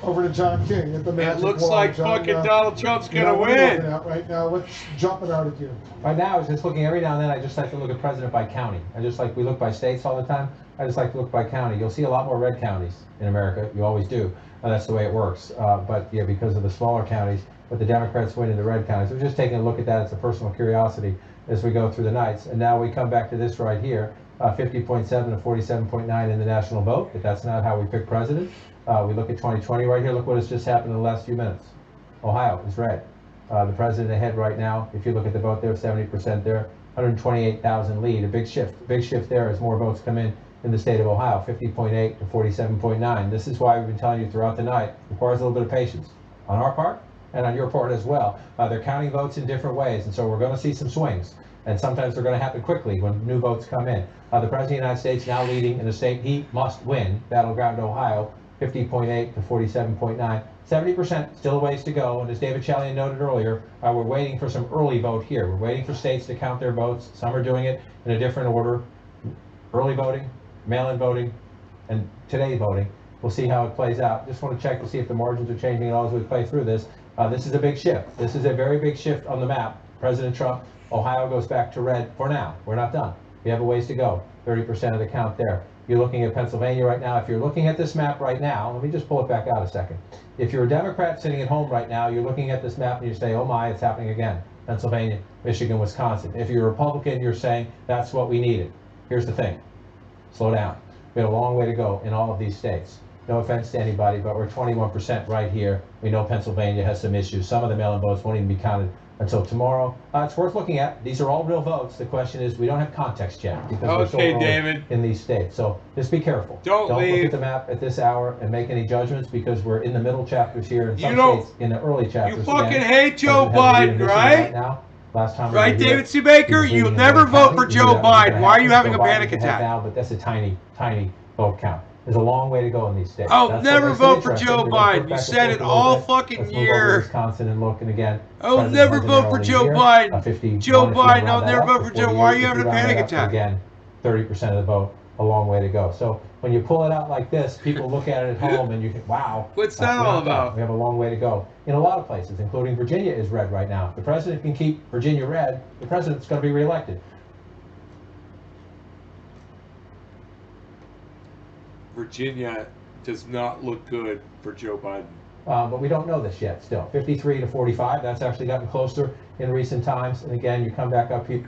over to John King at the magic It looks wall. like John, fucking Donald Trump's going to what are you win. looking at right now? What's jumping out at you? Right now, I was just looking every now and then. I just like to look at president by county. I just like, we look by states all the time. I just like to look by county. You'll see a lot more red counties in America. You always do. That's the way it works. But yeah, because of the smaller counties, but the Democrats win in the red counties. We're just taking a look at that as a personal curiosity as we go through the nights. And now we come back to this right here, 50.7 to 47.9 in the national vote. But that's not how we pick president. We look at 2020 right here. Look what has just happened in the last few minutes. Ohio is red. The president ahead right now. If you look at the vote there, 70% there, 128,000 lead. A big shift there as more votes come in the state of Ohio, 50.8 to 47.9. This is why we've been telling you throughout the night, it requires a little bit of patience on our part and on your part as well. They're counting votes in different ways, and so we're going to see some swings. And sometimes they're going to happen quickly when new votes come in. The President of the United States now leading in a state he must win, battleground Ohio, 50.8 to 47.9. 70% still a ways to go. And as David Chalian noted earlier, we're waiting for some early vote here. We're waiting for states to count their votes. Some are doing it in a different order. Early voting, mail-in voting, and today voting. We'll see how it plays out. Just want to check to see if the margins are changing at all as we play through this. This is a big shift. This is a very big shift on the map. President Trump, Ohio goes back to red for now. We're not done. We have a ways to go. 30% of the count there. You're looking at Pennsylvania right now. If you're looking at this map right now, let me just pull it back out a second. If you're a Democrat sitting at home right now, you're looking at this map and you say, oh my, it's happening again. Pennsylvania, Michigan, Wisconsin. If you're a Republican, you're saying that's what we needed. Here's the thing. Slow down. We have a long way to go in all of these states. No offense to anybody, but we're 21% right here. We know Pennsylvania has some issues. Some of the mail-in votes won't even be counted until tomorrow. It's worth looking at. These are all real votes. The question is, we don't have context yet because we're so early in these states. So just be careful. Don't look at the map at this hour and make any judgments because we're in the middle chapters here in some states, in the early chapters. You fucking hate Joe Biden, right? Now. Last time right, David C. Baker? You'll never vote for Joe Biden. Why are you having a panic attack? Now, but that's a tiny, tiny vote count. There's a long way to go in these states. I'll never vote for Joe Biden. You said it all fucking year. Wisconsin and looking again. I'll never vote for Joe Biden. Joe Biden, I'll never vote for Joe. Why are you having a panic attack? Again, 30% of the vote, a long way to go. So when you pull it out like this, people look at it at home and you think, wow. What's that all about? We have a long way to go. In a lot of places, including Virginia is red right now. If the president can keep Virginia red, the president's going to be reelected. Virginia does not look good for Joe Biden. But we don't know this yet still. 53 to 45, that's actually gotten closer in recent times. And again, you come back up here.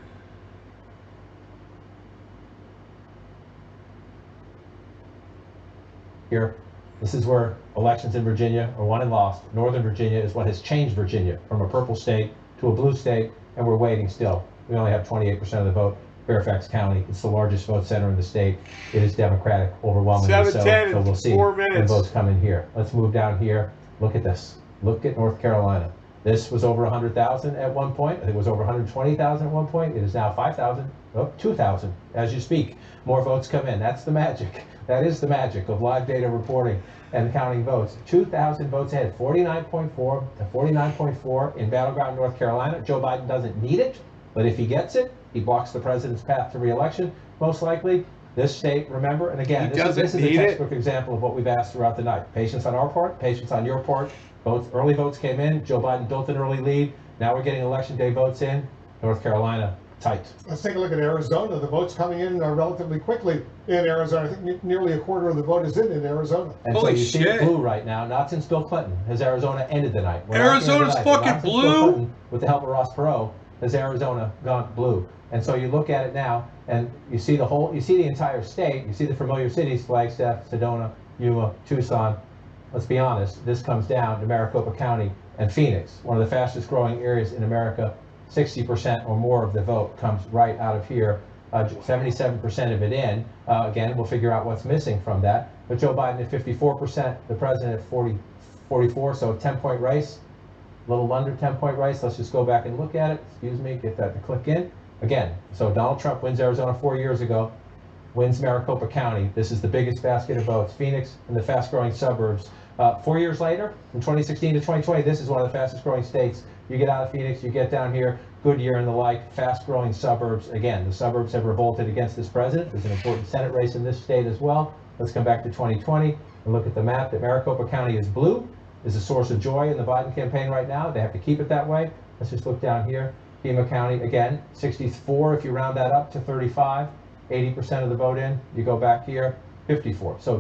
This is where elections in Virginia are won and lost. Northern Virginia is what has changed Virginia from a purple state to a blue state, and we're waiting still. We only have 28% of the vote. Fairfax County, it's the largest vote center in the state. It is Democratic, overwhelmingly so we'll see when votes come in here. Let's move down here. Look at this. Look at North Carolina. This was over 100,000 at one point. It was over 120,000 at one point. It is now 5,000, 2,000 as you speak. More votes come in. That's the magic. That is the magic of live data reporting and counting votes. 2,000 votes ahead, 49.4 to 49.4 in battleground North Carolina. Joe Biden doesn't need it, but if he gets it, he blocks the president's path to re-election, most likely. This state, remember, and again, this is a textbook example of what we've asked throughout the night. Patience on our part, patience on your part. Early votes came in. Joe Biden built an early lead. Now we're getting election day votes in. North Carolina, tight. Let's take a look at Arizona. The votes coming in relatively quickly in Arizona. I think nearly a quarter of the vote is in Arizona. And so you see blue right now, not since Bill Clinton has Arizona ended the night. Arizona's fucking blue? With the help of Ross Perot, has Arizona gone blue. And so you look at it now, and you see the entire state. You see the familiar cities: Flagstaff, Sedona, Yuma, Tucson. Let's be honest, this comes down to Maricopa County and Phoenix, one of the fastest growing areas in America. 60% or more of the vote comes right out of here. 77% of it in. Again, we'll figure out what's missing from that. But Joe Biden at 54%, the president at 44, so a 10-point race. A little under 10-point race. Let's just go back and look at it. Excuse me, get that to click in. Again, so Donald Trump wins Arizona 4 years ago, wins Maricopa County. This is the biggest basket of votes. Phoenix and the fast-growing suburbs. 4 years later, from 2016 to 2020, this is one of the fastest-growing states. You get out of Phoenix, you get down here, Goodyear and the like, fast-growing suburbs. Again, the suburbs have revolted against this president. There's an important Senate race in this state as well. Let's come back to 2020 and look at the map. That Maricopa County is blue, is a source of joy in the Biden campaign right now. They have to keep it that way. Let's just look down here. Pima County, again, 64 if you round that up to 35, 80% of the vote in. You go back here, 54. So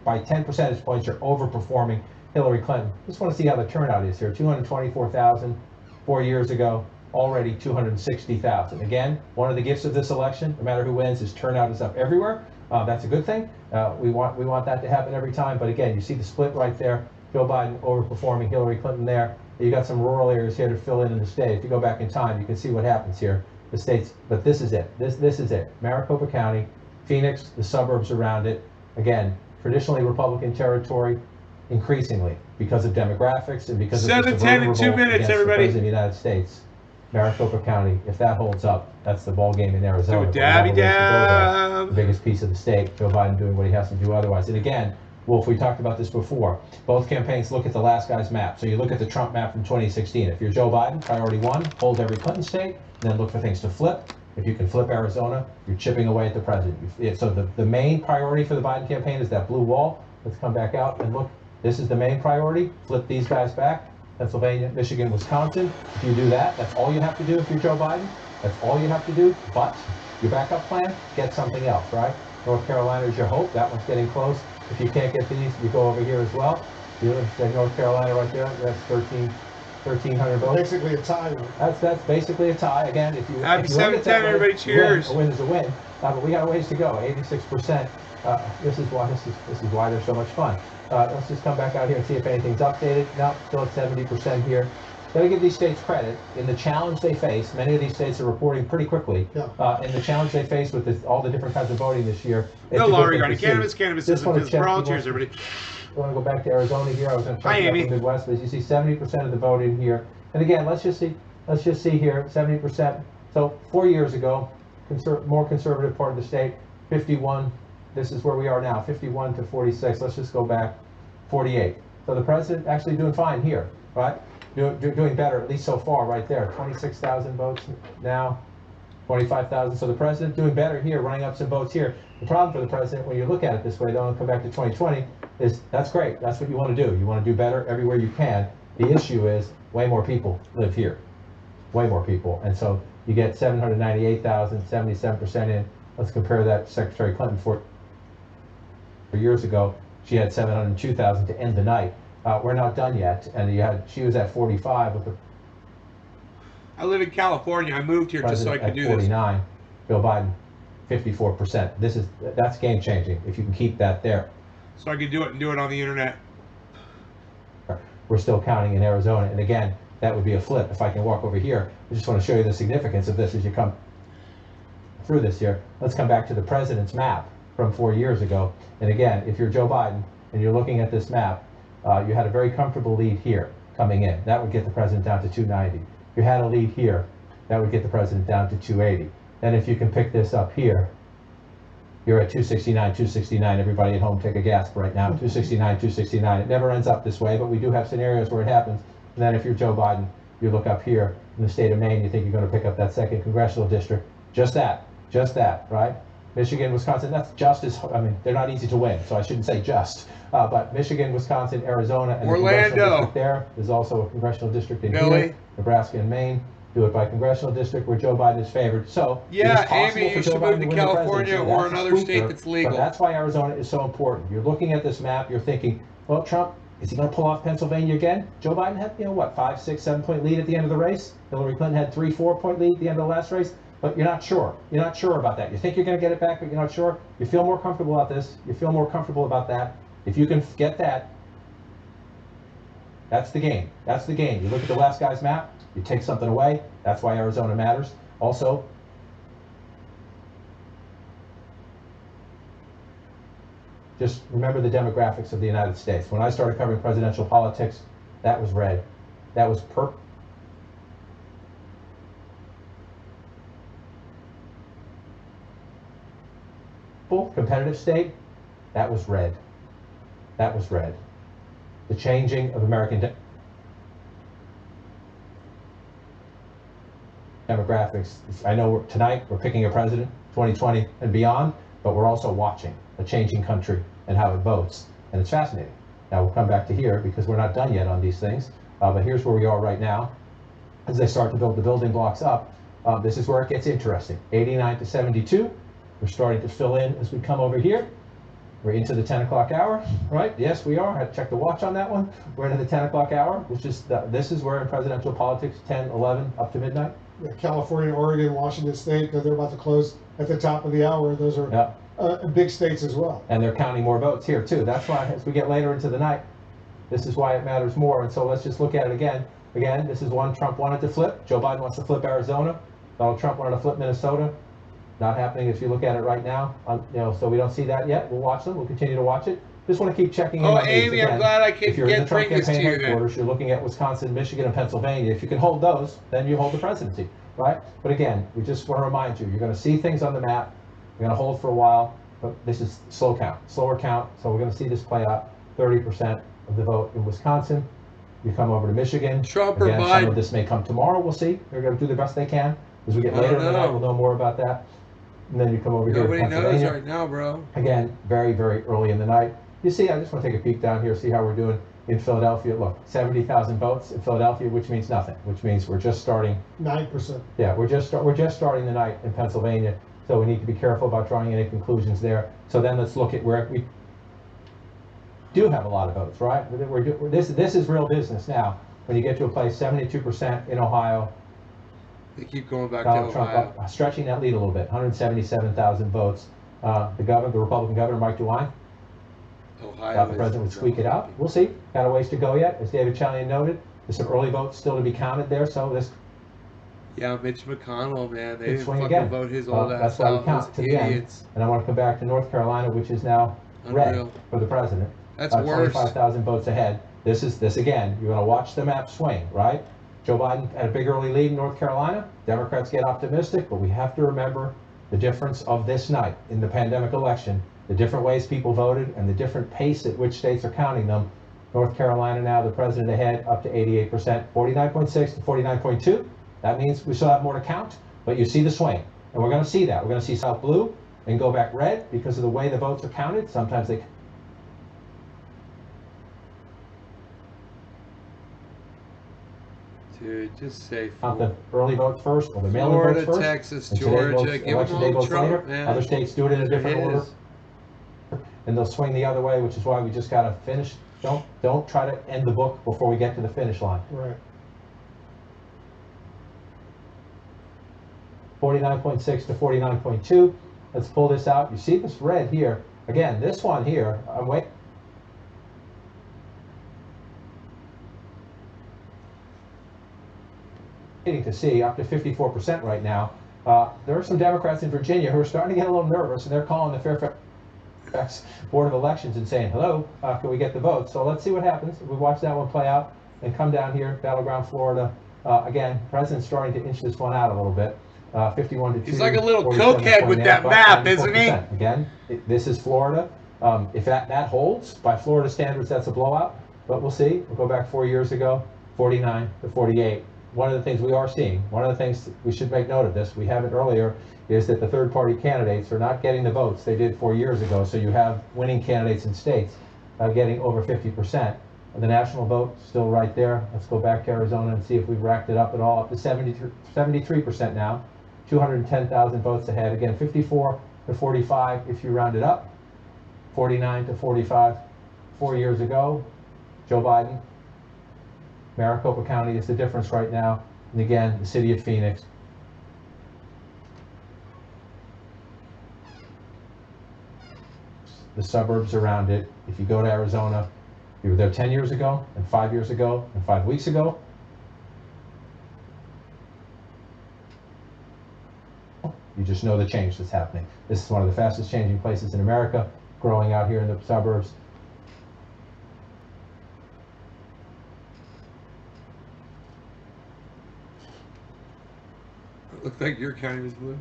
by 10 percentage points, you're overperforming Hillary Clinton. Just want to see how the turnout is here. 224,000 4 years ago, already 260,000. Again, one of the gifts of this election, no matter who wins, is turnout is up everywhere. That's a good thing. We want that to happen every time. But again, you see the split right there. Joe Biden overperforming Hillary Clinton there. You got some rural areas here to fill in the state. If you go back in time, you can see what happens here. The states, but this is it. This is it. Maricopa County, Phoenix, the suburbs around it. Again, traditionally Republican territory, increasingly because of demographics and because of just the 7-10 in 2 revolt minutes, against everybody. the President of the United States. Maricopa County, if that holds up, that's the ball game in Arizona. Do a dabby But we have a ways to go there. dab. The biggest piece of the state, Joe Biden doing what he has to do otherwise. And again, Wolf, we talked about this before. Both campaigns look at the last guy's map. So you look at the Trump map from 2016. If you're Joe Biden, priority one, hold every Clinton state, and then look for things to flip. If you can flip Arizona, you're chipping away at the president. So the main priority for the Biden campaign is that blue wall. Let's come back out and look. This is the main priority. Flip these guys back. Pennsylvania, Michigan, Wisconsin. If you do that, that's all you have to do if you're Joe Biden. That's all you have to do. But your backup plan, get something else, right? North Carolina is your hope. That one's getting close. If you can't get these, you go over here as well. You look at North Carolina right there. That's 1,300 votes. Basically a tie. That's basically a tie. Again, if you Happy if you look at 7-10, that way, everybody. Cheers. A win is a win. But we got a ways to go. 86%. This is why they're so much fun. Let's just come back out here and see if anything's updated. No, still at 70% here. Got to give these states credit in the challenge they face. Many of these states are reporting pretty quickly. Yeah. In the challenge they face with all the different kinds of voting this year. No law regarding cannabis. Cannabis isn't for all. Cheers, everybody. I want to go back to Arizona here. I was going to check the Midwest, but as you see, 70% of the vote in here. And again, let's just see here, 70%. So 4 years ago, more conservative part of the state, 51. This is where we are now, 51 to 46. Let's just go back, 48. So the president actually doing fine here, right? Doing better, at least so far, right there. 26,000 votes now, 25,000. So the president doing better here, running up some votes here. The problem for the president, when you look at it this way, don't come back to 2020, is that's great. That's what you want to do. You want to do better everywhere you can. The issue is way more people live here, way more people. And so you get 798,000, 77% in. Let's compare that to Secretary Clinton 4 years ago. She had 702,000 to end the night. We're not done yet, and she was at 45 with the. I live in California. I moved here just so I could do 49. Joe Biden, 54%. That's game changing if you can keep that there. So I could do it and do it on the internet. We're still counting in Arizona, and again, that would be a flip. If I can walk over here, I just want to show you the significance of this as you come through this here. Let's come back to the president's map from 4 years ago. And again, if you're Joe Biden and you're looking at this map, you had a very comfortable lead here coming in. That would get the president down to 290. If you had a lead here, that would get the president down to 280. Then if you can pick this up here, you're at 269, 269. Everybody at home take a gasp right now. 269, 269. It never ends up this way, but we do have scenarios where it happens. And then if you're Joe Biden, you look up here in the state of Maine, you think you're going to pick up that second congressional district. Just that, right? Michigan, Wisconsin, that's just as, they're not easy to win, so I shouldn't say just. But Michigan, Wisconsin, Arizona, and Orlando. The congressional district there. There's also a congressional district in here. Nebraska and Maine. Do it by congressional district where Joe Biden is favored. So yeah, Amy, you should move to California or another state that's legal. But that's why Arizona is so important. You're looking at this map, you're thinking, well, Trump, is he going to pull off Pennsylvania again? Joe Biden had, 5, 6, 7 point lead at the end of the race. Hillary Clinton had 3, 4 point lead at the end of the last race. But you're not sure. You're not sure about that. You think you're going to get it back, but you're not sure. You feel more comfortable about this. You feel more comfortable about that. If you can get that, that's the game. That's the game. You look at the last guy's map, you take something away. That's why Arizona matters. Also, just remember the demographics of the United States. When I started covering presidential politics, that was red. That was purple. Competitive state, that was red. That was red. The changing of American demographics. I know tonight we're picking a president, 2020 and beyond, but we're also watching a changing country and how it votes, and it's fascinating. Now we'll come back to here because we're not done yet on these things, but here's where we are right now. As they start to build the building blocks up, this is where it gets interesting. 89 to 72. We're starting to fill in as we come over here. We're into the 10 o'clock hour, right? Yes, we are. I had to check the watch on that one. We're into the 10 o'clock hour, which is, this is where in presidential politics, 10, 11, up to midnight. Yeah, California, Oregon, Washington State, because they're about to close at the top of the hour. Those are big states as well. And they're counting more votes here too. That's why as we get later into the night, this is why it matters more. And so let's just look at it again. Again, this is one Trump wanted to flip. Joe Biden wants to flip Arizona. Donald Trump wanted to flip Minnesota. Not happening if you look at it right now. So we don't see that yet. We'll watch them. We'll continue to watch it. Just want to keep checking in on these. Amy, again, I'm glad I can if you're in the Trump bring this campaign to you headquarters, you're looking at Wisconsin, Michigan, and Pennsylvania. If you can hold those, then you hold the presidency, right? But again, we just want to remind you, you're going to see things on the map. You're going to hold for a while, but this is slower count. So we're going to see this play out. 30% of the vote in Wisconsin. You come over to Michigan. Trump or again, Biden? some of this may come tomorrow. We'll see. They're going to do the best they can. As we get later in the night, we'll know more about that. And then you come over here to Pennsylvania. Nobody knows right now, bro. Again, very, very early in the night. You see, I just want to take a peek down here, see how we're doing in Philadelphia. Look, 70,000 votes in Philadelphia, which means nothing, which means we're just starting. 9%. Yeah, we're just starting the night in Pennsylvania, so we need to be careful about drawing any conclusions there. So then let's look at where we do have a lot of votes, right? This is real business now. When you get to a place, 72% in Ohio. They keep going back Donald to Ohio. Trump stretching that lead a little bit, 177,000 votes. The Republican governor, Mike DeWine, thought the president would squeak it out. We'll see. Got a ways to go yet. As David Chalian noted, there's some early votes still to be counted there. So this. Yeah, Mitch McConnell, man, they didn't swing fucking again. vote his old That's ass why we out. count to Those the end. idiots. And I want to come back to North Carolina, which is now red Unreal. for the president. That's worse. 25,000 votes ahead. This again. You're going to watch the map swing, right? Joe Biden had a big early lead in North Carolina. Democrats get optimistic, but we have to remember the difference of this night in the pandemic election, the different ways people voted, and the different pace at which states are counting them. North Carolina now, the president ahead, up to 88%, 49.6 to 49.2. That means we still have more to count, but you see the swing. And we're going to see that. We're going to see South blue and go back red because of the way the votes are counted. Sometimes they. Dude, just say Count the early votes first, or the mail-in Florida, votes first. Texas, and today Georgia, votes, give election them day all votes Trump, later. man. Other states do it in a different It order. is. And they'll swing the other way, which is why we just got to finish. Don't try to end the book before we get to the finish line. Right. 49.6 to 49.2. Let's pull this out. You see this red here. Again, this one here, I'm waiting. To see up to 54% right now. There are some Democrats in Virginia who are starting to get a little nervous, and they're calling the Fairfax Board of Elections and saying, hello, can we get the votes? So let's see what happens. We watch that one play out and come down here, battleground Florida. Again, president's starting to inch this one out a little bit. 51 to 2. He's like a little cokehead with that map, isn't he? Again, this is Florida. If that holds, by Florida standards, that's a blowout. But we'll see. We'll go back 4 years ago, 49 to 48. One of the things we are seeing, one of the things we should make note of this, we have it earlier, is that the third-party candidates are not getting the votes they did 4 years ago. So you have winning candidates in states getting over 50%. The national vote still right there. Let's go back to Arizona and see if we've racked it up at all. Up to 73% now. 210,000 votes ahead. Again, 54 to 45 if you round it up. 49 to 45 4 years ago. Joe Biden. Maricopa County is the difference right now. And again, the city of Phoenix. The suburbs around it. If you go to Arizona, you were there 10 years ago, and 5 years ago, and 5 weeks ago. You just know the change that's happening. This is one of the fastest changing places in America, growing out here in the suburbs. It looked like your county was blue.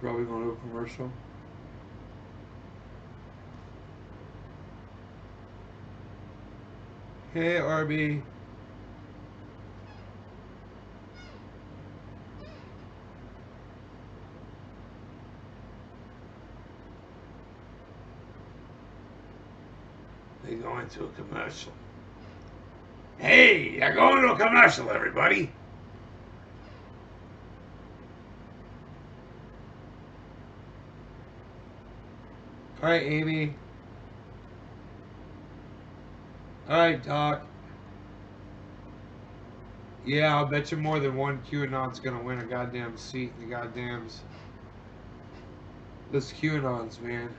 Probably going to a commercial. Hey, RB. They go into a commercial. Hey, you're going to a commercial, everybody. All right, Amy. All right, Doc. Yeah, I'll bet you more than one QAnon's gonna win a goddamn seat in the goddams. Those QAnons, man.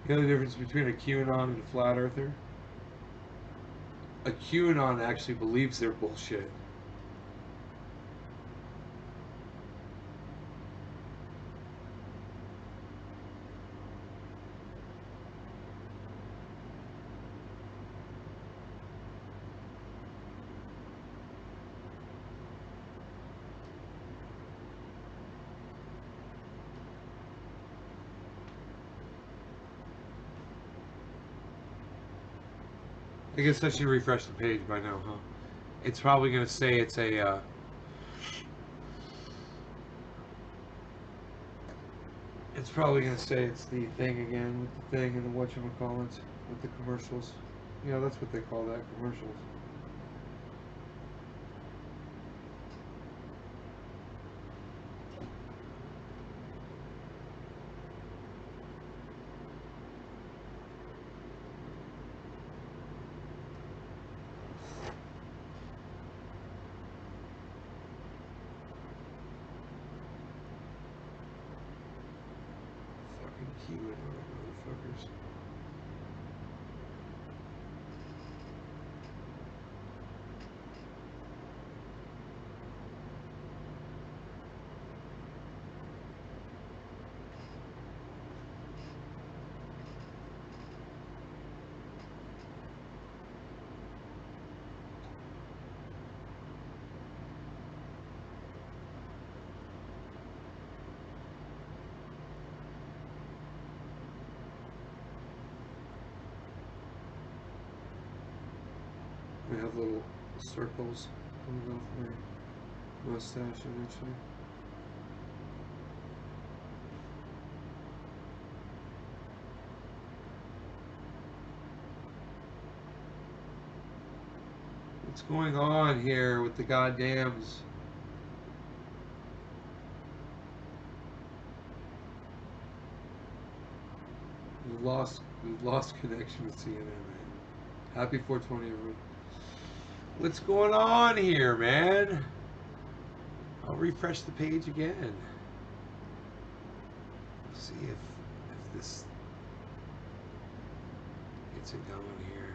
You know the difference between a QAnon and a flat earther? A QAnon actually believes they're bullshit. I guess I should refresh the page by now, huh? It's probably going to say it's a, it's probably going to say it's the thing again with the thing and the whatchamacallit with the commercials. You know, that's what they call that, commercials. Fucking QAnon motherfuckers. We have little circles coming off my mustache eventually. What's going on here with the goddams? We've lost connection with CNN, man. Happy 420, everyone. What's going on here, man? I'll refresh the page again. See if this gets it going here.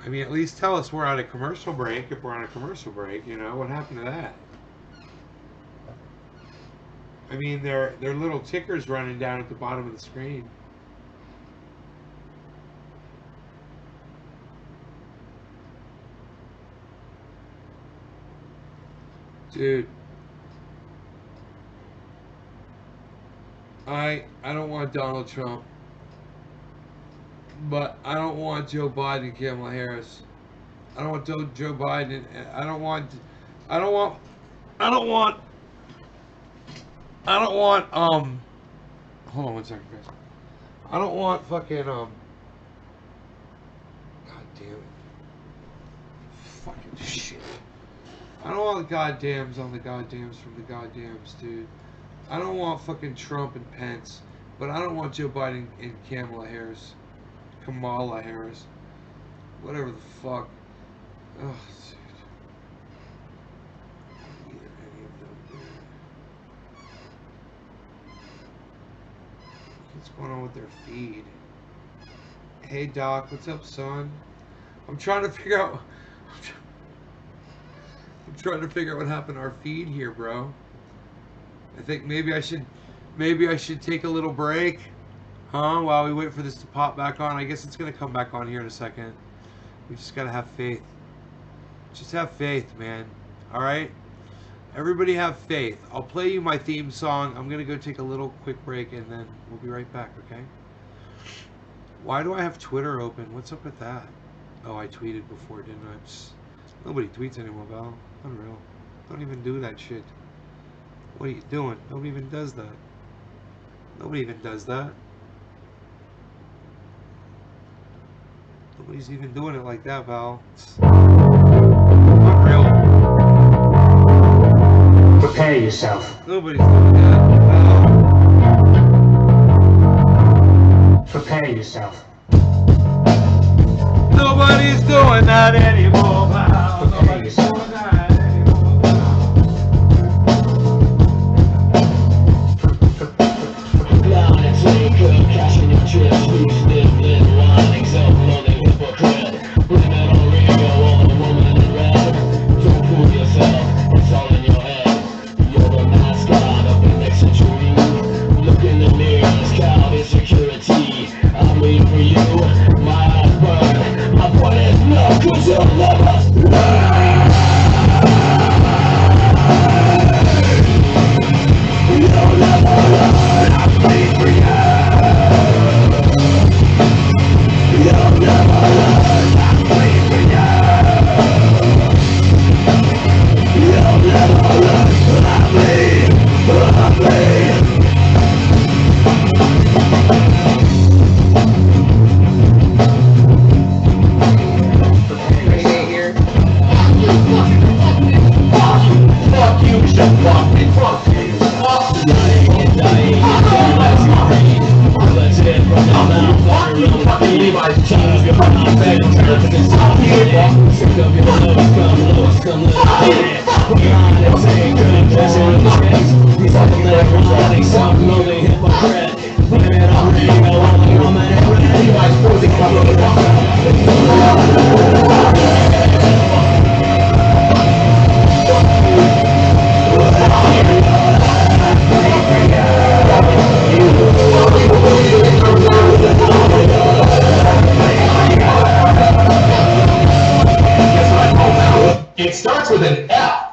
I mean, at least tell us we're on a commercial break. If we're on a commercial break, you know, what happened to that? I mean, they're little tickers running down at the bottom of the screen. Dude, I don't want Donald Trump, but I don't want Joe Biden and Kamala Harris. I don't want Joe Biden. I don't want hold on one second, guys. I don't want fucking God damn it. Fucking shit. I don't want the goddams on the goddams from the goddams, dude. I don't want fucking Trump and Pence, but I don't want Joe Biden and Kamala Harris. Whatever the fuck. Oh, dude. Either any of them, dude. What's going on with their feed? Hey Doc, what's up, son? I'm trying to figure out what happened to our feed here, bro. I think maybe I should take a little break, huh? While we wait for this to pop back on. I guess it's gonna come back on here in a second. We just gotta have faith. Just have faith, man. All right. Everybody have faith. I'll play you my theme song. I'm gonna go take a little quick break and then we'll be right back. Okay. Why do I have Twitter open? What's up with that? Oh, I tweeted before, didn't I? Psst. Nobody tweets anymore, Val. Unreal. Don't even do that shit. What are you doing? Nobody even does that. Nobody even does that. Nobody's even doing it like that, pal. Unreal. Prepare yourself. Nobody's doing that, pal. Prepare yourself. Nobody's doing that anymore, pal. Prepare yourself. It starts with an F.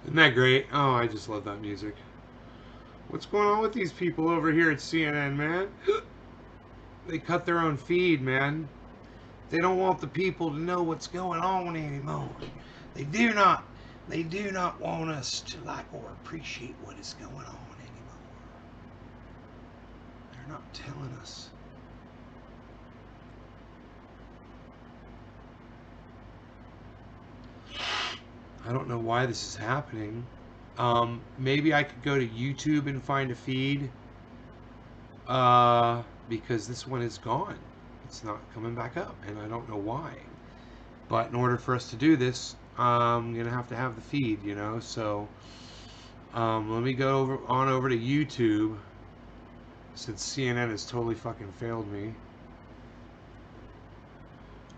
Isn't that great? Oh, I just love that music. What's going on with these people over here at CNN, man? They cut their own feed, man. They don't want the people to know what's going on anymore. They do not want us to like or appreciate what is going on anymore. They're not telling us. I don't know why this is happening. Maybe I could go to YouTube and find a feed. Because this one is gone. It's not coming back up, and I don't know why. But in order for us to do this, I'm gonna have to have the feed, you know. So let me go on over to YouTube, since CNN has totally fucking failed me.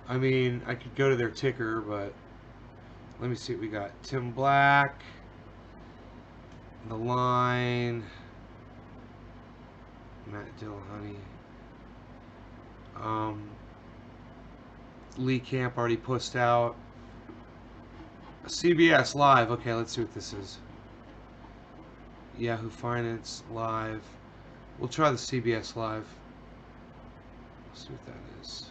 I mean, I could go to their ticker, but let me see what we got. Tim Black, The Line, Matt Dillahunty. Lee Camp already pushed out. CBS Live. Okay, let's see what this is. Yahoo Finance Live. We'll try the CBS Live. Let's see what that is.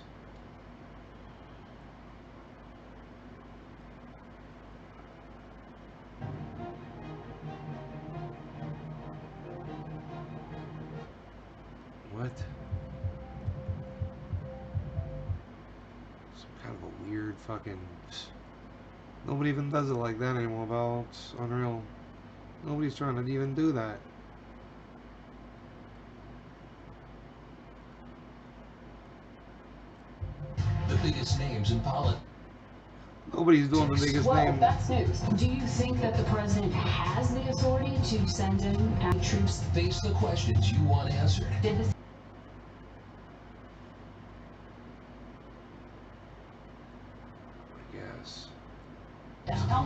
What? Some kind of a weird fucking... Nobody even does it like that anymore, pal. It's unreal. Nobody's trying to even do that. The biggest names in politics. Nobody's doing the biggest name. That's news. Do you think that the president has the authority to send in troops? Face the questions you want answered. Did this I guess.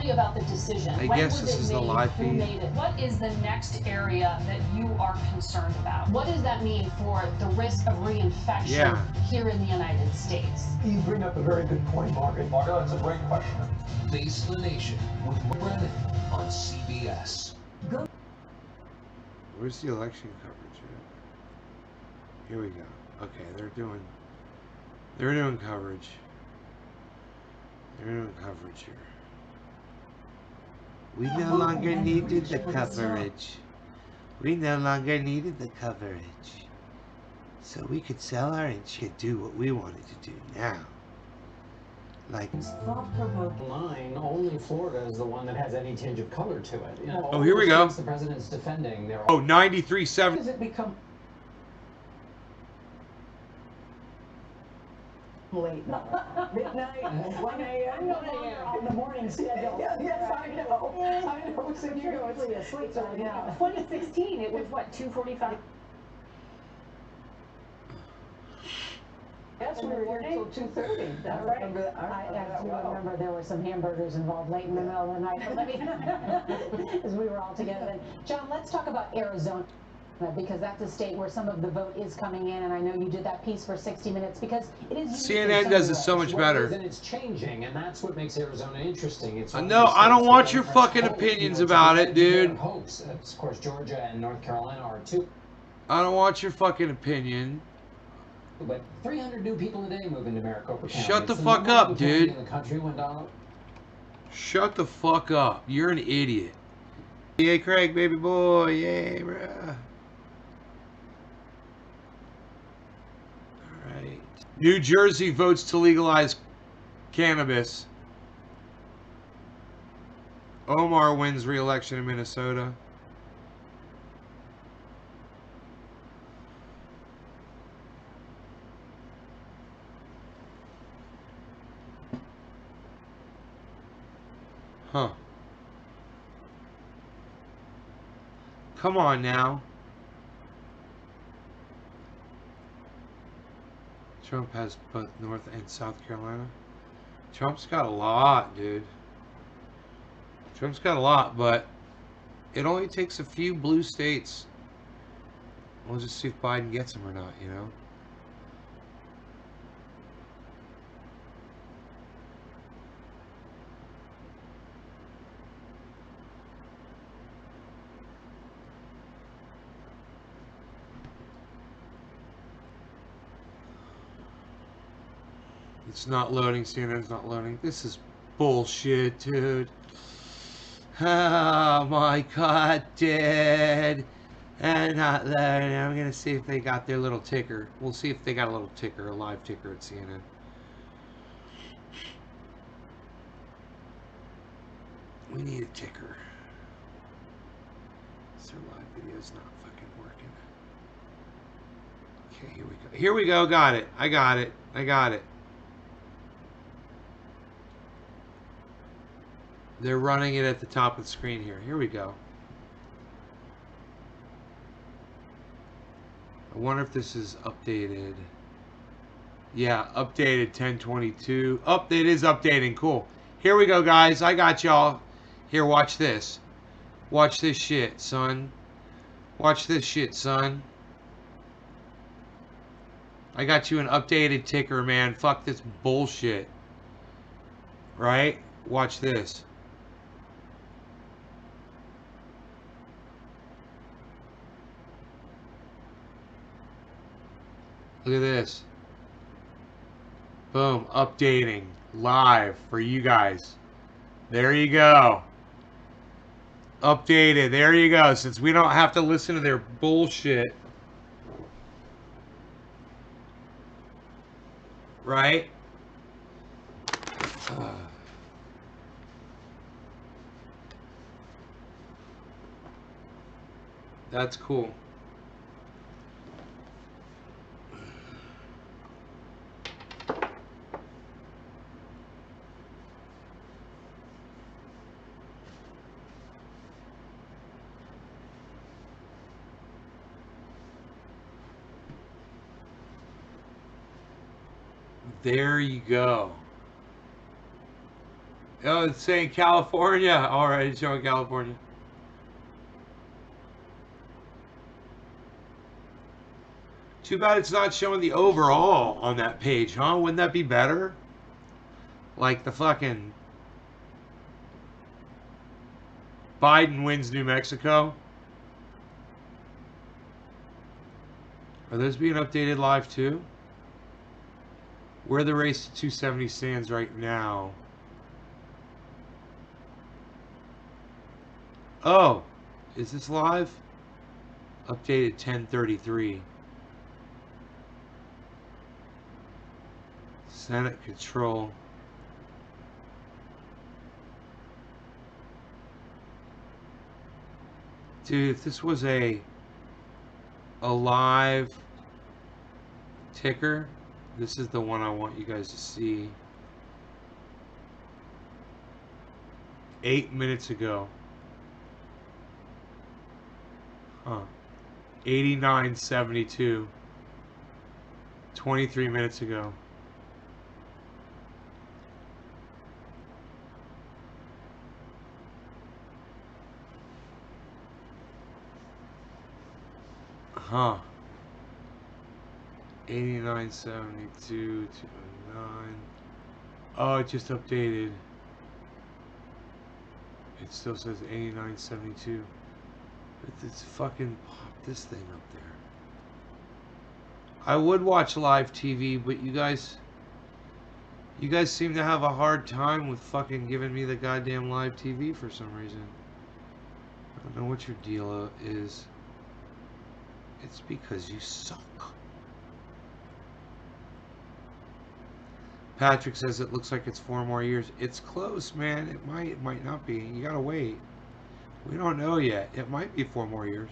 me about the decision. I When guess was this it is the made? live Who feed. made it? What is the next area that you are concerned about? What does that mean for the risk of reinfection here in the United States? You bring up a very good point, Margaret. Margaret, that's a great question. Face the Nation with Brennan on CBS. Where's the election coverage at? Here we go. Okay, they're doing coverage. They're doing coverage here. We no longer needed the coverage. We no longer needed the coverage. So we could sell our inch and do what we wanted to do now. Like thought-provoking line, only Florida is the one that has any tinge of color to it. You know, oh, here we go. The president's defending their 93.7. Does it become late midnight, 1 a.m. on the morning schedule. Yes, I know. I know. So you're mostly asleep right now. 2016, it was what, 2:45? Yes, we were here until 2:30. That's right. I do remember there were some hamburgers involved late in the middle of the night. But let me, as we were all together then. John, let's talk about Arizona, because that's a state where some of the vote is coming in, and I know you did that piece for 60 Minutes because it is. CNN does it so much better. And it's changing, and that's what makes Arizona interesting. It's No, I don't want your fucking opinions about it, dude. Hopes. Of course, Georgia and North Carolina are too. I don't want your fucking opinion. But 300 new people a day move into Maricopa County. Shut the fuck up, dude. In the country when Donald... Shut the fuck up. You're an idiot. Yay, Craig, baby boy. Yay, bruh. Alright. New Jersey votes to legalize cannabis. Omar wins re-election in Minnesota. Huh. Come on now. Trump has both North and South Carolina. Trump's got a lot, dude. Trump's got a lot, but it only takes a few blue states. We'll just see if Biden gets them or not, you know? It's not loading. CNN's not loading. This is bullshit, dude. Oh my god, dude. And not loading. I'm gonna see if they got their little ticker. We'll see if they got a little ticker, a live ticker at CNN. We need a ticker. So live video's not fucking working. Okay, here we go. Here we go. Got it. I got it. I got it. They're running it at the top of the screen here. Here we go. I wonder if this is updated. Yeah, updated 10/22. Oh, it is updating. Cool. Here we go, guys. I got y'all. Here, watch this. Watch this shit, son. Watch this shit, son. I got you an updated ticker, man. Fuck this bullshit. Right? Watch this. Look at this. Boom. Updating. Live for you guys. There you go. Updated. There you go. Since we don't have to listen to their bullshit. Right? That's cool. There you go. Oh, it's saying California. All right, it's showing California. Too bad it's not showing the overall on that page, huh? Wouldn't that be better? Like the fucking Biden wins New Mexico. Are those being updated live too? Where the race to 270 stands right now. Oh, is this live? Updated 10:33. Senate control. Dude, if this was a live ticker, this is the one I want you guys to see. 8 minutes ago. Huh. 89.72. 23 minutes ago. Huh. 89.72 to 9. Oh, it just updated. It still says 89.72. But it's fucking pop this thing up there. I would watch live TV, but you guys seem to have a hard time with fucking giving me the goddamn live TV for some reason. I don't know what your deal is. It's because you suck. Patrick says it looks like it's 4 more years. It's close, man. It might not be. You gotta wait. We don't know yet. It might be 4 more years.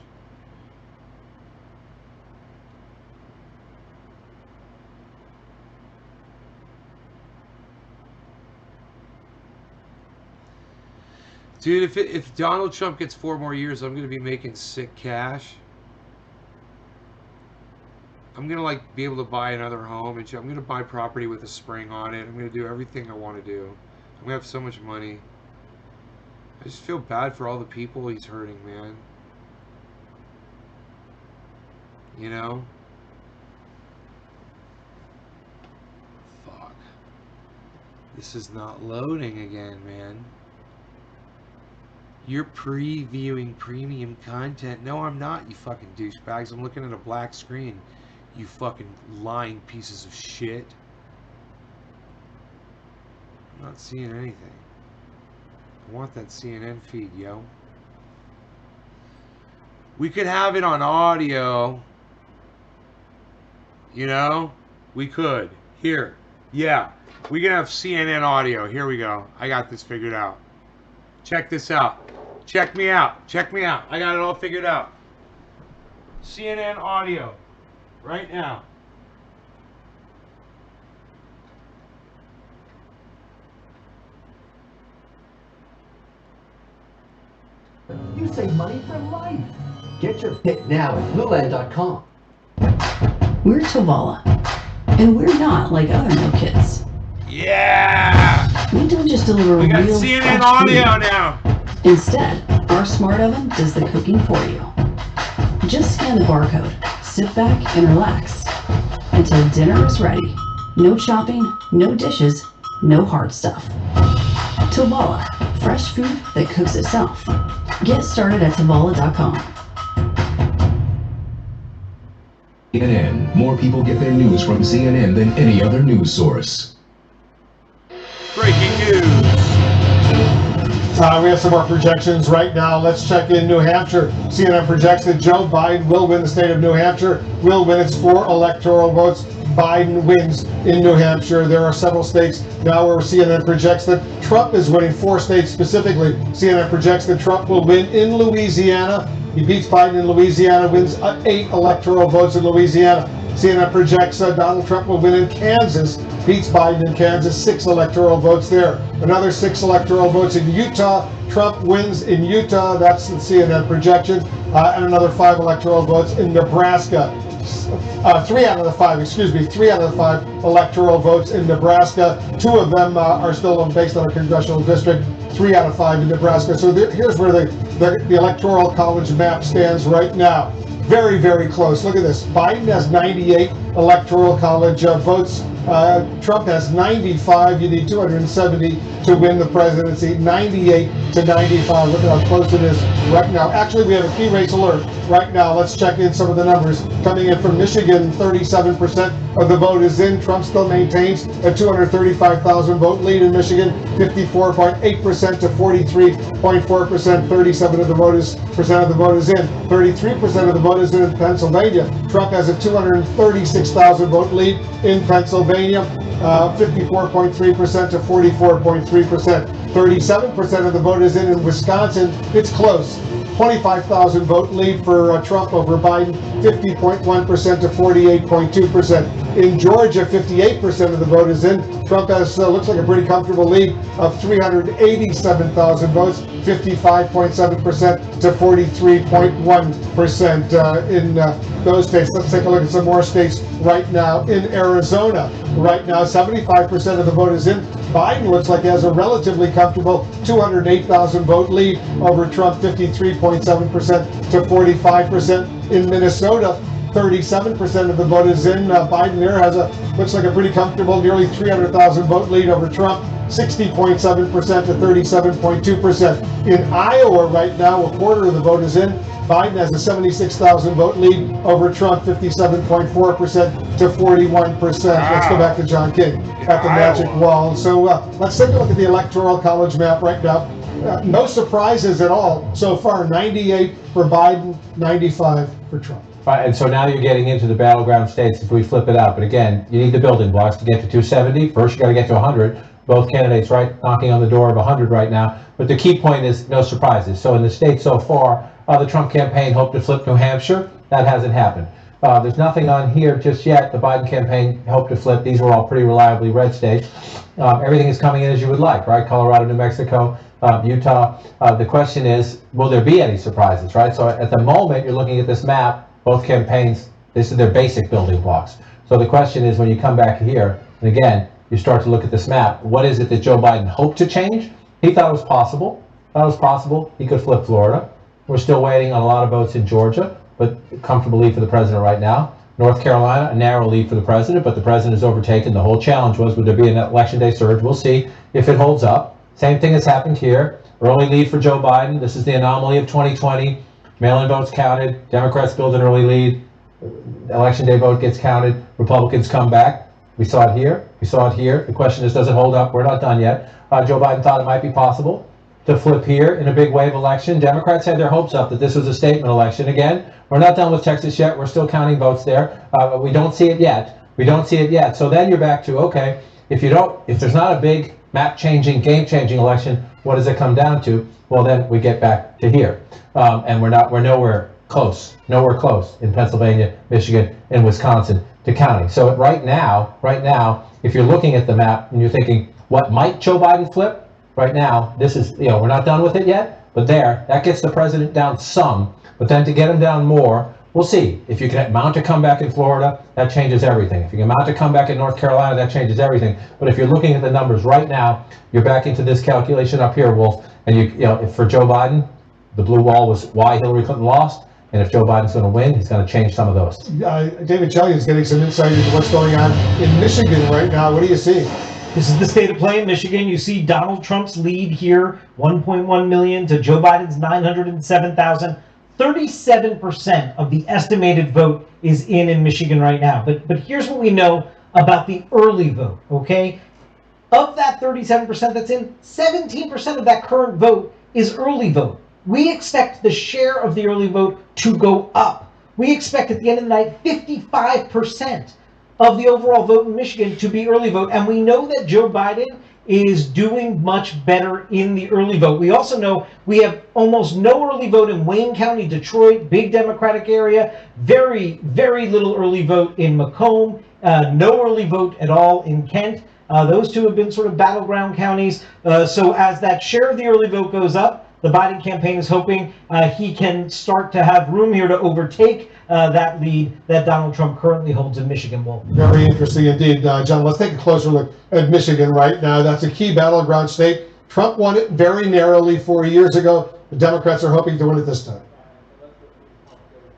Dude, if Donald Trump gets 4 more years, I'm gonna be making sick cash. I'm gonna like be able to buy another home and shit. I'm gonna buy property with a spring on it. I'm gonna do everything I want to do. I'm gonna have so much money. I just feel bad for all the people he's hurting, man. You know? Fuck. This is not loading again, man. You're previewing premium content. No, I'm not, you fucking douchebags. I'm looking at a black screen. You fucking lying pieces of shit. I'm not seeing anything. I want that CNN feed, yo. We could have it on audio. You know? We could. Here. Yeah. We can have CNN audio. Here we go. I got this figured out. Check this out. Check me out. Check me out. I got it all figured out. CNN audio. Right now. You save money for life. Get your pick now at blueland.com. We're Tovala, and we're not like other meal kits. Yeah! We don't just deliver We got real CNN fresh audio food. now. Instead, our smart oven does the cooking for you. Just scan the barcode, sit back, and relax until dinner is ready. No chopping, no dishes, no hard stuff. Tovala, fresh food that cooks itself. Get started at Tovala.com. CNN. More people get their news from CNN than any other news source. Breaking news. We have some more projections right now. Let's check in New Hampshire. CNN projects that Joe Biden will win the state of New Hampshire, will win its 4 electoral votes. Biden wins in New Hampshire. There are several states now where CNN projects that Trump is winning, 4 states specifically. CNN projects that Trump will win in Louisiana. He beats Biden in Louisiana, wins 8 electoral votes in Louisiana. CNN projects Donald Trump will win in Kansas, beats Biden in Kansas, 6 electoral votes there. Another 6 electoral votes in Utah, Trump wins in Utah, that's the CNN projection, and another 5 electoral votes in Nebraska. 3 out of the 5 electoral votes in Nebraska. 2 of them are still based on a congressional district. 3 out of 5 in Nebraska. So here's where the Electoral College map stands right now. Very, very close. Look at this. Biden has 98 Electoral College votes. Trump has 95. You need 270 to win the presidency. 98 to 95. Look at how close it is right now. Actually, we have a key race alert right now. Let's check in some of the numbers. Coming in from Michigan, 37% of the vote is in. Trump still maintains a 235,000 vote lead in Michigan, 54.8% to 43.4%. 37% of the vote is in. 33% of the vote is in Pennsylvania. Trump has a 236,000 vote lead in Pennsylvania, 54.3% to 44.3%. 37% of the vote is in Wisconsin. It's close. 25,000 vote lead for Trump over Biden, 50.1% to 48.2%. In Georgia, 58% of the vote is in. Trump has, looks like a pretty comfortable lead of 387,000 votes, 55.7% to 43.1% in those states. Let's take a look at some more states right now. In Arizona, right now, 75% of the vote is in. Biden looks like he has a relatively comfortable 208,000 vote lead over Trump, 53.7% to 45%. In Minnesota, 37% of the vote is in. Biden there has looks like a pretty comfortable nearly 300,000 vote lead over Trump, 60.7% to 37.2%. In Iowa right now, a quarter of the vote is in. Biden has a 76,000 vote lead over Trump, 57.4% to 41%. Let's go back to John King at the magic wall. So let's take a look at the Electoral College map right now. No surprises at all so far. 98 for Biden, 95 for Trump. Right, and so now you're getting into the battleground states if we flip it out. But again, you need the building blocks to get to 270. First, you got to get to 100. Both candidates, right, knocking on the door of 100 right now. But the key point is no surprises. So in the states so far, the Trump campaign hoped to flip New Hampshire. That hasn't happened. There's nothing on here just yet. The Biden campaign hoped to flip. These were all pretty reliably red states. Everything is coming in as you would like, right? Colorado, New Mexico, Utah. The question is, will there be any surprises, right? So at the moment, you're looking at this map. Both campaigns, this is their basic building blocks. So the question is, when you come back here, and again, you start to look at this map, what is it that Joe Biden hoped to change? He thought it was possible. He could flip Florida. We're still waiting on a lot of votes in Georgia, but comfortable lead for the president right now. North Carolina, a narrow lead for the president, but the president is overtaken. The whole challenge was, would there be an election day surge? We'll see if it holds up. Same thing has happened here. Early lead for Joe Biden. This is the anomaly of 2020. Mail-in votes counted. Democrats build an early lead. Election day vote gets counted. Republicans come back. We saw it here. We saw it here. The question is, does it hold up? We're not done yet. Joe Biden thought it might be possible to flip here in a big wave election. Democrats had their hopes up that this was a statement election. Again, we're not done with Texas yet. We're still counting votes there. But we don't see it yet. So then you're back to, okay, if there's not a big map-changing, game-changing election, what does it come down to? Well, then we get back to here. And we're nowhere close in Pennsylvania, Michigan, and Wisconsin to counting. So right now, if you're looking at the map and you're thinking, what might Joe Biden flip? Right now, this is, we're not done with it yet, but that gets the president down some. But then to get him down more, we'll see. If you can mount a comeback in Florida, that changes everything. If you can mount a comeback in North Carolina, that changes everything. But if you're looking at the numbers right now, you're back into this calculation up here, Wolf. And for Joe Biden, the blue wall was why Hillary Clinton lost. And if Joe Biden's going to win, he's going to change some of those. David Shelley is getting some insight into what's going on in Michigan right now. What do you see? This is the state of play in Michigan. You see Donald Trump's lead here, 1.1 million to Joe Biden's 907,000. 37% of the estimated vote is in Michigan right now. But here's what we know about the early vote, okay? Of that 37% that's in, 17% of that current vote is early vote. We expect the share of the early vote to go up. We expect at the end of the night 55% of the overall vote in Michigan to be early vote. And we know that Joe Biden is doing much better in the early vote. We also know we have almost no early vote in Wayne County, Detroit, big Democratic area, very, very little early vote in Macomb, no early vote at all in Kent. Those two have been sort of battleground counties. So as that share of the early vote goes up, the Biden campaign is hoping he can start to have room here to overtake that lead that Donald Trump currently holds in Michigan. Will. Very interesting indeed, John. Let's take a closer look at Michigan right now. That's a key battleground state. Trump won it very narrowly 4 years ago. The Democrats are hoping to win it this time.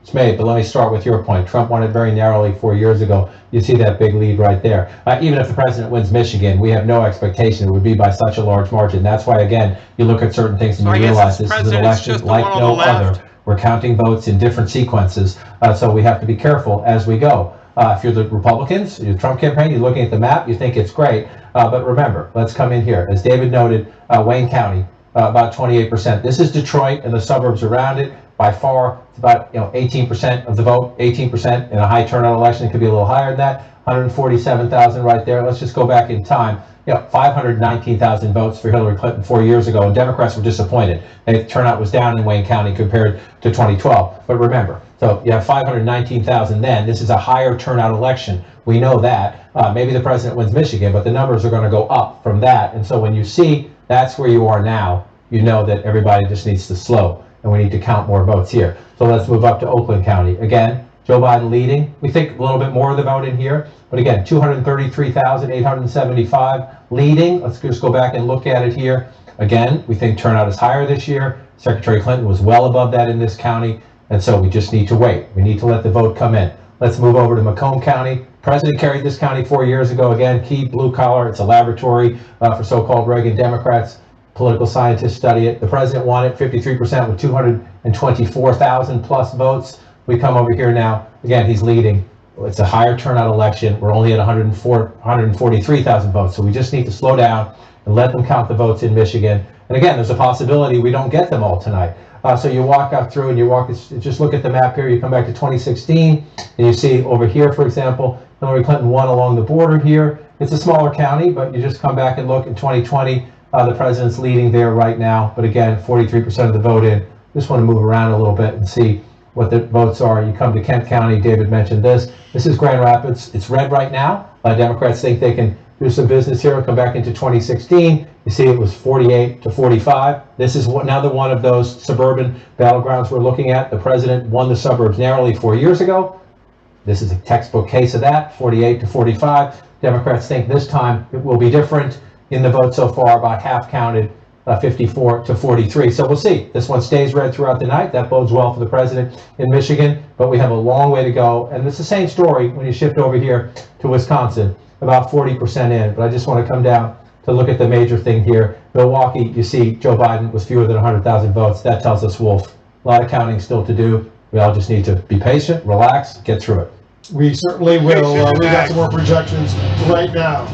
It's made, but let me start with your point. Trump won it very narrowly 4 years ago. You see that big lead right there. Even if the president wins Michigan, we have no expectation it would be by such a large margin. That's why, again, you look at certain things and you realize this is an election like no other. We're counting votes in different sequences, so we have to be careful as we go. If you're the Republicans, your Trump campaign, you're looking at the map, you think it's great. But remember, let's come in here. As David noted, Wayne County, about 28%. This is Detroit and the suburbs around it. By far, it's about 18% of the vote, 18% in a high turnout election. It could be a little higher than that. 147,000 right there. Let's just go back in time. 519,000 votes for Hillary Clinton 4 years ago, and Democrats were disappointed. The turnout was down in Wayne County compared to 2012. But remember, so you have 519,000 then. This is a higher turnout election. We know that. Maybe the president wins Michigan, but the numbers are going to go up from that. And so when you see that's where you are now, you know that everybody just needs to slow. And we need to count more votes here. So let's move up to Oakland County. Again, Joe Biden leading. We think a little bit more of the vote in here. But again, 233,875 leading. Let's just go back and look at it here. Again, we think turnout is higher this year. Secretary Clinton was well above that in this county. And so we just need to wait. We need to let the vote come in. Let's move over to Macomb County. President carried this county 4 years ago. Again, key blue collar. It's a laboratory for so-called Reagan Democrats. Political scientists study it. The president won it 53% with 224,000 plus votes. We come over here now. Again, he's leading. It's a higher turnout election. We're only at 143,000 votes. So we just need to slow down and let them count the votes in Michigan. And again, there's a possibility we don't get them all tonight. So you walk up through and just look at the map here. You come back to 2016 and you see over here, for example, Hillary Clinton won along the border here. It's a smaller county, but you just come back and look in 2020. The president's leading there right now, but again, 43% of the vote in. Just want to move around a little bit and see what the votes are. You come to Kent County, David mentioned this. This is Grand Rapids. It's red right now. Democrats think they can do some business here. Come back into 2016. You see it was 48 to 45. This is another one of those suburban battlegrounds we're looking at. The president won the suburbs narrowly 4 years ago. This is a textbook case of that, 48 to 45. Democrats think this time it will be different. In the vote so far, about half counted, 54 to 43. So we'll see. This one stays red throughout the night. That bodes well for the president in Michigan, but we have a long way to go. And it's the same story when you shift over here to Wisconsin, about 40% in. But I just want to come down to look at the major thing here. Milwaukee, you see Joe Biden was fewer than 100,000 votes. That tells us Wolf. A lot of counting still to do. We all just need to be patient, relax, get through it. We certainly will. We got some more projections right now.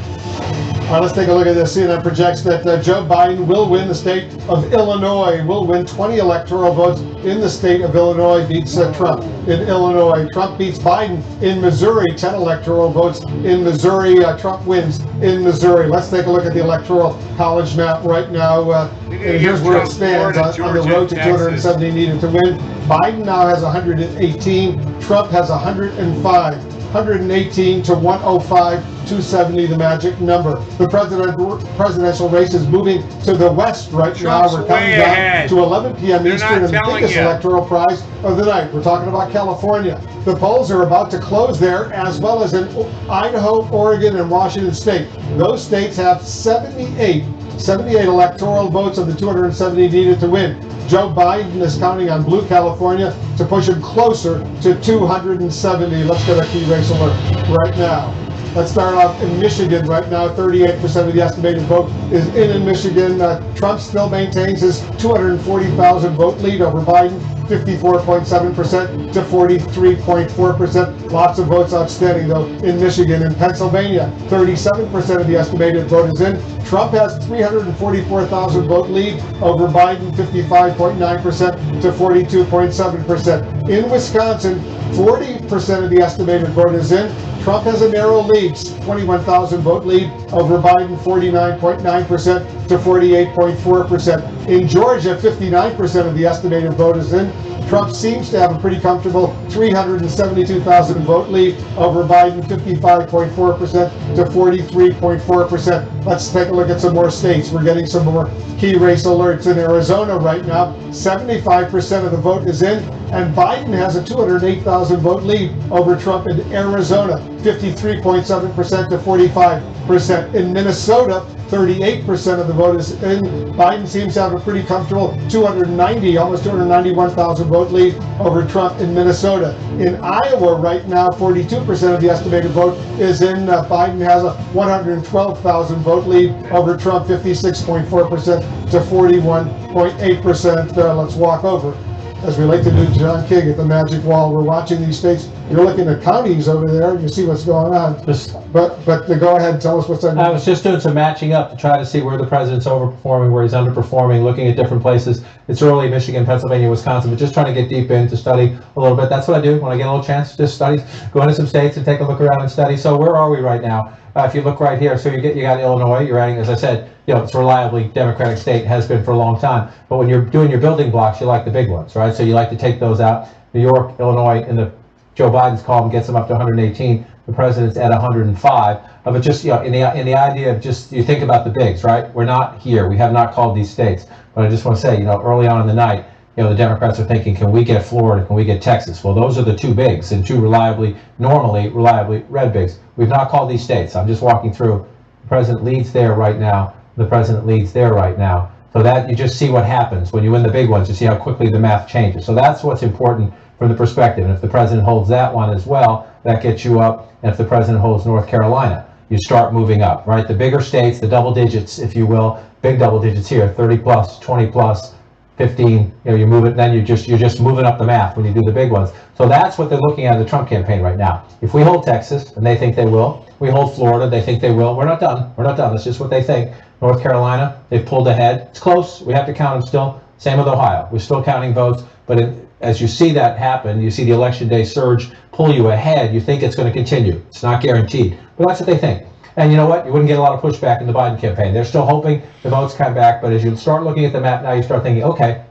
All right, let's take a look at this. CNN projects that Joe Biden will win the state of Illinois, will win 20 electoral votes in the state of Illinois, beats Trump in Illinois. Trump beats Biden in Missouri, 10 electoral votes in Missouri. Trump wins in Missouri. Let's take a look at the electoral college map right now. And here's where it stands on the road to 270 needed to win. Biden now has 118. Trump has 105. 118 to 105, 270 the magic number. The presidential race is moving to the west right now. We're coming down to 11 p.m. Eastern, and the biggest electoral prize of the night. We're talking about California. The polls are about to close there, as well as in Idaho, Oregon, and Washington State. Those states have 78 electoral votes of the 270 needed to win. Joe Biden is counting on blue California to push him closer to 270. Let's get a key race alert right now. Let's start off in Michigan right now. 38% of the estimated vote is in Michigan. Trump still maintains his 240,000 vote lead over Biden, 54.7% to 43.4%. Lots of votes outstanding, though, in Michigan. In Pennsylvania, 37% of the estimated vote is in. Trump has 344,000 vote lead over Biden, 55.9% to 42.7%. In Wisconsin, 40% of the estimated vote is in. Trump has a narrow lead, 21,000 vote lead over Biden, 49.9% to 48.4%. In Georgia, 59% of the estimated vote is in. Trump seems to have a pretty comfortable 372,000 vote lead over Biden, 55.4% to 43.4%. Let's take a look at some more states. We're getting some more key race alerts in Arizona right now. 75% of the vote is in, and Biden has a 208,000 vote lead over Trump in Arizona, 53.7% to 45%. In Minnesota, 38% of the vote is in. Biden seems to have a pretty comfortable almost 291,000 vote lead over Trump in Minnesota. In Iowa right now, 42% of the estimated vote is in. Biden has a 112,000 vote lead over Trump, 56.4% to 41.8%. Let's walk over, as we like to do, John King at the Magic Wall. We're watching these states. You're looking at counties over there. You see what's going on. But go ahead and tell us what's on. I was just doing some matching up to try to see where the president's overperforming, where he's underperforming, looking at different places. It's early, Michigan, Pennsylvania, Wisconsin, but just trying to get deep in to study a little bit. That's what I do when I get a little chance, just study, go into some states and take a look around and study. So where are we right now? If you look right here, so you got Illinois, you're adding, as I said, it's a reliably Democratic state, has been for a long time. But when you're doing your building blocks, you like the big ones, right? So you like to take those out. New York, Illinois, in the Joe Biden's column gets them up to 118. The president's at 105. But just, in the idea of just, you think about the bigs, right? We're not here. We have not called these states. But I just want to say, early on in the night, the Democrats are thinking, can we get Florida? Can we get Texas? Well, those are the two bigs and two normally reliably red bigs. We've not called these states. I'm just walking through. The president leads there right now. The president leads there right now. So that you just see what happens when you win the big ones. You see how quickly the math changes. So that's what's important from the perspective. And if the president holds that one as well, that gets you up. And if the president holds North Carolina, you start moving up, right? The bigger states, the double digits, if you will, big double digits here, 30 plus, 20 plus, 15, you move it, then you're just moving up the math when you do the big ones. So that's what they're looking at in the Trump campaign right now. If we hold Texas, and they think they will, we hold Florida, they think they will, we're not done. We're not done. That's just what they think. North Carolina, they've pulled ahead. It's close. We have to count them still. Same with Ohio. We're still counting votes, but as you see that happen, you see the election day surge pull you ahead, you think it's going to continue. It's not guaranteed, but that's what they think. And you know what? You wouldn't get a lot of pushback in the Biden campaign. They're still hoping the votes come back, but as you start looking at the map now, you start thinking, okay,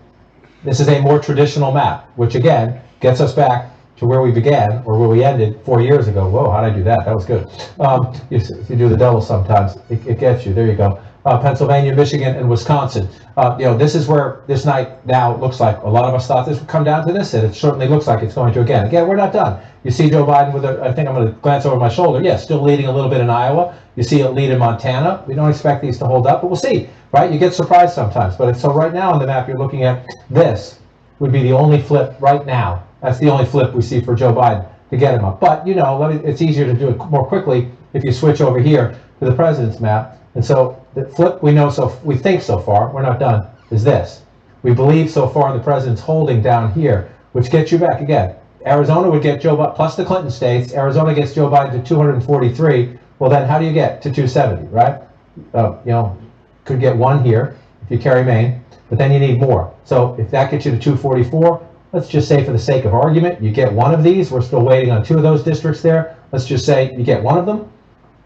this is a more traditional map, which again, gets us back to where we began, or where we ended 4 years ago. Whoa, how did I do that? That was good. If you do the double sometimes, it gets you. There you go. Pennsylvania, Michigan, and Wisconsin. This is where this night now looks like a lot of us thought this would come down to this, and it certainly looks like it's going to again. Again, we're not done. You see Joe Biden with I think I'm going to glance over my shoulder. Yes, still leading a little bit in Iowa. You see a lead in Montana. We don't expect these to hold up, but we'll see, right? You get surprised sometimes. But so right now on the map, you're looking at this would be the only flip right now. That's the only flip we see for Joe Biden to get him up. But, it's easier to do it more quickly if you switch over here to the president's map. And so the flip we think so far, we're not done, is this. We believe so far the president's holding down here, which gets you back again. Arizona would get Joe Biden, plus the Clinton states, Arizona gets Joe Biden to 243. Well, then how do you get to 270, right? Could get one here if you carry Maine, but then you need more. So if that gets you to 244, let's just say for the sake of argument, you get one of these. We're still waiting on 2 of those districts there. Let's just say you get one of them.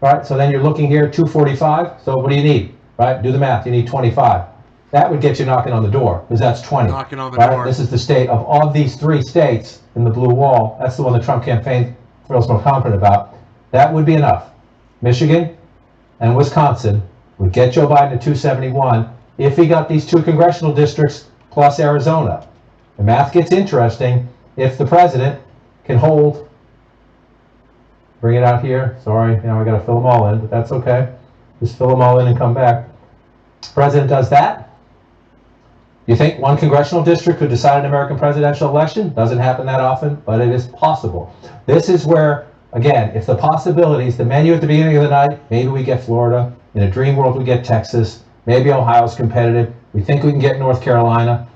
All right, so then you're looking here, 245. So what do you need, right? Do the math. You need 25. That would get you knocking on the door, because that's 20. Knocking on the right? door. This is the state of all of these 3 states in the blue wall. That's the one the Trump campaign feels more confident about. That would be enough. Michigan and Wisconsin would get Joe Biden to 271 if he got these 2 congressional districts plus Arizona. The math gets interesting if the president can hold. Bring it out here. Sorry, I got to fill them all in, but that's okay. Just fill them all in and come back. President does that. You think 1 congressional district could decide an American presidential election? Doesn't happen that often, but it is possible. This is where, again, if the possibilities, the menu at the beginning of the night, maybe we get Florida. In a dream world, we get Texas. Maybe Ohio's competitive. We think we can get North Carolina.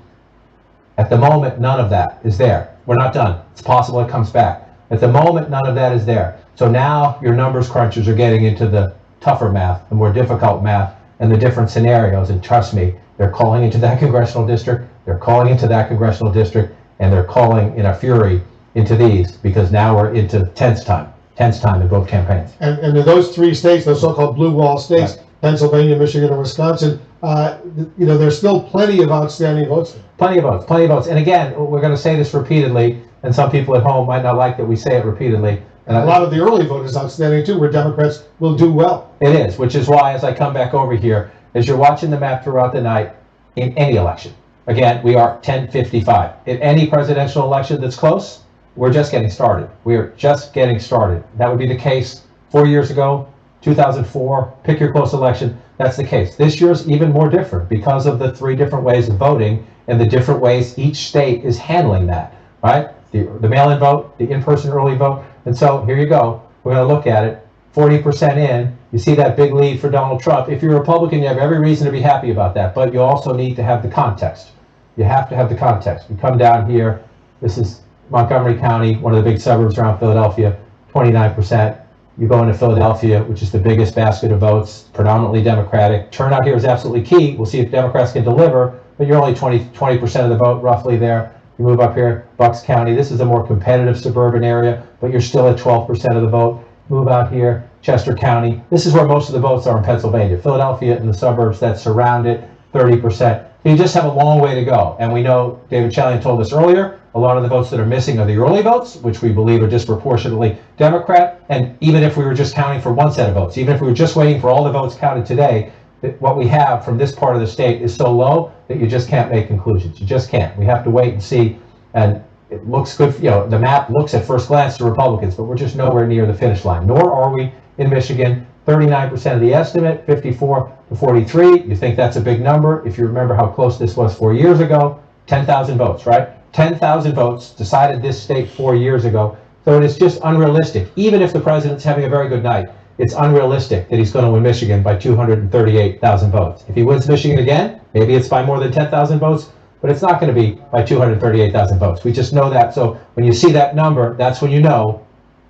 At the moment, none of that is there. We're not done. It's possible it comes back. At the moment, none of that is there. So now your numbers crunchers are getting into the tougher math, the more difficult math, and the different scenarios. And trust me, they're calling into that congressional district, they're calling into that congressional district, and they're calling in a fury into these, because now we're into tense time in both campaigns. And in those 3 states, those so-called blue wall states, right. Pennsylvania, Michigan, and Wisconsin, there's still plenty of outstanding votes there. Plenty of votes, plenty of votes. And again, we're going to say this repeatedly, and some people at home might not like that we say it repeatedly. And a lot of the early vote is outstanding too, where Democrats will do well. It is, which is why as I come back over here, as you're watching the map throughout the night, in any election, again, we are 10:55. In any presidential election that's close, we're just getting started. We are just getting started. That would be the case 4 years ago, 2004, pick your close election. That's the case. This year's even more different because of the 3 different ways of voting and the different ways each state is handling that, right? The mail-in vote, the in-person early vote. And so here you go. We're going to look at it. 40% in. You see that big lead for Donald Trump. If you're a Republican, you have every reason to be happy about that. But you also need to have the context. You have to have the context. You come down here. This is Montgomery County, one of the big suburbs around Philadelphia, 29%. You go into Philadelphia, which is the biggest basket of votes, predominantly Democratic. Turnout here is absolutely key. We'll see if Democrats can deliver, but you're only 20% of the vote roughly there. You move up here, Bucks County. This is a more competitive suburban area, but you're still at 12% of the vote. Move out here, Chester County. This is where most of the votes are in Pennsylvania. Philadelphia and the suburbs that surround it, 30%. You just have a long way to go. And we know, David Chalian told us earlier, a lot of the votes that are missing are the early votes, which we believe are disproportionately Democrat. And even if we were just counting for one set of votes, even if we were just waiting for all the votes counted today, what we have from this part of the state is so low that you just can't make conclusions. You just can't. We have to wait and see. And it looks good. The map looks at first glance to Republicans, but we're just nowhere near the finish line. Nor are we in Michigan. 39% of the estimate, 54 to 43. You think that's a big number. If you remember how close this was 4 years ago, 10,000 votes, right? 10,000 votes decided this state 4 years ago. So it is just unrealistic. Even if the president's having a very good night, it's unrealistic that he's going to win Michigan by 238,000 votes. If he wins Michigan again, maybe it's by more than 10,000 votes, but it's not going to be by 238,000 votes. We just know that. So when you see that number, that's when you know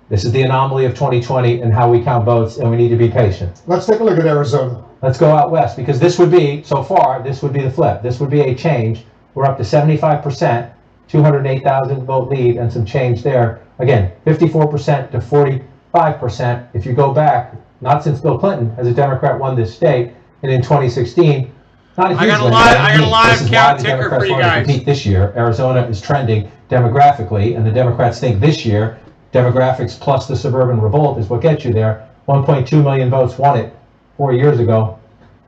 this is the anomaly of 2020 and how we count votes, and we need to be patient. Let's take a look at Arizona. Let's go out west, because this would be, so far, this would be the flip. This would be a change. We're up to 75%, 208,000 vote lead and some change there. Again, 54% to 45%. If you go back, not since Bill Clinton as a Democrat won this state, and in 2016, not a huge win. I got a live count ticker for you guys. Compete this year. Arizona is trending demographically, and the Democrats think this year, demographics plus the suburban revolt is what gets you there. 1.2 million votes won it 4 years ago.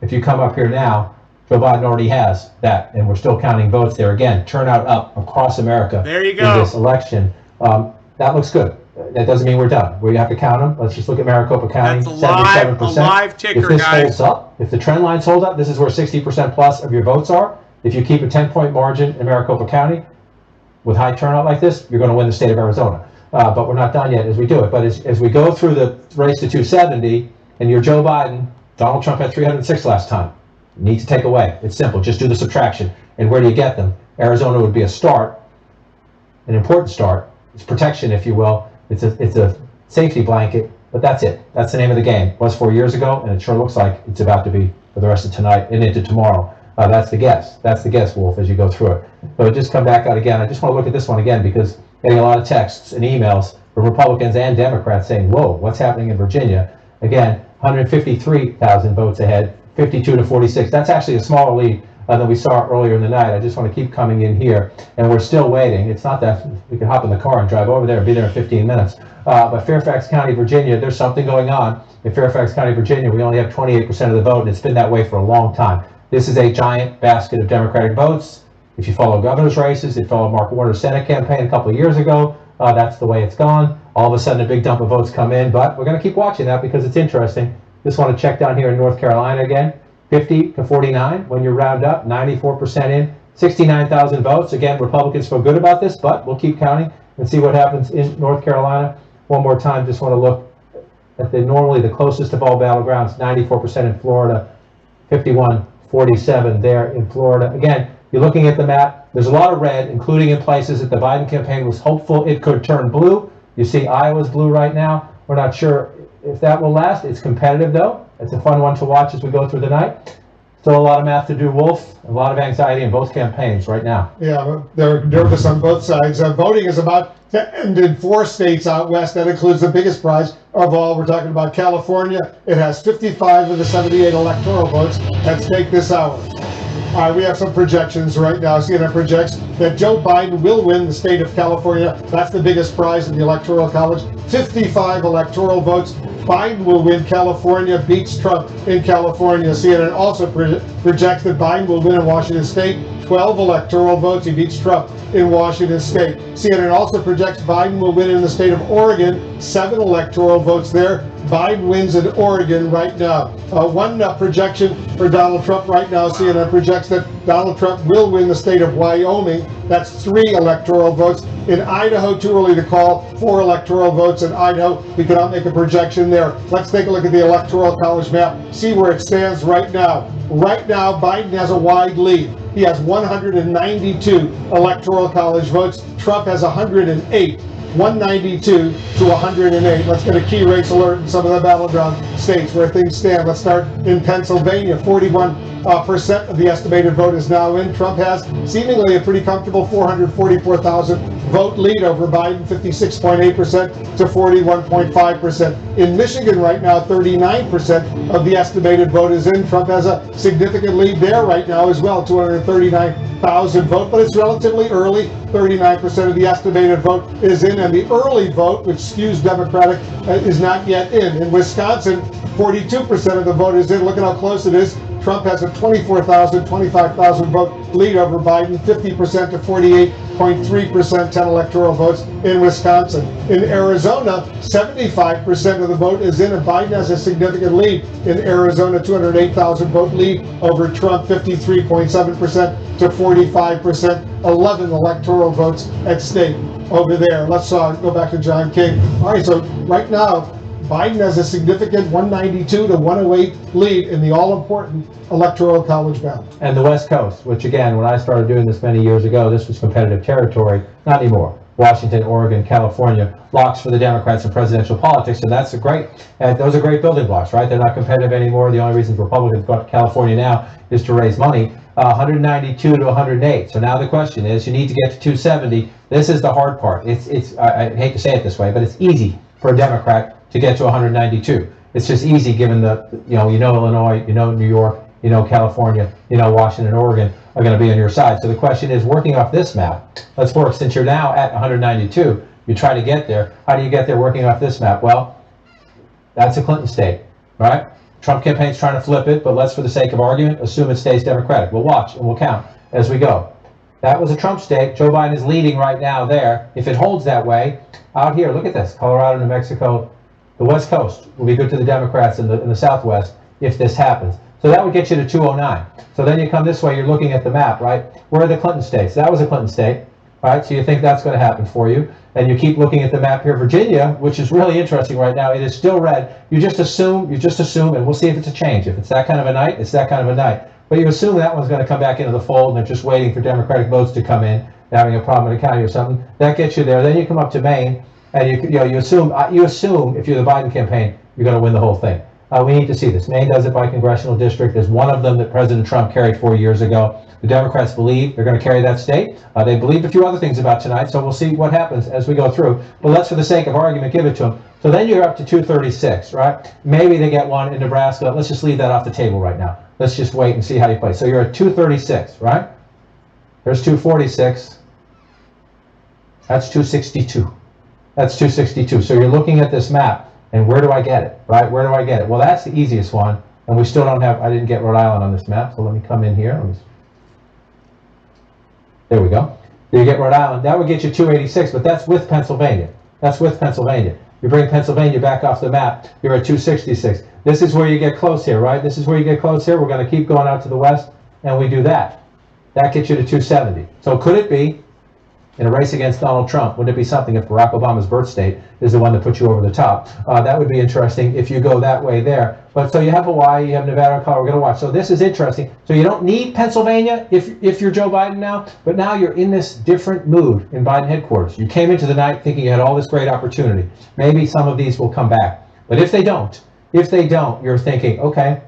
If you come up here now, Joe Biden already has that, and we're still counting votes there. Again, turnout up across America. There you go. In this election. That looks good. That doesn't mean we're done. We have to count them. Let's just look at Maricopa County. That's 77%. A live ticker, if this guys. holds up, if the trend lines hold up, this is where 60% plus of your votes are. If you keep a 10-point margin in Maricopa County with high turnout like this, you're going to win the state of Arizona. But we're not done yet as we do it. But as we go through the race to 270, and you're Joe Biden, Donald Trump had 306 last time. You need to take away. It's simple. Just do the subtraction. And where do you get them? Arizona would be a start, an important start. It's protection, if you will. It's a safety blanket, but that's it. That's the name of the game. It was 4 years ago, and it sure looks like it's about to be for the rest of tonight and into tomorrow. That's the guess. That's the guess, Wolf, as you go through it. But just come back out again. I just want to look at this one again because getting a lot of texts and emails from Republicans and Democrats saying, whoa, what's happening in Virginia? Again, 153,000 votes ahead, 52 to 46. That's actually a smaller lead than we saw earlier in the night. I just want to keep coming in here, and we're still waiting. It's not that we can hop in the car and drive over there and be there in 15 minutes. But Fairfax County, Virginia, there's something going on. In Fairfax County, Virginia, we only have 28% of the vote, and it's been that way for a long time. This is a giant basket of Democratic votes. If you follow governor's races, it followed Mark Warner's Senate campaign a couple of years ago. That's the way it's gone. All of a sudden, a big dump of votes come in, but we're going to keep watching that because it's interesting. Just want to check down here in North Carolina again. 50 to 49 when you round up, 94% in, 69,000 votes. Again, Republicans feel good about this, but we'll keep counting and see what happens in North Carolina. One more time, just want to look at normally the closest of all battlegrounds, 94% in Florida, 51-47 there in Florida. Again, you're looking at the map, there's a lot of red, including in places that the Biden campaign was hopeful it could turn blue. You see Iowa's blue right now. We're not sure if that will last. It's competitive though. It's a fun one to watch as we go through the night. Still a lot of math to do, Wolf. A lot of anxiety in both campaigns right now. Yeah, they're nervous on both sides. Voting is about to end in 4 states out west. That includes the biggest prize of all. We're talking about California. It has 55 of the 78 electoral votes at stake this hour. All right, we have some projections right now. CNN projects that Joe Biden will win the state of California. That's the biggest prize in the Electoral College. 55 electoral votes. Biden will win California, beats Trump in California. CNN also projects that Biden will win in Washington State. 12 electoral votes. He beats Trump in Washington State. CNN also projects Biden will win in the state of Oregon. 7 electoral votes there. Biden wins in Oregon right now. One projection for Donald Trump right now. CNN projects that Donald Trump will win the state of Wyoming. That's 3 electoral votes. In Idaho, too early to call, 4 electoral votes in Idaho. We cannot make a projection there. Let's take a look at the Electoral College map, see where it stands right now. Right now, Biden has a wide lead. He has 192 Electoral College votes. Trump has 108. 192 to 108. Let's get a key race alert in some of the battleground states where things stand. Let's start in Pennsylvania. 41% of the estimated vote is now in. Trump has seemingly a pretty comfortable 444,000 vote lead over Biden, 56.8% to 41.5%. In Michigan right now, 39% of the estimated vote is in. Trump has a significant lead there right now as well, 239,000 vote, but it's relatively early. 39% of the estimated vote is in, and the early vote, which skews Democratic, is not yet in. In Wisconsin, 42% of the vote is in. Look at how close it is. Trump has a 25,000 vote lead over Biden, 50% to 48.3%, 10 electoral votes in Wisconsin. In Arizona, 75% of the vote is in, and Biden has a significant lead in Arizona, 208,000 vote lead over Trump, 53.7% to 45%, 11 electoral votes at stake over there. Let's go back to John King. All right, so right now, Biden has a significant 192 to 108 lead in the all-important Electoral College ballot. And the West Coast, which again, when I started doing this many years ago, this was competitive territory. Not anymore. Washington, Oregon, California, locks for the Democrats in presidential politics, and that's those are great building blocks, right? They're not competitive anymore. The only reason Republicans go to California now is to raise money. 192 to 108. So now the question is, you need to get to 270. This is the hard part. I hate to say it this way, but it's easy for a Democrat to get to 192. It's just easy given you know Illinois, you know New York, you know California, you know Washington, Oregon are going to be on your side. So the question is, working off this map, let's work, since you're now at 192, you try to get there. How do you get there working off this map? Well, that's a Clinton state, right? Trump campaign's trying to flip it, but let's, for the sake of argument, assume it stays Democratic. We'll watch and we'll count as we go. That was a Trump state. Joe Biden is leading right now there. If it holds that way, out here, look at this, Colorado, New Mexico, the West Coast will be good to the Democrats in the Southwest if this happens. So that would get you to 209. So then you come this way, you're looking at the map, right? Where are the Clinton states? That was a Clinton state, right? So you think that's going to happen for you. And you keep looking at the map here, Virginia, which is really interesting right now. It is still red. You just assume, and we'll see if it's a change. If it's that kind of a night, it's that kind of a night. But you assume that one's going to come back into the fold and they're just waiting for Democratic votes to come in, having a problem in a county or something. That gets you there. Then you come up to Maine, and you assume if you're the Biden campaign, you're going to win the whole thing. We need to see this. Maine does it by congressional district. There's one of them that President Trump carried 4 years ago. The Democrats believe they're going to carry that state. They believed a few other things about tonight, so we'll see what happens as we go through. But let's, for the sake of argument, give it to them. So then you're up to 236, right? Maybe they get one in Nebraska. Let's just leave that off the table right now. Let's just wait and see how you play. So you're at 236, right? There's 246. That's 262. That's 262. So you're looking at this map, and where do I get it, right? Where do I get it? Well, that's the easiest one, and we still don't have, I didn't get Rhode Island on this map, so let me come in here. There we go. You get Rhode Island. That would get you 286, but that's with Pennsylvania. That's with Pennsylvania. You bring Pennsylvania back off the map, you're at 266. This is where you get close here, right? This is where you get close here. We're going to keep going out to the west, and we do that. That gets you to 270. So could it be, in a race against Donald Trump, wouldn't it be something if Barack Obama's birth state is the one that puts you over the top? That would be interesting if you go that way there. But so you have Hawaii, you have Nevada, and Colorado. We're going to watch. So this is interesting. So you don't need Pennsylvania if you're Joe Biden now, but now you're in this different mood in Biden headquarters. You came into the night thinking you had all this great opportunity. Maybe some of these will come back. But if they don't, you're thinking, okay,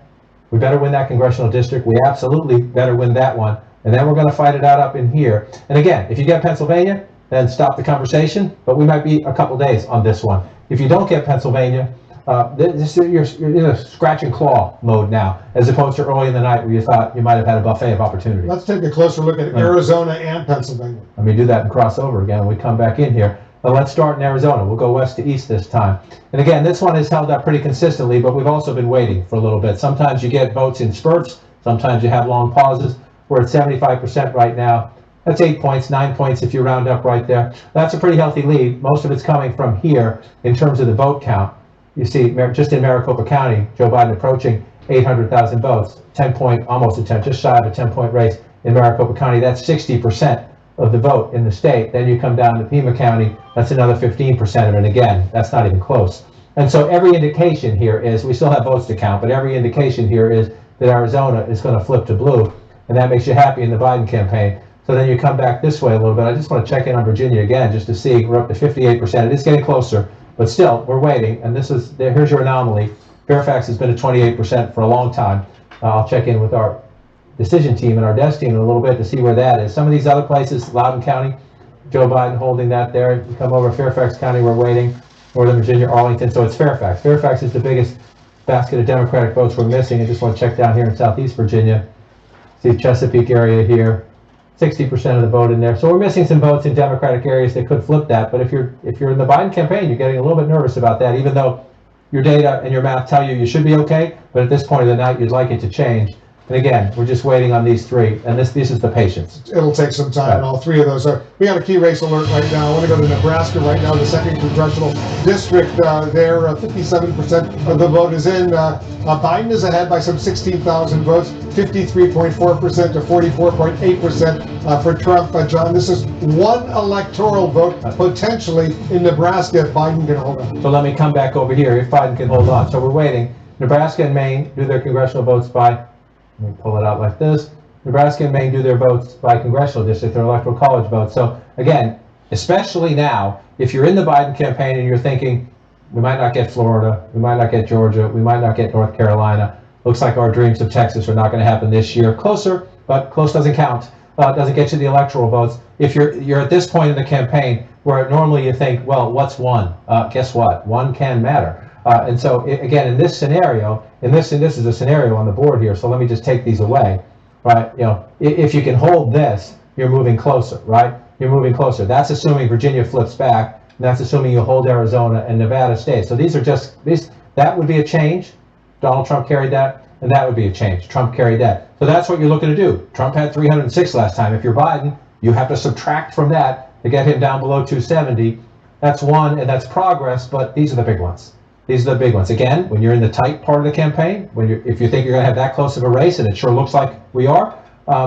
We better win that congressional district. We absolutely better win that one. And then we're going to fight it out up in here. And again, if you get Pennsylvania, then stop the conversation. But we might be a couple days on this one. If you don't get Pennsylvania, you're in a scratch and claw mode now, as opposed to early in the night where you thought you might have had a buffet of opportunity. Let's take a closer look at Arizona and Pennsylvania. Let me do that and cross over again when we come back in here. But let's start in Arizona. We'll go west to east this time. And again, this one has held up pretty consistently, but we've also been waiting for a little bit. Sometimes you get votes in spurts. Sometimes you have long pauses. We're at 75% right now. That's 8 points, 9 points if you round up right there. That's a pretty healthy lead. Most of it's coming from here in terms of the vote count. You see, just in Maricopa County, Joe Biden approaching 800,000 votes, 10-point, almost a 10, just shy of a 10-point race in Maricopa County. That's 60% of the vote in the state. Then you come down to Pima County, that's another 15% of it. And again, that's not even close. And so every indication here is, we still have votes to count, but every indication here is that Arizona is going to flip to blue. And that makes you happy in the Biden campaign. So then you come back this way a little bit. I just want to check in on Virginia again, just to see. We're up to 58%. It is getting closer, but still, we're waiting. And here's your anomaly. Fairfax has been at 28% for a long time. I'll check in with our decision team and our desk team in a little bit to see where that is. Some of these other places, Loudoun County, Joe Biden holding that there. You come over Fairfax County, we're waiting. Northern Virginia, Arlington, so it's Fairfax. Fairfax is the biggest basket of Democratic votes we're missing. I just want to check down here in Southeast Virginia. See Chesapeake area here, 60% of the vote in there. So we're missing some votes in Democratic areas that could flip that. But if you're in the Biden campaign, you're getting a little bit nervous about that, even though your data and your math tell you should be okay. But at this point of the night, you'd like it to change. And again, we're just waiting on these three, and this is the patience. It'll take some time, and all three of those are. We got a key race alert right now. I want to go to Nebraska right now, the 2nd congressional district. There, 57% of the vote is in. Biden is ahead by some 16,000 votes, 53.4% to 44.8% for Trump. John, this is one electoral vote potentially in Nebraska if Biden can hold on. So let me come back over here if Biden can hold on. So we're waiting. Nebraska and Maine do their congressional votes by. Let me pull it out like this. Nebraska and Maine do their votes by congressional district, their electoral college votes. So again, especially now, if you're in the Biden campaign and you're thinking, we might not get Florida, we might not get Georgia, we might not get North Carolina. Looks like our dreams of Texas are not going to happen this year. Closer, but close doesn't count. Doesn't get you the electoral votes. If you're at this point in the campaign where normally you think, well, what's one? Guess what? One can matter. And so again, in this scenario, this is a scenario on the board here. So let me just take these away, right? If you can hold this, you're moving closer, right? You're moving closer. That's assuming Virginia flips back, and that's assuming you hold Arizona and Nevada stays. So these are just that would be a change. Donald Trump carried that, and that would be a change. Trump carried that. So that's what you're looking to do. Trump had 306 last time. If you're Biden, you have to subtract from that to get him down below 270. That's one, and that's progress. But these are the big ones. These are the big ones. Again, when you're in the tight part of the campaign, if you think you're going to have that close of a race, and it sure looks like we are,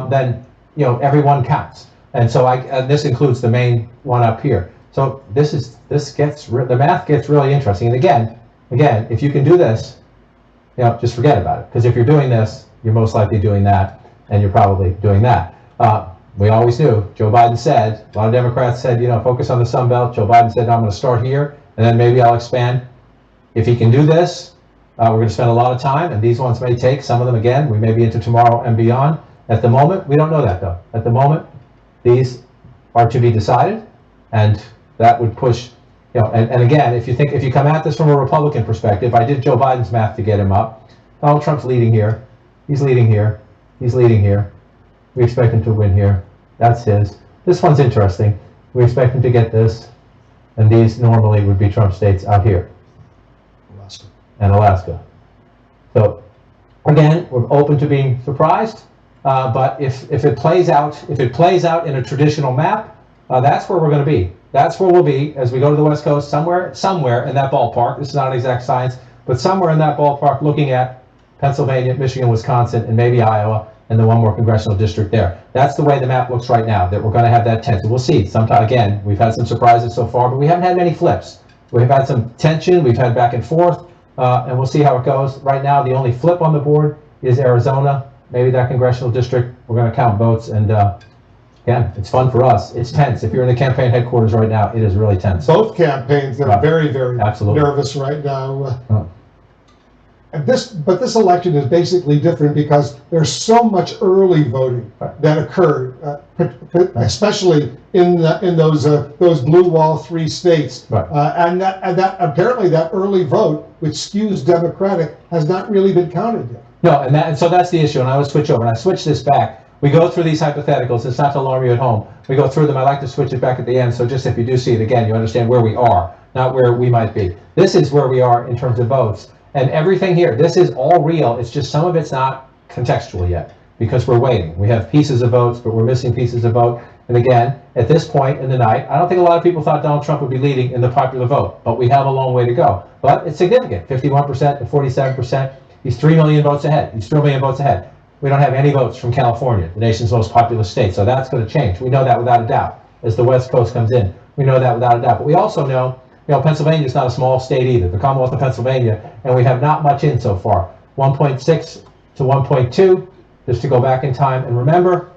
then everyone counts. And so this includes the main one up here. So the math gets really interesting. And again, if you can do this, just forget about it. Because if you're doing this, you're most likely doing that, and you're probably doing that. We always knew. Joe Biden said, a lot of Democrats said, focus on the Sun Belt. Joe Biden said, no, I'm going to start here, and then maybe I'll expand. If he can do this, we're going to spend a lot of time, and these ones may take, some of them again, we may be into tomorrow and beyond. At the moment, we don't know that though. At the moment, these are to be decided, and that would push, and again, if you come at this from a Republican perspective, I did Joe Biden's math to get him up. Donald Trump's leading here. He's leading here. He's leading here. We expect him to win here. That's his. This one's interesting. We expect him to get this, and these normally would be Trump states out here. And Alaska. So again, we're open to being surprised, but if it plays out in a traditional map, that's where we're going to be. That's where we'll be as we go to the West Coast, somewhere in that ballpark. This is not an exact science, but somewhere in that ballpark, looking at Pennsylvania, Michigan, Wisconsin, and maybe Iowa, and the one more congressional district there. That's the way the map looks right now. That we're going to have that tension. We'll see. Sometime again, we've had some surprises so far, but we haven't had many flips. We've had some tension. We've had back and forth. And we'll see how it goes. Right now, the only flip on the board is Arizona, maybe that congressional district. We're going to count votes, and again, it's fun for us. It's tense. If you're in the campaign headquarters right now, it is really tense. Both campaigns, they're very, very Absolutely. nervous right now. But this election is basically different because there's so much early voting that occurred, especially in those blue wall 3 states, and that apparently that early vote, which skews Democratic, has not really been counted yet. No, and so that's the issue. And I would switch over, and I switch this back. We go through these hypotheticals. It's not to alarm you at home. We go through them. I like to switch it back at the end, so just if you do see it again, you understand where we are, not where we might be. This is where we are in terms of votes. And everything here, this is all real. It's just some of it's not contextual yet because we're waiting. We have pieces of votes, but we're missing pieces of vote. And again, at this point in the night, I don't think a lot of people thought Donald Trump would be leading in the popular vote, but we have a long way to go. But it's significant, 51% to 47%. He's 3 million votes ahead. He's 3 million votes ahead. We don't have any votes from California, the nation's most populous state. So that's going to change. We know that without a doubt as the West Coast comes in. We know that without a doubt. But we also know, Pennsylvania is not a small state either, the Commonwealth of Pennsylvania, and we have not much in so far. 1.6 to 1.2, just to go back in time and remember,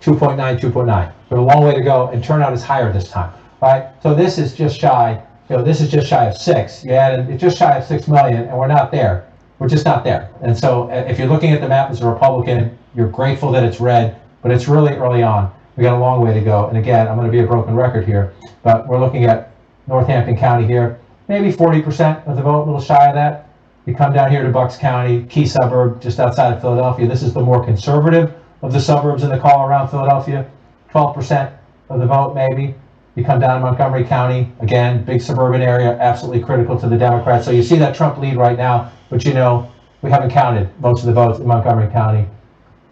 2.9, 2.9. We have a long way to go, and turnout is higher this time. All right, so this is just shy. This is just shy of 6. You added it's just shy of 6 million, and we're not there. We're just not there. And so, if you're looking at the map as a Republican, you're grateful that it's red, but it's really early on. We got a long way to go. And again, I'm going to be a broken record here, but we're looking at Northampton County here, maybe 40% of the vote, a little shy of that. You come down here to Bucks County, key suburb just outside of Philadelphia. This is the more conservative of the suburbs in the call around Philadelphia. 12% of the vote, maybe. You come down to Montgomery County, again, big suburban area, absolutely critical to the Democrats. So you see that Trump lead right now, but we haven't counted most of the votes in Montgomery County.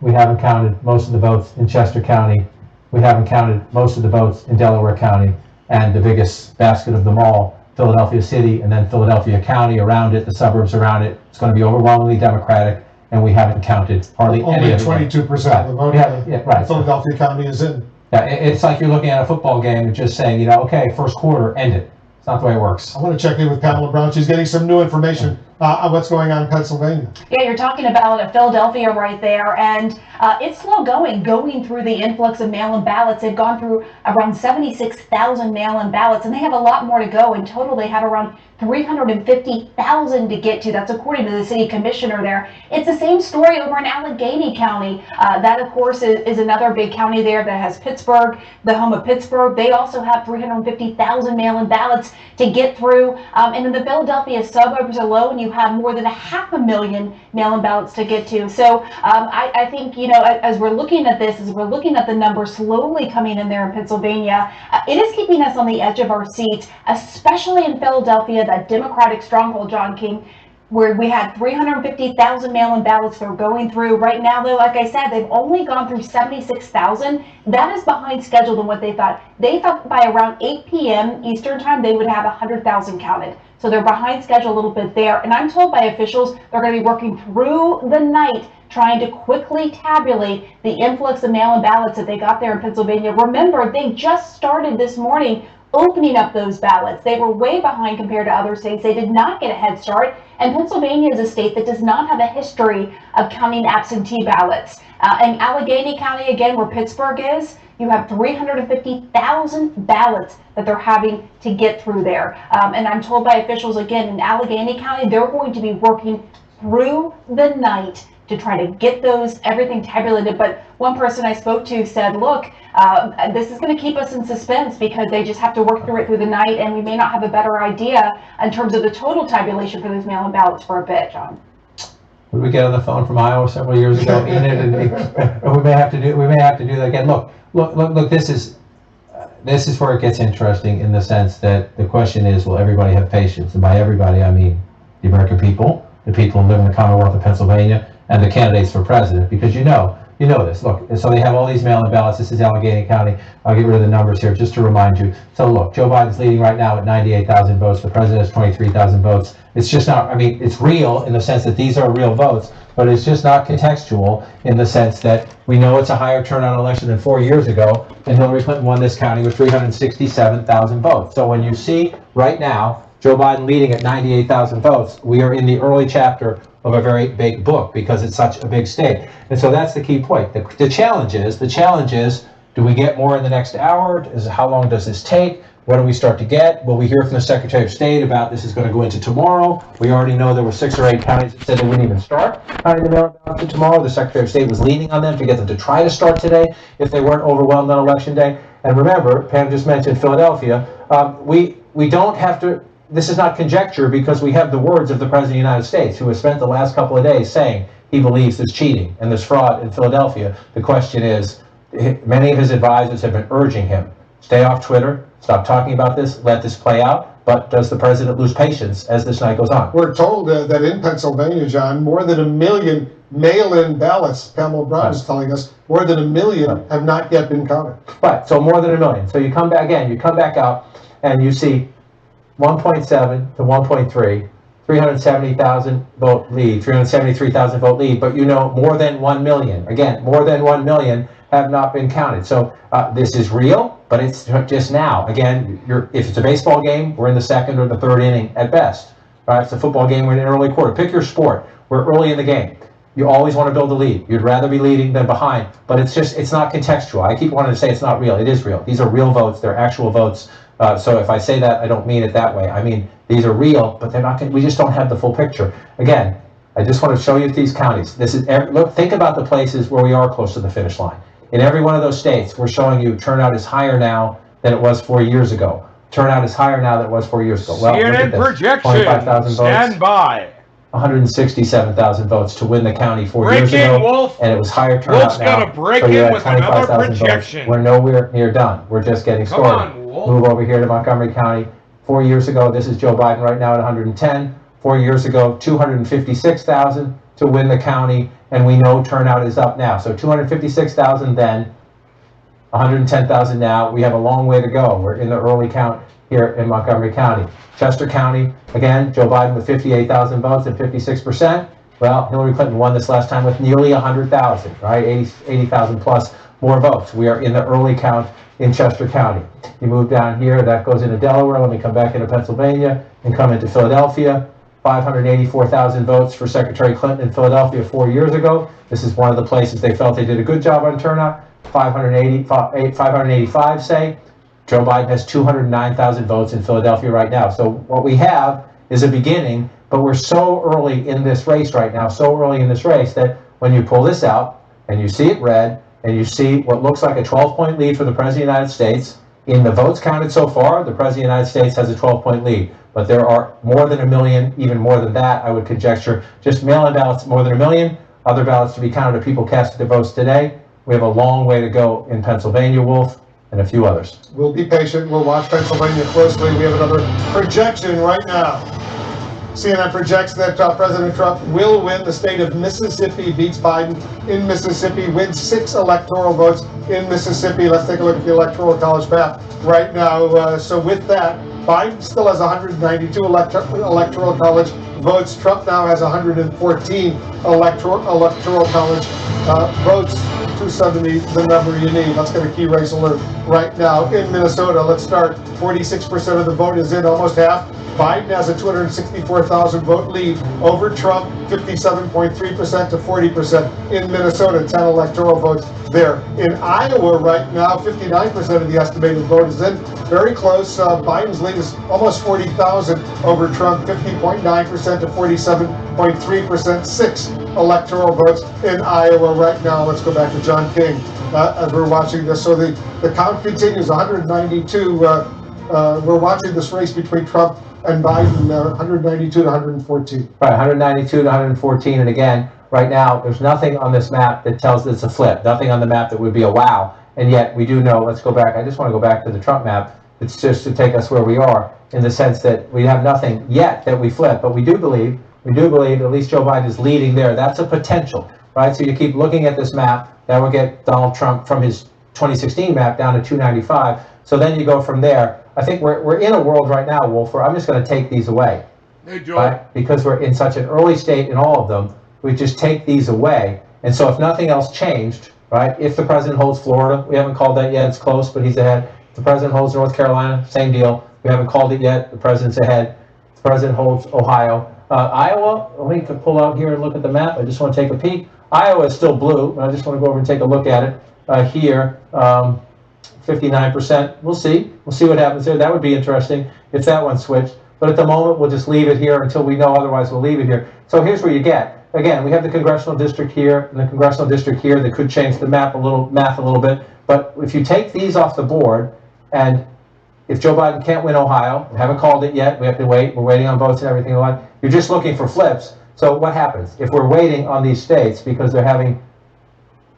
We haven't counted most of the votes in Chester County. We haven't counted most of the votes in Delaware County. And the biggest basket of them all, Philadelphia City, and then Philadelphia County around it, the suburbs around it. It's going to be overwhelmingly Democratic, and we haven't counted hardly any of them. Only 22% of the vote Philadelphia County is in. Yeah, it's like you're looking at a football game and just saying, okay, first quarter, end it. It's not the way it works. I want to check in with Pamela Brown. She's getting some new information on what's going on in Pennsylvania. Yeah, you're talking about Philadelphia right there, and it's slow going through the influx of mail-in ballots. They've gone through around 76,000 mail-in ballots, and they have a lot more to go. In total, they have around 350,000 to get to. That's according to the city commissioner there. It's the same story over in Allegheny County. That, of course, is another big county there that has Pittsburgh, the home of Pittsburgh. They also have 350,000 mail-in ballots to get through. And in the Philadelphia suburbs alone, you have more than 500,000 mail-in ballots to get to. So I think, as we're looking at this, as we're looking at the numbers slowly coming in there in Pennsylvania, it is keeping us on the edge of our seats, especially in Philadelphia, that Democratic stronghold, John King, where we had 350,000 mail-in ballots that are going through. Right now, though, like I said, they've only gone through 76,000. That is behind schedule than what they thought. They thought by around 8 p.m. Eastern time, they would have 100,000 counted. So they're behind schedule a little bit there. And I'm told by officials they're going to be working through the night trying to quickly tabulate the influx of mail-in ballots that they got there in Pennsylvania. Remember, they just started this morning opening up those ballots. They were way behind compared to other states. They did not get a head start. And Pennsylvania is a state that does not have a history of counting absentee ballots. In Allegheny County, again, where Pittsburgh is, you have 350,000 ballots that they're having to get through there. And I'm told by officials, again, in Allegheny County, they're going to be working through the night to try to get everything tabulated. But one person I spoke to said, look, this is going to keep us in suspense because they just have to work through it through the night, and we may not have a better idea in terms of the total tabulation for those mail-in ballots for a bit, John. Did we get on the phone from Iowa several years ago? And we may have to do that again. Look. This is where it gets interesting in the sense that the question is, will everybody have patience? And by everybody, I mean the American people, the people who live in the Commonwealth of Pennsylvania, and the candidates for president, because you know this. Look, so they have all these mail-in ballots. This is Allegheny County. I'll get rid of the numbers here just to remind you. So look, Joe Biden's leading right now at 98,000 votes. The president has 23,000 votes. It's just not, it's real in the sense that these are real votes, but it's just not contextual in the sense that we know it's a higher turnout election than 4 years ago, and Hillary Clinton won this county with 367,000 votes. So when you see right now Joe Biden leading at 98,000 votes, we are in the early chapter of a very big book because it's such a big state. And so that's the key point. The challenge is, do we get more in the next hour? How long does this take? What do we start to get? Well, we hear from the Secretary of State about this is going to go into tomorrow. We already know there were 6 or 8 counties that said they wouldn't even start counting the mail-in ballots to tomorrow. The Secretary of State was leaning on them to get them to try to start today if they weren't overwhelmed on Election Day. And remember, Pam just mentioned Philadelphia. We don't have to, this is not conjecture because we have the words of the President of the United States, who has spent the last couple of days saying he believes there's cheating and there's fraud in Philadelphia. The question is, many of his advisors have been urging him, stay off Twitter, stop talking about this, let this play out. But does the president lose patience as this night goes on? We're told that in Pennsylvania, John, more than 1 million mail-in ballots, Pamela Brown is telling us, more than 1 million have not yet been counted. Right, so more than 1 million. So you come back again, you come back out and you see 1.7 to 1.3, 370,000 vote lead, 373,000 vote lead, but you know more than 1 million. Again, more than 1 million have not been counted. So this is real, but it's just now. Again, if it's a baseball game, we're in the 2nd or the 3rd inning at best. Right? If it's a football game, we're in an early quarter. Pick your sport. We're early in the game. You always want to build a lead. You'd rather be leading than behind, but it's not contextual. I keep wanting to say it's not real. It is real. These are real votes. They're actual votes. So if I say that, I don't mean it that way. I mean, these are real, but they're not. We just don't have the full picture. Again, I just want to show you these counties. This is look. Think about the places where we are close to the finish line. In every one of those states, we're showing you turnout is higher now than it was 4 years ago. Turnout is higher now than it was 4 years ago. Well, CNN projection. 25,000 votes. Stand by. 167,000 votes to win the county 4 years ago, Wolf. And it was higher turnout Wolf's now. Gonna break so you're in at with another 25,000 projection. votes. We're nowhere near done. We're just getting started. Come on, Wolf. Move over here to Montgomery County. 4 years ago, this is Joe Biden right now at 110. 4 years ago, 256,000 to win the county, and we know turnout is up now. So 256,000 then, 110,000 now. We have a long way to go. We're in the early count here in Montgomery County. Chester County, again, Joe Biden with 58,000 votes and 56%. Well, Hillary Clinton won this last time with nearly 100,000, right? 80,000 plus more votes. We are in the early count in Chester County. You move down here, that goes into Delaware. Let me come back into Pennsylvania and come into Philadelphia. 584,000 votes for Secretary Clinton in Philadelphia 4 years ago. This is one of the places they felt they did a good job on turnout. 585 say. Joe Biden has 209,000 votes in Philadelphia right now. So what we have is a beginning, but we're so early in this race right now, that when you pull this out and you see it red and you see what looks like a 12-point lead for the President of the United States, in the votes counted so far, the President of the United States has a 12-point lead. But there are more than 1 million, even more than that, I would conjecture. Just mail-in ballots, more than 1 million. Other ballots to be counted of people casting their votes today. We have a long way to go in Pennsylvania, Wolf, and a few others. We'll be patient. We'll watch Pennsylvania closely. We have another projection right now. CNN projects that President Trump will win the state of Mississippi, beats Biden in Mississippi, wins 6 electoral votes in Mississippi. Let's take a look at the Electoral College map right now. So with that, Biden still has 192 Electoral College votes. Trump now has 114 Electoral College votes. 270, the number you need. Let's get a key race alert right now in Minnesota. Let's start. 46% of the vote is in, almost half. Biden has a 264,000 vote lead over Trump, 57.3% to 40% in Minnesota, 10 electoral votes there. In Iowa right now, 59% of the estimated vote is in. Very close. Biden's lead is almost 40,000 over Trump, 50.9% to 47.3%, 6 electoral votes in Iowa right now. Let's go back to John King as we're watching this. So the count continues, 192. We're watching this race between Trump and Biden, 192 to 114. Right, 192 to 114. And again, right now, there's nothing on this map that tells it's a flip. Nothing on the map that would be a wow. And yet we do know, let's go back. I just want to go back to the Trump map. It's just to take us where we are in the sense that we have nothing yet that we flip. But we do believe at least Joe Biden is leading there. That's a potential, right? So you keep looking at this map. That will get Donald Trump from his 2016 map down to 295. So then you go from there. I think we're in a world right now, Wolf, where I'm just going to take these away. Hey, Joe. Right? Because we're in such an early state in all of them, we just take these away. And so if nothing else changed, right, if the president holds Florida, we haven't called that yet, it's close, but he's ahead. If the president holds North Carolina, same deal. We haven't called it yet, the president's ahead. If the president holds Ohio. Iowa, we can pull out here and look at the map. I just want to take a peek. Iowa is still blue, but I just want to go over and take a look at it here. 59%. We'll see. We'll see what happens there. That would be interesting if that one switched. But at the moment, we'll just leave it here until we know otherwise. We'll leave it here. So here's where you get. Again, we have the congressional district here and the congressional district here that could change the math a little bit. But if you take these off the board, and if Joe Biden can't win Ohio, we haven't called it yet. We have to wait. We're waiting on votes and everything like that. You're just looking for flips. So what happens if we're waiting on these states because they're having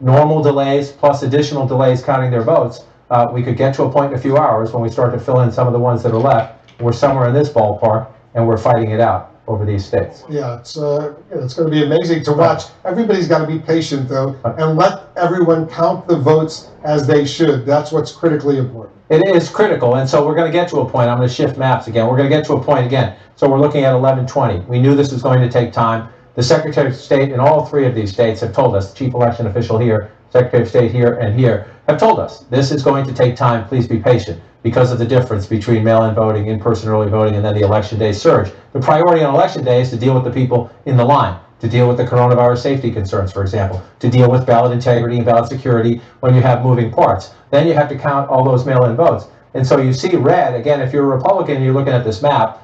normal delays plus additional delays counting their votes? We could get to a point in a few hours when we start to fill in some of the ones that are left. We're somewhere in this ballpark, and we're fighting it out over these states. Yeah, it's going to be amazing to watch. Everybody's got to be patient, though, and let everyone count the votes as they should. That's what's critically important. It is critical, and so we're going to get to a point. I'm going to shift maps again. We're going to get to a point again. So we're looking at 11/20. We knew this was going to take time. The Secretary of State in all three of these states have told us, the chief election official here, Secretary of State here, and here, have told us this is going to take time. Please be patient because of the difference between mail-in voting, in-person early voting, and then the election day surge. The priority on election day is to deal with the people in the line, to deal with the coronavirus safety concerns, for example, to deal with ballot integrity and ballot security when you have moving parts. Then you have to count all those mail-in votes. And so you see red, again, if you're a Republican and you're looking at this map,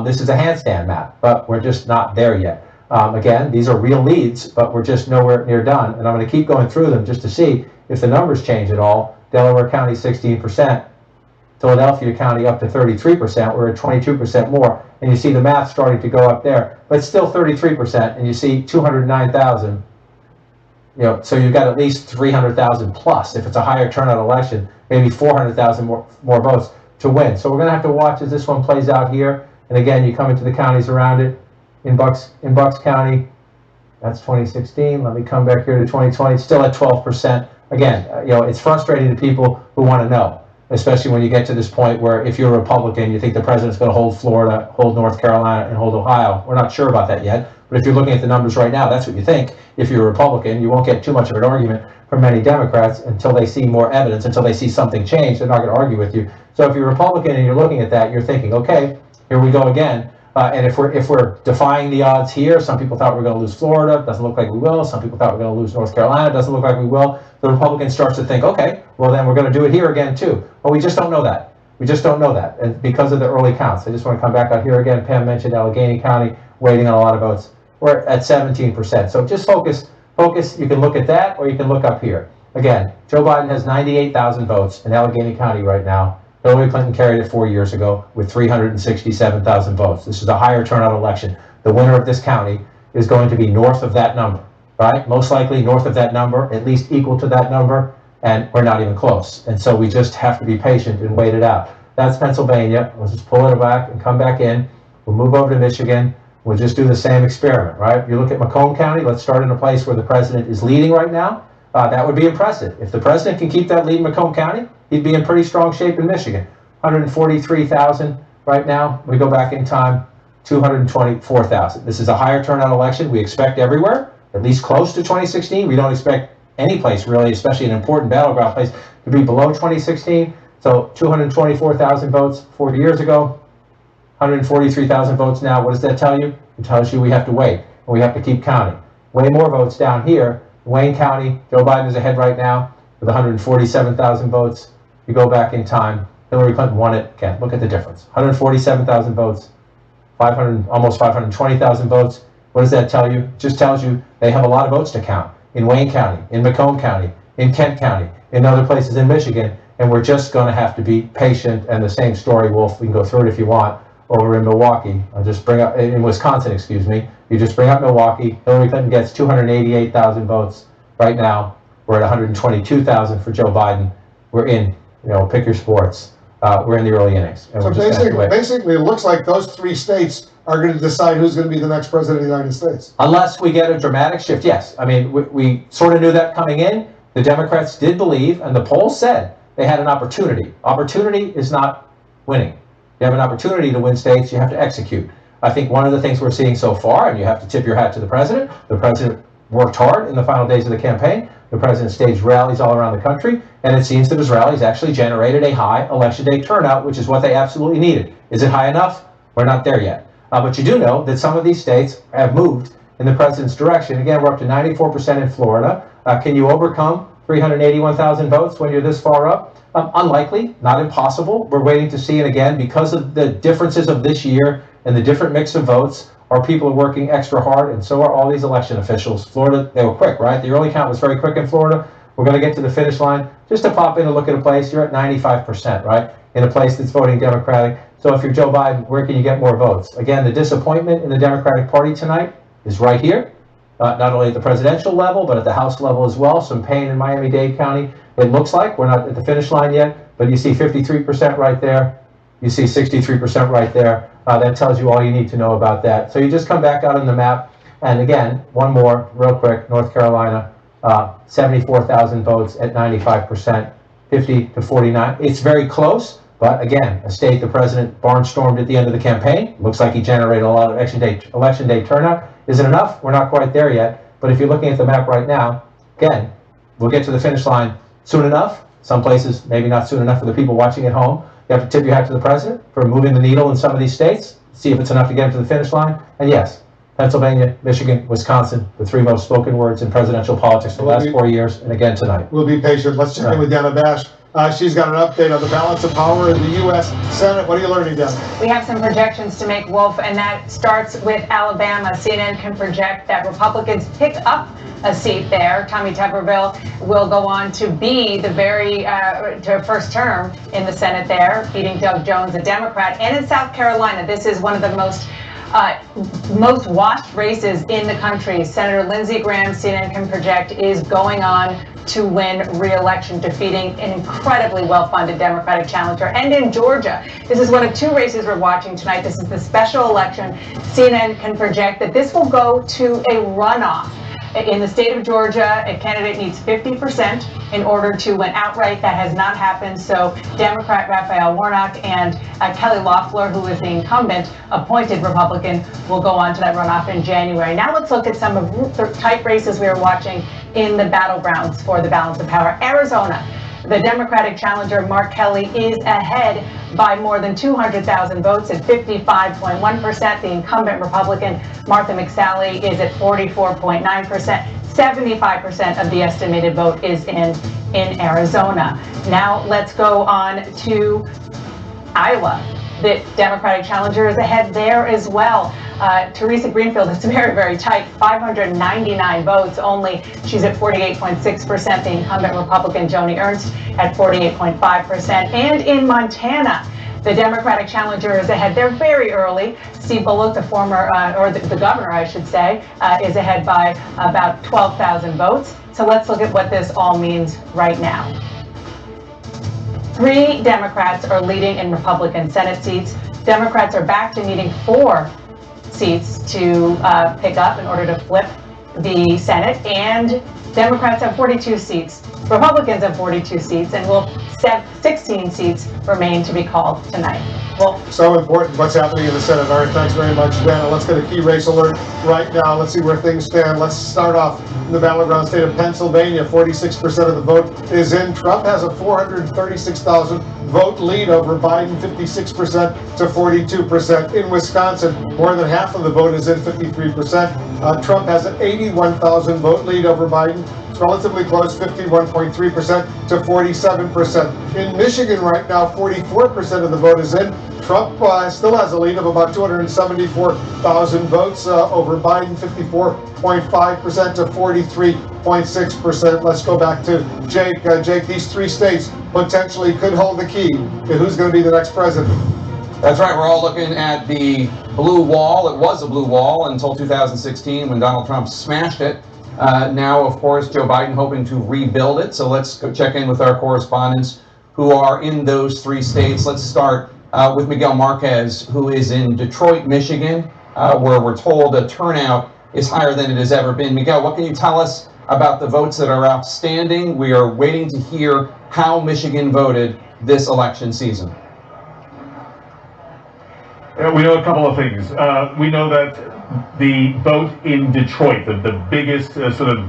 this is a handstand map, but we're just not there yet. Again, these are real leads, but we're just nowhere near done. And I'm going to keep going through them just to see if the numbers change at all. Delaware County, 16%. Philadelphia County up to 33%. We're at 22% more. And you see the math starting to go up there. But still 33%. And you see 209,000. You know, so you've got at least 300,000 plus. If it's a higher turnout election, maybe 400,000 more votes to win. So we're going to have to watch as this one plays out here. And again, you come into the counties around it. In Bucks County, that's 2016. Let me come back here to 2020. Still at 12%. Again, you know, it's frustrating to people who want to know, especially when you get to this point where if you're a Republican, you think the president's going to hold Florida, hold North Carolina, and hold Ohio. We're not sure about that yet. But if you're looking at the numbers right now, that's what you think. If you're a Republican, you won't get too much of an argument from many Democrats until they see more evidence, until they see something change. They're not going to argue with you. So if you're a Republican and you're looking at that, you're thinking, okay, here we go again. And if we're defying the odds here, some people thought we were going to lose Florida. Doesn't look like we will. Some people thought we were going to lose North Carolina. Doesn't look like we will. The Republican starts to think, okay, well then we're going to do it here again too. Well, we just don't know that. We just don't know that, and because of the early counts. I just want to come back out here again. Pam mentioned Allegheny County waiting on a lot of votes. We're at 17%. So just focus. You can look at that, or you can look up here. Again, Joe Biden has 98,000 votes in Allegheny County right now. Hillary Clinton carried it 4 years ago with 367,000 votes. This is a higher turnout election. The winner of this county is going to be north of that number, right? Most likely north of that number, at least equal to that number, and we're not even close. And so we just have to be patient and wait it out. That's Pennsylvania. Let's just pull it back and come back in. We'll move over to Michigan. We'll just do the same experiment, right? You look at Macomb County. Let's start in a place where the president is leading right now. That would be impressive. If the president can keep that lead in Macomb County, he'd be in pretty strong shape in Michigan. 143,000 right now. We go back in time, 224,000. This is a higher turnout election. We expect everywhere, at least close to 2016. We don't expect any place really, especially an important battleground place, to be below 2016. So 224,000 votes 40 years ago, 143,000 votes now. What does that tell you? It tells you we have to wait, and we have to keep counting. Way more votes down here. Wayne County, Joe Biden is ahead right now with 147,000 votes. You go back in time, Hillary Clinton won it. Again, look at the difference. 147,000 votes, almost 520,000 votes. What does that tell you? It just tells you they have a lot of votes to count in Wayne County, in Macomb County, in Kent County, in other places in Michigan, and we're just going to have to be patient. And the same story, Wolf, we can go through it if you want, over in Milwaukee. I'll just bring up, in Wisconsin, excuse me. You just bring up Milwaukee. Hillary Clinton gets 288,000 votes right now. We're at 122,000 for Joe Biden. We're in, pick your sports. We're in the early innings. So basically, it looks like those three states are going to decide who's going to be the next president of the United States. Unless we get a dramatic shift, yes. I mean, we sort of knew that coming in. The Democrats did believe, and the polls said they had an opportunity. Opportunity is not winning. You have an opportunity to win states, you have to execute. I think one of the things we're seeing so far, and you have to tip your hat to the president worked hard in the final days of the campaign. The president staged rallies all around the country, and it seems that his rallies actually generated a high election day turnout, which is what they absolutely needed. Is it high enough? We're not there yet. But you do know that some of these states have moved in the president's direction. Again, we're up to 94% in Florida. Can you overcome 381,000 votes when you're this far up? Unlikely, not impossible. We're waiting to see it again because of the differences of this year and the different mix of votes. Our people are working extra hard, and so are all these election officials. Florida, they were quick, right? The early count was very quick in Florida. We're going to get to the finish line. Just to pop in and look at a place, you're at 95%, right? In a place that's voting Democratic. So if you're Joe Biden, where can you get more votes? Again, the disappointment in the Democratic Party tonight is right here. Not only at the presidential level, but at the House level as well. Some pain in Miami-Dade County. It looks like we're not at the finish line yet, but you see 53% right there. You see 63% right there. That tells you all you need to know about that. So you just come back out on the map. And again, one more real quick, North Carolina, 74,000 votes at 95%, 50 to 49. It's very close, but again, a state the president barnstormed at the end of the campaign. Looks like he generated a lot of election day turnout. Is it enough? We're not quite there yet. But if you're looking at the map right now, again, we'll get to the finish line soon enough. Some places, maybe not soon enough for the people watching at home. You have to tip your hat to the president for moving the needle in some of these states, see if it's enough to get him to the finish line. And yes, Pennsylvania, Michigan, Wisconsin, the three most spoken words in presidential politics for the last 4 years, and again tonight. We'll be patient. Let's check in with Dana Bash. She's got an update on the balance of power in the U.S. Senate. What are you learning, Dana? We have some projections to make, Wolf, and that starts with Alabama. CNN can project that Republicans pick up a seat there. Tommy Tuberville will go on to be the first term in the Senate there, beating Doug Jones, a Democrat. And in South Carolina, this is one of the most watched races in the country. Senator Lindsey Graham, CNN can project, is going on to win re-election, defeating an incredibly well-funded Democratic challenger. And in Georgia, this is one of two races we're watching tonight. This is the special election. CNN can project that this will go to a runoff. In the state of Georgia, a candidate needs 50% in order to win outright. That has not happened. So Democrat Raphael Warnock and Kelly Loeffler, who is the incumbent appointed Republican, will go on to that runoff in January. Now let's look at some of the type races we are watching in the battlegrounds for the balance of power. Arizona. The Democratic challenger, Mark Kelly, is ahead by more than 200,000 votes at 55.1%. The incumbent Republican, Martha McSally, is at 44.9%. 75% of the estimated vote is in Arizona. Now let's go on to Iowa. The Democratic challenger is ahead there as well. Teresa Greenfield is very, very tight, 599 votes only. She's at 48.6%. The incumbent Republican, Joni Ernst, at 48.5%. And in Montana, the Democratic challenger is ahead. They're very early. Steve Bullock, the former, or the governor, I should say, is ahead by about 12,000 votes. So let's look at what this all means right now. 3 Democrats are leading in Republican Senate seats. Democrats are back to needing 4 seats to pick up in order to flip the Senate, and Democrats have 42 seats. Republicans have 42 seats, and 16 seats remain to be called tonight. Well, so important what's happening in the Senate. All right, thanks very much, Dana. Let's get a key race alert right now. Let's see where things stand. Let's start off in the battleground state of Pennsylvania. 46% of the vote is in. Trump has a 436,000 vote lead over Biden, 56% to 42%. In Wisconsin, more than half of the vote is in, 53%. Trump has an 81,000 vote lead over Biden. It's relatively close, 51.3% to 47%. In Michigan right now, 44% of the vote is in. Trump still has a lead of about 274,000 votes over Biden, 54.5% to 43.6%. Let's go back to Jake. Jake, these 3 states potentially could hold the key to who's going to be the next president. That's right. We're all looking at the blue wall. It was a blue wall until 2016 when Donald Trump smashed it. Now, of course, Joe Biden hoping to rebuild it. So let's go check in with our correspondents who are in those 3 states. Let's start with Miguel Marquez, who is in Detroit, Michigan, where we're told the turnout is higher than it has ever been. Miguel, what can you tell us about the votes that are outstanding? We are waiting to hear how Michigan voted this election season. We know a couple of things. We know that the vote in Detroit, the biggest sort of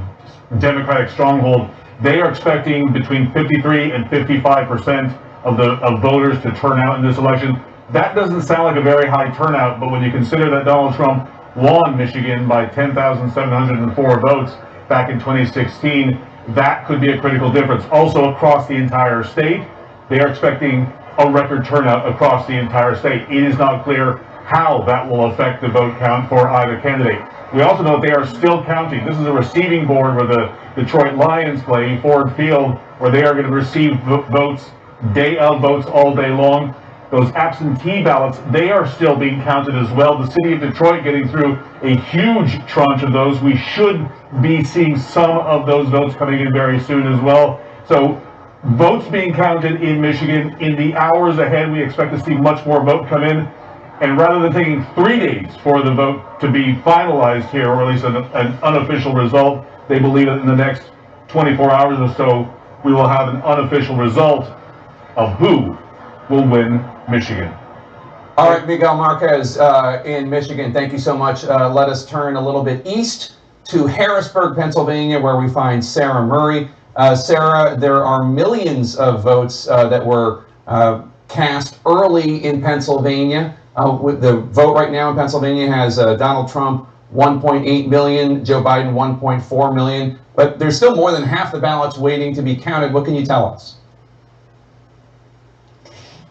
Democratic stronghold, they are expecting between 53 and 55% of voters to turn out in this election. That doesn't sound like a very high turnout, but when you consider that Donald Trump won Michigan by 10,704 votes back in 2016, that could be a critical difference. Also, across the entire state, they are expecting a record turnout across the entire state. It is not clear how that will affect the vote count for either candidate. We also know they are still counting. This is a receiving board where the Detroit Lions play, Ford Field, where they are going to receive votes, day of votes all day long. Those absentee ballots, they are still being counted as well. The city of Detroit getting through a huge tranche of those. We should be seeing some of those votes coming in very soon as well. So votes being counted in Michigan. In the hours ahead, we expect to see much more vote come in. And rather than taking 3 days for the vote to be finalized here, or at least an unofficial result, they believe that in the next 24 hours or so, we will have an unofficial result of who will win Michigan. All right, Miguel Marquez in Michigan, thank you so much. Let us turn a little bit east to Harrisburg, Pennsylvania, where we find Sarah Murray. Sarah, there are millions of votes that were cast early in Pennsylvania. With the vote right now in Pennsylvania has Donald Trump 1.8 million, Joe Biden 1.4 million, but there's still more than half the ballots waiting to be counted. What can you tell us?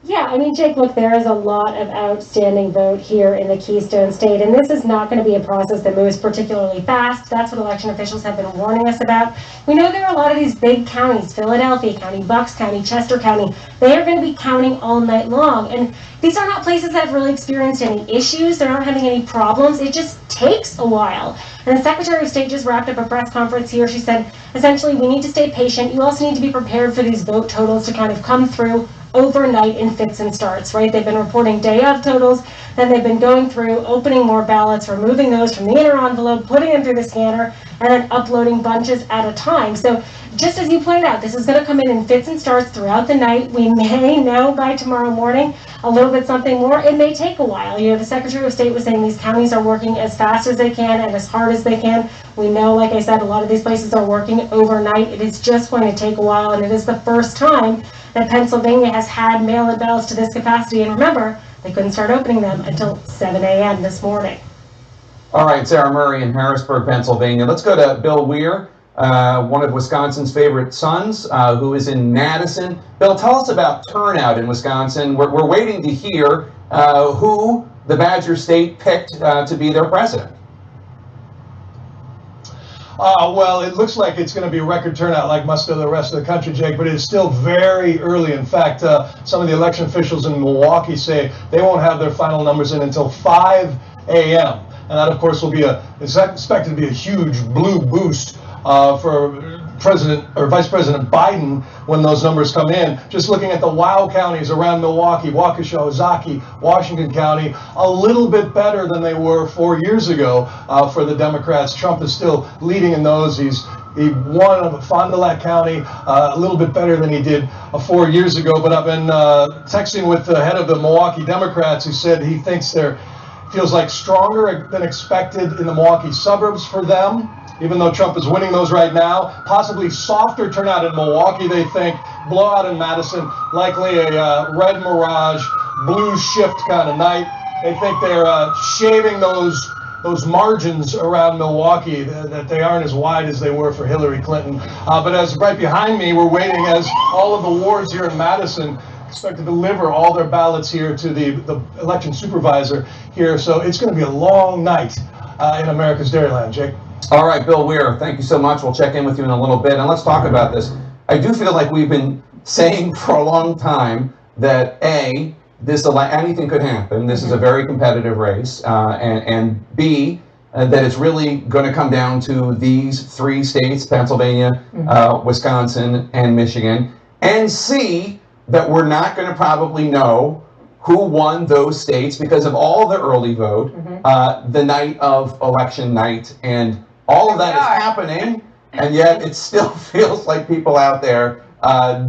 Yeah, I mean, Jake, look, there is a lot of outstanding vote here in the Keystone State, and this is not going to be a process that moves particularly fast. That's what election officials have been warning us about. We know there are a lot of these big counties, Philadelphia County, Bucks County, Chester County. They are going to be counting all night long, and these are not places that have really experienced any issues. They're not having any problems. It just takes a while. And the Secretary of State just wrapped up a press conference here. She said, essentially, we need to stay patient. You also need to be prepared for these vote totals to kind of come through overnight in fits and starts, right? They've been reporting day of totals, then they've been going through, opening more ballots, removing those from the inner envelope, putting them through the scanner, and then uploading bunches at a time. So just as you pointed out, this is going to come in fits and starts throughout the night. We may know by tomorrow morning a little bit something more. It may take a while. You know, the Secretary of State was saying these counties are working as fast as they can and as hard as they can. We know, like I said, a lot of these places are working overnight. It is just going to take a while, and it is the first time that Pennsylvania has had mail-in ballots to this capacity. And remember, they couldn't start opening them until 7 a.m. this morning. All right, Sarah Murray in Harrisburg, Pennsylvania. Let's go to Bill Weir, one of Wisconsin's favorite sons, who is in Madison. Bill, tell us about turnout in Wisconsin. We're waiting to hear who the Badger State picked to be their president. Well, it looks like it's going to be a record turnout like most of the rest of the country, Jake, but it's still very early. In fact, some of the election officials in Milwaukee say they won't have their final numbers in until 5 a.m. And that, of course, will be is expected to be a huge blue boost for President or Vice President Biden when those numbers come in. Just looking at the WOW counties around Milwaukee, Waukesha, Ozaukee, Washington County, a little bit better than they were 4 years ago for the Democrats. Trump is still leading in those. He won Fond du Lac County a little bit better than he did 4 years ago. But I've been texting with the head of the Milwaukee Democrats, who said he thinks feels like stronger than expected in the Milwaukee suburbs for them, even though Trump is winning those right now. Possibly softer turnout in Milwaukee, they think. Blowout in Madison, likely a red mirage, blue shift kind of night. They think they're shaving those margins around Milwaukee, that they aren't as wide as they were for Hillary Clinton. But as right behind me, we're waiting as all of the wards here in Madison expect to deliver all their ballots here to the election supervisor here. So it's going to be a long night in America's Dairyland, Jake. All right, Bill Weir, thank you so much. We'll check in with you in a little bit, and let's talk about this. I do feel like we've been saying for a long time that anything could happen. This is a very competitive race, and B, that it's really going to come down to these 3 states, Pennsylvania, Wisconsin, and Michigan, and C, that we're not going to probably know who won those states because of all the early vote the night of election night, and all of that is happening, and yet it still feels like people out there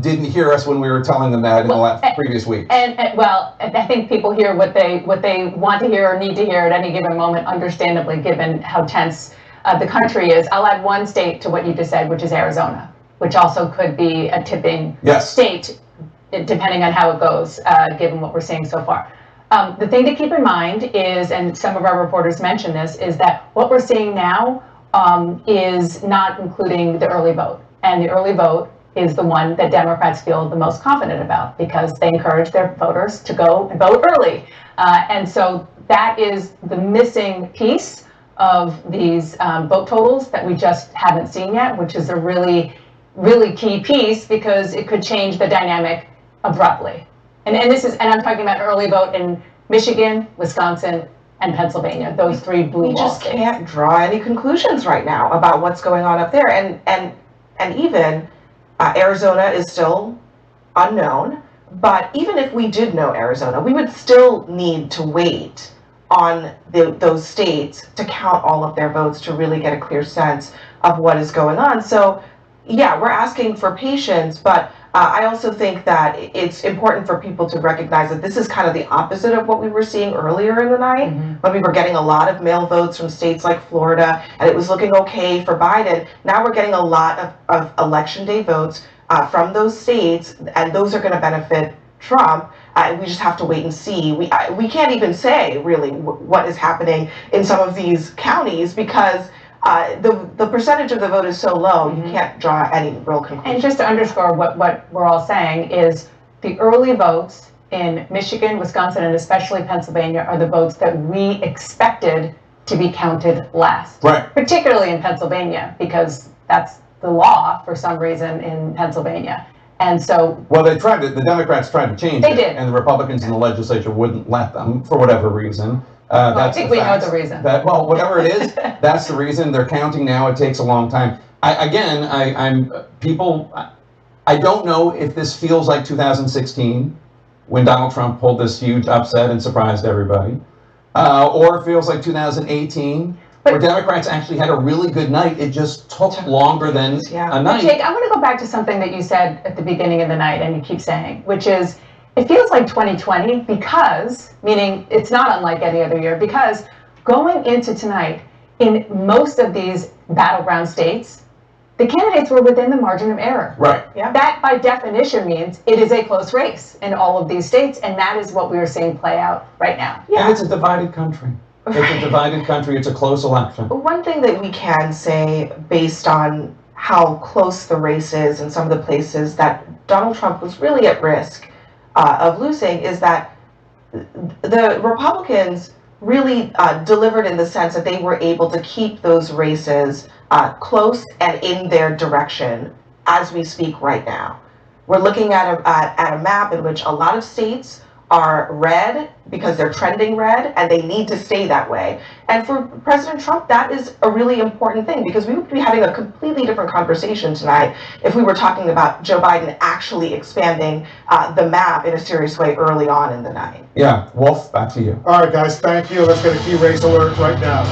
didn't hear us when we were telling them that in the previous week. And well, I think people hear what they want to hear or need to hear at any given moment, understandably, given how tense the country is. I'll add one state to what you just said, which is Arizona, which also could be a tipping state, depending on how it goes, given what we're seeing so far. The thing to keep in mind is, and some of our reporters mentioned this, is that what we're seeing now is not including the early vote. and the early vote is the one that Democrats feel the most confident about because they encourage their voters to go and vote early. And so that is the missing piece of these vote totals that we just haven't seen yet, which is a really, really key piece because it could change the dynamic abruptly. And I'm talking about early vote in Michigan, Wisconsin, and Pennsylvania, those three blue We wall just states. can't draw any conclusions right now about what's going on up there. And even Arizona is still unknown. But even if we did know Arizona, we would still need to wait on those states to count all of their votes to really get a clear sense of what is going on. So yeah, we're asking for patience, but I also think that it's important for people to recognize that this is kind of the opposite of what we were seeing earlier in the night, when we were getting a lot of mail votes from states like Florida, and it was looking okay for Biden. Now we're getting a lot of election day votes from those states, and those are going to benefit Trump. We just have to wait and see. We can't even say really what is happening in some of these counties because the percentage of the vote is so low, you can't draw any real conclusions. And just to underscore what we're all saying is the early votes in Michigan, Wisconsin, and especially Pennsylvania are the votes that we expected to be counted last. Right. Particularly in Pennsylvania, because that's the law for some reason in Pennsylvania. And so, well, the Democrats tried to change They it, did. and the Republicans in the legislature wouldn't let them for whatever reason. well, I That's think the we know facts. the reason. Well, whatever it is, that's the reason they're counting now. It takes a long time. I don't know if this feels like 2016 when Donald Trump pulled this huge upset and surprised everybody, or it feels like 2018 where Democrats actually had a really good night. It just took longer than a night. Jake, I want to go back to something that you said at the beginning of the night, and you keep saying, which is, it feels like 2020 because, meaning it's not unlike any other year, because going into tonight, in most of these battleground states, the candidates were within the margin of error. Right. Yeah. That, by definition, means it is a close race in all of these states, and that is what we are seeing play out right now. And it's a divided country. It's a divided country. It's a close election. One thing that we can say based on how close the race is in some of the places that Donald Trump was really at risk of losing is that the Republicans really delivered in the sense that they were able to keep those races close and in their direction as we speak right now. We're looking at a map in which a lot of states are red because they're trending red and they need to stay that way. And for President Trump, that is a really important thing because we would be having a completely different conversation tonight if we were talking about Joe Biden actually expanding the map in a serious way early on in the night. Yeah, Wolf, back to you. All right, guys, thank you. Let's get a key race alert right now.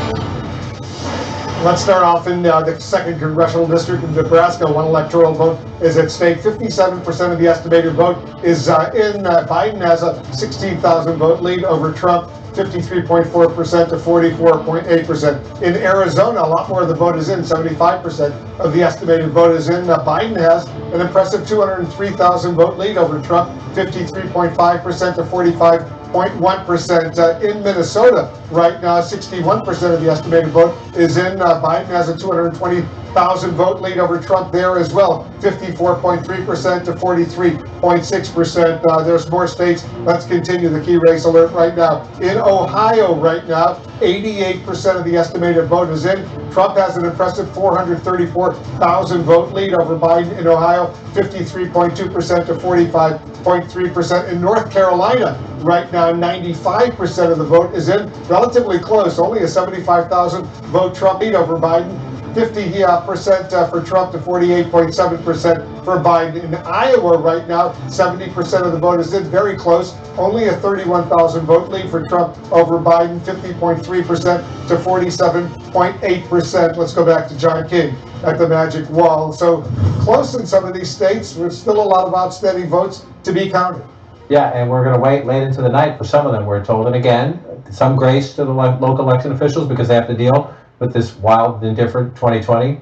Let's start off in the 2nd Congressional District in Nebraska. One electoral vote is at stake. 57% of the estimated vote is in. Biden has a 16,000 vote lead over Trump, 53.4% to 44.8%. In Arizona, a lot more of the vote is in. 75% of the estimated vote is in. Biden has an impressive 203,000 vote lead over Trump, 53.5% to 45.1%. In Minnesota right now, 61% of the estimated vote is in. Biden has a 220,000 vote lead over Trump there as well, 54.3% to 43.6%. There's more states. Let's continue the key race alert right now. In Ohio right now, 88% of the estimated vote is in. Trump has an impressive 434,000 vote lead over Biden in Ohio, 53.2% to 45.3%. In North Carolina right now, 95% of the vote is in. Relatively close, only a 75,000 vote Trump lead over Biden. 50% for Trump to 48.7% for Biden. In Iowa right now, 70% of the vote is in, very close. Only a 31,000 vote lead for Trump over Biden, 50.3% to 47.8%. Let's go back to John King at the Magic Wall. So close in some of these states, there's still a lot of outstanding votes to be counted. Yeah, and we're going to wait late into the night for some of them, we're told. And again, some grace to the local election officials because they have to deal with this wild and different 2020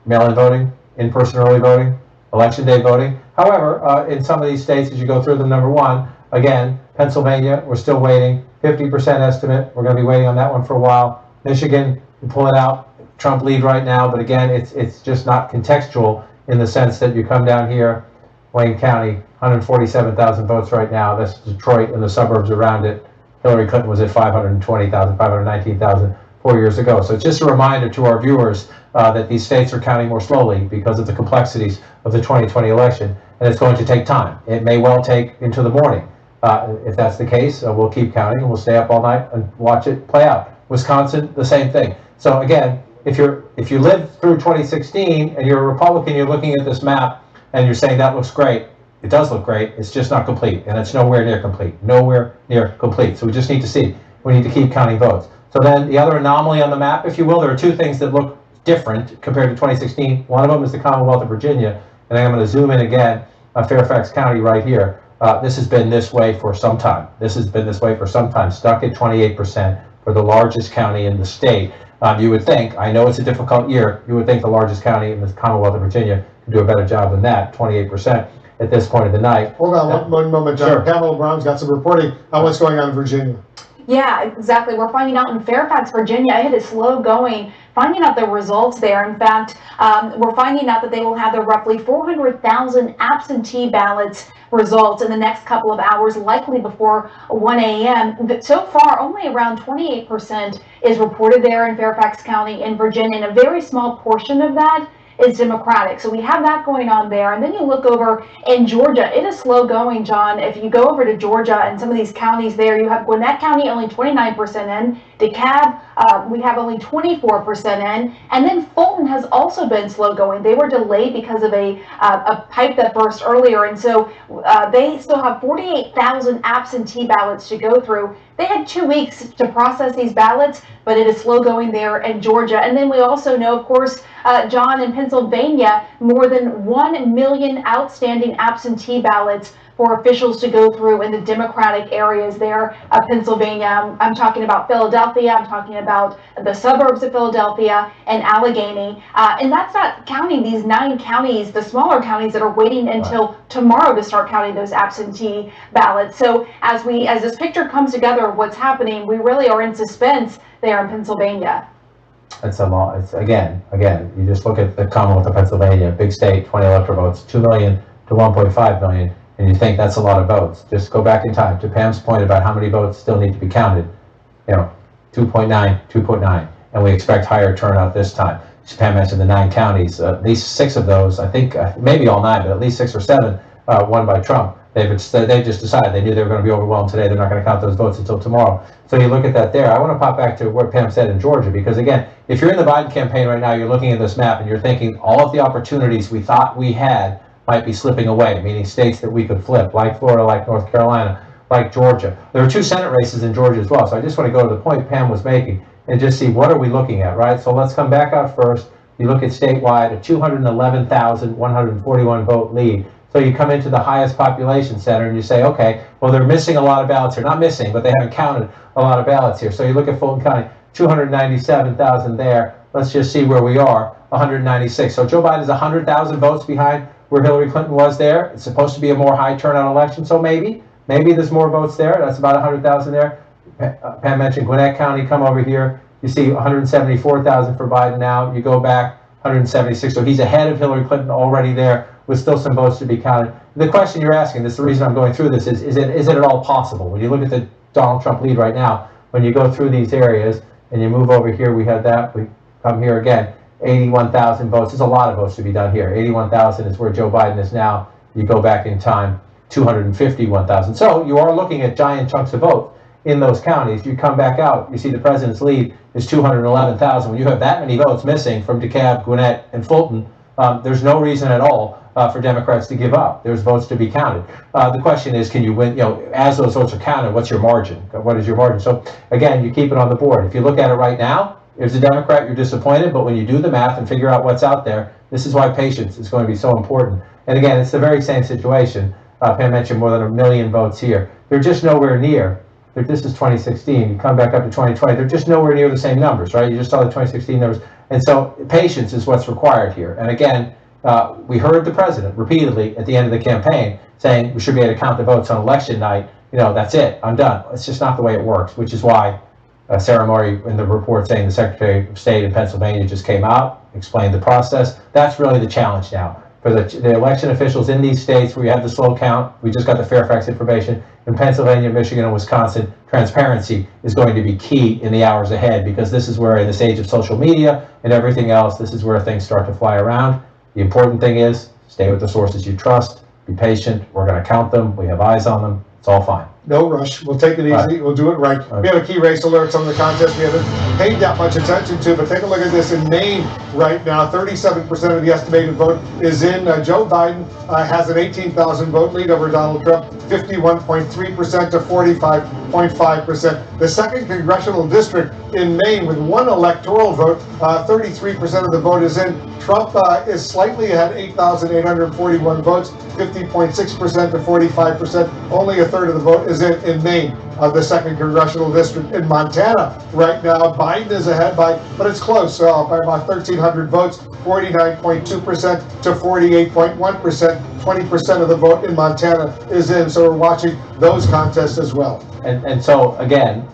mail-in voting, in-person early voting, election day voting. However, in some of these states, as you go through them, number one, again, Pennsylvania, we're still waiting, 50% estimate. We're going to be waiting on that one for a while. Michigan, you pull it out, Trump lead right now, but again, it's just not contextual in the sense that you come down here, Wayne County, 147,000 votes right now. That's Detroit and the suburbs around it. Hillary Clinton was at 520,000, 519,000 4 years ago. So it's just a reminder to our viewers that these states are counting more slowly because of the complexities of the 2020 election, and it's going to take time. It may well take into the morning. If that's the case, we'll keep counting and we'll stay up all night and watch it play out. Wisconsin, the same thing. So again, if you lived through 2016 and you're a Republican, you're looking at this map and you're saying that looks great. It does look great. It's just not complete, and it's nowhere near complete. Nowhere near complete. So we just need to see. We need to keep counting votes. So then the other anomaly on the map, if you will, there are two things that look different compared to 2016. One of them is the Commonwealth of Virginia, and I'm going to zoom in again on Fairfax County right here. This has been this way for some time. This has been this way for some time, stuck at 28% for the largest county in the state. You would think, I know it's a difficult year, you would think the largest county in the Commonwealth of Virginia could do a better job than that, 28% at this point of the night. Hold on one moment, John. Sure. Pamela Brown's got some reporting on what's going on in Virginia. Yeah, exactly. We're finding out in Fairfax, Virginia, it is slow going, finding out the results there. In fact, we're finding out that they will have their roughly 400,000 absentee ballots results in the next couple of hours, likely before 1 a.m. But so far, only around 28% is reported there in Fairfax County in Virginia, and a very small portion of that is Democratic. So we have that going on there. And then you look over in Georgia, it is slow going, John. If you go over to Georgia and some of these counties there, you have Gwinnett County only 29% in, DeKalb, we have only 24% in, and then Fulton has also been slow going. They were delayed because of a pipe that burst earlier, and so they still have 48,000 absentee ballots to go through. They had 2 weeks to process these ballots, but it is slow going there in Georgia. And then we also know, of course, John, in Pennsylvania, more than 1 million outstanding absentee ballots for officials to go through in the Democratic areas there of Pennsylvania. I'm talking about Philadelphia, I'm talking about the suburbs of Philadelphia and Allegheny. And that's not counting these 9 counties, the smaller counties that are waiting until tomorrow to start counting those absentee ballots. So as this picture comes together of what's happening, we really are in suspense there in Pennsylvania. It's a lot. It's again, you just look at the Commonwealth of Pennsylvania, big state, 20 electoral votes, 2 million to 1.5 million. And you think that's a lot of votes. Just go back in time to Pam's point about how many votes still need to be counted. 2.9, and we expect higher turnout this time. Pam mentioned the 9 counties. At least 6 of those, I think, maybe all 9, but at least 6 or 7 won by Trump. They just decided they knew they were going to be overwhelmed today. They're not going to count those votes until tomorrow. So you look at that there. I want to pop back to what Pam said in Georgia, because again, if you're in the Biden campaign right now, you're looking at this map and you're thinking all of the opportunities we thought we had might be slipping away, meaning states that we could flip, like Florida, like North Carolina, like Georgia. There are 2 Senate races in Georgia as well, so I just want to go to the point Pam was making and just see what are we looking at, right? So let's come back out first. You look at statewide, a 211,141 vote lead. So you come into the highest population center and you say, okay, well, they're missing a lot of ballots here. Not missing, but they haven't counted a lot of ballots here. So you look at Fulton County, 297,000 there. Let's just see where we are, 196. So Joe Biden is 100,000 votes behind where Hillary Clinton was there. It's supposed to be a more high turnout election, so maybe there's more votes there. That's about 100,000 there. Pam mentioned Gwinnett County. Come over here. You see 174,000 for Biden now. You go back 176. So he's ahead of Hillary Clinton already there with still some votes to be counted. The question you're asking, this is the reason I'm going through this, is it at all possible? When you look at the Donald Trump lead right now, when you go through these areas and you move over here, we have that. We come here again. 81,000 votes. There's a lot of votes to be done here. 81,000 is where Joe Biden is now. You go back in time, 251,000. So you are looking at giant chunks of vote in those counties. You come back out, you see the president's lead is 211,000. When you have that many votes missing from DeKalb, Gwinnett, and Fulton, there's no reason at all for Democrats to give up. There's votes to be counted. The question is, can you win? As those votes are counted, what's your margin? What is your margin? So again, you keep it on the board. If you look at it right now, as a Democrat, you're disappointed, but when you do the math and figure out what's out there, this is why patience is going to be so important. And again, it's the very same situation. Pam mentioned more than 1 million votes here. They're just nowhere near. This is 2016. You come back up to 2020. They're just nowhere near the same numbers, right? You just saw the 2016 numbers. And so patience is what's required here. And again, we heard the president repeatedly at the end of the campaign saying we should be able to count the votes on election night. That's it. I'm done. It's just not the way it works, which is why Sarah Murray in the report saying the Secretary of State in Pennsylvania just came out, explained the process. That's really the challenge now for for the election officials in these states where you have the slow count. We just got the Fairfax information. In Pennsylvania, Michigan, and Wisconsin, transparency is going to be key in the hours ahead, because this is where, in this age of social media and everything else, this is where things start to fly around. The important thing is stay with the sources you trust, be patient. We're going to count them. We have eyes on them. It's all fine. No rush. We'll take it easy. Right. We'll do it right. We have a key race alert. Some of the contests we haven't paid that much attention to, but take a look at this in Maine right now. 37% of the estimated vote is in. Joe Biden has an 18,000 vote lead over Donald Trump, 51.3% to 45.5%. The second congressional district in Maine with one electoral vote, 33% of the vote is in. Trump is slightly ahead, 8,841 votes, 50.6% to 45%. Only a third of the vote is in Maine, the second congressional district. In Montana right now, Biden is ahead but it's close, by about 1,300 votes, 49.2% to 48.1%. 20% of the vote in Montana is in, so we're watching those contests as well. And so, again,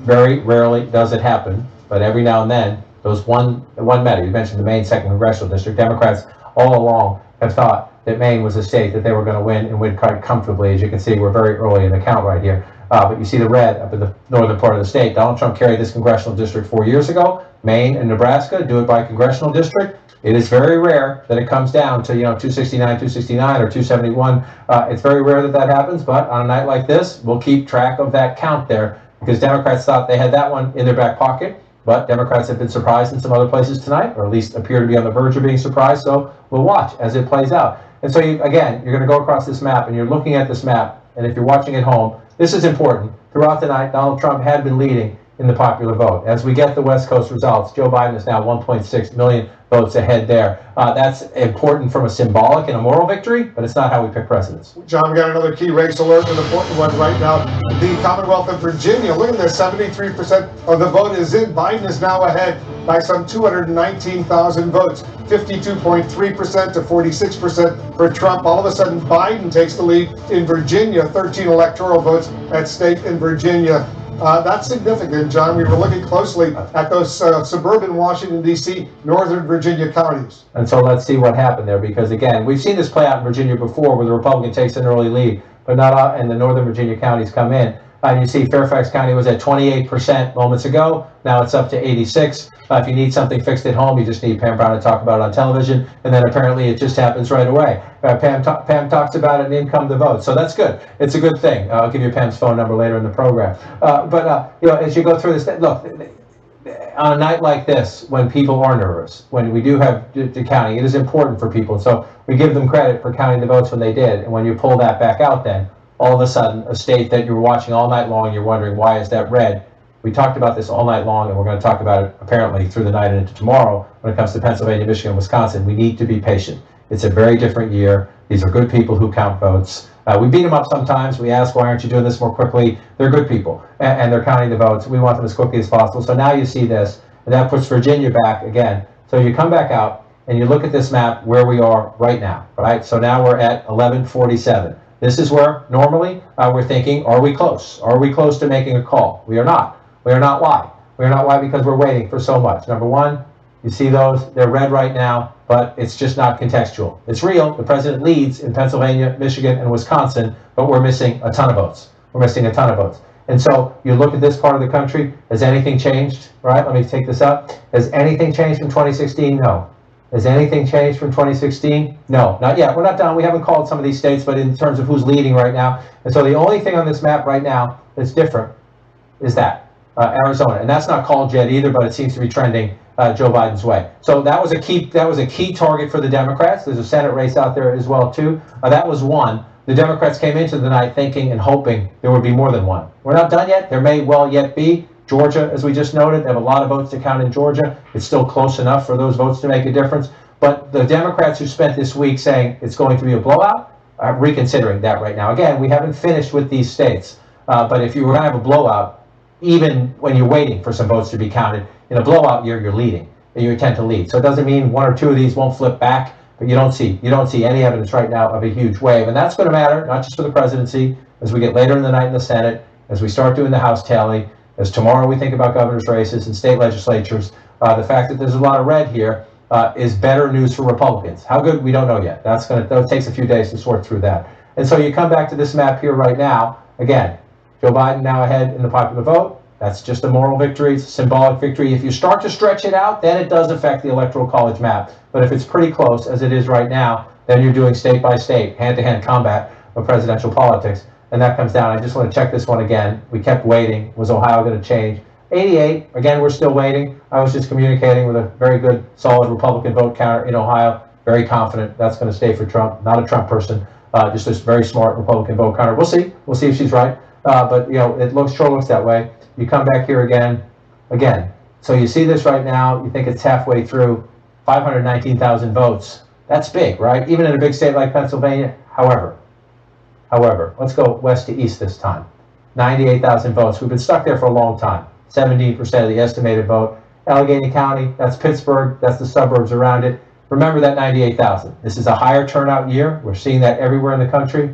very rarely does it happen, but every now and then, those one matter. You mentioned the Maine second congressional district. Democrats all along have thought that Maine was a state that they were going to win and win quite comfortably. As you can see, we're very early in the count right here. But you see the red up in the northern part of the state. Donald Trump carried this congressional district 4 years ago. Maine and Nebraska do it by congressional district. It is very rare that it comes down to 269, 269, or 271. It's very rare that that happens, but on a night like this, we'll keep track of that count there, because Democrats thought they had that one in their back pocket. But Democrats have been surprised in some other places tonight, or at least appear to be on the verge of being surprised, so we'll watch as it plays out. And so, again, you're going to go across this map, and you're looking at this map, and if you're watching at home, this is important. Throughout the night, Donald Trump had been leading in the popular vote. As we get the West Coast results, Joe Biden is now 1.6 million votes ahead there. That's important from a symbolic and a moral victory, but it's not how we pick presidents. John, we got another key race alert, an important one right now. The Commonwealth of Virginia, look at this, 73% of the vote is in. Biden is now ahead by some 219,000 votes, 52.3% to 46% for Trump. All of a sudden, Biden takes the lead in Virginia, 13 electoral votes at stake in Virginia. That's significant, John. We were looking closely at those suburban Washington, D.C., Northern Virginia counties. And so let's see what happened there, because, again, we've seen this play out in Virginia before where the Republican takes an early lead, but not all, and the Northern Virginia counties come in. And you see Fairfax County was at 28% moments ago. Now it's up to 86. If you need something fixed at home, you just need Pam Brown to talk about it on television, and then apparently it just happens right away. Pam talks about it, and in come the votes. So that's good. It's a good thing. I'll give you Pam's phone number later in the program. As you go through this, look, on a night like this, when people are nervous, when we do have the counting, it is important for people. So we give them credit for counting the votes when they did, and when you pull that back out, then all of a sudden, a state that you're watching all night long, you're wondering, why is that red? We talked about this all night long, and we're going to talk about it apparently through the night and into tomorrow when it comes to Pennsylvania, Michigan, and Wisconsin. We need to be patient. It's a very different year. These are good people who count votes. We beat them up sometimes. We ask, why aren't you doing this more quickly? They're good people, and they're counting the votes. We want them as quickly as possible. So now you see this, and that puts Virginia back again. So you come back out, and you look at this map where we are right now, right? So now we're at 1147. This is where normally we're thinking, are we close? Are we close to making a call? We are not. We are not. Why? We are not. Why? Because we're waiting for so much. Number one, you see those, they're red right now, but it's just not contextual. It's real. The president leads in Pennsylvania, Michigan, and Wisconsin, but we're missing a ton of votes. We're missing a ton of votes. And so you look at this part of the country, has anything changed? All right, let me take this up. Has anything changed from 2016? No. Has anything changed from 2016? No, not yet. We're not done. We haven't called some of these states, but in terms of who's leading right now. And so the only thing on this map right now that's different is that, Arizona. And that's not called yet either, but it seems to be trending Joe Biden's way. So that was a key target for the Democrats. There's a Senate race out there as well, too. That was one. The Democrats came into the night thinking and hoping there would be more than one. We're not done yet. There may well yet be. Georgia, as we just noted, they have a lot of votes to count in Georgia. It's still close enough for those votes to make a difference. But the Democrats who spent this week saying it's going to be a blowout are reconsidering that right now. Again, we haven't finished with these states. But if you were going to have a blowout, even when you're waiting for some votes to be counted, in a blowout year, you're leading. You tend to lead. So it doesn't mean one or two of these won't flip back, but you don't see any evidence right now of a huge wave. And that's going to matter, not just for the presidency, as we get later in the night in the Senate, as we start doing the House tally, as tomorrow we think about governor's races and state legislatures. The fact that there's a lot of red here is better news for Republicans. How good, we don't know yet. That takes a few days to sort through that. And so you come back to this map here right now. Again, Joe Biden now ahead in the popular vote. That's just a moral victory, it's a symbolic victory. If you start to stretch it out, then it does affect the Electoral College map. But if it's pretty close, as it is right now, then you're doing state by state, hand-to-hand combat of presidential politics. And that comes down. I just want to check this one again. We kept waiting. Was Ohio going to change? 88, again, we're still waiting. I was just communicating with a very good, solid Republican vote counter in Ohio. Very confident that's going to stay for Trump. Not a Trump person, just this very smart Republican vote counter. We'll see. We'll see if she's right. But, you know, it sure looks that way. You come back here again. So you see this right now. You think it's halfway through. 519,000 votes. That's big, right? Even in a big state like Pennsylvania. However, let's go west to east this time. 98,000 votes. We've been stuck there for a long time. 17% of the estimated vote. Allegheny County, that's Pittsburgh, that's the suburbs around it. Remember that 98,000. This is a higher turnout year. We're seeing that everywhere in the country.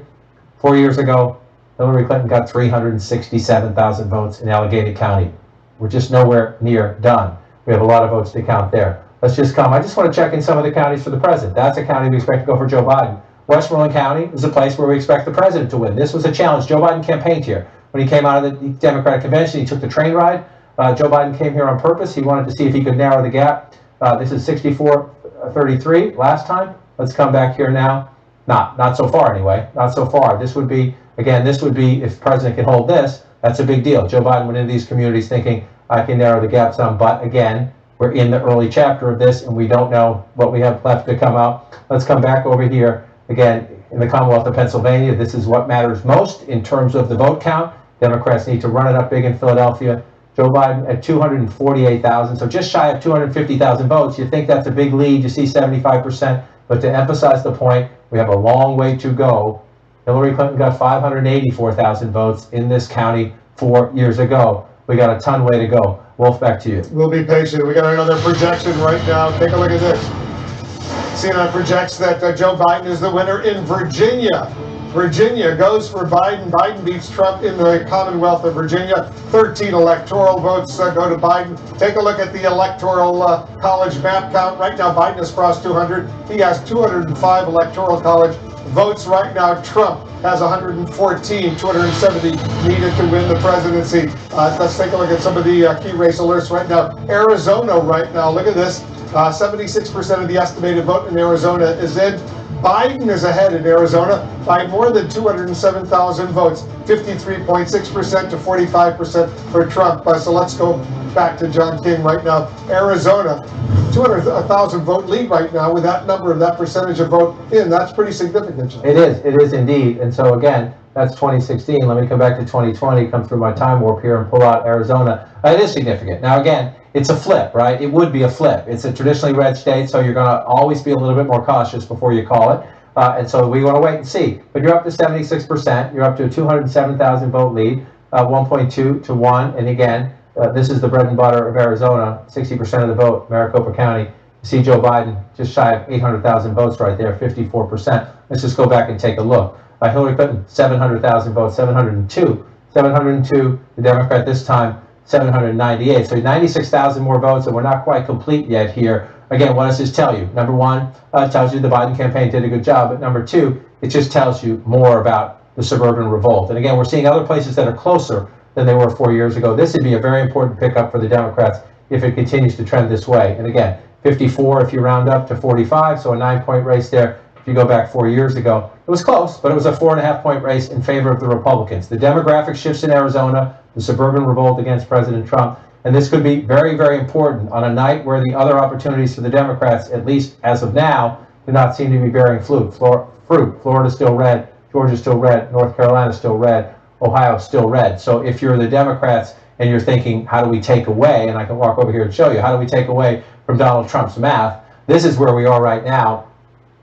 4 years ago, Hillary Clinton got 367,000 votes in Allegheny County. We're just nowhere near done. We have a lot of votes to count there. Let's just come. I just want to check in some of the counties for the president. That's a county we expect to go for Joe Biden. Westmoreland County is a place where we expect the president to win. This was a challenge. Joe Biden campaigned here. When he came out of the Democratic convention, he took the train ride. Joe Biden came here on purpose. He wanted to see if he could narrow the gap. This is 64-33 last time. Let's come back here now. Not so far anyway. Not so far. This would be, again, if the president can hold this, that's a big deal. Joe Biden went into these communities thinking, I can narrow the gap some, but again, we're in the early chapter of this and we don't know what we have left to come out. Let's come back over here. Again, in the Commonwealth of Pennsylvania, this is what matters most in terms of the vote count. Democrats need to run it up big in Philadelphia. Joe Biden at 248,000, so just shy of 250,000 votes. You think that's a big lead. You see 75%. But to emphasize the point, we have a long way to go. Hillary Clinton got 584,000 votes in this county 4 years ago. We got a ton way to go. Wolf, back to you. We'll be patient. We got another projection right now. Take a look at this. CNN projects that Joe Biden is the winner in Virginia. Virginia goes for Biden. Biden beats Trump in the Commonwealth of Virginia. 13 electoral votes go to Biden. Take a look at the electoral college map count. Right now, Biden has crossed 200. He has 205 electoral college votes right now. Trump has 114, 270 needed to win the presidency. Let's take a look at some of the key race alerts right now. Arizona right now, look at this. 76% of the estimated vote in Arizona is in. Biden is ahead in Arizona by more than 207,000 votes, 53.6% to 45% for Trump. So let's go back to John King right now. Arizona, 200,000 vote lead right now with that number, that percentage of vote in. That's pretty significant, John. It is indeed. And so again, that's 2016. Let me come back to 2020, come through my time warp here and pull out Arizona. It is significant. Now again, it's a flip, right? It would be a flip. It's a traditionally red state, so you're going to always be a little bit more cautious before you call it. And so we want to wait and see. But you're up to 76%. You're up to a 207,000 vote lead, 1.2 to 1. And again, this is the bread and butter of Arizona, 60% of the vote, Maricopa County. You see Joe Biden just shy of 800,000 votes right there, 54%. Let's just go back and take a look. Hillary Clinton, 700,000 votes, 702. 702, the Democrat this time, 798. So 96,000 more votes, and we're not quite complete yet here. Again, what does this tell you? Number one, it tells you the Biden campaign did a good job. But number two, it just tells you more about the suburban revolt. And again, we're seeing other places that are closer than they were 4 years ago. This would be a very important pickup for the Democrats if it continues to trend this way. And again, 54 if you round up to 45, so a 9-point race there. If you go back 4 years ago, it was close, but it was a 4.5-point race in favor of the Republicans. The demographic shifts in Arizona, the suburban revolt against President Trump, and this could be very, very important on a night where the other opportunities for the Democrats, at least as of now, do not seem to be bearing fruit. Florida's still red, Georgia's still red, North Carolina's still red, Ohio's still red. So if you're the Democrats and you're thinking, how do we take away, and I can walk over here and show you, how do we take away from Donald Trump's math? This is where we are right now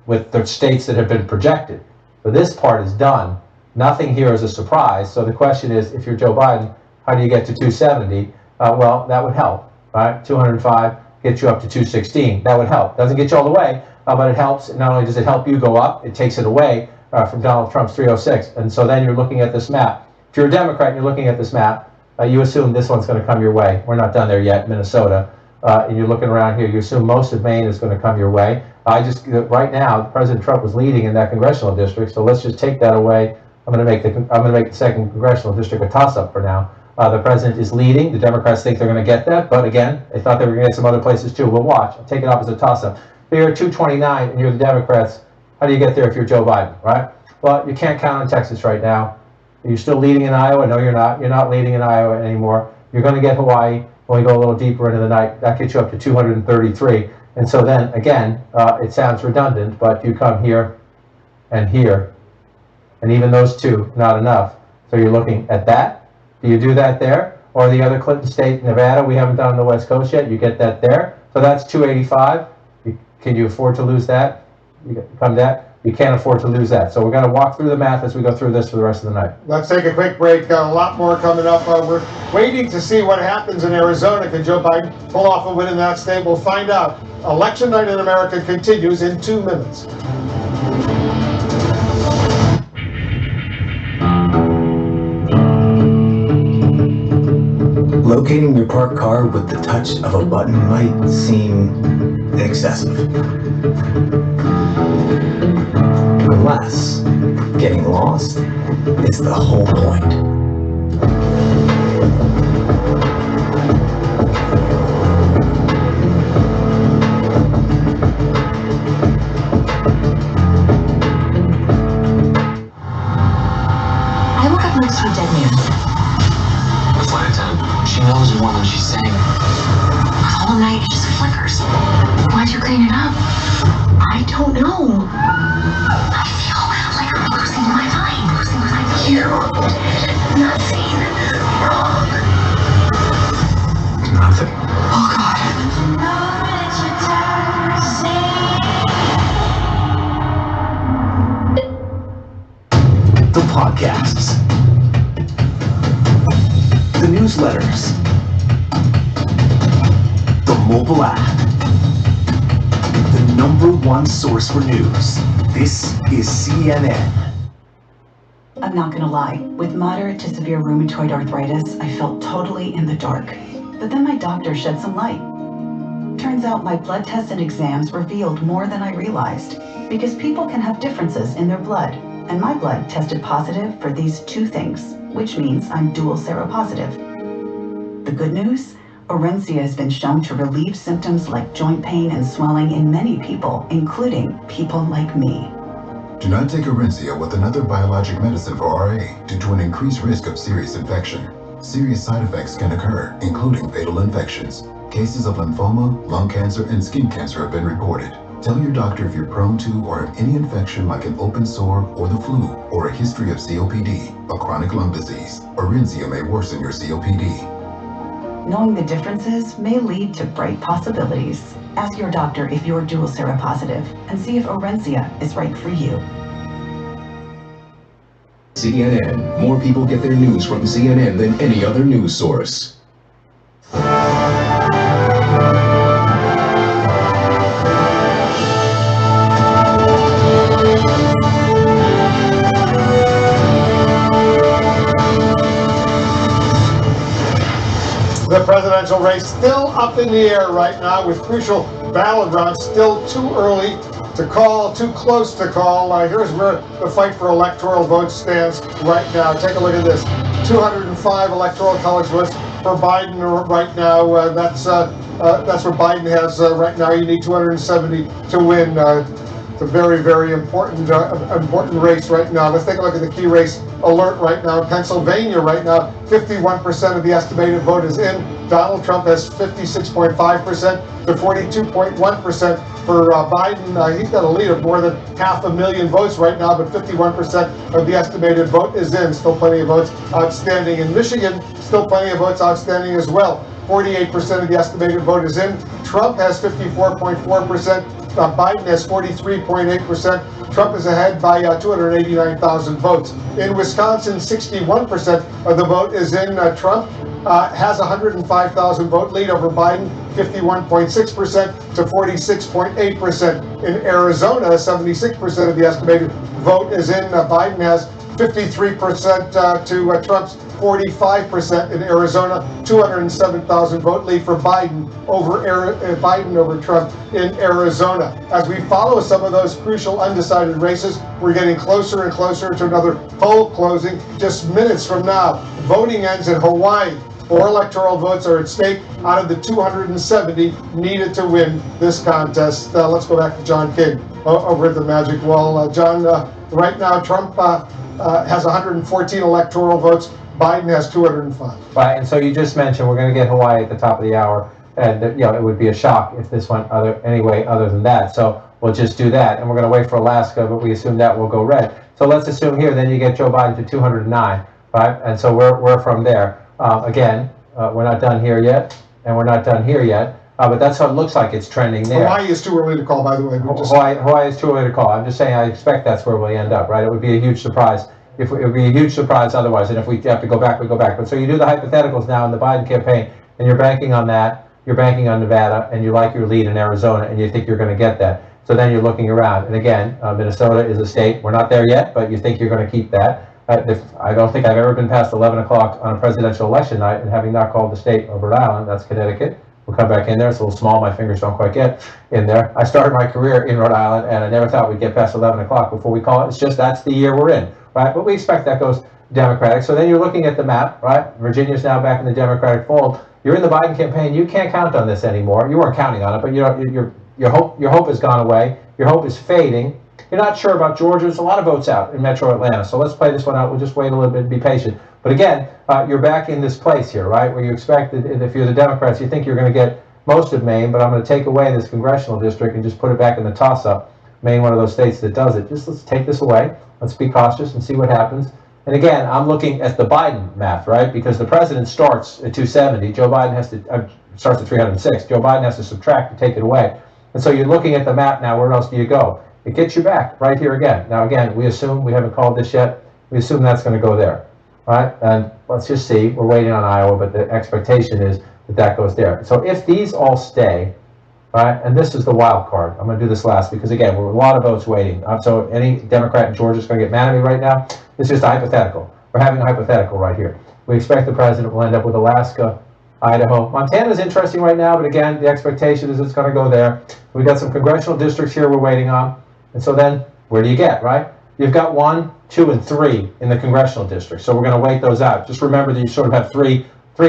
with the states that have been projected. So this part is done. Nothing here is a surprise. So the question is, if you're Joe Biden, how do you get to 270? Well, that would help, right? 205 gets you up to 216. That would help. Doesn't get you all the way, but it helps. And not only does it help you go up, it takes it away from Donald Trump's 306. And so then you're looking at this map. If you're a Democrat and you're looking at this map, you assume this one's going to come your way. We're not done there yet, Minnesota. and you're looking around here, you assume most of Maine is going to come your way. Right now, President Trump was leading in that congressional district, so let's just take that away. I'm going to make the second congressional district a toss-up for now. The president is leading. The Democrats think they're going to get that, but again, they thought they were going to get some other places too. We'll watch. I'll take it off as a toss-up. If you're at 229 and you're the Democrats, how do you get there if you're Joe Biden, right? Well, you can't count on Texas right now. Are you still leading in Iowa? No, you're not. You're not leading in Iowa anymore. You're going to get Hawaii when we go a little deeper into the night. That gets you up to 233. And so then, again, it sounds redundant, but you come here and here, and even those two, not enough. So you're looking at that. Do you do that there? Or the other Clinton state, Nevada, we haven't done on the West Coast yet. You get that there. So that's 285. Can you afford to lose that? You can't afford to lose that. So we're going to walk through the math as we go through this for the rest of the night. Let's take a quick break. Got a lot more coming up. We're waiting to see what happens in Arizona. Can Joe Biden pull off a win in that state? We'll find out. Election night in America continues in 2 minutes. Locating your parked car with the touch of a button might seem excessive. Unless getting lost is the whole point. I woke up next to a dead man. The flight attendant, she knows more than she's saying. The whole night it just flickers. Why'd you clean it up? I don't know. I feel like I'm losing my mind. You. Nothing wrong. Nothing. Oh God. The podcasts. The newsletters. The mobile app. The #1 source for news. This is CNN. I'm not gonna lie, with moderate to severe rheumatoid arthritis, I felt totally in the dark. But then my doctor shed some light. Turns out my blood tests and exams revealed more than I realized, because people can have differences in their blood, and my blood tested positive for these 2 things, which means I'm dual seropositive. The good news? Orencia has been shown to relieve symptoms like joint pain and swelling in many people, including people like me. Do not take Orencia with another biologic medicine for RA due to an increased risk of serious infection. Serious side effects can occur, including fatal infections. Cases of lymphoma, lung cancer, and skin cancer have been reported. Tell your doctor if you're prone to or have any infection like an open sore or the flu, or a history of COPD, a chronic lung disease. Orencia may worsen your COPD. Knowing the differences may lead to bright possibilities. Ask your doctor if you're dual seropositive and see if Orencia is right for you. CNN. More people get their news from CNN than any other news source. The presidential race still up in the air right now with crucial battlegrounds still too early to call, too close to call. Here's where the fight for electoral votes stands right now. Take a look at this. 205 electoral college votes for Biden right now. That's what Biden has right now. You need 270 to win. It's a very, very important race right now. Let's take a look at the key race alert right now. In Pennsylvania right now, 51% of the estimated vote is in. Donald Trump has 56.5% to 42.1% for Biden. He's got a lead of more than 500,000 votes right now, but 51% of the estimated vote is in. Still plenty of votes outstanding. In Michigan, still plenty of votes outstanding as well. 48% of the estimated vote is in. Trump has 54.4%. Biden has 43.8%. Trump is ahead by 289,000 votes. In Wisconsin, 61% of the vote is in. Trump has 105,000 vote lead over Biden, 51.6% to 46.8%. In Arizona, 76% of the estimated vote is in. Biden has 53% to Trump's 45% in Arizona. 207,000 vote lead for Biden over Trump in Arizona. As we follow some of those crucial undecided races, we're getting closer and closer to another poll closing just minutes from now. Voting ends in Hawaii. 4 electoral votes are at stake out of the 270 needed to win this contest. Let's go back to John King over at the Magic Wall. John, right now Trump has 114 electoral votes. Biden has 205. Right, and so you just mentioned we're going to get Hawaii at the top of the hour, and it would be a shock if this went anyway other than that. So we'll just do that, and we're going to wait for Alaska, but we assume that will go red. So let's assume here, then you get Joe Biden to 209, right? And so we're from there. Again, we're not done here yet, and we're not done here yet, but that's how it looks like it's trending there. Hawaii is too early to call, by the way. Hawaii is too early to call. I'm just saying I expect that's where we end up, right? It would be a huge surprise. It would be a huge surprise otherwise, and if we have to go back, we go back. But so you do the hypotheticals now in the Biden campaign, and you're banking on that, you're banking on Nevada, and you like your lead in Arizona, and you think you're going to get that. So then you're looking around, and again, Minnesota is a state. We're not there yet, but you think you're going to keep that. I don't think I've ever been past 11 o'clock on a presidential election night and having not called the state of Rhode Island. That's Connecticut. We'll come back in there. It's a little small. My fingers don't quite get in there. I started my career in Rhode Island, and I never thought we'd get past 11 o'clock before we call it. It's just that's the year we're in, right? But we expect that goes Democratic. So then you're looking at the map, right? Virginia's now back in the Democratic fold. You're in the Biden campaign. You can't count on this anymore. You weren't counting on it, but your hope has gone away. Your hope is fading. You're not sure about Georgia. There's a lot of votes out in Metro Atlanta. So let's play this one out. We'll just wait a little bit and be patient. But again, you're back in this place here, right? Where you expect that if you're the Democrats, you think you're going to get most of Maine, but I'm going to take away this congressional district and just put it back in the toss-up. Maine, one of those states that does it. Just let's take this away. Let's be cautious and see what happens. And again, I'm looking at the Biden math, right? Because the president starts at 270. Joe Biden has to starts at 306. Joe Biden has to subtract to take it away. And so you're looking at the map now. Where else do you go? It gets you back right here again. Now, again, we assume, we haven't called this yet, we assume that's going to go there, right? And let's just see. We're waiting on Iowa, but the expectation is that that goes there. So if these all stay, right, and this is the wild card. I'm going to do this last because, again, we're a lot of votes waiting. So any Democrat in Georgia is going to get mad at me right now. It's just a hypothetical. We're having a hypothetical right here. We expect the president will end up with Alaska, Idaho. Montana is interesting right now, but again, the expectation is it's going to go there. We've got some congressional districts here we're waiting on. And so then, where do you get, right? You've got 1, 2, and 3 in the congressional district. So we're going to wait those out. Just remember that you sort of have three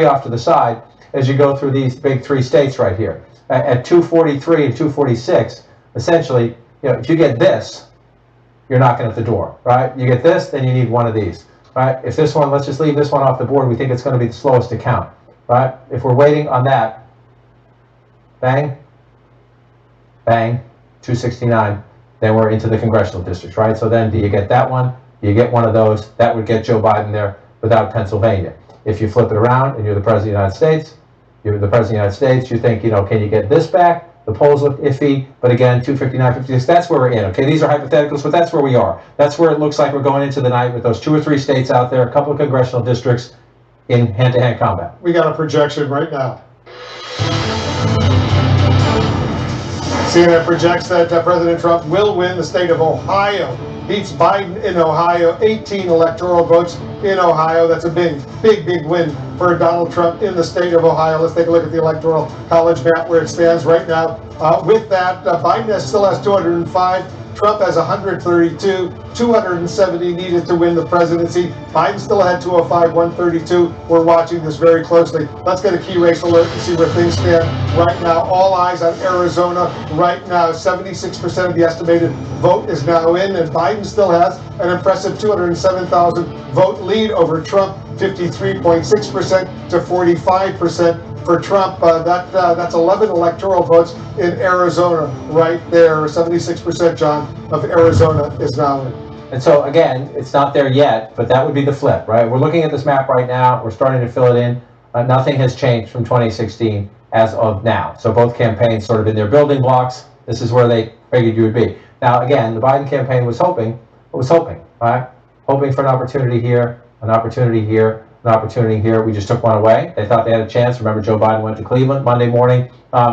off to the side as you go through these big 3 states right here. At 243 and 246, essentially, if you get this, you're knocking at the door, right? You get this, then you need one of these, right? If this one, let's just leave this one off the board. We think it's going to be the slowest to count, right? If we're waiting on that, bang, bang, 269. Then we're into the congressional districts, right? So then do you get that one? Do you get one of those? That would get Joe Biden there without Pennsylvania. If you flip it around and you're the President of the United States, you think, can you get this back? The polls look iffy, but again, 259, 56, that's where we're in, okay? These are hypotheticals, but that's where we are. That's where it looks like we're going into the night with those 2 or 3 states out there, a couple of congressional districts in hand-to-hand combat. We got a projection right now. CNN projects that President Trump will win the state of Ohio, beats Biden in Ohio, 18 electoral votes in Ohio. That's a big win for Donald Trump in the state of Ohio. Let's take a look at the Electoral College map where it stands right now. With that, Biden still has 205. Trump has 132, 270 needed to win the presidency. Biden still had 205, 132. We're watching this very closely. Let's get a key race alert and see where things stand right now. All eyes on Arizona right now. 76% of the estimated vote is now in, and Biden still has an impressive 207,000 vote lead over Trump, 53.6% to 45%. For Trump, that's 11 electoral votes in Arizona right there. 76%, John, of Arizona is now in. And so, again, it's not there yet, but that would be the flip, right? We're looking at this map right now. We're starting to fill it in. Nothing has changed from 2016 as of now. So both campaigns sort of in their building blocks. This is where they figured you would be. Now, again, the Biden campaign was hoping, right? Hoping for an opportunity here, an opportunity here, an opportunity here. We just took one away. They thought they had a chance. Remember, Joe Biden went to Cleveland Monday morning.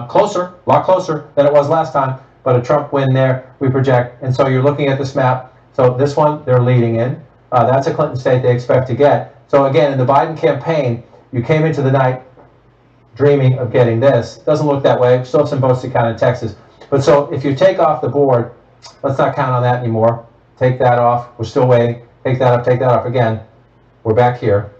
Closer, a lot closer than it was last time, but a Trump win there, we project. And so you're looking at this map. So this one, they're leading in. That's a Clinton state they expect to get. So again, in the Biden campaign, you came into the night dreaming of getting this. Doesn't look that way. Still have some votes to count in Texas. But so if you take off the board, let's not count on that anymore. Take that off. We're still waiting. Take that off again. We're back here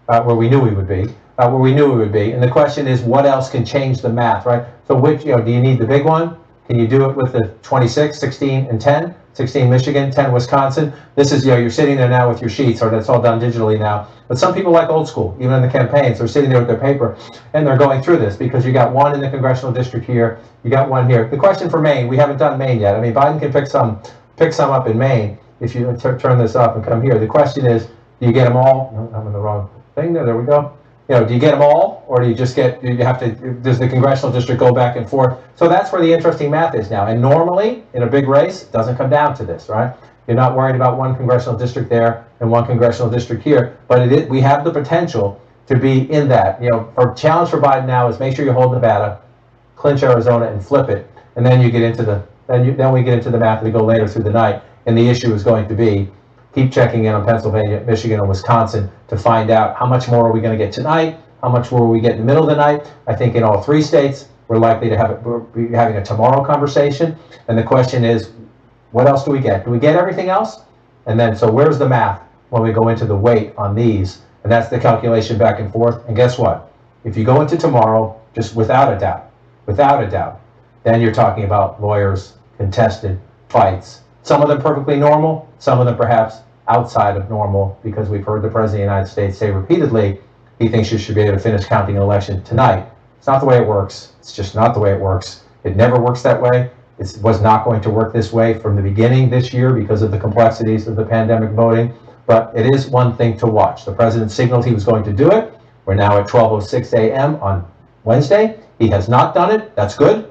where we knew we would be. And the question is, what else can change the math, right? So which, do you need the big one? Can you do it with the 26, 16, and 10? 16 Michigan, 10 Wisconsin. This is, you're sitting there now with your sheets, or that's all done digitally now. But some people like old school, even in the campaigns. They're sitting there with their paper, and they're going through this because you got one in the congressional district here, you got one here. The question for Maine, we haven't done Maine yet. I mean, Biden can pick some up in Maine if you turn this up and come here. The question is, do you get them all? No, I'm in the wrong thing there. There we go. Do you get them all, or do you just get, does the congressional district go back and forth? So that's where the interesting math is now. And normally, in a big race, it doesn't come down to this, right? You're not worried about one congressional district there and one congressional district here, but we have the potential to be in that. Our challenge for Biden now is make sure you hold Nevada, clinch Arizona, and flip it, and then you get into then we get into the math as we go later through the night, and the issue is going to be keep checking in on Pennsylvania, Michigan, and Wisconsin to find out how much more are we going to get tonight, how much more will we get in the middle of the night. I think in all three states, we're likely to be having a tomorrow conversation. And the question is, what else do we get? Do we get everything else? And then, so where's the math when we go into the weight on these? And that's the calculation back and forth. And guess what? If you go into tomorrow, just without a doubt, then you're talking about lawyers, contested fights, some of them perfectly normal, some of them perhaps outside of normal, because we've heard the President of the United States say repeatedly he thinks you should be able to finish counting an election tonight. It's not the way it works. It's just not the way it works. It never works that way. It was not going to work this way from the beginning this year because of the complexities of the pandemic voting. But it is one thing to watch. The President signaled he was going to do it. We're now at 12:06 a.m. on Wednesday. He has not done it. That's good.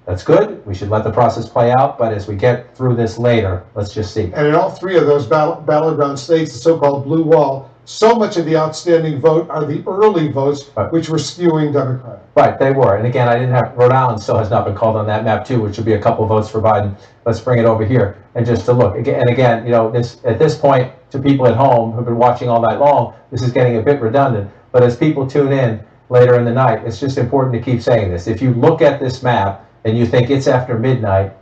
That's good. We should let the process play out, but as we get through this later, let's just see. And in all three of those battleground states, the so-called blue wall, so much of the outstanding vote are the early votes, which were skewing Democratic. Right, they were. And again, I didn't have, Rhode Island still has not been called on that map too, which would be a couple of votes for Biden. Let's bring it over here. And just to look, again, at this point, to people at home who've been watching all night long, this is getting a bit redundant. But as people tune in later in the night, it's just important to keep saying this. If you look at this map, and you think it's after midnight,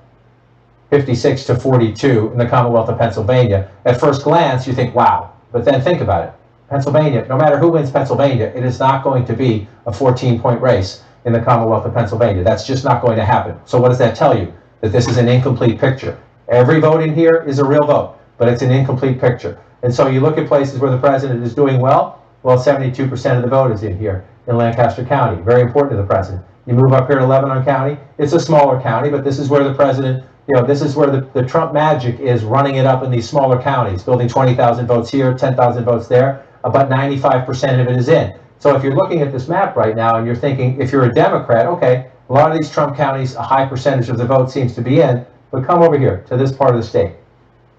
56 to 42 in the Commonwealth of Pennsylvania, at first glance you think, wow. But then think about it. Pennsylvania, no matter who wins Pennsylvania, it is not going to be a 14-point race in the Commonwealth of Pennsylvania. That's just not going to happen. So what does that tell you? That this is an incomplete picture. Every vote in here is a real vote, but it's an incomplete picture. And so you look at places where the president is doing well, 72% of the vote is in here in Lancaster County. Very important to the president. You move up here to Lebanon County. It's a smaller county, but this is where the president, this is where the Trump magic is, running it up in these smaller counties, building 20,000 votes here, 10,000 votes there. About 95% of it is in. So if you're looking at this map right now and you're thinking, if you're a Democrat, okay, a lot of these Trump counties, a high percentage of the vote seems to be in, but come over here to this part of the state.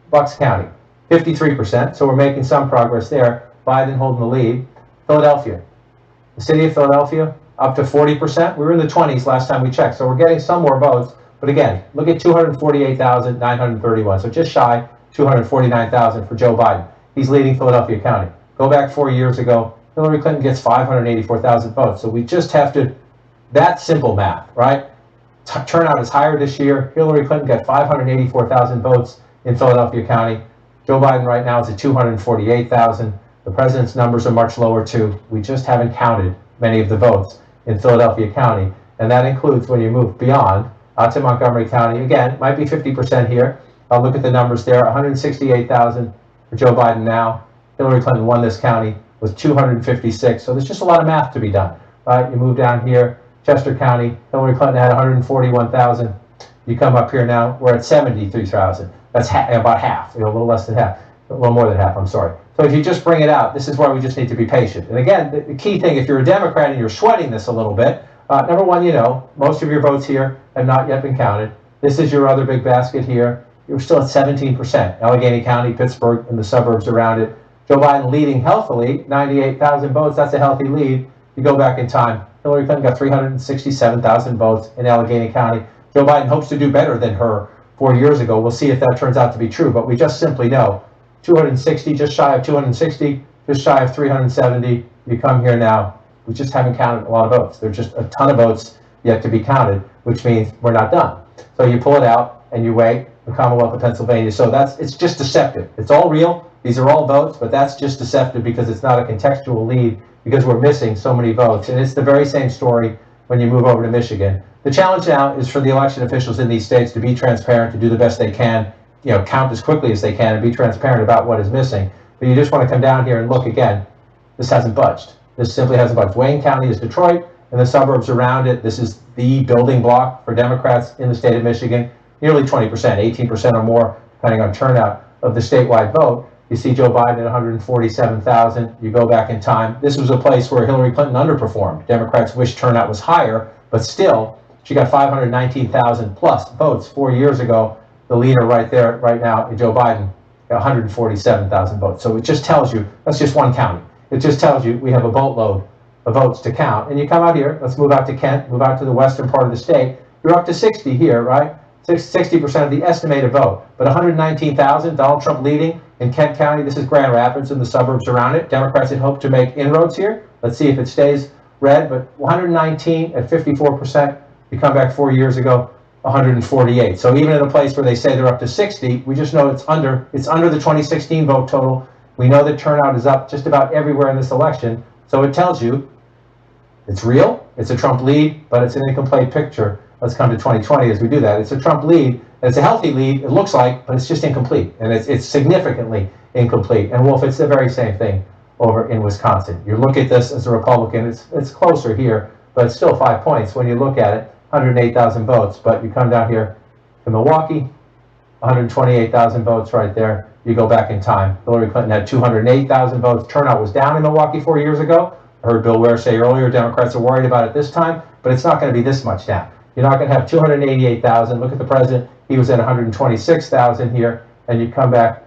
Bucks County, 53%, so we're making some progress there. Biden holding the lead. Philadelphia, the city of Philadelphia, up to 40%. We were in the 20s last time we checked, so we're getting some more votes. But again, look at 248,931, so just shy 249,000 for Joe Biden. He's leading Philadelphia County. Go back 4 years ago, Hillary Clinton gets 584,000 votes. So we just have to, that simple math, right? Turnout is higher this year. Hillary Clinton got 584,000 votes in Philadelphia County. Joe Biden right now is at 248,000. The president's numbers are much lower too. We just haven't counted many of the votes in Philadelphia County. And that includes when you move beyond out to Montgomery County. Again, might be 50% here. I'll look at the numbers there. 168,000 for Joe Biden now. Hillary Clinton won this county with 256. So there's just a lot of math to be done. Right? You move down here, Chester County. Hillary Clinton had 141,000. You come up here now, we're at 73,000. That's about half, a little less than half, a little more than half, I'm sorry. So if you just bring it out, this is where we just need to be patient. And again, the key thing, if you're a Democrat and you're sweating this a little bit, number one, most of your votes here have not yet been counted. This is your other big basket here. You're still at 17%. Allegheny County, Pittsburgh, and the suburbs around it. Joe Biden leading healthily, 98,000 votes. That's a healthy lead. You go back in time. Hillary Clinton got 367,000 votes in Allegheny County. Joe Biden hopes to do better than her 4 years ago. We'll see if that turns out to be true, but we just simply know 260, just shy of 260, just shy of 370. You come here now, we just haven't counted a lot of votes. There's just a ton of votes yet to be counted, which means we're not done. So you pull it out and you wait, the Commonwealth of Pennsylvania. So it's just deceptive. It's all real. These are all votes, but that's just deceptive because it's not a contextual lead because we're missing so many votes. And it's the very same story when you move over to Michigan. The challenge now is for the election officials in these states to be transparent, to do the best they can, count as quickly as they can and be transparent about what is missing. But you just want to come down here and look again. This hasn't budged. This simply hasn't budged. Wayne County is Detroit and the suburbs around it. This is the building block for Democrats in the state of Michigan. Nearly 20%, 18% or more, depending on turnout of the statewide vote. You see Joe Biden at 147,000. You go back in time. This was a place where Hillary Clinton underperformed. Democrats wish turnout was higher, but still, she got 519,000 plus votes 4 years ago. The leader right there, right now, Joe Biden, 147,000 votes. So it just tells you, that's just one county. It just tells you we have a boatload of votes to count. And you come out here, let's move out to Kent, move out to the western part of the state. You're up to 60 here, right? 60% of the estimated vote. But 119,000, Donald Trump leading in Kent County. This is Grand Rapids and the suburbs around it. Democrats had hoped to make inroads here. Let's see if it stays red. But 119 at 54%. You come back 4 years ago, 148. So even in a place where they say they're up to 60, we just know it's under the 2016 vote total. We know that turnout is up just about everywhere in this election. So it tells you it's real, it's a Trump lead, but it's an incomplete picture. Let's come to 2020 as we do that. It's a Trump lead. It's a healthy lead, it looks like, but it's just incomplete. And it's significantly incomplete. And Wolf, it's the very same thing over in Wisconsin. You look at this as a Republican, it's closer here, but it's still 5 points when you look at it, 108,000 votes. But you come down here to Milwaukee, 128,000 votes right there. You go back in time. Hillary Clinton had 208,000 votes. Turnout was down in Milwaukee 4 years ago. I heard Bill Ware say earlier, Democrats are worried about it this time, but it's not going to be this much down. You're not going to have 288,000. Look at the president. He was at 126,000 here, and you come back,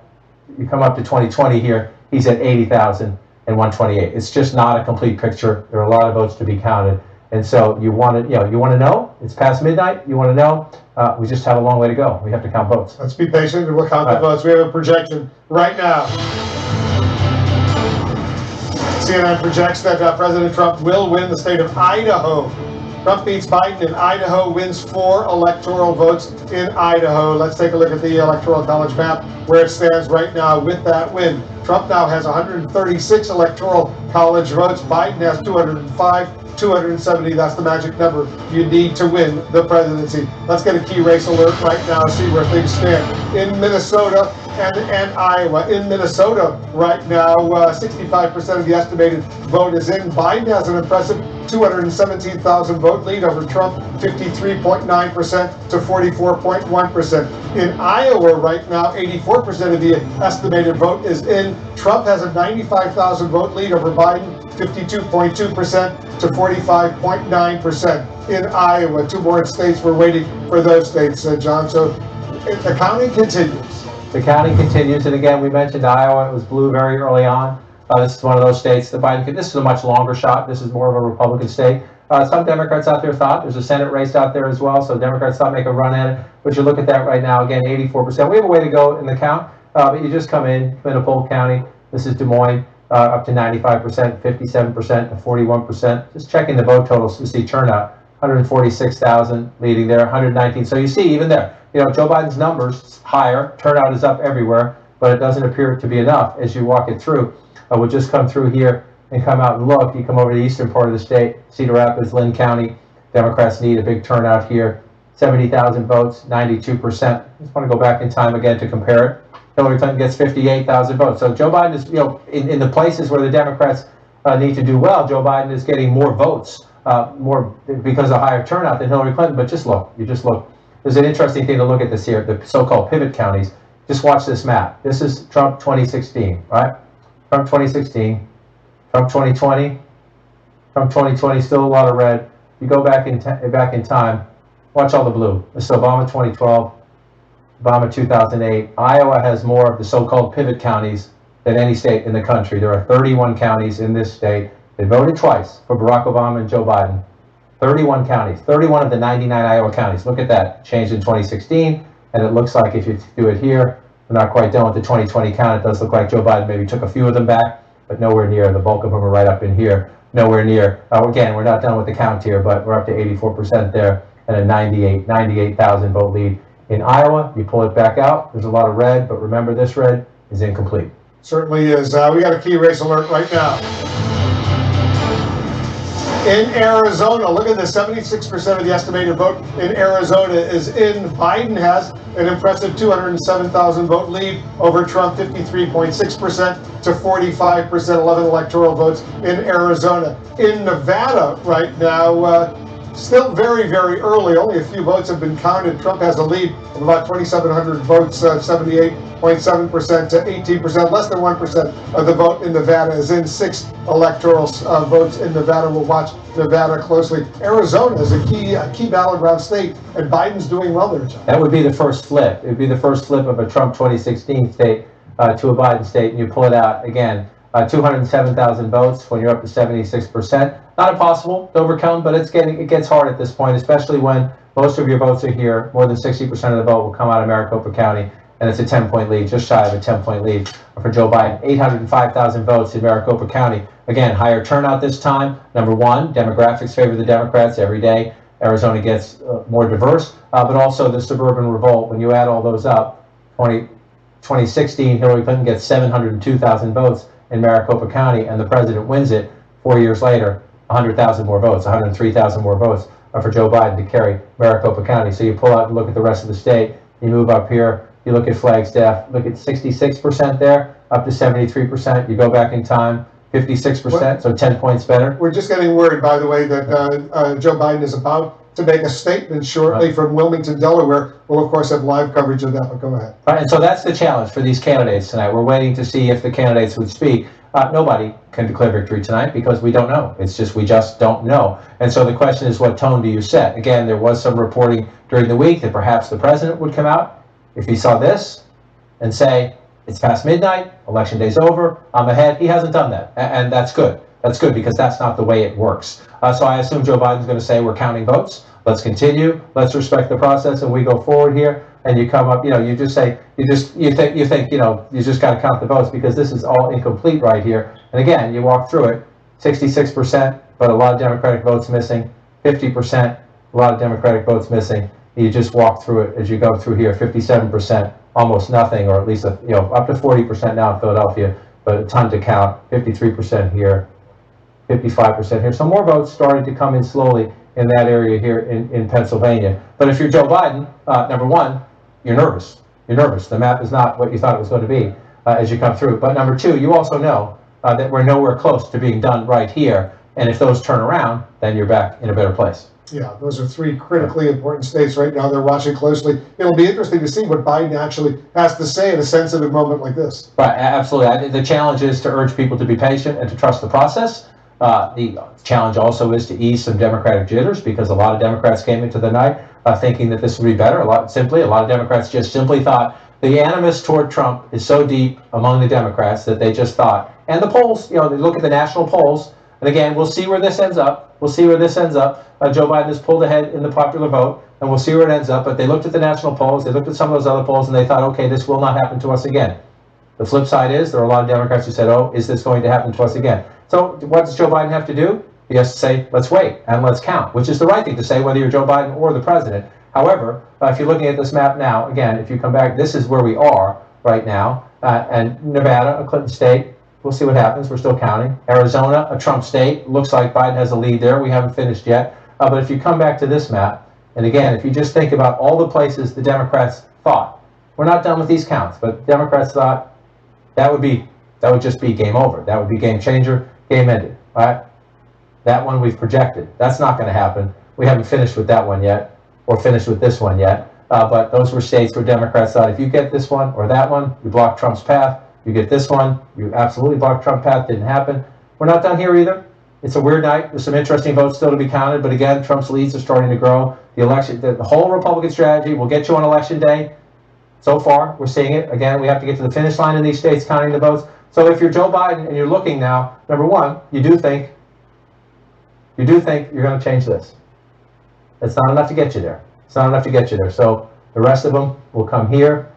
you come up to 2020 here. He's at 80,000 and 128. It's just not a complete picture. There are a lot of votes to be counted, and so you want to, you want to know. It's past midnight. You want to know. We just have a long way to go. We have to count votes. Let's be patient and we'll count the votes. We have a projection right now. CNN projects that President Trump will win the state of Idaho. Trump beats Biden in Idaho, wins 4 electoral votes in Idaho. Let's take a look at the Electoral College map, where it stands right now with that win. Trump now has 136 Electoral College votes. Biden has 205, 270. That's the magic number you need to win the presidency. Let's get a key race alert right now, see where things stand in Minnesota and Iowa. In Minnesota right now, 65% of the estimated vote is in. Biden has an impressive 217,000 vote lead over Trump, 53.9% to 44.1%. In Iowa right now, 84% of the estimated vote is in. Trump has a 95,000 vote lead over Biden, 52.2% to 45.9% in Iowa. 2 more states, we're waiting for those states, John. So the counting continues. The counting continues, and again, we mentioned Iowa. It was blue very early on. This is one of those states that Biden could. This is a much longer shot. This is more of a Republican state. Some Democrats out there thought there's a Senate race out there as well, so Democrats thought make a run at it. But you look at that right now, again, 84%. We have a way to go in the count, but you just come in Polk County. This is Des Moines, up to 95%, 57%, 41%. Just checking the vote totals to see turnout. 146,000 leading there, 119. So you see, even there, Joe Biden's numbers higher, turnout is up everywhere, but it doesn't appear to be enough as you walk it through. We'll just come through here and come out and look. You come over to the eastern part of the state, Cedar Rapids, Lynn County. Democrats need a big turnout here. 70,000 votes, 92%. Just want to go back in time again to compare it. Hillary Clinton gets 58,000 votes. So Joe Biden is, in the places where the Democrats need to do well, Joe Biden is getting more votes, more because of higher turnout than Hillary Clinton. But just look, There's an interesting thing to look at this here, the so-called pivot counties. Just watch this map. This is Trump 2016, right? Trump 2016, Trump 2020, Trump 2020, still a lot of red. You go back in time, watch all the blue. This is Obama 2012, Obama 2008. Iowa has more of the so-called pivot counties than any state in the country. There are 31 counties in this state. They voted twice for Barack Obama and Joe Biden. 31 counties, 31 of the 99 Iowa counties. Look at that, changed in 2016, and it looks like if you do it here, We're not quite done with the 2020 count. It does look like Joe Biden maybe took a few of them back, but nowhere near. The bulk of them are right up in here. Nowhere near. Again, we're not done with the count here, but we're up to 84% there and a 98,000 vote lead. In Iowa, you pull it back out. There's a lot of red, but remember this red is incomplete. Certainly is. We got a key race alert right now. In Arizona, look at this, 76% of the estimated vote in Arizona is in. Biden has an impressive 207,000 vote lead over Trump, 53.6% to 45%, 11 electoral votes in Arizona. In Nevada right now, still very, very early. Only a few votes have been counted. Trump has a lead of about 2,700 votes, 78.7% to 18%. Less than 1% of the vote in Nevada is in. 6 electoral votes in Nevada. We'll watch Nevada closely. Arizona is a key battleground state, and Biden's doing well there, John. That would be the first flip. It would be the first flip of a Trump 2016 state to a Biden state, and you pull it out again. 207,000 votes when you're up to 76%. Not impossible to overcome, but it gets hard at this point, especially when most of your votes are here. More than 60% of the vote will come out of Maricopa County, and it's a 10-point lead, just shy of a 10-point lead for Joe Biden. 805,000 votes in Maricopa County. Again, higher turnout this time. Number one, demographics favor the Democrats every day. Arizona gets more diverse, but also the suburban revolt. When you add all those up, 2016, Hillary Clinton gets 702,000 votes in Maricopa County, and the president wins it 4 years later, 100,000 more votes, 103,000 more votes for Joe Biden to carry Maricopa County. So you pull out and look at the rest of the state, you move up here, you look at Flagstaff, look at 66% there, up to 73%. You go back in time, 56%, so 10 points better. We're just getting word, by the way, that Joe Biden is about to make a statement shortly from Wilmington, Delaware. We'll, of course, have live coverage of that, but go ahead. Right, and so that's the challenge for these candidates tonight. We're waiting to see if the candidates would speak. Nobody can declare victory tonight because we don't know. It's just, we just don't know. And so the question is, what tone do you set? Again, there was some reporting during the week that perhaps the president would come out if he saw this and say, it's past midnight, election day's over, I'm ahead. He hasn't done that, and that's good. That's good because that's not the way it works. So I assume Joe Biden's going to say, we're counting votes. Let's continue. Let's respect the process, and we go forward here. And you come up, you just say, you think, you just got to count the votes because this is all incomplete right here. And again, you walk through it, 66%, but a lot of Democratic votes missing, 50%, a lot of Democratic votes missing. You just walk through it as you go through here, 57%, almost nothing, or at least up to 40% now in Philadelphia, but a ton to count, 53% here, 55% here. So more votes starting to come in slowly in that area here in Pennsylvania. But if you're Joe Biden, number one, you're nervous. You're nervous. The map is not what you thought it was going to be as you come through. But number two, you also know that we're nowhere close to being done right here. And if those turn around, then you're back in a better place. Yeah, those are 3 critically important states right now. They're watching closely. It'll be interesting to see what Biden actually has to say in a sensitive moment like this. Right, absolutely. The challenge is to urge people to be patient and to trust the process. The challenge also is to ease some Democratic jitters because a lot of Democrats came into the night thinking that this would be better. A lot of Democrats just simply thought the animus toward Trump is so deep among the Democrats that they just thought. And the polls, they look at the national polls, and again, we'll see where this ends up. We'll see where this ends up. Joe Biden has pulled ahead in the popular vote, and we'll see where it ends up. But they looked at the national polls, they looked at some of those other polls, and they thought, okay, this will not happen to us again. The flip side is there are a lot of Democrats who said, oh, is this going to happen to us again? So what does Joe Biden have to do? He has to say, let's wait and let's count, which is the right thing to say, whether you're Joe Biden or the president. However, if you're looking at this map now, again, if you come back, this is where we are right now. And Nevada, a Clinton state, we'll see what happens. We're still counting. Arizona, a Trump state. Looks like Biden has a lead there. We haven't finished yet. But if you come back to this map, and again, if you just think about all the places the Democrats thought, we're not done with these counts, but Democrats thought that would just be game over. That would be game changer, game ended. All right? That one we've projected. That's not going to happen. We haven't finished with that one yet, or finished with this one yet. But those were states where Democrats thought if you get this one or that one, you block Trump's path. You get this one, you absolutely block Trump's path. Didn't happen. We're not done here either. It's a weird night. There's some interesting votes still to be counted. But again, Trump's leads are starting to grow. The election, the whole Republican strategy will get you on election day. So far, we're seeing it. Again, we have to get to the finish line in these states counting the votes. So if you're Joe Biden and you're looking now, number one, you do think you're going to change this. It's not enough to get you there. It's not enough to get you there. So the rest of them will come here.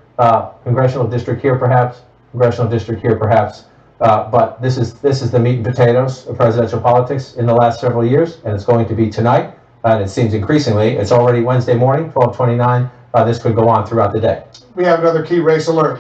Congressional district here, perhaps. Congressional district here, perhaps. But this is the meat and potatoes of presidential politics in the last several years, and it's going to be tonight. And it seems increasingly, it's already Wednesday morning, 12:29. This could go on throughout the day. We have another key race alert.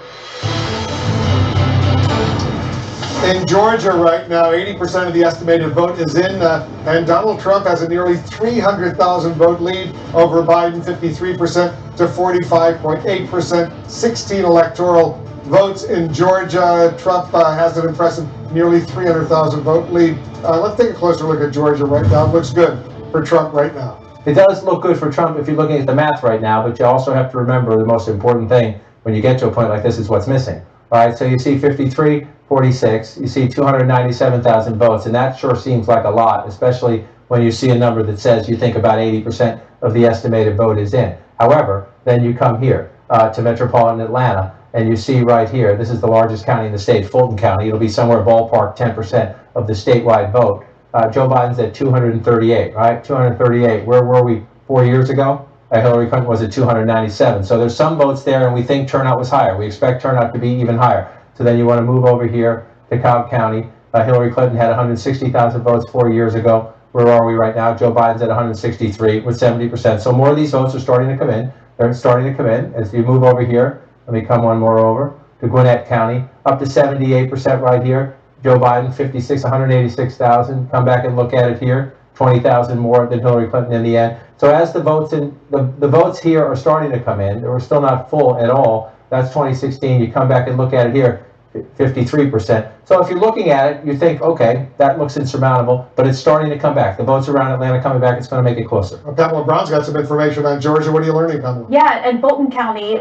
In Georgia right now, 80% of the estimated vote is in, and Donald Trump has a nearly 300,000 vote lead over Biden, 53% to 45.8%, 16 electoral votes in Georgia. Trump has an impressive nearly 300,000 vote lead. Let's take a closer look at Georgia right now. It looks good for Trump right now. It does look good for Trump if you're looking at the math right now, but you also have to remember the most important thing when you get to a point like this is what's missing. All right, so you see 53, 46, you see 297,000 votes, and that sure seems like a lot, especially when you see a number that says you think about 80% of the estimated vote is in. However, then you come here to metropolitan Atlanta, and you see right here, this is the largest county in the state, Fulton County. It'll be somewhere ballpark 10% of the statewide vote. Joe Biden's at 238, right? 238. Where were we 4 years ago? Hillary Clinton was at 297. So there's some votes there, and we think turnout was higher. We expect turnout to be even higher. So then you want to move over here to Cobb County. Hillary Clinton had 160,000 votes 4 years ago. Where are we right now? Joe Biden's at 163 with 70%. So more of these votes are starting to come in. They're starting to come in. As you move over here, let me come one more over to Gwinnett County, up to 78% right here. Joe Biden, 186,000. Come back and look at it here, 20,000 more than Hillary Clinton in the end. So as the votes in the votes here are starting to come in, we're still not full at all. That's 2016. You come back and look at it here, 53%. So if you're looking at it, you think, okay, that looks insurmountable, but it's starting to come back. The votes around Atlanta coming back, it's going to make it closer. Well, Pamela Brown's got some information on Georgia. What are you learning, Pamela? Yeah, and Fulton County,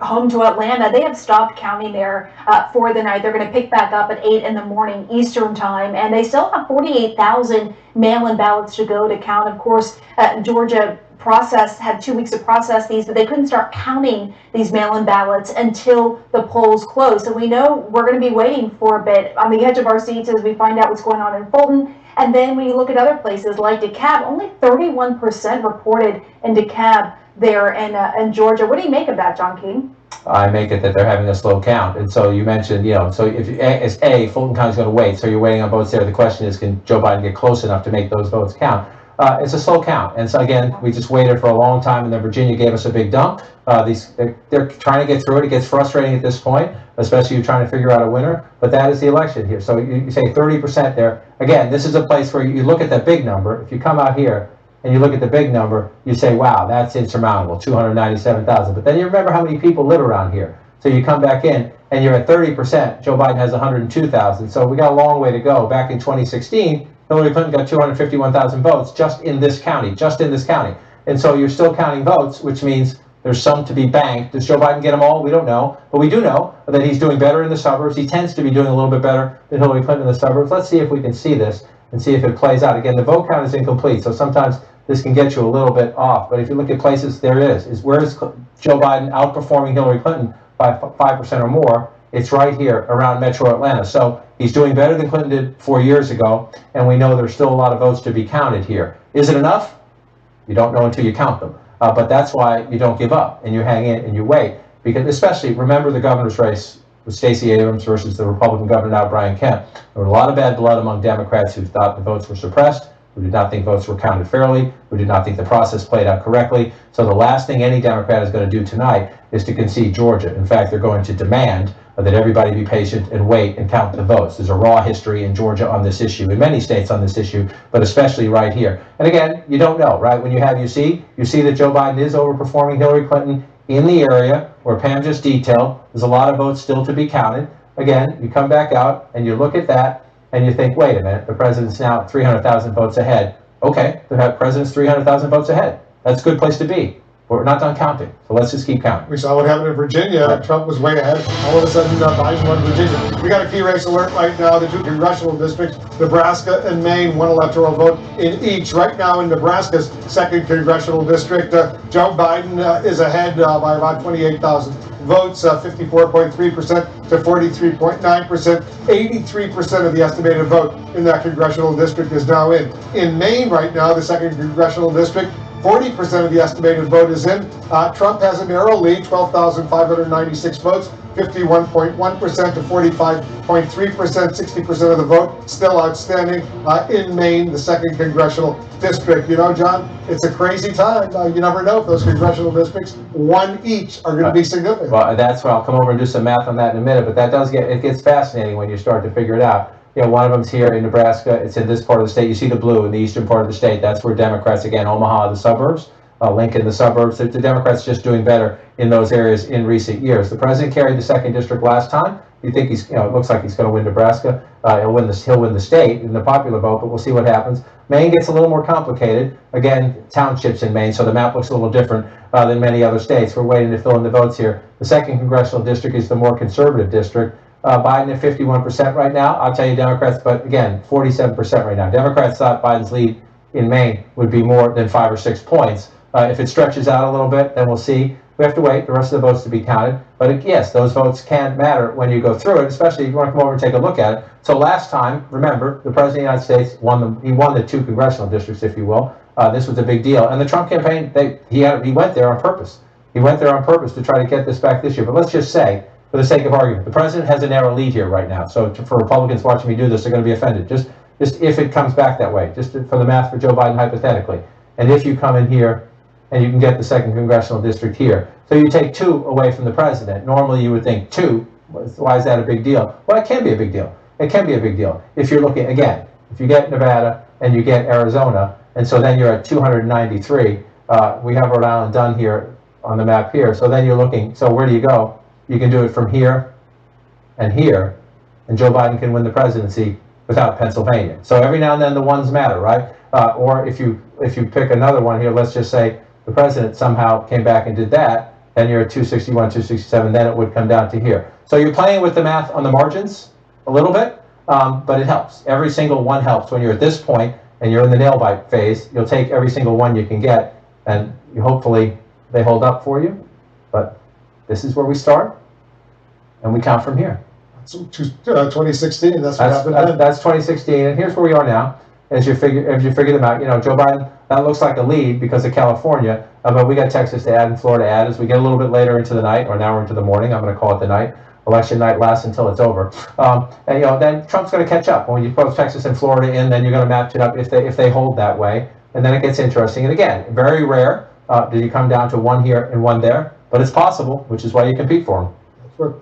home to Atlanta, they have stopped counting there for the night. They're going to pick back up at 8 in the morning Eastern time, and they still have 48,000 mail-in ballots to go to count. Of course, Georgia had 2 weeks to process these, but they couldn't start counting these mail-in ballots until the polls closed. So we know we're going to be waiting for a bit on the edge of our seats as we find out what's going on in Fulton. And then when you look at other places like DeKalb, only 31% reported in DeKalb there in Georgia. What do you make of that, John King? I make it that they're having a slow count. And so you mentioned, so if Fulton County's going to wait, so you're waiting on votes there. The question is, can Joe Biden get close enough to make those votes count? It's a slow count. And so again, we just waited for a long time, and then Virginia gave us a big dump. They're trying to get through it. It gets frustrating at this point, especially you're trying to figure out a winner. But that is the election here. So you say 30% there. Again, this is a place where you look at that big number. If you come out here and you look at the big number, you say, wow, that's insurmountable, 297,000. But then you remember how many people live around here. So you come back in and you're at 30%. Joe Biden has 102,000. So we got a long way to go. Back in 2016, Hillary Clinton got 251,000 votes just in this county. And so you're still counting votes, which means there's some to be banked. Does Joe Biden get them all? We don't know. But we do know that he's doing better in the suburbs. He tends to be doing a little bit better than Hillary Clinton in the suburbs. Let's see if we can see this and see if it plays out. Again, the vote count is incomplete, so sometimes this can get you a little bit off. But if you look at places, there it is where is Joe Biden outperforming Hillary Clinton by 5% or more? It's right here around Metro Atlanta. So he's doing better than Clinton did 4 years ago, and we know there's still a lot of votes to be counted here. Is it enough? You don't know until you count them. But that's why you don't give up, and you hang in and you wait. Because especially, remember the governor's race with Stacey Abrams versus the Republican governor now, Brian Kemp. There was a lot of bad blood among Democrats who thought the votes were suppressed, who did not think votes were counted fairly, who did not think the process played out correctly. So the last thing any Democrat is going to do tonight is to concede Georgia. In fact, they're going to demand that everybody be patient and wait and count the votes. There's a raw history in Georgia on this issue, in many states on this issue, but especially right here. And again, you don't know, right? When you see that Joe Biden is overperforming Hillary Clinton in the area where Pam just detailed. There's a lot of votes still to be counted. Again, you come back out and you look at that and you think, wait a minute, the president's now 300,000 votes ahead. Okay, the president's 300,000 votes ahead. That's a good place to be. We're not done counting, so let's just keep counting. We saw what happened in Virginia. Right. Trump was way ahead. All of a sudden, Biden won Virginia. We got a key race alert right now. The two congressional districts, Nebraska and Maine, one electoral vote in each. Right now in Nebraska's second congressional district, Joe Biden is ahead by about 28,000 votes, 54.3% to 43.9%. 83% of the estimated vote in that congressional district is now in. In Maine right now, the second congressional district, 40% of the estimated vote is in. Trump has a narrow lead, 12,596 votes, 51.1% to 45.3%, 60% of the vote still outstanding in Maine, the 2nd congressional district. You know, John, it's a crazy time. You never know if those congressional districts, one each, are going to be significant. Well, that's why I'll come over and do some math on that in a minute, but that does it gets fascinating when you start to figure it out. You know, one of them's here in Nebraska. It's in this part of the state. You see the blue in the eastern part of the state. That's where Democrats, again, Omaha, the suburbs, Lincoln, the suburbs. The Democrats just doing better in those areas in recent years. The president carried the 2nd district last time. You think he's, it looks like he's going to win Nebraska. He'll win the state in the popular vote, but we'll see what happens. Maine gets a little more complicated. Again, townships in Maine, so the map looks a little different than many other states. We're waiting to fill in the votes here. The 2nd congressional district is the more conservative district. Biden at 51% right now. I'll tell you Democrats, but again, 47% right now. Democrats thought Biden's lead in Maine would be more than 5 or 6 points. If it stretches out a little bit, then we'll see. We have to wait the rest of the votes to be counted. But yes, those votes can matter when you go through it, especially if you want to come over and take a look at it. So last time, remember, the President of the United States won he won the 2 congressional districts, if you will. This was a big deal. And the Trump campaign, he went there on purpose. He went there on purpose to try to get this back this year. But let's just say, for the sake of argument, the president has a narrow lead here right now. So for Republicans watching me do this, they're going to be offended. Just if it comes back that way, just for the math for Joe Biden hypothetically. And if you come in here and you can get the 2nd congressional district here. So you take 2 away from the president. Normally you would think 2, why is that a big deal? Well, it can be a big deal. It can be a big deal. If you're looking, again, if you get Nevada and you get Arizona, and so then you're at 293. We have Rhode Island done here on the map here. So then you're looking, so where do you go? You can do it from here, and Joe Biden can win the presidency without Pennsylvania. So every now and then the ones matter, right? Or if you pick another one here, let's just say the president somehow came back and did that, then you're at 261, 267, then it would come down to here. So you're playing with the math on the margins a little bit, but it helps. Every single one helps. When you're at this point and you're in the nail bite phase, you'll take every single one you can get, and hopefully they hold up for you. But this is where we start, and we count from here. 2016, that's what happened then. That's 2016, and here's where we are now. As you figure them out, Joe Biden, that looks like a lead because of California, but we got Texas to add and Florida to add as we get a little bit later into the night, or now we're into the morning. I'm going to call it the night. Election night lasts until it's over, and then Trump's going to catch up. When you put Texas and Florida in, then you're going to match it up if they hold that way, and then it gets interesting. And again, very rare do you come down to one here and one there, but it's possible, which is why you compete for them.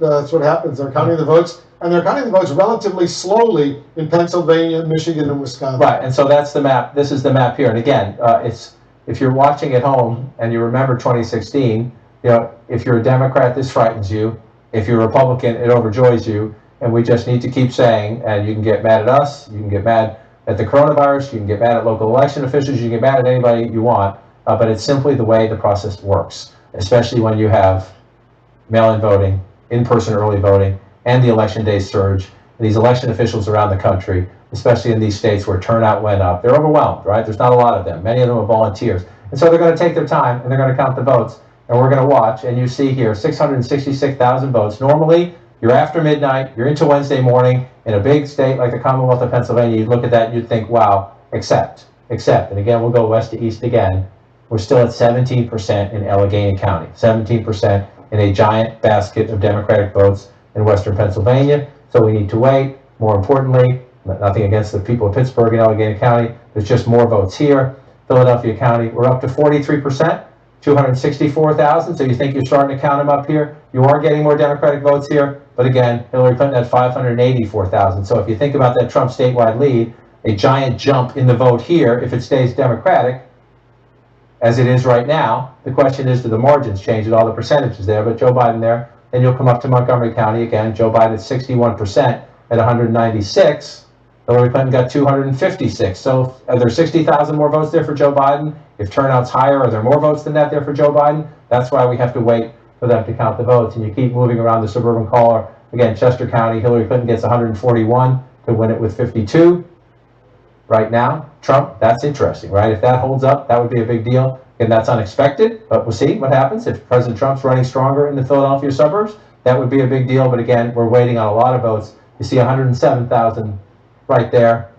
That's what happens. They're counting the votes, and they're counting the votes relatively slowly in Pennsylvania, Michigan, and Wisconsin. Right, and so that's the map. This is the map here. And again, if you're watching at home and you remember 2016, if you're a Democrat, this frightens you. If you're a Republican, it overjoys you. And we just need to keep saying, and you can get mad at us, you can get mad at the coronavirus, you can get mad at local election officials, you can get mad at anybody you want, but it's simply the way the process works, especially when you have mail-in voting, in-person early voting, and the election day surge. And these election officials around the country, especially in these states where turnout went up, they're overwhelmed, right? There's not a lot of them. Many of them are volunteers. And so they're going to take their time, and they're going to count the votes, and we're going to watch. And you see here, 666,000 votes. Normally, you're after midnight, you're into Wednesday morning, in a big state like the Commonwealth of Pennsylvania, you look at that and you'd think, wow, except. And again, we'll go west to east again. We're still at 17% in Allegheny County, 17% in a giant basket of Democratic votes in western Pennsylvania. So we need to wait. More importantly, nothing against the people of Pittsburgh and Allegheny County, there's just more votes here. Philadelphia County, we're up to 43%, 264,000. So you think you're starting to count them up here. You are getting more Democratic votes here. But again, Hillary Clinton had 584,000. So if you think about that Trump statewide lead, a giant jump in the vote here, if it stays Democratic, as it is right now, the question is, do the margins change at all the percentages there? But Joe Biden there, and you'll come up to Montgomery County again. Joe Biden at 61% at 196. Hillary Clinton got 256. So are there 60,000 more votes there for Joe Biden? If turnout's higher, are there more votes than that there for Joe Biden? That's why we have to wait for them to count the votes. And you keep moving around the suburban caller. Again, Chester County, Hillary Clinton gets 141 to win it with 52. Right now, Trump, that's interesting, right? If that holds up, that would be a big deal. And that's unexpected, but we'll see what happens. If President Trump's running stronger in the Philadelphia suburbs, that would be a big deal. But again, we're waiting on a lot of votes. You see 107,000 right there,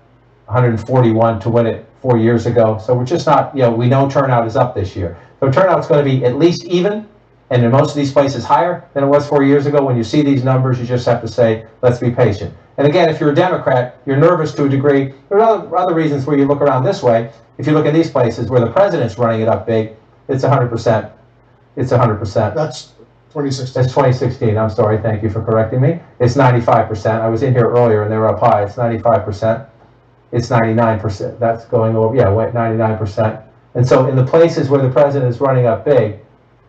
141 to win it 4 years ago. So we're just not, we know turnout is up this year. So turnout's going to be at least even, and in most of these places higher than it was 4 years ago. When you see these numbers, you just have to say, let's be patient. And again, if you're a Democrat, you're nervous to a degree. There are other reasons where you look around this way. If you look at these places where the president's running it up big, it's 100%. It's 100%. That's 2016. That's 2016. I'm sorry. Thank you for correcting me. It's 95%. I was in here earlier and they were up high. It's 95%. It's 99%. That's going over. Yeah, 99%. And so in the places where the president is running up big,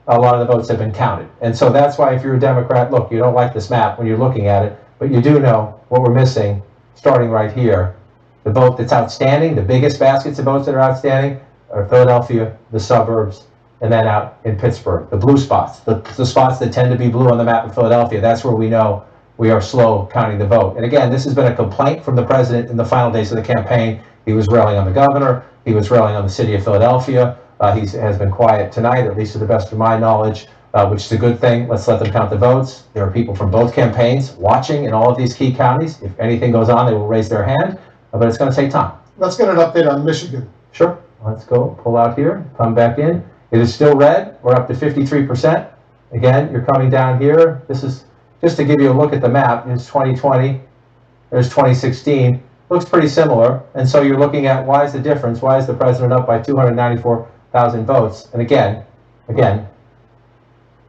a lot of the votes have been counted. And so that's why if you're a Democrat, look, you don't like this map when you're looking at it, but you do know what we're missing starting right here. The vote that's outstanding, the biggest baskets of votes that are outstanding are Philadelphia, the suburbs, and then out in Pittsburgh. The blue spots, the spots that tend to be blue on the map of Philadelphia, that's where we know we are slow counting the vote. And again, this has been a complaint from the president in the final days of the campaign. He was railing on the governor. He was railing on the city of Philadelphia. He has been quiet tonight, at least to the best of my knowledge, which is a good thing. Let's let them count the votes. There are people from both campaigns watching in all of these key counties. If anything goes on, they will raise their hand, but it's going to take time. Let's get an update on Michigan. Sure. Let's go. Pull out here. Come back in. It is still red. We're up to 53%. Again, you're coming down here. This is just to give you a look at the map. It's 2020. There's 2016. Looks pretty similar. And so you're looking at why is the difference? Why is the president up by 294,000 votes? And again,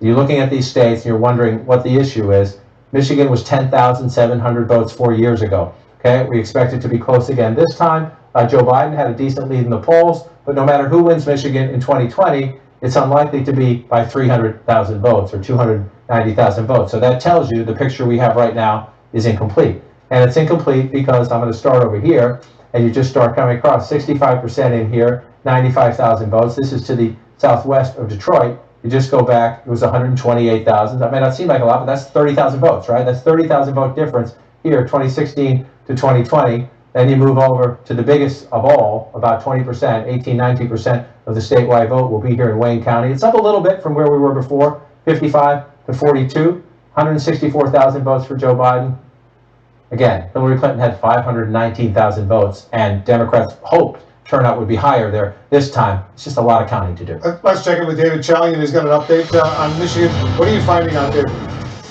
you're looking at these states and you're wondering what the issue is. Michigan was 10,700 votes 4 years ago. Okay, we expect it to be close again this time. Joe Biden had a decent lead in the polls, but no matter who wins Michigan in 2020, it's unlikely to be by 300,000 votes or 290,000 votes. So that tells you the picture we have right now is incomplete. And it's incomplete because I'm going to start over here, and you just start coming across 65% in here, 95,000 votes. This is to the southwest of Detroit. You just go back, it was 128,000. That may not seem like a lot, but that's 30,000 votes, right? That's 30,000 vote difference here, 2016 to 2020. Then you move over to the biggest of all, about 20%, 18, 19% of the statewide vote will be here in Wayne County. It's up a little bit from where we were before, 55 to 42, 164,000 votes for Joe Biden. Again, Hillary Clinton had 519,000 votes, and Democrats hoped turnout would be higher there this time. It's just a lot of counting to do. Let's check in with David Chalian. He's got an update on Michigan. What are you finding out there?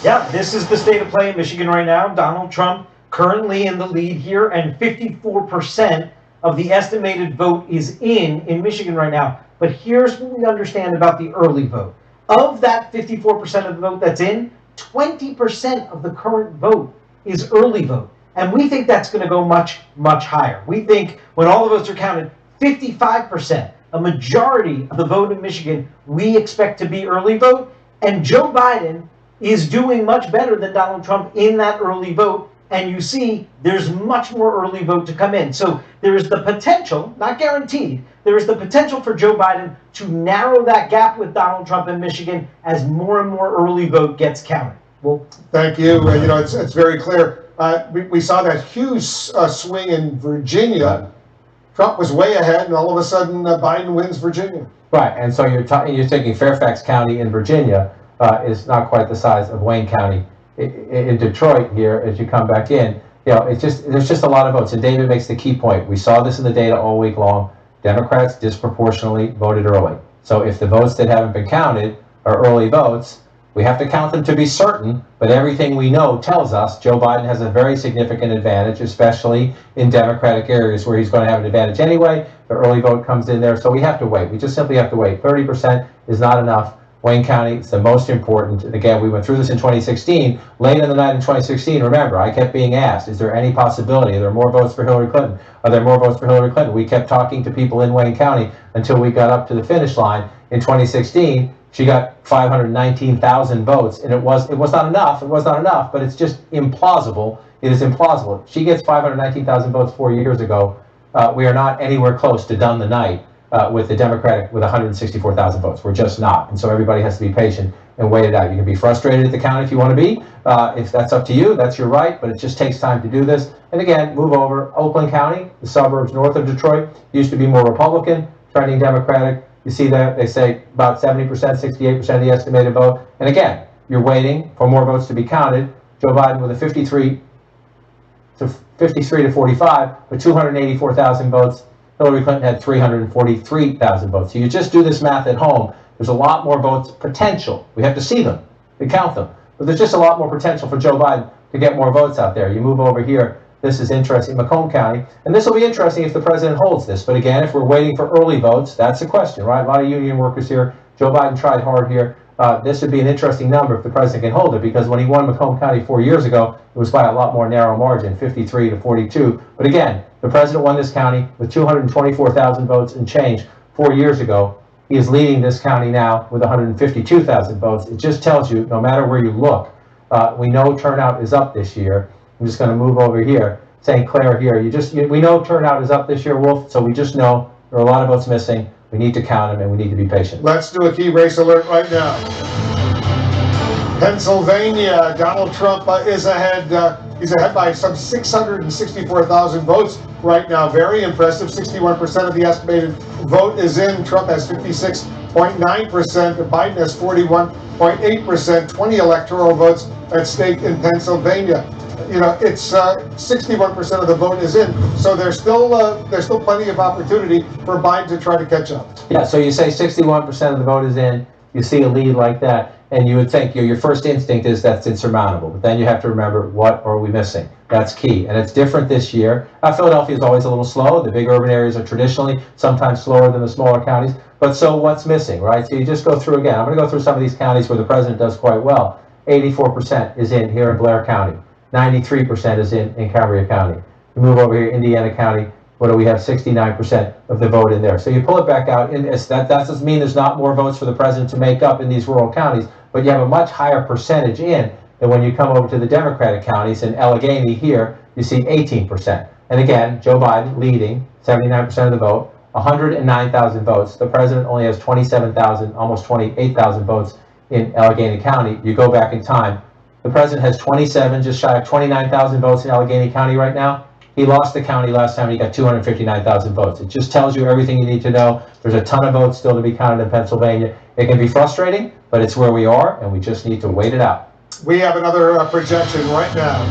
Yeah, this is the state of play in Michigan right now. Donald Trump currently in the lead here, and 54% of the estimated vote is in Michigan right now. But here's what we understand about the early vote. Of that 54% of the vote that's in, 20% of the current vote is early vote. And we think that's going to go much, much higher. We think when all the votes are counted, 55%, a majority of the vote in Michigan, we expect to be early vote. And Joe Biden is doing much better than Donald Trump in that early vote. And you see there's much more early vote to come in. So there is the potential, not guaranteed, there is the potential for Joe Biden to narrow that gap with Donald Trump in Michigan as more and more early vote gets counted. Well, thank you. It's very clear. We saw that huge swing in Virginia. Trump was way ahead, and all of a sudden Biden wins Virginia. Right, and so you're taking Fairfax County in Virginia is not quite the size of Wayne County. In Detroit here, as you come back in, there's just a lot of votes. And David makes the key point. We saw this in the data all week long. Democrats disproportionately voted early. So if the votes that haven't been counted are early votes, we have to count them to be certain, but everything we know tells us Joe Biden has a very significant advantage, especially in Democratic areas where he's going to have an advantage anyway. The early vote comes in there, so we have to wait. We just simply have to wait. 30% is not enough. Wayne County is the most important. And again, we went through this in 2016. Late in the night in 2016, remember, I kept being asked, is there any possibility? Are there more votes for Hillary Clinton? Are there more votes for Hillary Clinton? We kept talking to people in Wayne County until we got up to the finish line. In 2016, she got 519,000 votes, and it was not enough. It was not enough, but it's just implausible. It is implausible. She gets 519,000 votes 4 years ago. We are not anywhere close to done the night. With the Democratic with 164,000 votes. We're just not. And so everybody has to be patient and wait it out. You can be frustrated at the count if you want to be. If that's up to you, that's your right, but it just takes time to do this. And again, move over. Oakland County, the suburbs north of Detroit, used to be more Republican, trending Democratic. You see that they say about 70%, 68% of the estimated vote. And again, you're waiting for more votes to be counted. Joe Biden with a 53 to 45, but 284,000 votes Hillary Clinton had 343,000 votes. So you just do this math at home, there's a lot more votes potential. We have to see them, we count them. But there's just a lot more potential for Joe Biden to get more votes out there. You move over here, this is interesting, Macomb County. And this will be interesting if the president holds this. But again, if we're waiting for early votes, that's the question, right? A lot of union workers here. Joe Biden tried hard here. This would be an interesting number if the president can hold it, because when he won Macomb County 4 years ago, it was by a lot more narrow margin, 53 to 42. But again, the president won this county with 224,000 votes and change 4 years ago. He is leading this county now with 152,000 votes. It just tells you, no matter where you look, we know turnout is up this year. I'm just going to move over here. St. Clair here. We know turnout is up this year, Wolf, so we just know there are a lot of votes missing. We need to count them, and we need to be patient. Let's do a key race alert right now. Pennsylvania, Donald Trump is ahead. He's ahead by some 664,000 votes right now. Very impressive. 61% of the estimated vote is in. Trump has 56.9%. Biden has 41.8%. 20 electoral votes at stake in Pennsylvania. You know, it's 61% of the vote is in, so there's still plenty of opportunity for Biden to try to catch up. Yeah, so you say 61% of the vote is in, you see a lead like that, and you would think your first instinct is that's insurmountable, but then you have to remember, what are we missing? That's key, and it's different this year. Philadelphia is always a little slow. The big urban areas are traditionally sometimes slower than the smaller counties, but so what's missing, right? So you just go through again. I'm going to go through some of these counties where the president does quite well. 84% is in here in Blair County. 93% is in Cambria County. You move over here, Indiana County, what do we have? 69% of the vote in there. So you pull it back out, and that doesn't mean there's not more votes for the president to make up in these rural counties, but you have a much higher percentage in than when you come over to the Democratic counties. In Allegheny here, you see 18%. And again, Joe Biden leading, 79% of the vote, 109,000 votes. The president only has 27,000, almost 28,000 votes in Allegheny County. You go back in time, the president has 27, just shy of 29,000 votes in Allegheny County right now. He lost the county last time, he got 259,000 votes. It just tells you everything you need to know. There's a ton of votes still to be counted in Pennsylvania. It can be frustrating, but it's where we are, and we just need to wait it out. We have another projection right now.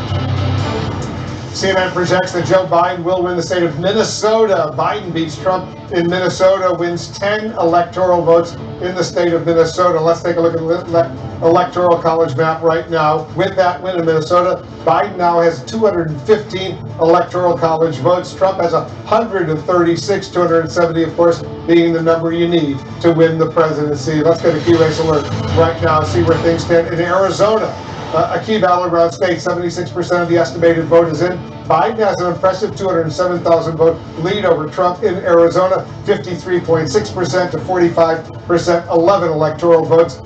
CNN projects that Joe Biden will win the state of Minnesota. Biden beats Trump in Minnesota, wins 10 electoral votes in the state of Minnesota. Let's take a look at the electoral college map right now. With that win in Minnesota, Biden now has 215 electoral college votes. Trump has 136, 270, of course, being the number you need to win the presidency. Let's get a key race alert right now, see where things stand in Arizona. A key battleground state, 76% of the estimated vote is in. Biden has an impressive 207,000 vote lead over Trump in Arizona, 53.6% to 45%, 11 electoral votes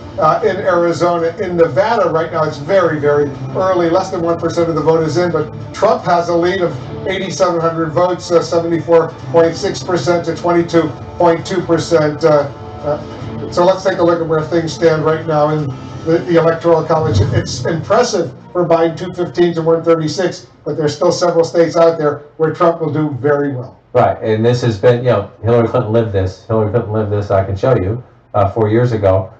in Arizona. In Nevada right now, it's very, very early. Less than 1% of the vote is in, but Trump has a lead of 8,700 votes, 74.6% to 22.2%. So let's take a look at where things stand right now in the Electoral College. It's impressive for Biden, 215 to 136, but there's still several states out there where Trump will do very well. Right, and this has been, Hillary Clinton lived this. Hillary Clinton lived this, I can show you, 4 years ago.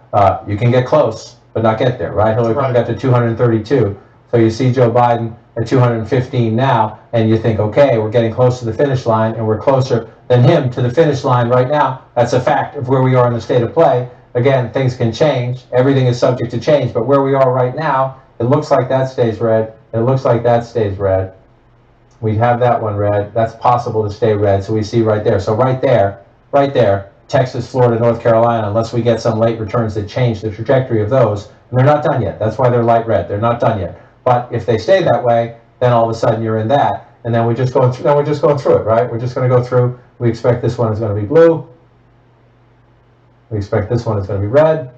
You can get close, but not get there, right? Hillary Clinton got to 232. So you see Joe Biden at 215 now, and you think, okay, we're getting close to the finish line, and we're closer than him to the finish line right now. That's a fact of where we are in the state of play. Again, things can change. Everything is subject to change, but where we are right now, it looks like that stays red. It looks like that stays red. We have that one red. That's possible to stay red, so we see right there. So right there, Texas, Florida, North Carolina, unless we get some late returns that change the trajectory of those, and they're not done yet. That's why they're light red. They're not done yet. But if they stay that way, then all of a sudden you're in that, and then we're just going through. Then we're just going through it, right? We're just going to go through. We expect this one is going to be blue. We expect this one is going to be red.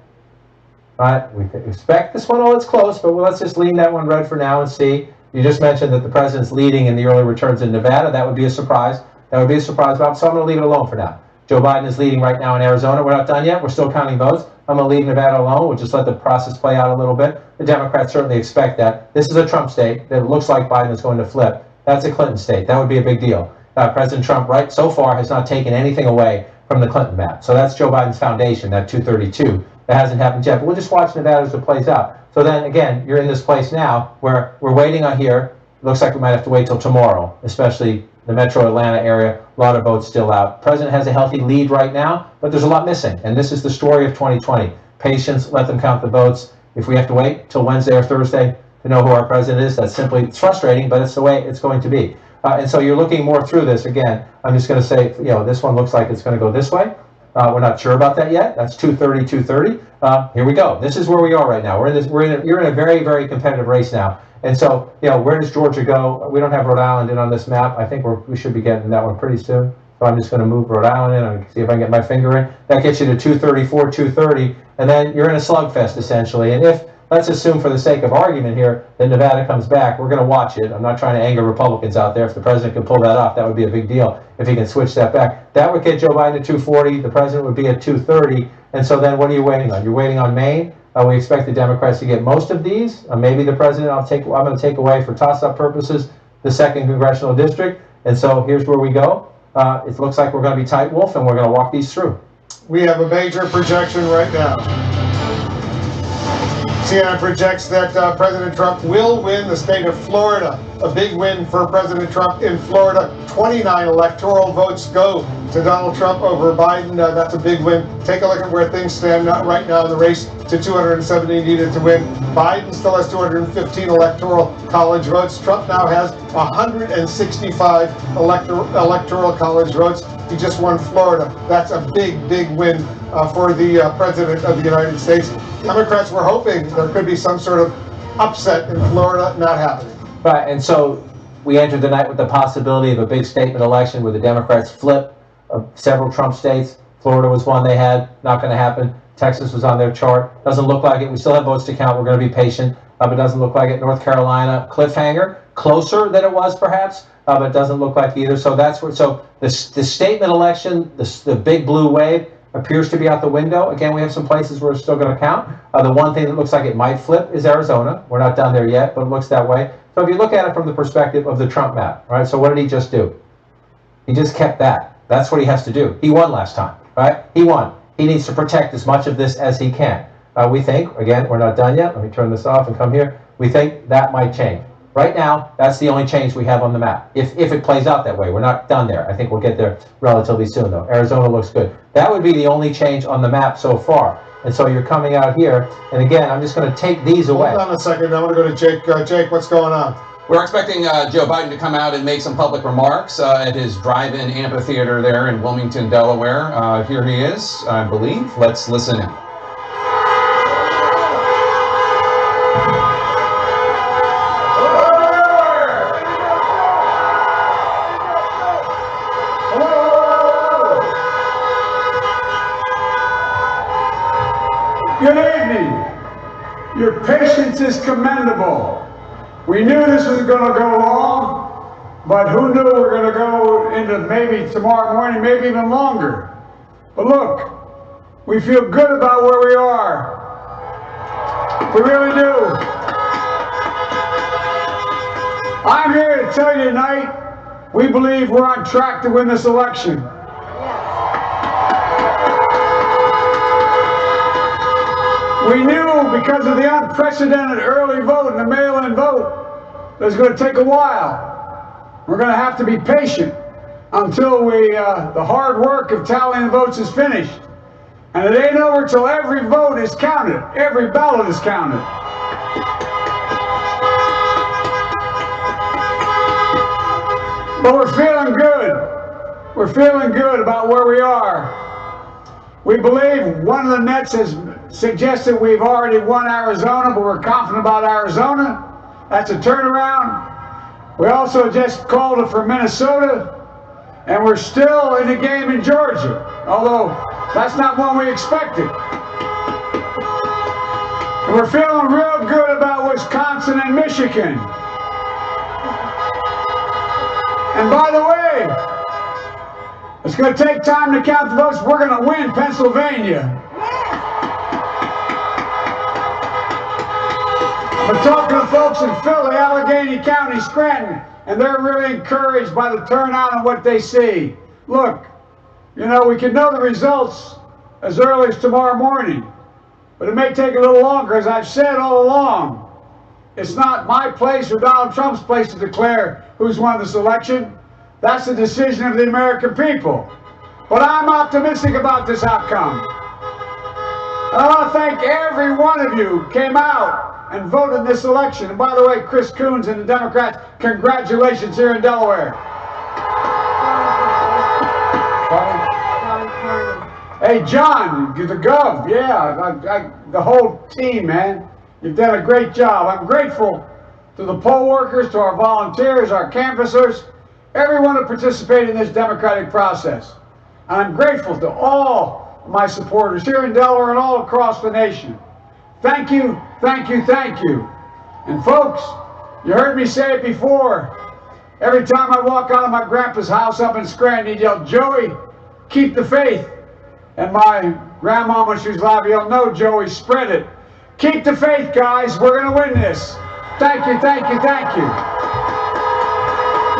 Right? We expect this one, it's close, but let's just lean that one red for now and see. You just mentioned that the president's leading in the early returns in Nevada. That would be a surprise. That would be a surprise, Bob, so I'm going to leave it alone for now. Joe Biden is leading right now in Arizona. We're not done yet. We're still counting votes. I'm going to leave Nevada alone. We'll just let the process play out a little bit. The Democrats certainly expect that. This is a Trump state that looks like Biden is going to flip. That's a Clinton state. That would be a big deal. President Trump, right, so far has not taken anything away from the Clinton map. So that's Joe Biden's foundation, that 232. That hasn't happened yet, but we'll just watch Nevada as it plays out. So then, again, you're in this place now where we're waiting on here. Looks like we might have to wait till tomorrow, especially the metro Atlanta area, a lot of votes still out. President has a healthy lead right now, but there's a lot missing. And this is the story of 2020. Patience, let them count the votes. If we have to wait till Wednesday or Thursday to know who our president is, that's simply, it's frustrating, but it's the way it's going to be. And so you're looking more through this. Again, I'm just going to say, this one looks like it's going to go this way. We're not sure about that yet. That's 230, 230. Here we go. This is where we are right now. You're in a very, very competitive race now. And so, where does Georgia go? We don't have Rhode Island in on this map. I think we should be getting that one pretty soon. So I'm just going to move Rhode Island in and see if I can get my finger in. That gets you to 234, 230, and then you're in a slugfest essentially. And if, let's assume for the sake of argument here, that Nevada comes back, we're going to watch it. I'm not trying to anger Republicans out there. If the president can pull that off, that would be a big deal. If he can switch that back, that would get Joe Biden at 240. The president would be at 230. And so then what are you waiting on? You're waiting on Maine. We expect the Democrats to get most of these. Maybe the president, I'm going to take away for toss-up purposes the 2nd congressional district. And so here's where we go. It looks like we're going to be tight wolf, and we're going to walk these through. We have a major projection right now. CNN projects that President Trump will win the state of Florida. A big win for President Trump in Florida. 29 electoral votes go to Donald Trump over Biden. That's a big win. Take a look at where things stand right now in the race to 270 needed to win. Biden still has 215 electoral college votes. Trump now has 165 electoral college votes. He just won Florida. That's a big, big win for the President of the United States. Democrats were hoping there could be some sort of upset in Florida, not happening. Right, and so we entered the night with the possibility of a big statement election where the Democrats flip several Trump states. Florida was one they had, not going to happen. Texas was on their chart. Doesn't look like it. We still have votes to count. We're going to be patient, but it doesn't look like it. North Carolina, cliffhanger, closer than it was perhaps, but it doesn't look like either. So that's where. So the statement election, the big blue wave, appears to be out the window. Again, we have some places where it's still going to count. The one thing that looks like it might flip is Arizona. We're not done there yet, but it looks that way. So if you look at it from the perspective of the Trump map, right? So what did he just do? He just kept that. That's what he has to do. He won last time, right? He won. He needs to protect as much of this as he can. We think, again, we're not done yet. Let me turn this off and come here. We think that might change. Right now, that's the only change we have on the map. If it plays out that way, we're not done there. I think we'll get there relatively soon, though. Arizona looks good. That would be the only change on the map so far. And so you're coming out here, and again, I'm just going to take these away. Hold on a second. I want to go to Jake. Jake, what's going on? We're expecting Joe Biden to come out and make some public remarks at his drive-in amphitheater there in Wilmington, Delaware. Here he is, I believe. Let's listen in. Good evening. Your patience is commendable. We knew this was going to go long, but who knew we were going to go into maybe tomorrow morning, maybe even longer. But look, we feel good about where we are. We really do. I'm here to tell you tonight, we believe we're on track to win this election. We knew because of the unprecedented early vote and the mail-in vote that it's going to take a while. We're going to have to be patient until the hard work of tallying the votes is finished. And it ain't over till every vote is counted. Every ballot is counted. But we're feeling good. We're feeling good about where we are. We believe one of the nets has suggested we've already won Arizona, but we're confident about Arizona. That's a turnaround. We also just called it for Minnesota, and we're still in the game in Georgia, although that's not one we expected. And we're feeling real good about Wisconsin and Michigan. And by the way, it's going to take time to count the votes. We're going to win Pennsylvania. But talking to folks in Philly, Allegheny County, Scranton, and they're really encouraged by the turnout and what they see. Look, you know, we can know the results as early as tomorrow morning, but it may take a little longer. As I've said all along, it's not my place or Donald Trump's place to declare who's won this election. That's the decision of the American people. But I'm optimistic about this outcome. And I want to thank every one of you who came out and voted in this election. And by the way, Chris Coons and the Democrats, congratulations here in Delaware. Hey, John, the Gov, yeah, the whole team, man. You've done a great job. I'm grateful to the poll workers, to our volunteers, our canvassers, everyone who participated in this democratic process. And I'm grateful to all my supporters here in Delaware and all across the nation. Thank you, thank you, thank you. And folks, you heard me say it before. Every time I walk out of my grandpa's house up in Scranton, he'd yell, Joey, keep the faith. And my grandma, when she was alive, yelled, no, Joey, spread it. Keep the faith, guys. We're going to win this. Thank you, thank you, thank you.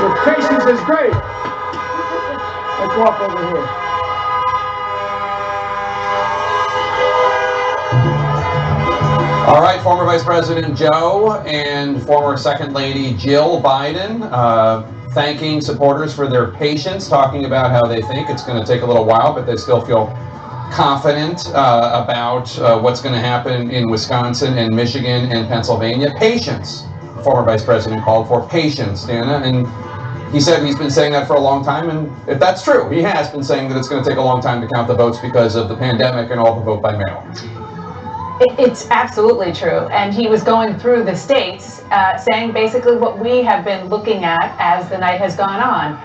Your patience is great. Let's walk over here. All right, former Vice President Joe and former Second Lady Jill Biden thanking supporters for their patience, talking about how they think it's going to take a little while, but they still feel confident about what's going to happen in Wisconsin and Michigan and Pennsylvania. Patience. Former Vice President called for patience, Dana, and he said he's been saying that for a long time, and if that's true, he has been saying that it's going to take a long time to count the votes because of the pandemic and all the vote by mail. It's absolutely true, and he was going through the states saying basically what we have been looking at as the night has gone on.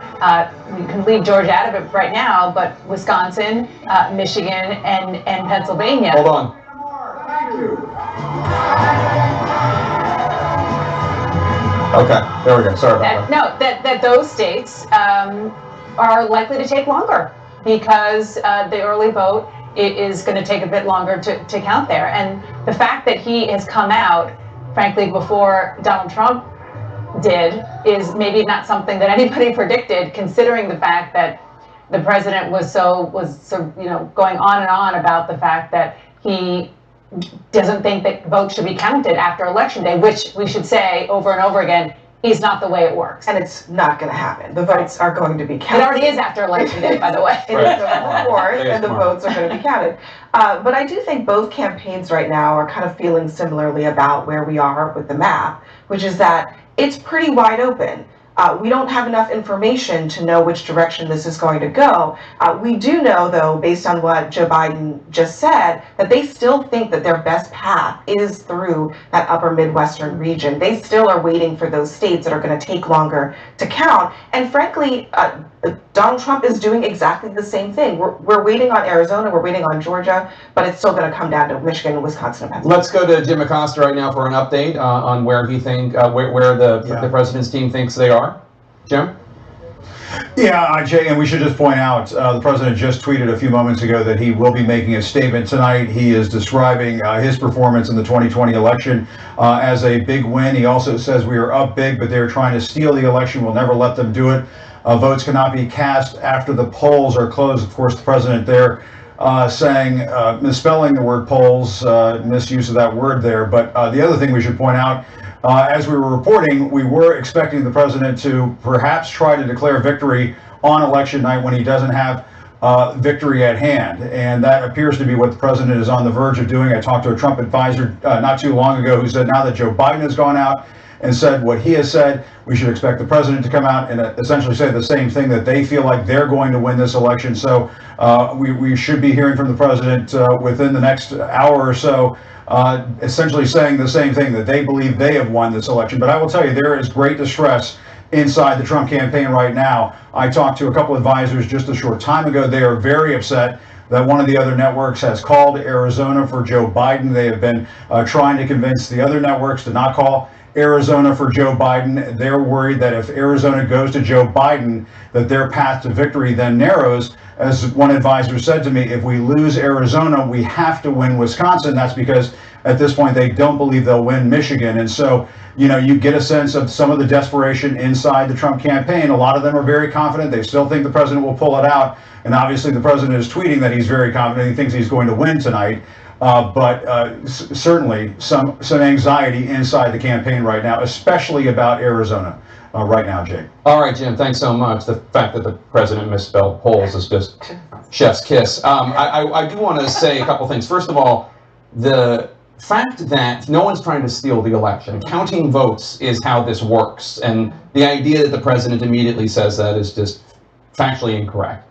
We can leave Georgia out of it right now, but Wisconsin, Michigan, and Pennsylvania. Hold on. Thank you. Okay, there we go. Sorry about that. That those states are likely to take longer because the early vote is going to take a bit longer to count there. And the fact that he has come out, frankly, before Donald Trump did, is maybe not something that anybody predicted, considering the fact that the president was going on and on about the fact that he doesn't think that votes should be counted after Election Day, which we should say over and over again is not the way it works. And it's not going to happen. The votes are going to be counted. It already is after Election Day, by the way. It is November 4th, and the votes are going to be counted. But I do think both campaigns right now are kind of feeling similarly about where we are with the map, which is that it's pretty wide open. We don't have enough information to know which direction this is going to go. We do know, though, based on what Joe Biden just said, that they still think that their best path is through that upper Midwestern region. They still are waiting for those states that are going to take longer to count. And frankly, Donald Trump is doing exactly the same thing. We're waiting on Arizona, we're waiting on Georgia, but it's still going to come down to Michigan, Wisconsin, and Pennsylvania. Let's go to Jim Acosta right now for an update on where he where the president's team thinks they are. Jim? Yeah, Jay, and we should just point out, the president just tweeted a few moments ago that he will be making a statement tonight. He is describing his performance in the 2020 election as a big win. He also says we are up big, but they're trying to steal the election. We'll never let them do it. Votes cannot be cast after the polls are closed. Of course, the president there saying, misspelling the word polls, misuse of that word there. But the other thing we should point out, as we were reporting, we were expecting the president to perhaps try to declare victory on election night when he doesn't have victory at hand. And that appears to be what the president is on the verge of doing. I talked to a Trump advisor not too long ago who said now that Joe Biden has gone out and said what he has said, we should expect the president to come out and essentially say the same thing, that they feel like they're going to win this election. So we should be hearing from the president within the next hour or so, essentially saying the same thing, that they believe they have won this election. But I will tell you, there is great distress inside the Trump campaign right now. I talked to a couple of advisors just a short time ago. They are very upset that one of the other networks has called Arizona for Joe Biden. They have been trying to convince the other networks to not call Arizona for Joe Biden. They're worried that if Arizona goes to Joe Biden, that their path to victory then narrows. As one advisor said to me, if we lose Arizona, we have to win Wisconsin. That's because at this point they don't believe they'll win Michigan. And so, you know, you get a sense of some of the desperation inside the Trump campaign. A lot of them are very confident. They still think the president will pull it out. And obviously the president is tweeting that he's very confident. He thinks he's going to win tonight. but certainly some anxiety inside the campaign right now, especially about Arizona right now, Jake. All right, Jim, thanks so much. The fact that the president misspelled polls is just chef's kiss. I do want to say a couple things. First of all, the fact that no one's trying to steal the election. Counting votes is how this works. And the idea that the president immediately says that is just factually incorrect.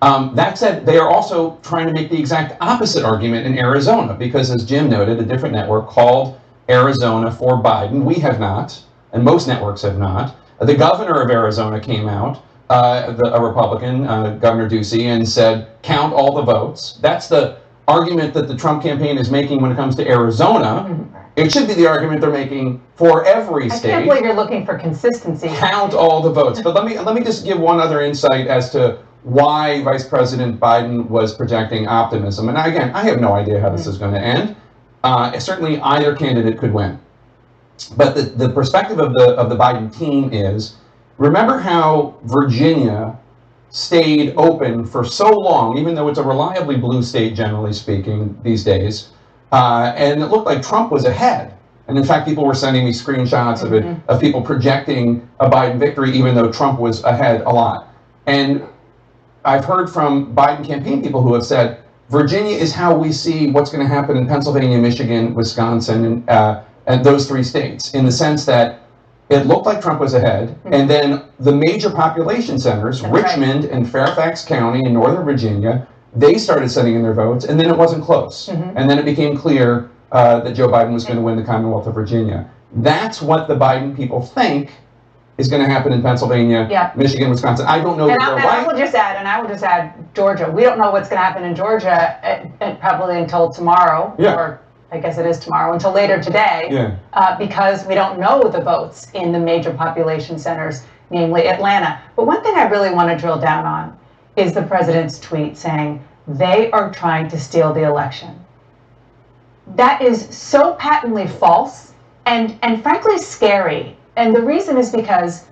That said, they are also trying to make the exact opposite argument in Arizona, because as Jim noted, a different network called Arizona for Biden. We have not, and most networks have not. The governor of Arizona came out, a Republican, Governor Ducey, and said, count all the votes. That's the argument that the Trump campaign is making when it comes to Arizona. It should be the argument they're making for every state. I can't believe you're looking for consistency. Count all the votes. But let me just give one other insight as to why Vice President Biden was projecting optimism. And again, I have no idea how this is going to end. Certainly either candidate could win. But the perspective of the Biden team is, remember how Virginia stayed open for so long, even though it's a reliably blue state, generally speaking, these days, and it looked like Trump was ahead. And in fact, people were sending me screenshots of it, of people projecting a Biden victory, even though Trump was ahead a lot. And I've heard from Biden campaign people who have said, Virginia is how we see what's going to happen in Pennsylvania, Michigan, Wisconsin, and those three states, in the sense that it looked like Trump was ahead, and then the major population centers, Richmond and Fairfax County in Northern Virginia, they started sending in their votes, and then it wasn't close. And then it became clear that Joe Biden was going to win the Commonwealth of Virginia. That's what the Biden people think is going to happen in Pennsylvania, Michigan, Wisconsin. I don't know that they're right. I will just add Georgia. We don't know what's going to happen in Georgia probably until tomorrow, or I guess it is tomorrow, until later today, because we don't know the votes in the major population centers, namely Atlanta. But one thing I really want to drill down on is the president's tweet saying they are trying to steal the election. That is so patently false and frankly scary. And the reason is because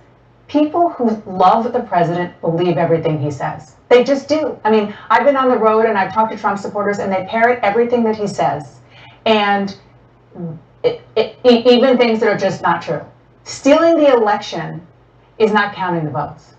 people who love the president believe everything he says. They just do. I mean, I've been on the road and I've talked to Trump supporters and they parrot everything that he says. And even things that are just not true. Stealing the election is not counting the votes.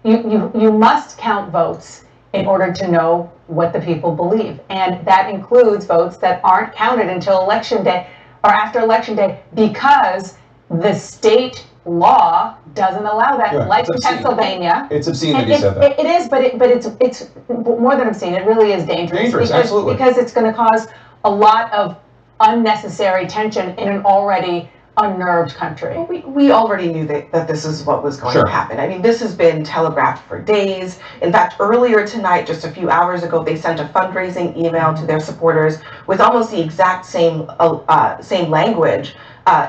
You must count votes in order to know what the people believe. And that includes votes that aren't counted until election day or after election day, because the state law doesn't allow that, like in Pennsylvania. It's obscene that he said that. It is, but it's more than obscene. It really is dangerous. Dangerous, absolutely. Because it's going to cause a lot of unnecessary tension in an already unnerved country. Well, we already knew that this is what was going to happen. I mean, this has been telegraphed for days. In fact, earlier tonight, just a few hours ago, they sent a fundraising email to their supporters with almost the exact same language,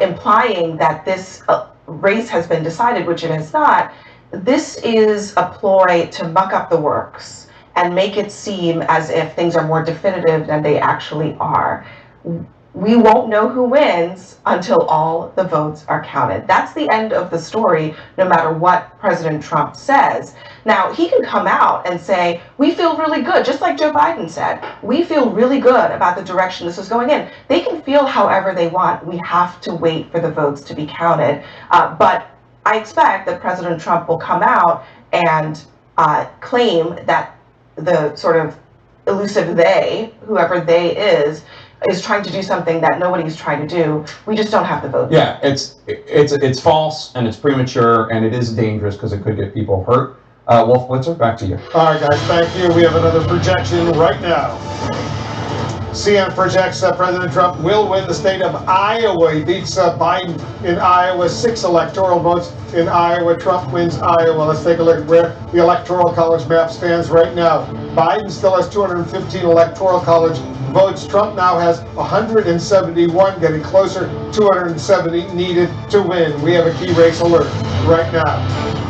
implying that this race has been decided, which it has not. This is a ploy to muck up the works and make it seem as if things are more definitive than they actually are. We won't know who wins until all the votes are counted. That's the end of the story, no matter what President Trump says. Now, he can come out and say, we feel really good, just like Joe Biden said. We feel really good about the direction this is going in. They can feel however they want. We have to wait for the votes to be counted. But I expect that President Trump will come out and claim that the sort of elusive they, whoever they is trying to do something that nobody's trying to do. We just don't have the vote. Yeah, it's false and it's premature and it is dangerous because it could get people hurt. Wolf Blitzer, back to you. All right, guys, thank you. We have another projection right now. CNN projects President Trump will win the state of Iowa. He beats Biden in Iowa, 6 electoral votes in Iowa. Trump wins Iowa. Let's take a look at where the Electoral College map stands right now. Biden still has 215 Electoral College votes. Trump now has 171, getting closer, 270 needed to win. We have a key race alert right now.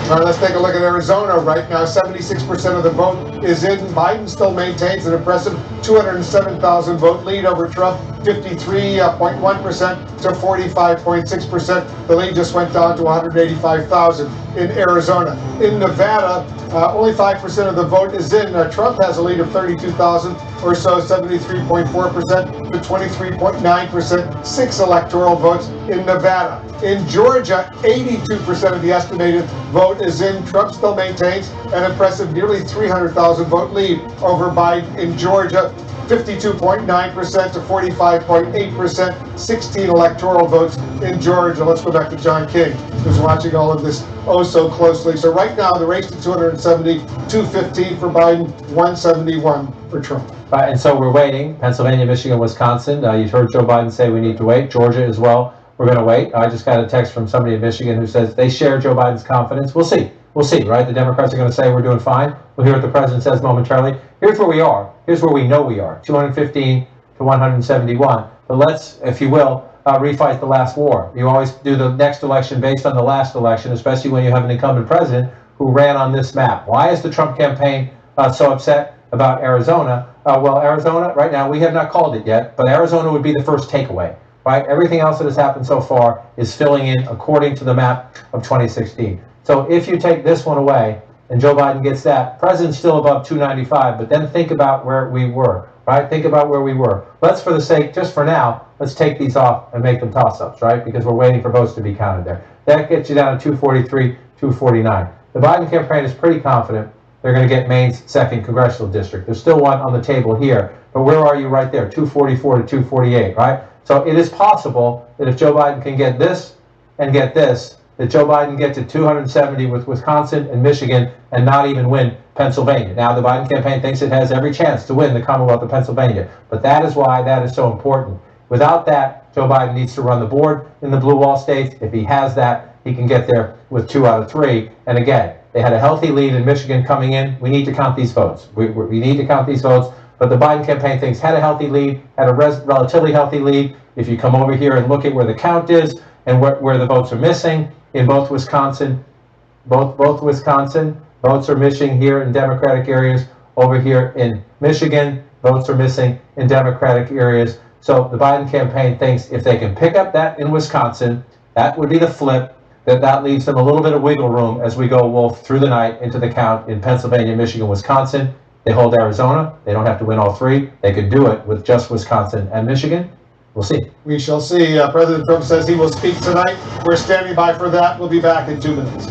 All right, let's take a look at Arizona right now. 76% of the vote is in. Biden still maintains an impressive 207,000 vote lead over Trump. 53.1% to 45.6%. The lead just went down to 185,000 in Arizona. In Nevada, only 5% of the vote is in. Trump has a lead of 32,000 or so, 73.4% to 23.9%. 6 electoral votes in Nevada. In Georgia, 82% of the estimated vote is in. Trump still maintains an impressive nearly 300,000 vote lead over Biden in Georgia. 52.9% to 45.8%, 16 electoral votes in Georgia. Let's go back to John King, who's watching all of this oh so closely. So right now, the race to 270, 215 for Biden, 171 for Trump. Right, and so we're waiting. Pennsylvania, Michigan, Wisconsin. You've heard Joe Biden say we need to wait. Georgia as well. We're going to wait. I just got a text from somebody in Michigan who says they share Joe Biden's confidence. We'll see. We'll see, right? The Democrats are going to say we're doing fine. We'll hear what the president says momentarily. Here's where we are. Here's where we know we are. 215 to 171. But let's, if you will, refight the last war. You always do the next election based on the last election, especially when you have an incumbent president who ran on this map. Why is the Trump campaign so upset about Arizona? Well, Arizona, right now, we have not called it yet, but Arizona would be the first takeaway, right? Everything else that has happened so far is filling in according to the map of 2016. So if you take this one away and Joe Biden gets that, president's still above 295, but then think about where we were, right? Think about where we were. Let's, for the sake, just for now, let's take these off and make them toss-ups, right? Because we're waiting for votes to be counted there. That gets you down to 243, 249. The Biden campaign is pretty confident they're going to get Maine's 2nd congressional district. There's still one on the table here, but where are you right there? 244 to 248, right? So it is possible that if Joe Biden can get this and get this, that Joe Biden get to 270 with Wisconsin and Michigan and not even win Pennsylvania. Now, the Biden campaign thinks it has every chance to win the Commonwealth of Pennsylvania, but that is why that is so important. Without that, Joe Biden needs to run the board in the blue wall states. If he has that, he can get there with 2 out of 3. And again, they had a healthy lead in Michigan coming in. We need to count these votes. We need to count these votes. But the Biden campaign thinks had a healthy lead, had a relatively healthy lead. If you come over here and look at where the count is and where the votes are missing, in both Wisconsin, both Wisconsin, votes are missing here in Democratic areas. Over here in Michigan, votes are missing in Democratic areas. So the Biden campaign thinks if they can pick up that in Wisconsin, that would be the flip, that leaves them a little bit of wiggle room as we go, Wolf, through the night into the count in Pennsylvania, Michigan, Wisconsin. They hold Arizona. They don't have to win all 3. They could do it with just Wisconsin and Michigan. We'll see. We shall see. President Trump says he will speak tonight. We're standing by for that. We'll be back in 2 minutes.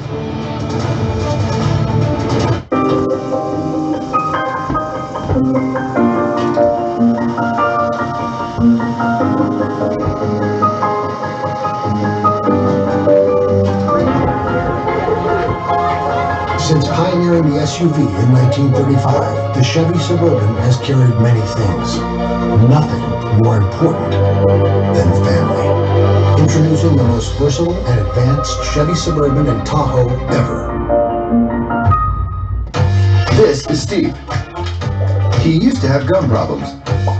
Since pioneering the SUV in 1935, the Chevy Suburban has carried many things. Nothing more important than family. Introducing the most versatile and advanced Chevy Suburban and Tahoe ever. This is Steve. He used to have gum problems.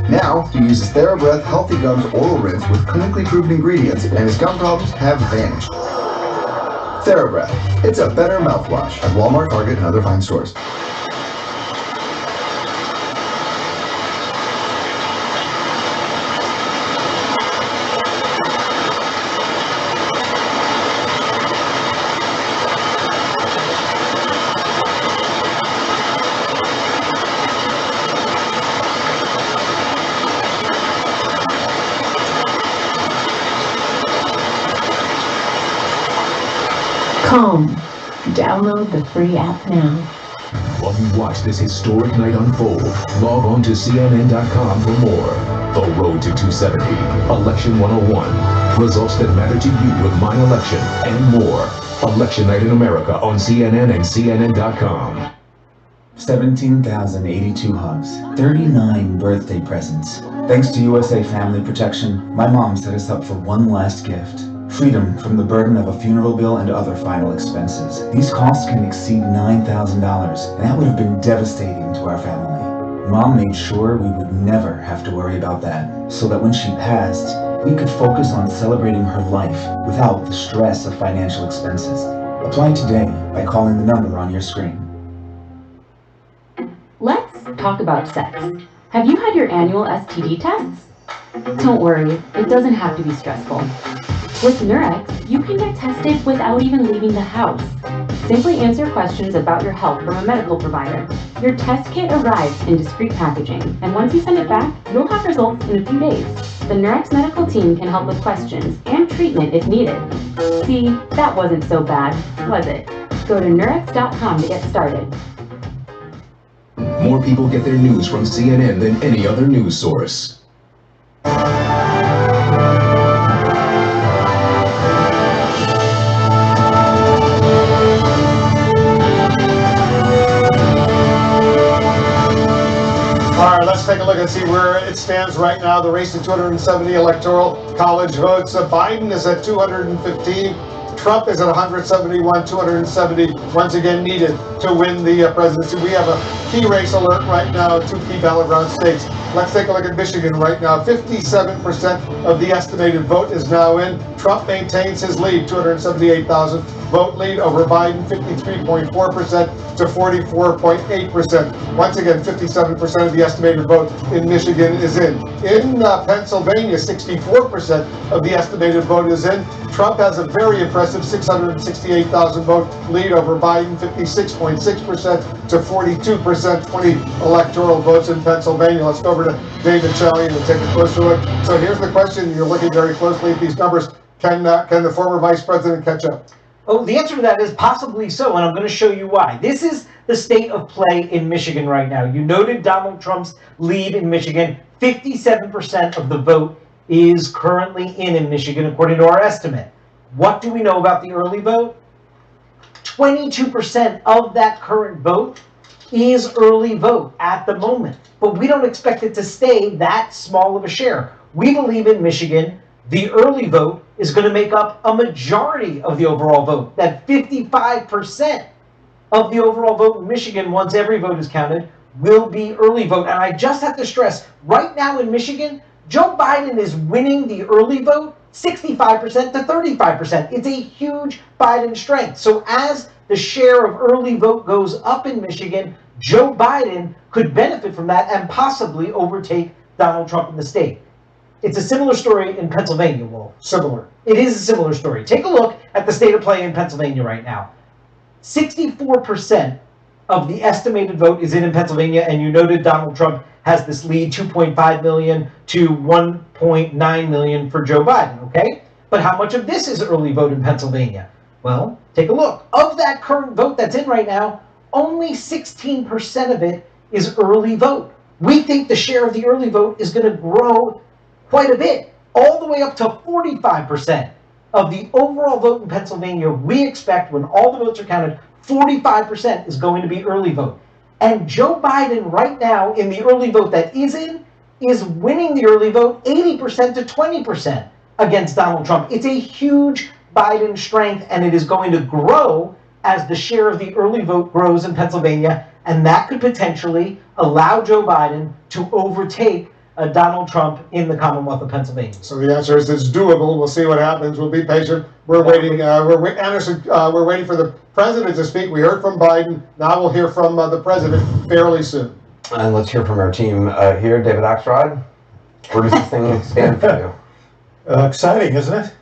Now, he uses TheraBreath Healthy Gums Oral Rinse with clinically proven ingredients, and his gum problems have vanished. TheraBreath. It's a better mouthwash at Walmart, Target, and other fine stores. Calm. Download the free app now. While you watch this historic night unfold, log on to CNN.com for more. The Road to 270, Election 101, results that matter to you with my election, and more. Election Night in America on CNN and CNN.com. 17,082 hugs, 39 birthday presents. Thanks to USA Family Protection, my mom set us up for one last gift. Freedom from the burden of a funeral bill and other final expenses. These costs can exceed $9,000, and that would have been devastating to our family. Mom made sure we would never have to worry about that, so that when she passed, we could focus on celebrating her life without the stress of financial expenses. Apply today by calling the number on your screen. Let's talk about sex. Have you had your annual STD tests? Don't worry, it doesn't have to be stressful. With Nurex, you can get tested without even leaving the house. Simply answer questions about your health from a medical provider. Your test kit arrives in discreet packaging, and once you send it back, you'll have results in a few days. The Nurex medical team can help with questions and treatment if needed. See, that wasn't so bad, was it? Go to Nurex.com to get started. More people get their news from CNN than any other news source. All right, let's take a look and see where it stands right now. The race to 270 electoral college votes. Biden is at 215. Trump is at 171, 270 once again needed to win the presidency. We have a key race alert right now, 2 key battleground states. Let's take a look at Michigan right now. 57% of the estimated vote is now in. Trump maintains his lead, 278,000 vote lead over Biden, 53.4% to 44.8%. Once again, 57% of the estimated vote in Michigan is in. In Pennsylvania, 64% of the estimated vote is in. Trump has a very impressive 668,000 vote lead over Biden, 56.6% to 42%, 20 electoral votes in Pennsylvania. Let's go over to David Chalian and take a closer look. So here's the question. You're looking very closely at these numbers. Can the former vice president catch up? Oh, the answer to that is possibly so, and I'm going to show you why. This is the state of play in Michigan right now. You noted Donald Trump's lead in Michigan. 57% of the vote is currently in Michigan, according to our estimate. What do we know about the early vote? 22% of that current vote is early vote at the moment, but we don't expect it to stay that small of a share. We believe in Michigan, the early vote is going to make up a majority of the overall vote. That 55% of the overall vote in Michigan, once every vote is counted, will be early vote. And I just have to stress, right now in Michigan, Joe Biden is winning the early vote 65% to 35%. It's a huge Biden strength. So as the share of early vote goes up in Michigan, Joe Biden could benefit from that and possibly overtake Donald Trump in the state. It's a similar story in Pennsylvania, Will. Similar. It is a similar story. Take a look at the state of play in Pennsylvania right now. 64% of the estimated vote is in Pennsylvania, and you noted Donald Trump has this lead, 2.5 million to 1.9 million for Joe Biden, okay? But how much of this is early vote in Pennsylvania? Well, take a look. Of that current vote that's in right now, only 16% of it is early vote. We think the share of the early vote is going to grow quite a bit, all the way up to 45% of the overall vote in Pennsylvania. We expect when all the votes are counted, 45% is going to be early vote. And Joe Biden right now in the early vote that is in is winning the early vote 80% to 20% against Donald Trump. It's a huge Biden strength, and it is going to grow as the share of the early vote grows in Pennsylvania, and that could potentially allow Joe Biden to overtake Donald Trump in the Commonwealth of Pennsylvania. So the answer is it's doable. We'll see what happens. We'll be patient. We're waiting. We're waiting for the president to speak. We heard from Biden. Now we'll hear from the president fairly soon. And let's hear from our team here. David Axelrod, where does this thing stand for you? Exciting, isn't it?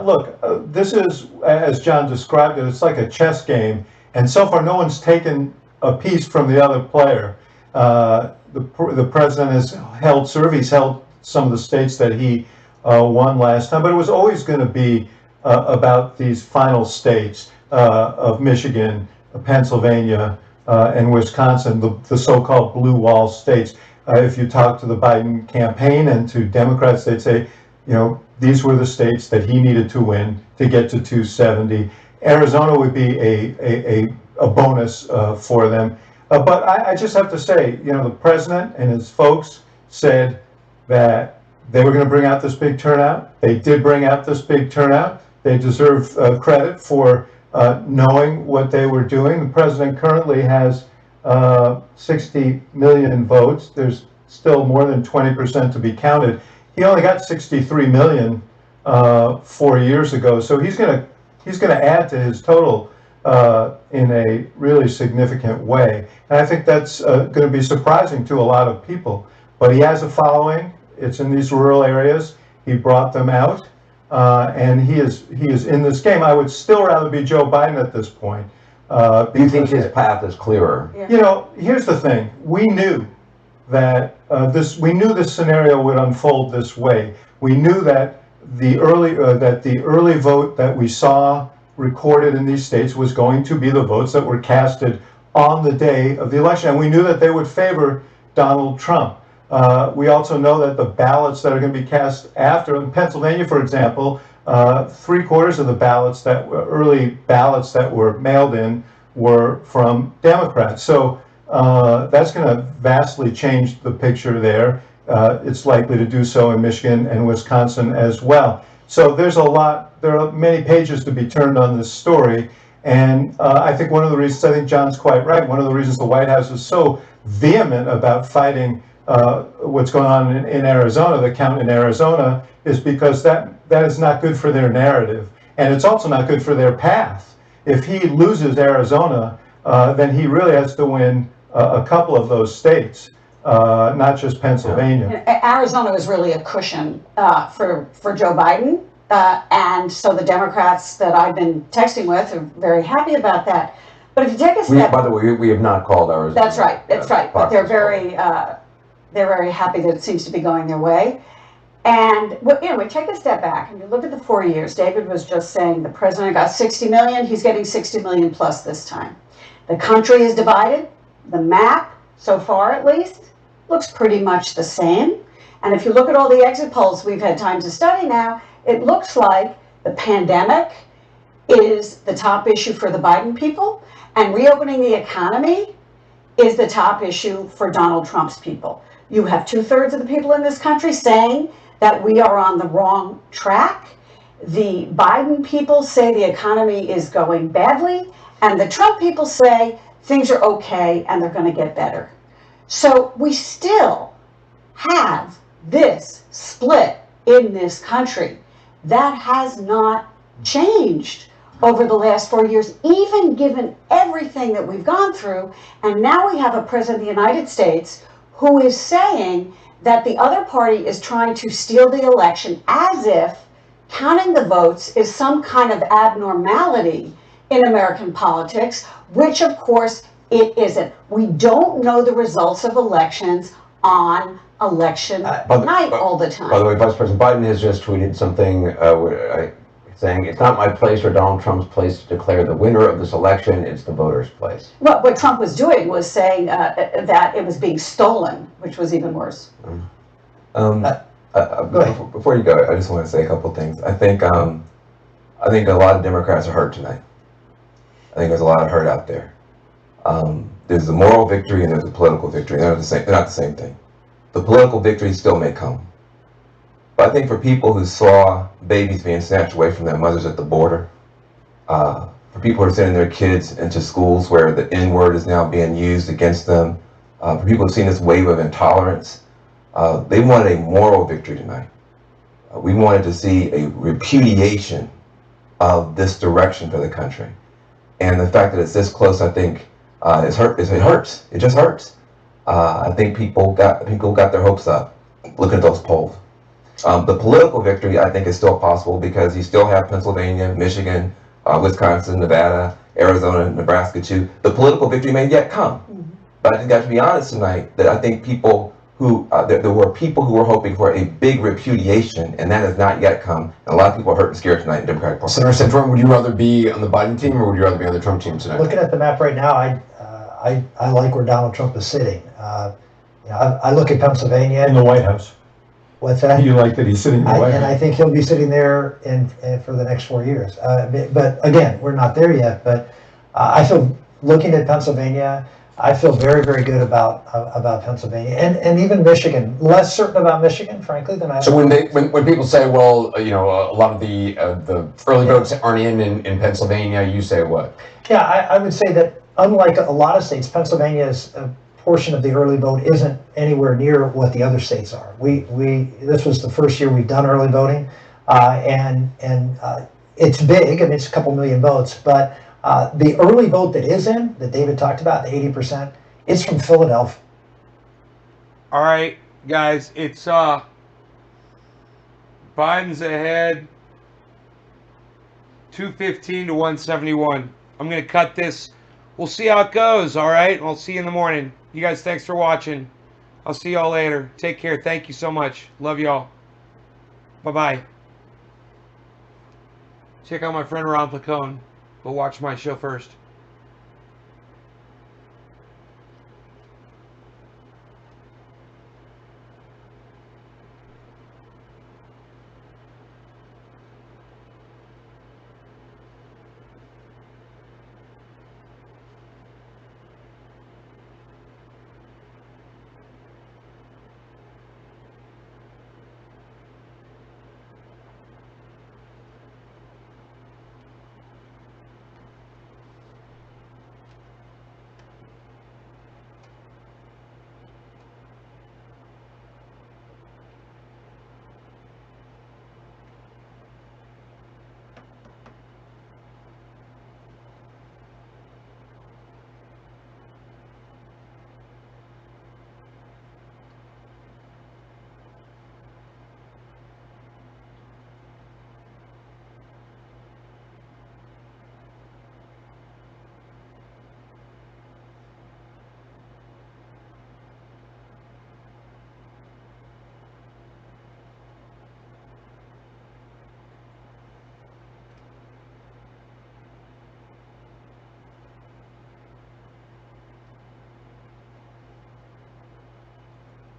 Look, this is, as John described it, it's like a chess game. And so far, no one's taken a piece from the other player. The president has held serve. He's held some of the states that he won last time, but it was always going to be about these final states of Michigan, Pennsylvania, and Wisconsin, the so-called blue wall states. If you talk to the Biden campaign and to Democrats, they'd say, you know, these were the states that he needed to win to get to 270. Arizona would be a bonus for them. But I just have to say, you know, the president and his folks said that they were going to bring out this big turnout. They did bring out this big turnout. They deserve credit for knowing what they were doing. The president currently has 60 million votes. There's still more than 20% to be counted. He only got 63 million 4 years ago, so he's going to add to his total in a really significant way. And I think that's going to be surprising to a lot of people. But he has a following. It's in these rural areas. He brought them out, and he is in this game. I would still rather be Joe Biden at this point. Do you think his path is clearer? You know, here's the thing. We knew that this scenario would unfold this way. We knew that the early vote that we saw recorded in these states was going to be the votes that were casted on the day of the election, and we knew that they would favor Donald Trump. We also know that the ballots that are going to be cast after, in Pennsylvania, for example, 3/4 of the ballots early ballots that were mailed in were from Democrats. So that's going to vastly change the picture there. It's likely to do so in Michigan and Wisconsin as well. So there are many pages to be turned on this story. And I think one of the reasons, I think John's quite right, one of the reasons the White House is so vehement about fighting what's going on in Arizona, the count in Arizona, is because that is not good for their narrative. And it's also not good for their path. If he loses Arizona, then he really has to win a couple of those states, not just Pennsylvania. Arizona is really a cushion for Joe Biden. And so the Democrats that I've been texting with are very happy about that. But if you take a step... By the way, we have not called ours. That's right, that's right. But they're very happy that it seems to be going their way. And we take a step back and you look at the 4 years. David was just saying the president got 60 million. He's getting 60 million plus this time. The country is divided. The map, so far at least, looks pretty much the same. And if you look at all the exit polls we've had time to study now, it looks like the pandemic is the top issue for the Biden people, and reopening the economy is the top issue for Donald Trump's people. You have 2/3 of the people in this country saying that we are on the wrong track. The Biden people say the economy is going badly, and the Trump people say things are okay and they're going to get better. So we still have this split in this country. That has not changed over the last 4 years, even given everything that we've gone through. And now we have a president of the United States who is saying that the other party is trying to steal the election, as if counting the votes is some kind of abnormality in American politics, which of course it isn't. We don't know the results of elections on election night all the time. By the way, Vice President Biden has just tweeted something saying, "It's not my place or Donald Trump's place to declare the winner of this election, it's the voters' place." Well, what Trump was doing was saying that it was being stolen, which was even worse. Before you go, I just want to say a couple things. I think a lot of Democrats are hurt tonight. I think there's a lot of hurt out there. There's a moral victory and there's a political victory. They're not the same thing. The political victory still may come. But I think for people who saw babies being snatched away from their mothers at the border, for people who are sending their kids into schools where the N-word is now being used against them, for people who have seen this wave of intolerance, they wanted a moral victory tonight. We wanted to see a repudiation of this direction for the country. And the fact that it's this close, I think, it hurts. It just hurts. I think people got their hopes up. Look at those polls. The political victory, I think, is still possible because you still have Pennsylvania, Michigan, Wisconsin, Nevada, Arizona, Nebraska too. The political victory may yet come. But I think I have to be honest tonight that I think there were people who were hoping for a big repudiation, and that has not yet come. And a lot of people are hurt and scared tonight in Democratic Party. Senator Santorum, would you rather be on the Biden team or would you rather be on the Trump team tonight? Looking at the map right now, I like where Donald Trump is sitting. I look at Pennsylvania. In the White House. What's that? You like that he's sitting in the White House? And I think he'll be sitting there for the next 4 years. But again, we're not there yet. But I feel, looking at Pennsylvania, I feel very, very good about Pennsylvania and even Michigan. Less certain about Michigan, frankly, than I. So when people say, well, a lot of the early votes aren't in Pennsylvania, you say what? Yeah, I would say that unlike a lot of states, Pennsylvania's portion of the early vote isn't anywhere near what the other states are. This was the first year we've done early voting, and it's big. I mean, it's a couple million votes, but. The early vote that is in, that David talked about, the 80%, it's from Philadelphia. All right, guys, it's Biden's ahead 215 to 171. I'm going to cut this. We'll see how it goes, all right? I'll see you in the morning. You guys, thanks for watching. I'll see y'all later. Take care. Thank you so much. Love y'all. Bye-bye. Check out my friend Ron Placone, but watch my show first.